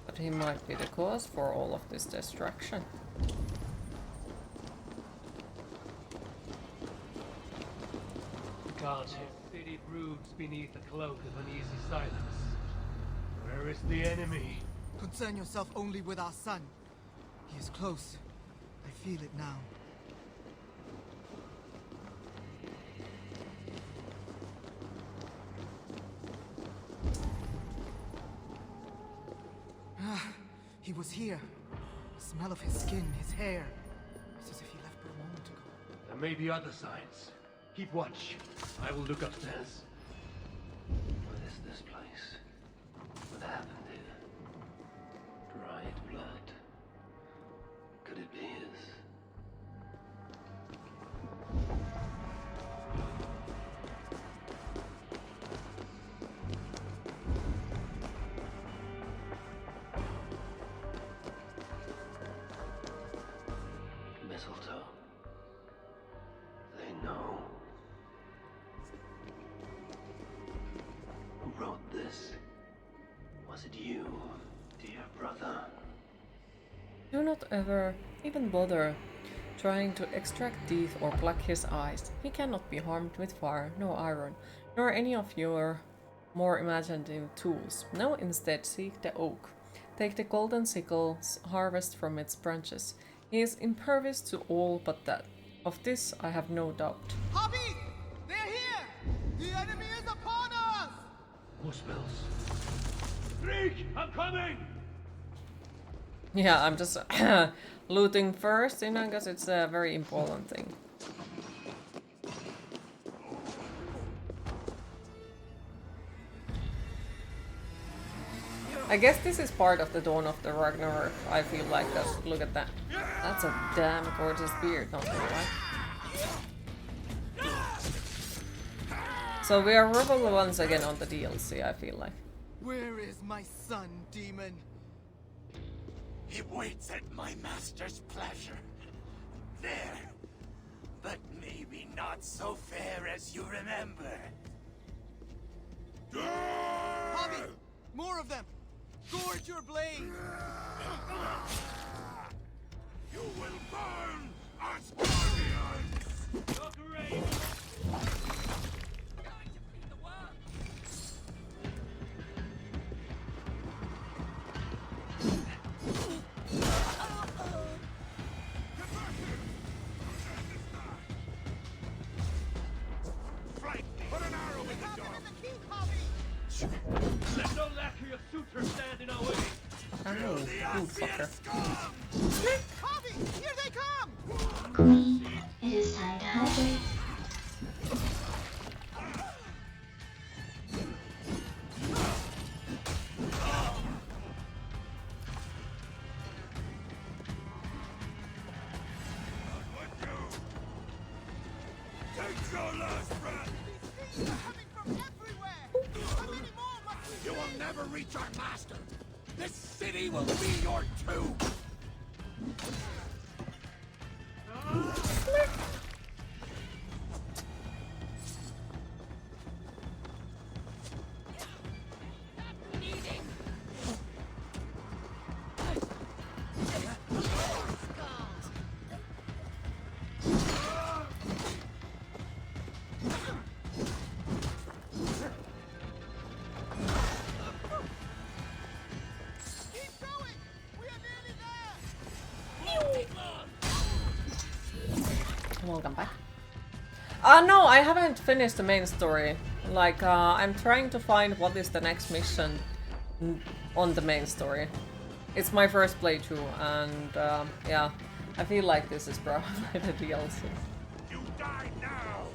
But he might be the cause for all of this destruction. Gods, city broods beneath a cloak of uneasy silence. Where is the enemy? Concern yourself only with our son. He is close. I feel it now. He was here. The smell of his skin, his hair. It's as if he left but a moment ago. There may be other signs. Keep watch. I will look upstairs. What is this place? What happened here? Dried blood. Could it be his? Mistletoe. They know. Who wrote this? Was it you, dear brother? Do not ever even bother trying to extract teeth or pluck his eyes. He cannot be harmed with fire, no iron, nor any of your more imaginative tools. No, instead seek the oak. Take the golden sickles, harvest from its branches. He is impervious to all but that. Of this I have no doubt. Harvey! They're here! The enemy is upon us! Muspels. Freak! I'm coming! Yeah, I'm just looting first, you know, because it's a very important thing. I guess this is part of the Dawn of the Ragnarok, I feel like. Look at that. That's a damn gorgeous beard, not gonna lie. So we are rebel once again on the DLC, I feel like. Where is my son, demon? He waits at my master's pleasure. There. But maybe not not so fair as you remember. Hobby! More of them! Gorge your blade! You will burn, Asgardians! Not great! Put an arrow in the dog! Let no lackey of suitor stand in our way! Oh, you fucker. Hobby! Here they come! Queen, it is time to hydrate. Take your last breath! These are coming from everywhere! How many more must we You will never reach our master! This city will be your tomb! Welcome back. No, I haven't finished the main story. Like, I'm trying to find what is the next mission on the main story. It's my first playthrough, and yeah, I feel like this is probably the DLC. You die now!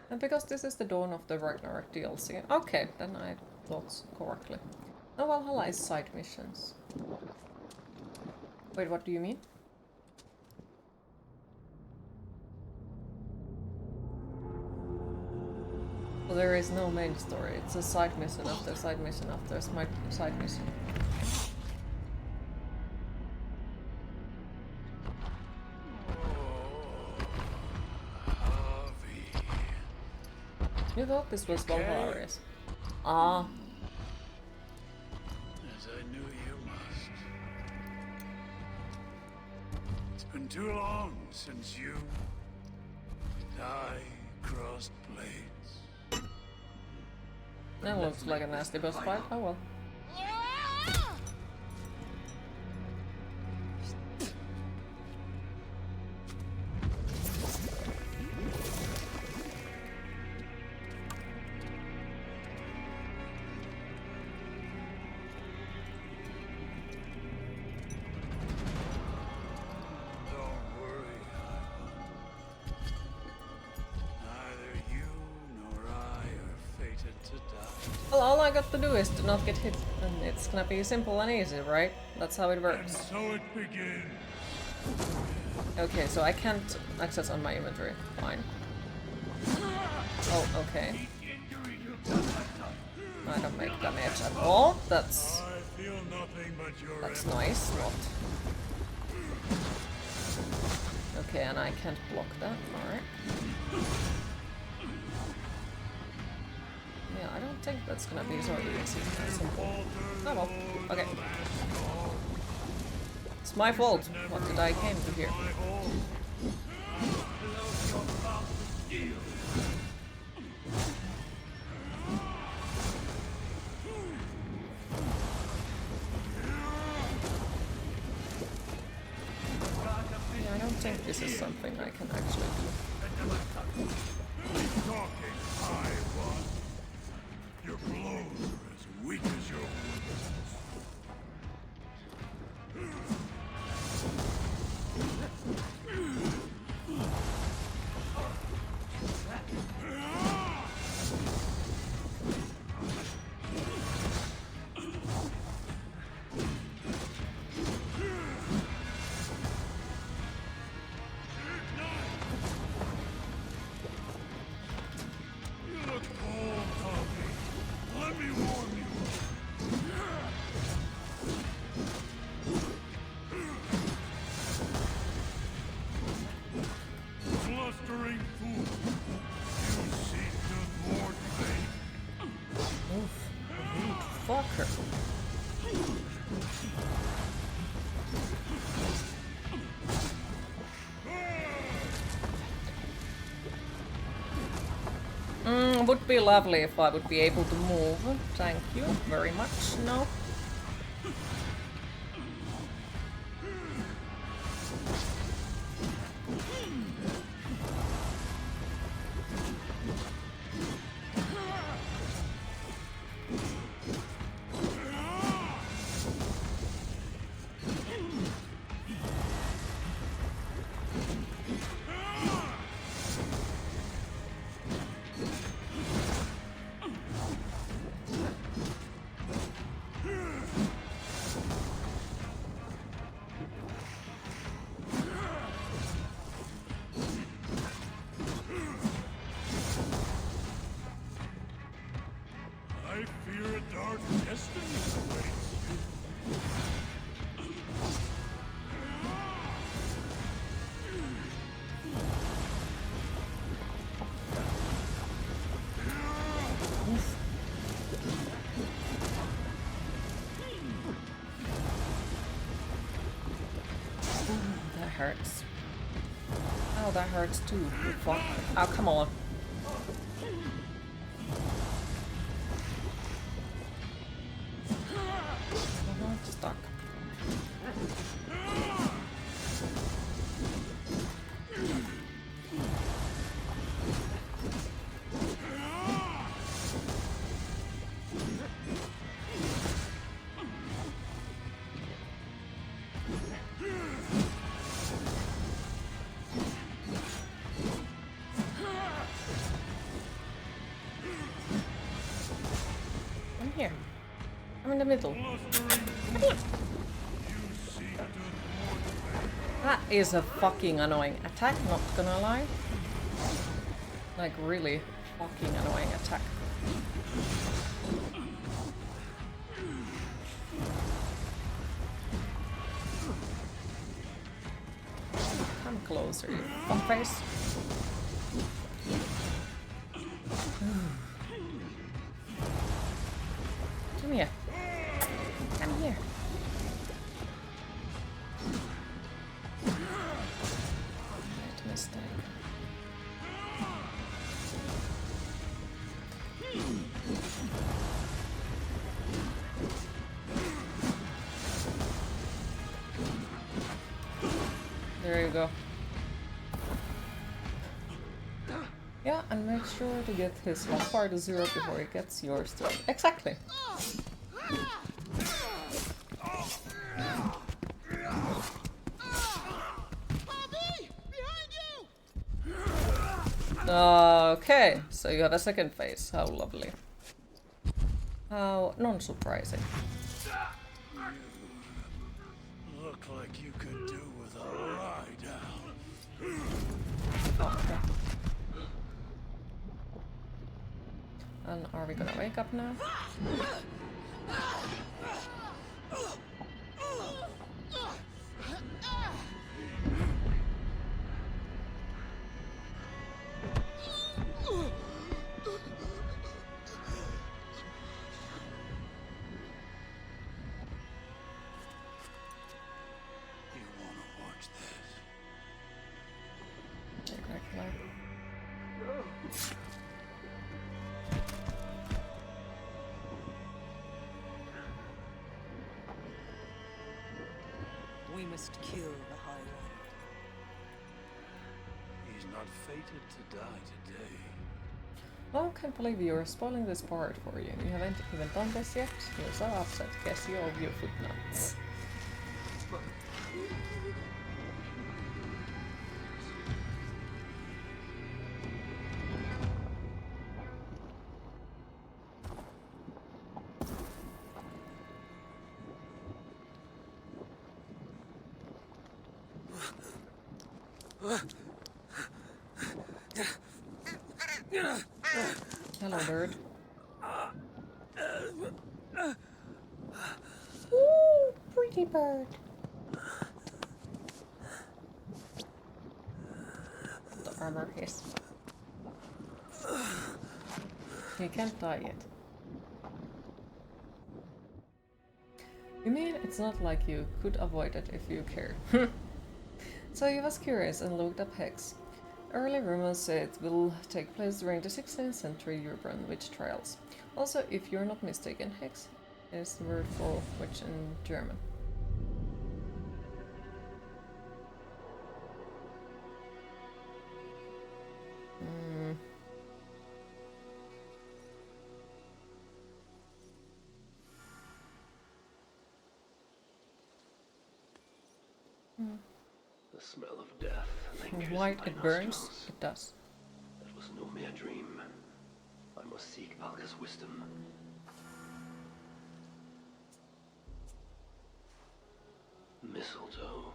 And because this is the Dawn of the Ragnarok DLC. Okay, then I thought correctly. No, Valhalla is side missions. Wait, what do you mean? So there is no main story, it's a side mission after side mission after side mission. You thought this was Valhalla? Ah. As I knew you must. It's been too long since you and I crossed blades. That looks like a nasty boss fight. Oh well. Well, all I got to do is to not get hit, and it's gonna be simple and easy, right? That's how it works. And so it begins. Okay, so I can't access on my inventory. Fine. Oh, okay. I don't make damage at all. That's nice. Not. Okay, and I can't block that. Alright. Yeah, I don't think that's gonna be so easy and simple. Oh well. Okay. It's my fault. What did I came to here? Yeah, I don't think this is something I can actually do. Your blows are as weak as your wounds. would be lovely if I would be able to move. Thank you very much. No. I fear a dark destiny awaits That hurts. Oh, that hurts too. Fuck. Oh, come on. Stuck. I'm here. I'm in the middle. Come here. That is a fucking annoying attack, not gonna lie. Like, really fucking annoying attack. Come closer, you fuckface. Come here. Come here. Right mistake. There you go. Yeah, and make sure to get his last part to 0 before he gets yours too. Exactly. Okay, so you have a second phase. How lovely. How non-surprising. Look like you could do with a lie down. Okay. And are we gonna wake up now? We must kill the High One. He's not fated to die today. Oh, can't believe you're spoiling this part for you. You haven't even done this yet? You're so upset. Guess you owe your footnotes. Hello, bird. Ooh, pretty bird. The armor is. You can't die yet. You mean it's not like you could avoid it if you care? So he was curious and looked up Hex. Early rumors say it will take place during the 16th century European witch trials. Also, if you're not mistaken, hex is the word for witch in German. The smell of death lingers White, in it my burns. nostrils. It does. That was no mere dream. I must seek Valka's wisdom. Mistletoe.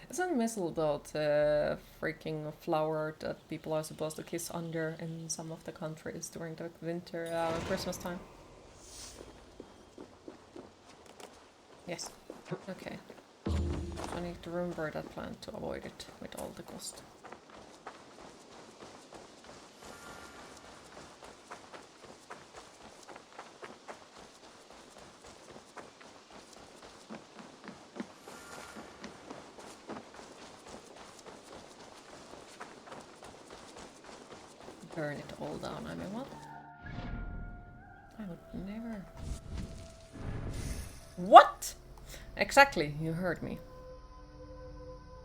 Isn't mistletoe the freaking flower that people are supposed to kiss under in some of the countries during the winter, Christmas time? Yes. Okay. I need to remember that plant to avoid it with all the cost. Burn it all down, I mean, what? I would never... What? Exactly, you heard me.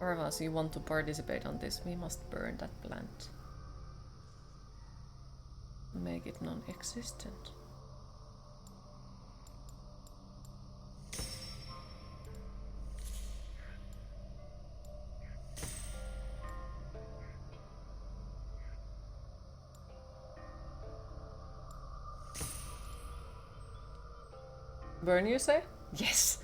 Or else you want to participate on this, we must burn that plant. Make it non-existent. Burn, you say? Yes!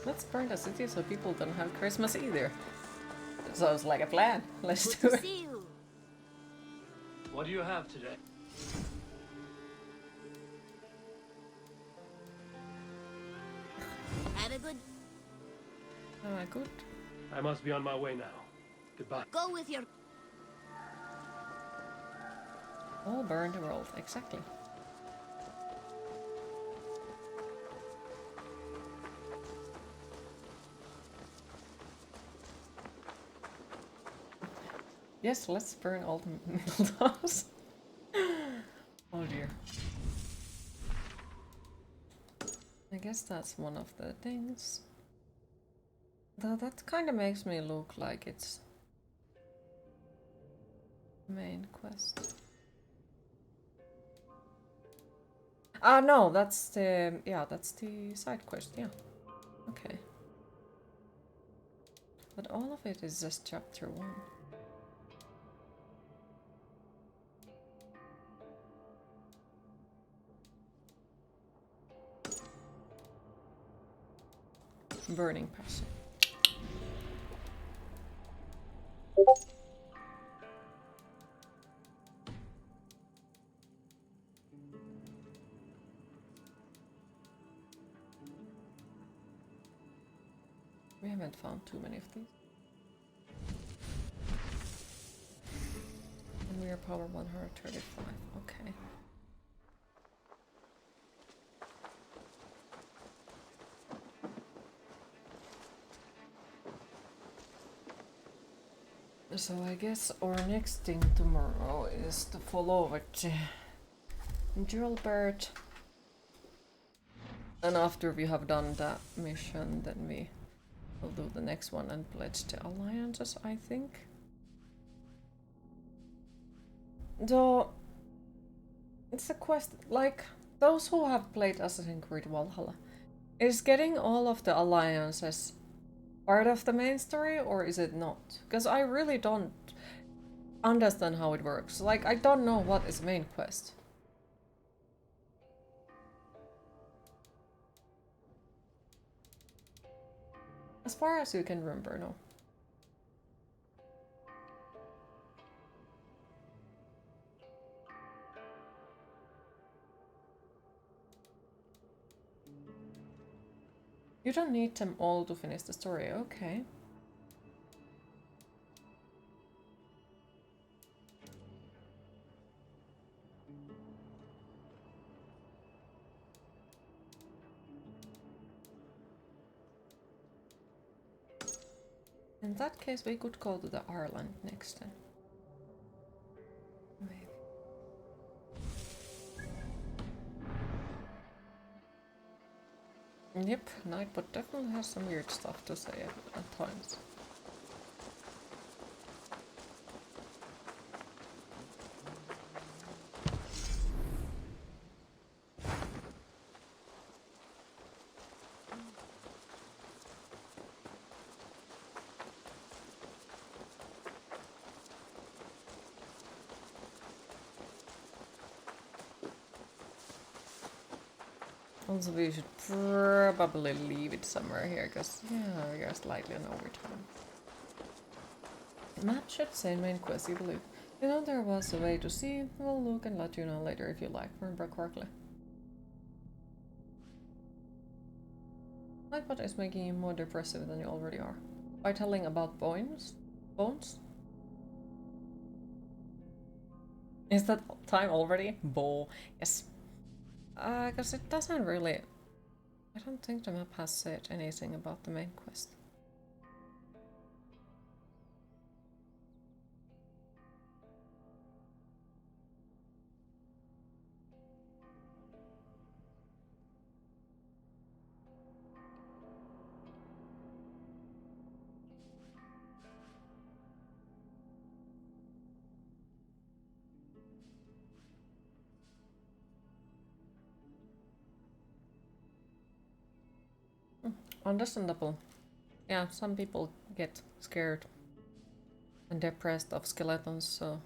Let's burn the city so people don't have Christmas either. Sounds like a plan. Let's do it. What do you have today? Have a good... Good. I must be on my way now. Goodbye. Go with your... All burn the world, exactly. Yes, let's burn all the Mistletoes. Oh dear. I guess that's one of the things. Though that kind of makes me look like it's main quest. Ah, no, that's the, yeah, that's the side quest, yeah. Okay. But all of it is just chapter 1. Burning passion. We haven't found too many of these. And we are power 135. Okay. So I guess our next thing tomorrow is to follow with Drillbird. And after we have done that mission, then we will do the next one and pledge the alliances, I think. Though it's a quest, like those who have played Assassin's Creed Valhalla, is getting all of the alliances part of the main story, or is it not? Because I really don't... understand how it works. Like, I don't know what is main quest. As far as you can remember, no. You don't need them all to finish the story, okay. In that case, we could go to the Ireland next then. Maybe. Yep, Nightbot definitely has some weird stuff to say at times. Also, we should probably leave it somewhere here, because, yeah, we are slightly on overtime. Map should say main quest, you believe. You know there was a way to see. We'll look and let you know later if you like. Remember correctly. Nightbot is making you more depressive than you already are. By telling about bones? Bones? Is that time already? Bo. Yes. Because it doesn't really... I don't think the map has said anything about the main quest. Understandable. Yeah, some people get scared and depressed of skeletons, so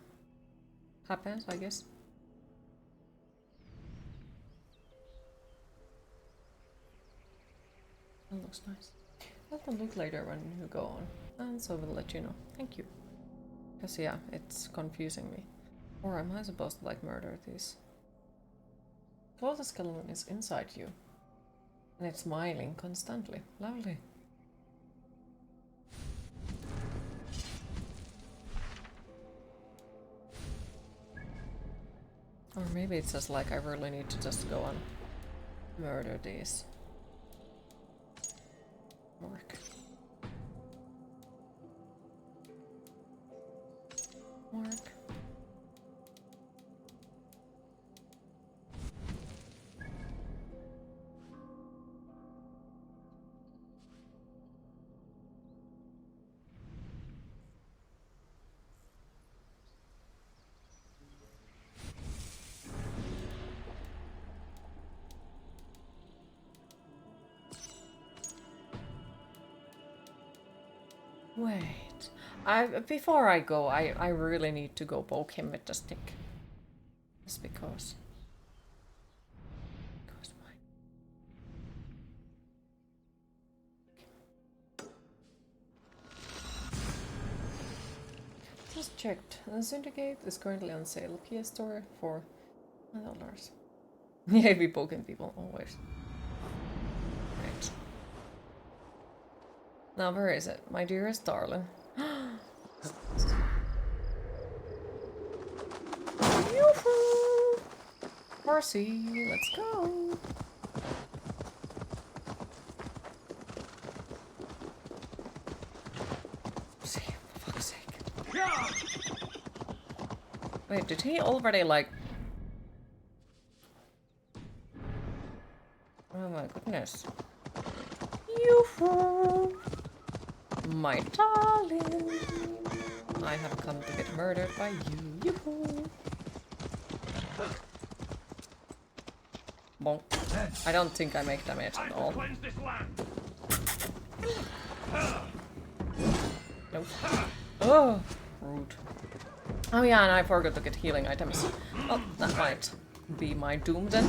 happens, I guess. That looks nice. Let them look later when you go on, and so we'll let you know. Thank you. Because yeah, it's confusing me. Or am I supposed to like murder these? Well, the skeleton is inside you. And it's smiling constantly. Lovely. Or maybe it's just like I really need to just go and murder these. Work. Work. Wait, before I go, I really need to go poke him with the stick. Just because. Why? Just checked. The Syndicate is currently on sale. PS Store for $9. Yeah, we poking people always. Right. Now where is it? My dearest darling. Yoo-hoo! Horsey, let's go! See, for fuck's sake. Wait, did he already like... Oh my goodness. Yoo-hoo! My darling! I have come to get murdered by you. Yoo-hoo! Bonk. I don't think I make damage at all. Nope. Oh! Rude. Oh yeah, and I forgot to get healing items. Well, that might be my doom then.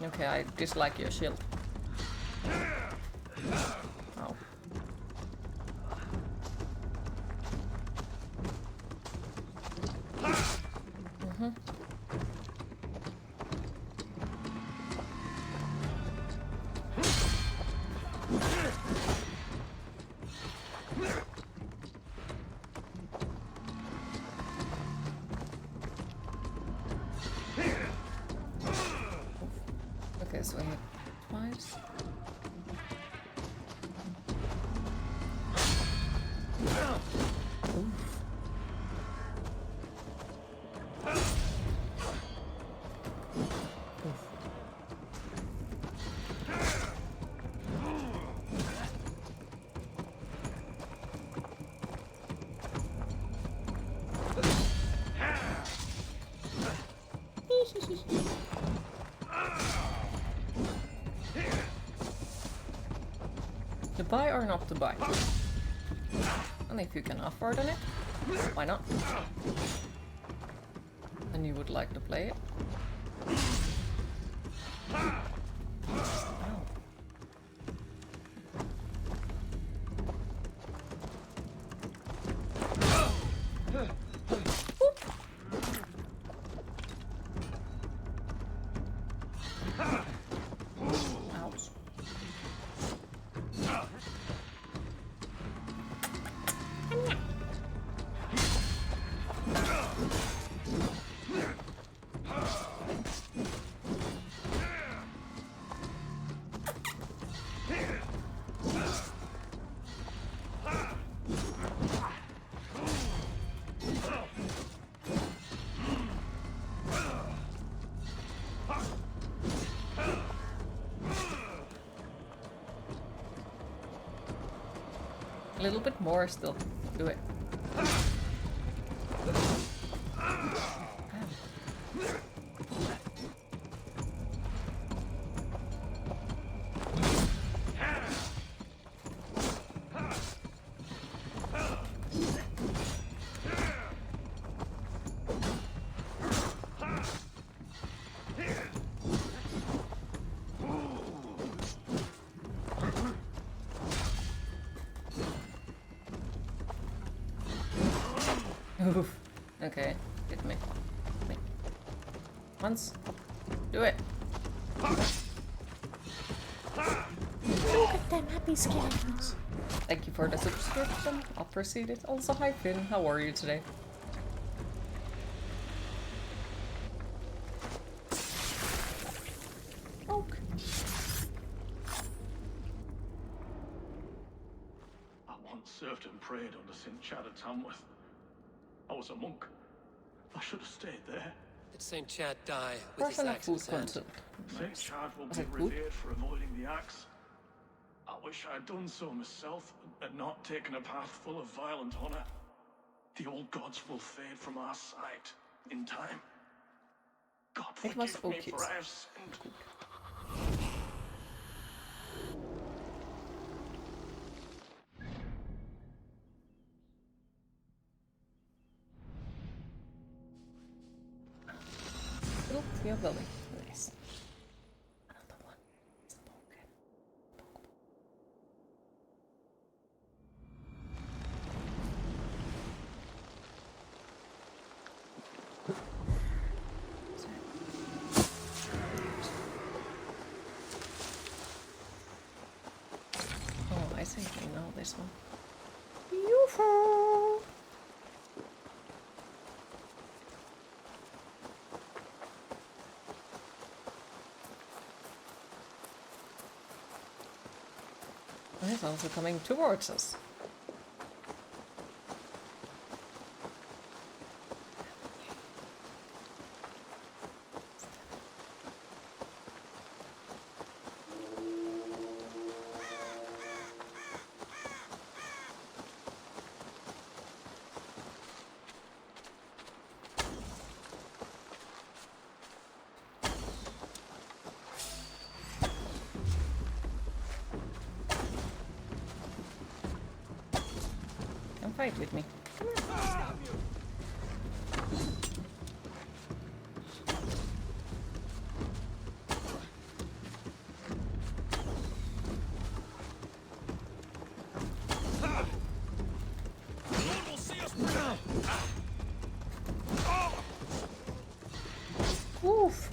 Okay, I dislike your shield. Oh. Mm-hmm. Okay, so I hit twice. To buy or not to buy? And if you can afford on it, why not? And you would like to play it? A little bit more still. Do it. Oof. Okay, hit me. Once. Do it. Look at them happy skeletons. Thank you for the subscription. Appreciate it. Also, hi Finn. How are you today? Oak. I once served and prayed under St. Chad at Tamworth. I was a monk. I should have stayed there. Did St. Chad die with his axe in his hand? St. Chad will Was be it good? revered for avoiding the axe. I wish I had done so myself and not taken a path full of violent honor. The old gods will fade from our sight in time. God It was forgive me okay. for I have sinned. Look, your belly. Nice. Another one. Spoken. Oh, I think I know this one. Yoo-hoo! It's also coming towards us. Fight with me. Oof.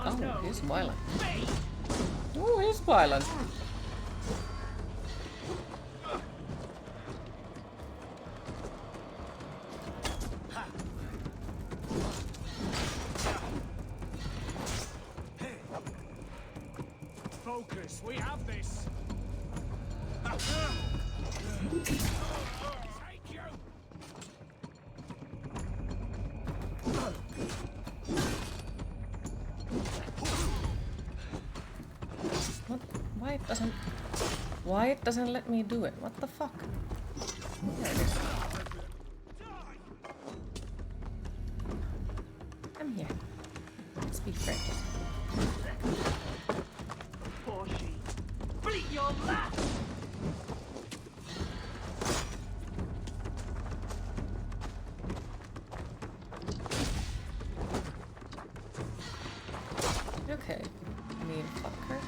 Oh, he's violent. Oh, he's violent. Focus, we have this. What? Why it doesn't let me do it? What the fuck? There it is. Come here. Let's be friends. Fleet your last. Okay. Mean fucker.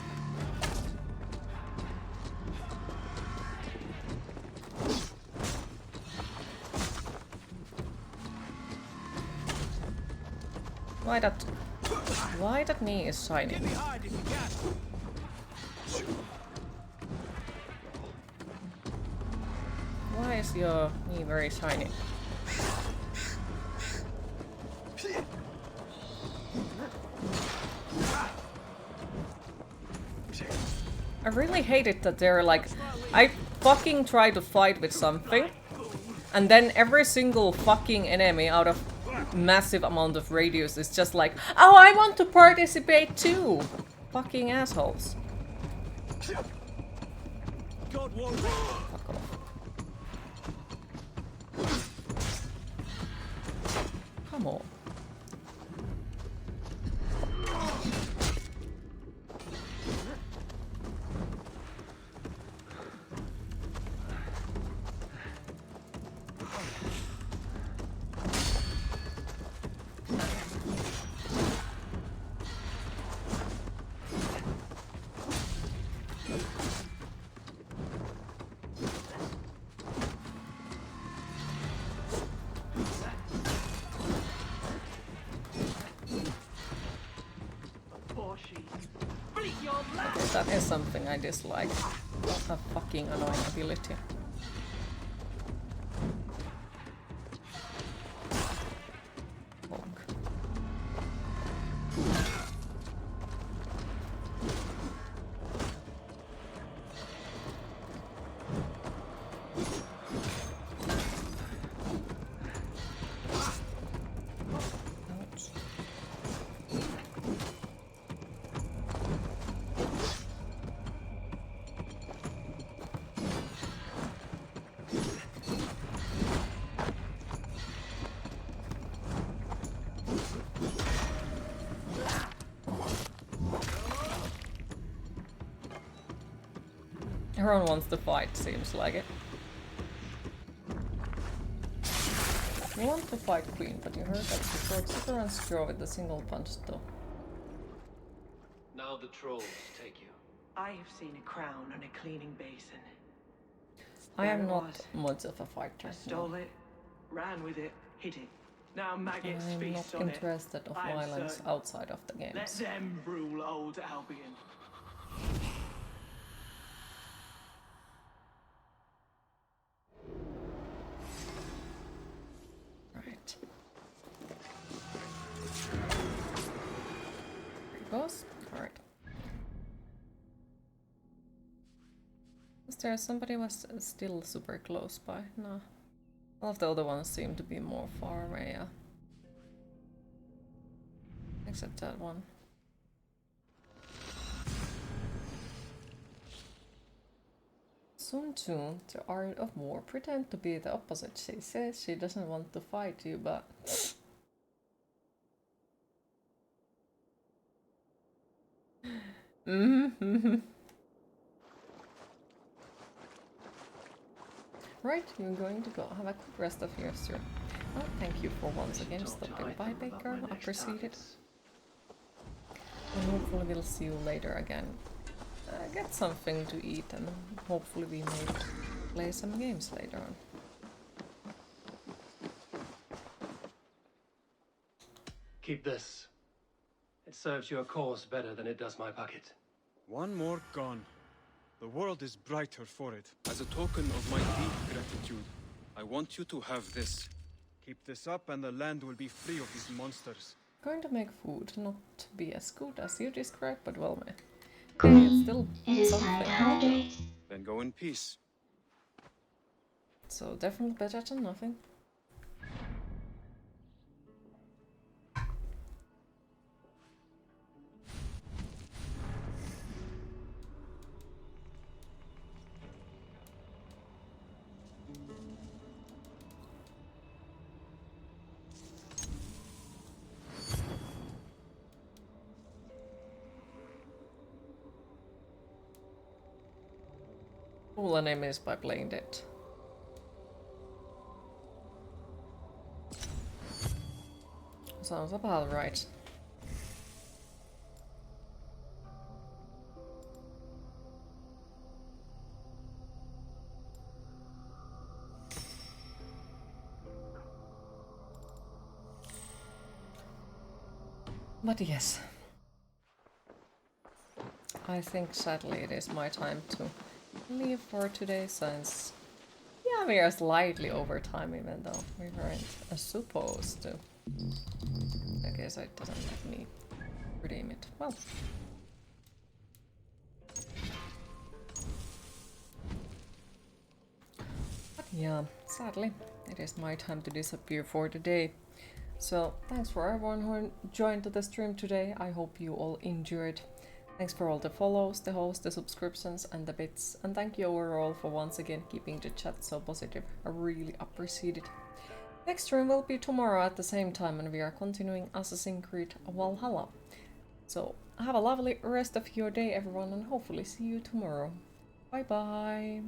Why that knee is shiny? Why is your knee very shiny? I really hate it that they're like, I fucking try to fight with something, and then every single fucking enemy out of massive amount of radius is just like, oh, I want to participate too! Fucking assholes. God won't. Fuck off. Come on. Okay, that is something I dislike. A fucking annoying ability. Fuck. Everyone wants to fight, seems like it. You want to fight Queen, but you heard that she broke Superman's jaw with a single punch though. Now the trolls take you. I have seen a crown on a cleaning basin. I am not much of a fighter. I stole it, ran with it, hid it. Now maggots I'm feast not on interested of I am violence certain. outside of the games. Let them rule old Albion. Right. There it goes. Alright. Was there somebody was still super close by? No. All of the other ones seem to be more far away, yeah. Except that one. Sun Tzu, the art of war, pretend to be the opposite. She says she doesn't want to fight you, but... Right, you're going to go. Have a good rest of your stream. Well, thank you for once again stopping by, Baker. I appreciate it. And hopefully we'll see you later again. Get something to eat and hopefully we may play some games later on. Keep this. It serves your cause better than it does my pocket. One more gone. The world is brighter for it. As a token of my deep gratitude, I want you to have this. Keep this up and the land will be free of these monsters. Going to make food, not to be as good as you described, but well made. Hey, it's still something. Then go in peace. So definitely better than nothing. Full enemies by playing dead. Sounds about right. But yes, I think sadly it is my time to leave for today since, yeah, we are slightly over time even though we weren't supposed to. I guess it doesn't let me redeem it. Well. But yeah, sadly it is my time to disappear for today. So thanks for everyone who joined the stream today. I hope you all enjoyed. Thanks for all the follows, the hosts, the subscriptions and the bits. And thank you overall for once again keeping the chat so positive. I really appreciate it. Next stream will be tomorrow at the same time and we are continuing Assassin's Creed Valhalla. So have a lovely rest of your day everyone and hopefully see you tomorrow. Bye bye!